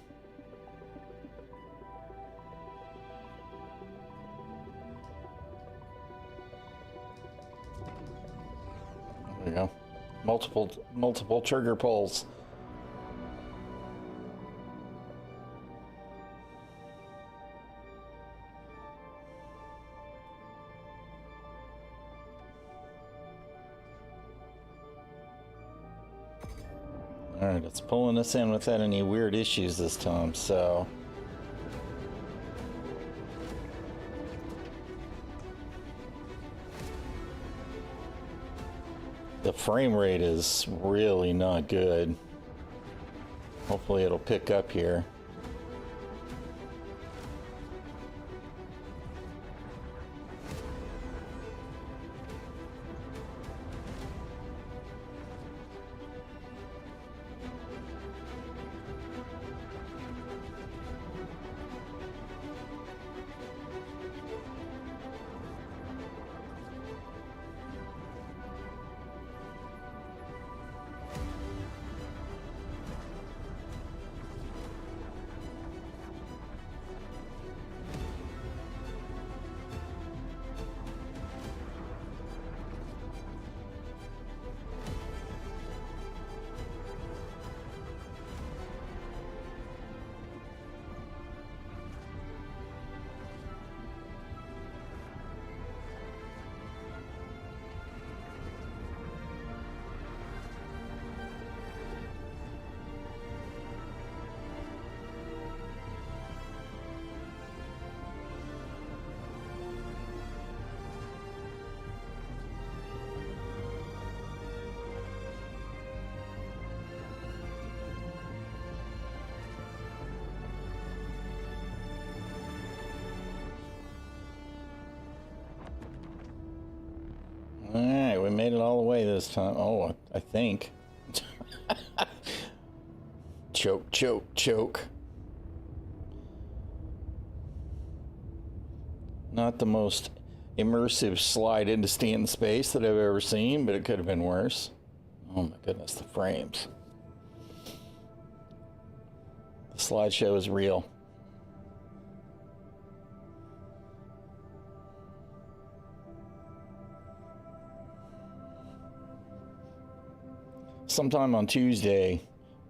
There we go. Multiple trigger pulls. Alright, it's pulling us in without any weird issues this time, so... The frame rate is really not good. Hopefully it'll pick up here. Alright, we made it all the way this time. Oh, I think. Choke, choke, choke. Not the most immersive slide into Stanton space that I've ever seen, but it could have been worse. Oh my goodness, the frames. The slideshow is real. Sometime on Tuesday,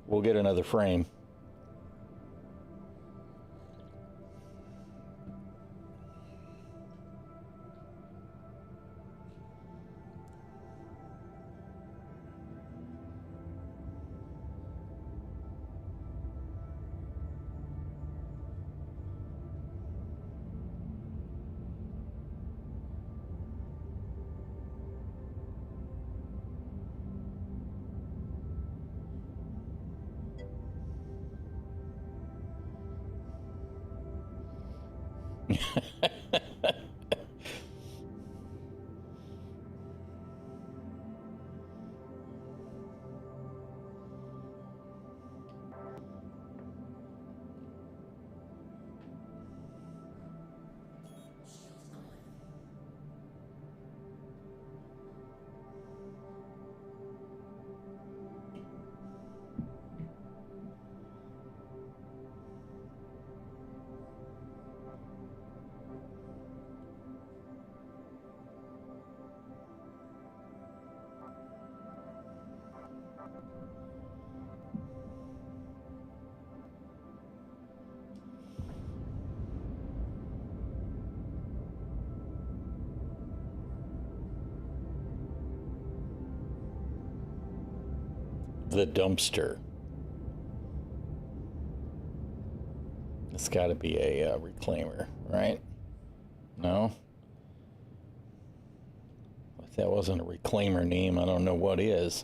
we'll get another frame. the dumpster? It's got to be a reclaimer, right? No? If that wasn't a reclaimer name, I don't know what is.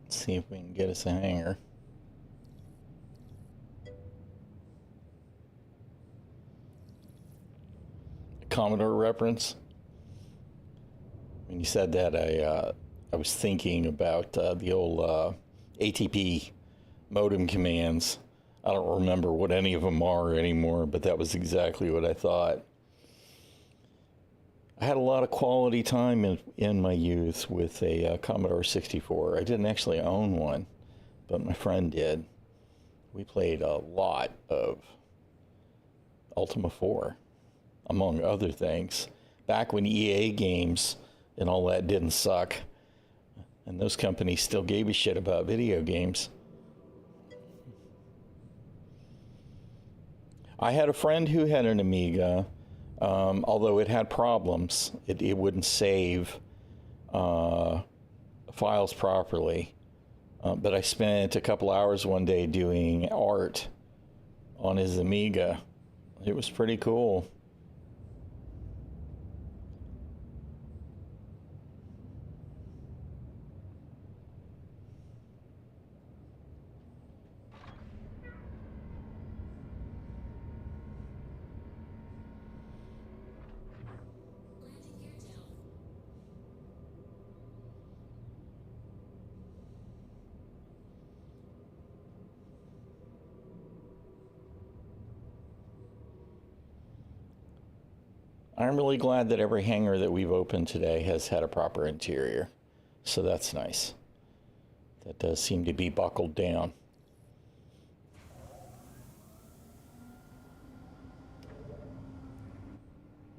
Let's see if we can get us a hanger. Commodore reference. When you said that, I was thinking about the old ATP modem commands. I don't remember what any of them are anymore, but that was exactly what I thought. I had a lot of quality time in my youth with a Commodore 64. I didn't actually own one, but my friend did. We played a lot of Ultima 4, among other things, back when EA games and all that didn't suck, and those companies still gave a shit about video games. I had a friend who had an Amiga, although it had problems. It wouldn't save files properly. But I spent a couple hours one day doing art on his Amiga. It was pretty cool. I'm really glad that every hangar that we've opened today has had a proper interior. So that's nice. That does seem to be buckled down.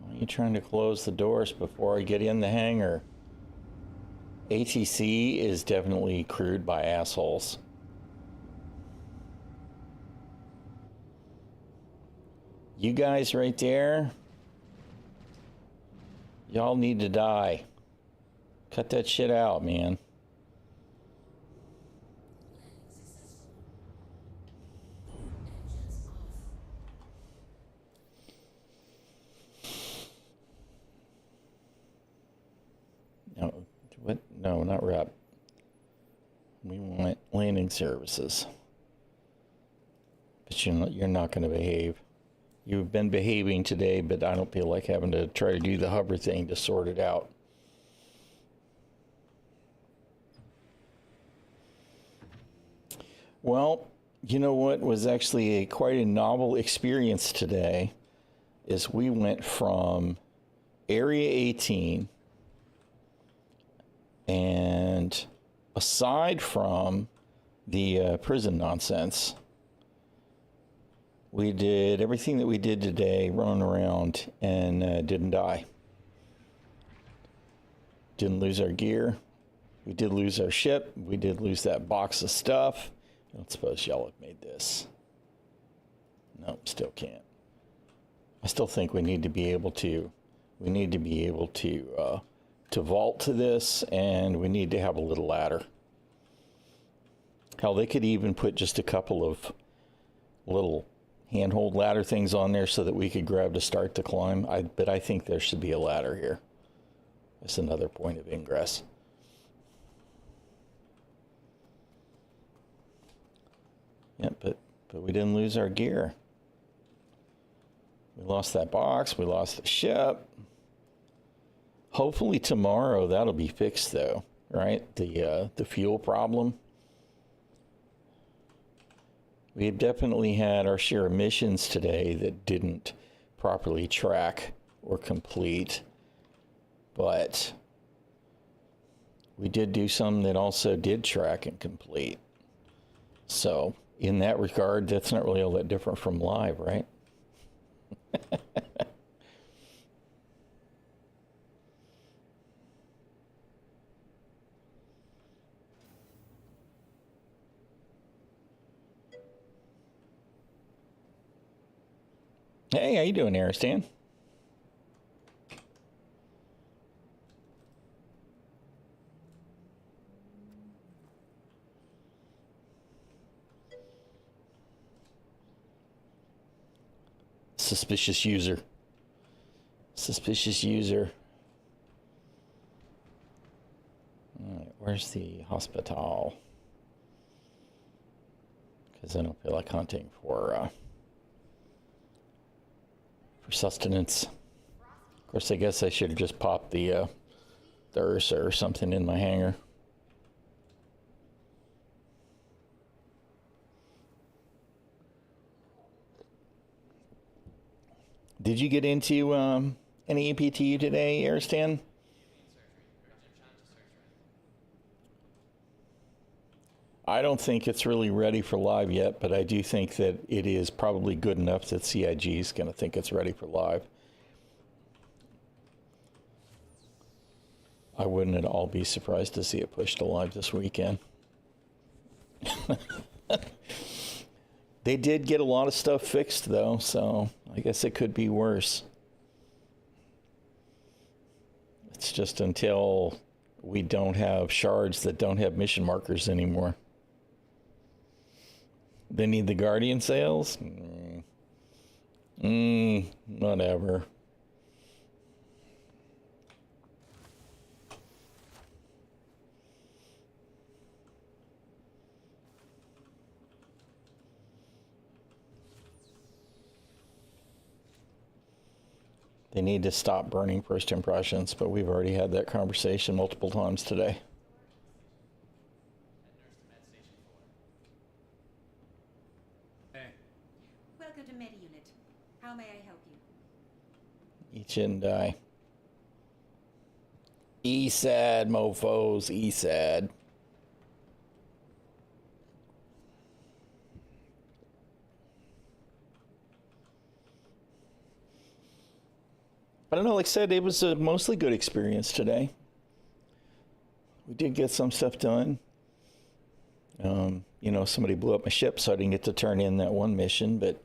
Why are you trying to close the doors before I get in the hangar? ATC is definitely crewed by assholes. You guys right there, y'all need to die. Cut that shit out, man. No, what? No, not rep. We want landing services. But you're not going to behave. You've been behaving today, but I don't feel like having to try to do the hover thing to sort it out. Well, you know what was actually quite a novel experience today is we went from Area 18, and aside from the prison nonsense, we did everything that we did today, running around, and didn't die. Didn't lose our gear. We did lose our ship. We did lose that box of stuff. I don't suppose y'all have made this. Nope, still can't. I still think we need to be able to. We need to be able to vault to this, and we need to have a little ladder. Hell, they could even put just a couple of little handhold ladder things on there so that we could grab to start the climb. But I think there should be a ladder here. That's another point of ingress. Yeah, but we didn't lose our gear. We lost that box. We lost the ship. Hopefully tomorrow that'll be fixed, though, right? The fuel problem. We have definitely had our share of missions today that didn't properly track or complete, but we did do some that also did track and complete. So in that regard, that's not really all that different from live, right? Hey, how you doing there, Stan? Suspicious user. Suspicious user. All right, where's the hospital? Because I don't feel like hunting for sustenance. Of course, I guess I should have just popped the Ursa or something in my hangar. Did you get into any EPTU today, Aristan? I don't think it's really ready for live yet, but I do think that it is probably good enough that CIG is going to think it's ready for live. I wouldn't at all be surprised to see it pushed to live this weekend. They did get a lot of stuff fixed, though, so I guess it could be worse. It's just until we don't have shards that don't have mission markers anymore. They need the Guardian sails? Whatever. They need to stop burning first impressions, but we've already had that conversation multiple times today. Hey. Welcome to Meta Unit. How may I help you? Each and die. E-sad, mofos, E-sad. I don't know, like I said, it was a mostly good experience today. We did get some stuff done. You know, somebody blew up my ship, so I didn't get to turn in that one mission, but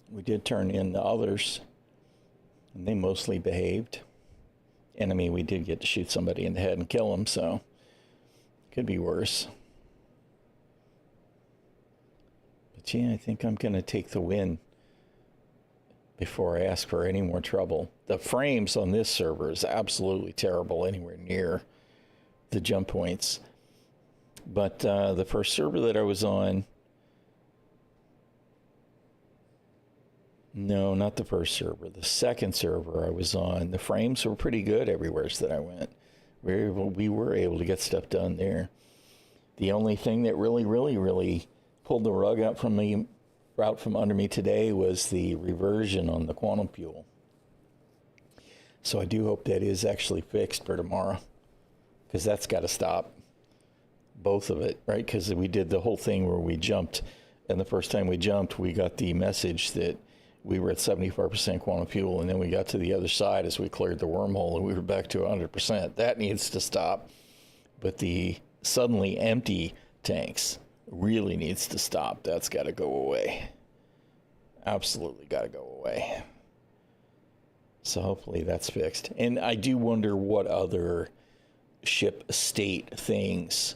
we did turn in the others, and they mostly behaved. And I mean, we did get to shoot somebody in the head and kill them, so could be worse. But yeah, I think I'm going to take the win before I ask for any more trouble. The frames on this server is absolutely terrible anywhere near the jump points. But the first server that I was on, no, not the first server, the second server I was on, the frames were pretty good everywhere that I went. We were able to get stuff done there. The only thing that really pulled the rug out from under me today was the reversion on the quantum fuel. So I do hope that is actually fixed for tomorrow, because that's got to stop. Both of it, right? Because we did the whole thing where we jumped, and the first time we jumped, we got the message that we were at 75% quantum fuel, and then we got to the other side as we cleared the wormhole, and we were back to 100%. That needs to stop. But the suddenly empty tanks really needs to stop. That's got to go away. Absolutely got to go away. So hopefully that's fixed. And I do wonder what other ship state things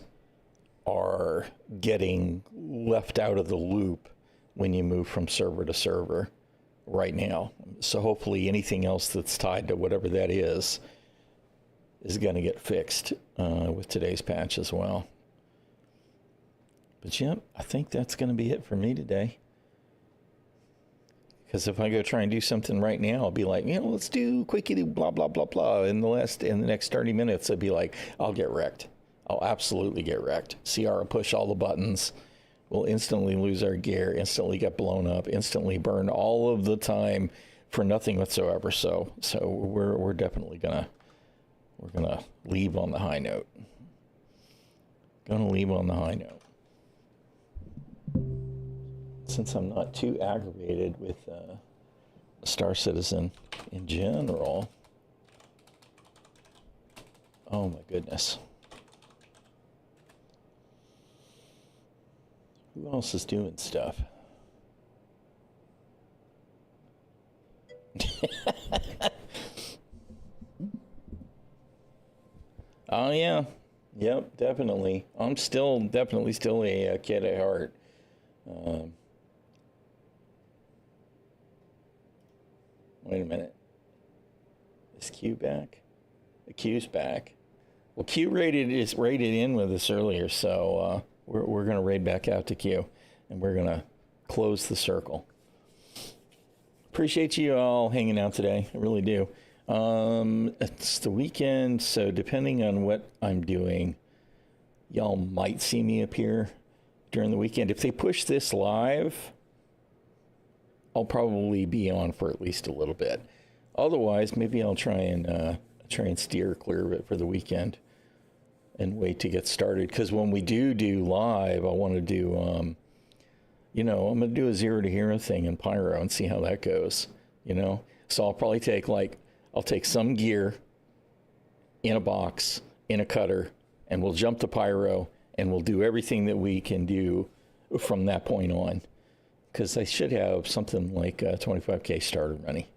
are getting left out of the loop when you move from server to server right now. So hopefully anything else that's tied to whatever that is going to get fixed with today's patch as well. But yeah, I think that's going to be it for me today. Because if I go try and do something right now, I'll be like, you know, let's do quickie blah, blah, blah, blah. In the next 30 minutes, I'd be like, I'll get wrecked. I'll absolutely get wrecked. CR will push all the buttons. We'll instantly lose our gear, instantly get blown up, instantly burn all of the time for nothing whatsoever. So we're definitely gonna leave on the high note. Gonna leave on the high note. Since I'm not too aggravated with Star Citizen in general. Oh my goodness. Who else is doing stuff? Oh yeah, yep, definitely. I'm definitely still a kid at heart. Wait a minute. Is Q back? The Q's back. Well, Q raided in with us earlier, so we're gonna raid back out to Q, and we're gonna close the circle. Appreciate you all hanging out today. I really do. It's the weekend, so depending on what I'm doing, y'all might see me appear during the weekend. If they push this live, I'll probably be on for at least a little bit. Otherwise, maybe I'll try and steer clear of it for the weekend and wait to get started. Because when we do live, I want to do, I'm going to do a 0 to hero thing in Pyro and see how that goes, So I'll probably take some gear in a box, in a cutter, and we'll jump to Pyro, and we'll do everything that we can do from that point on. Because I should have something like 25K starter money,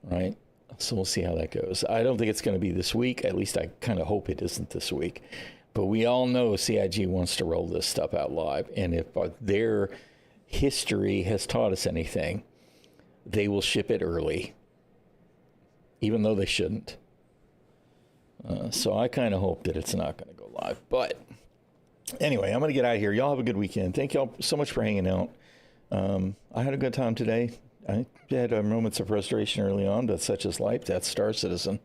right? So we'll see how that goes. I don't think it's going to be this week. At least I kind of hope it isn't this week. But we all know CIG wants to roll this stuff out live. And if their history has taught us anything, they will ship it early, even though they shouldn't. So I kind of hope that it's not going to go live. But anyway, I'm going to get out of here. Y'all have a good weekend. Thank y'all so much for hanging out. I had a good time today. I had moments of frustration early on, but such is life. That's Star Citizen.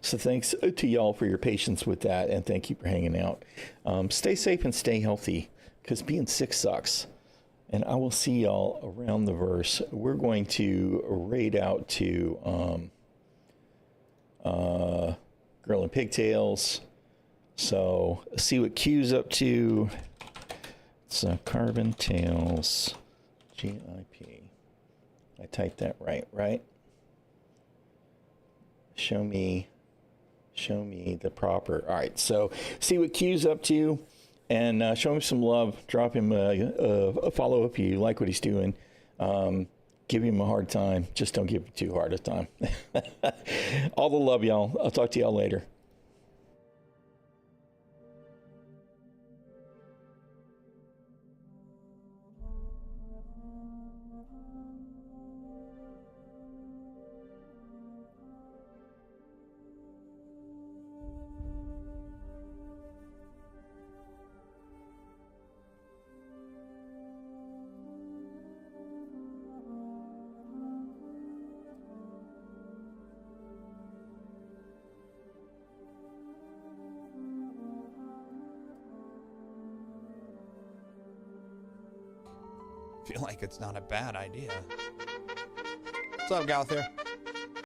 So thanks to y'all for your patience with that, and thank you for hanging out. Stay safe and stay healthy, because being sick sucks. And I will see y'all around the verse. We're going to raid out to Girl in Pigtails. So see what Q's up to. It's Carbon Tails GIP. I typed that right? Show me the proper. All right, so see what Q's up to, and show him some love. Drop him a follow if you like what he's doing. Give him a hard time. Just don't give him too hard a time. All the love, y'all. I'll talk to y'all later. Feel like it's not a bad idea. What's up, Galthier?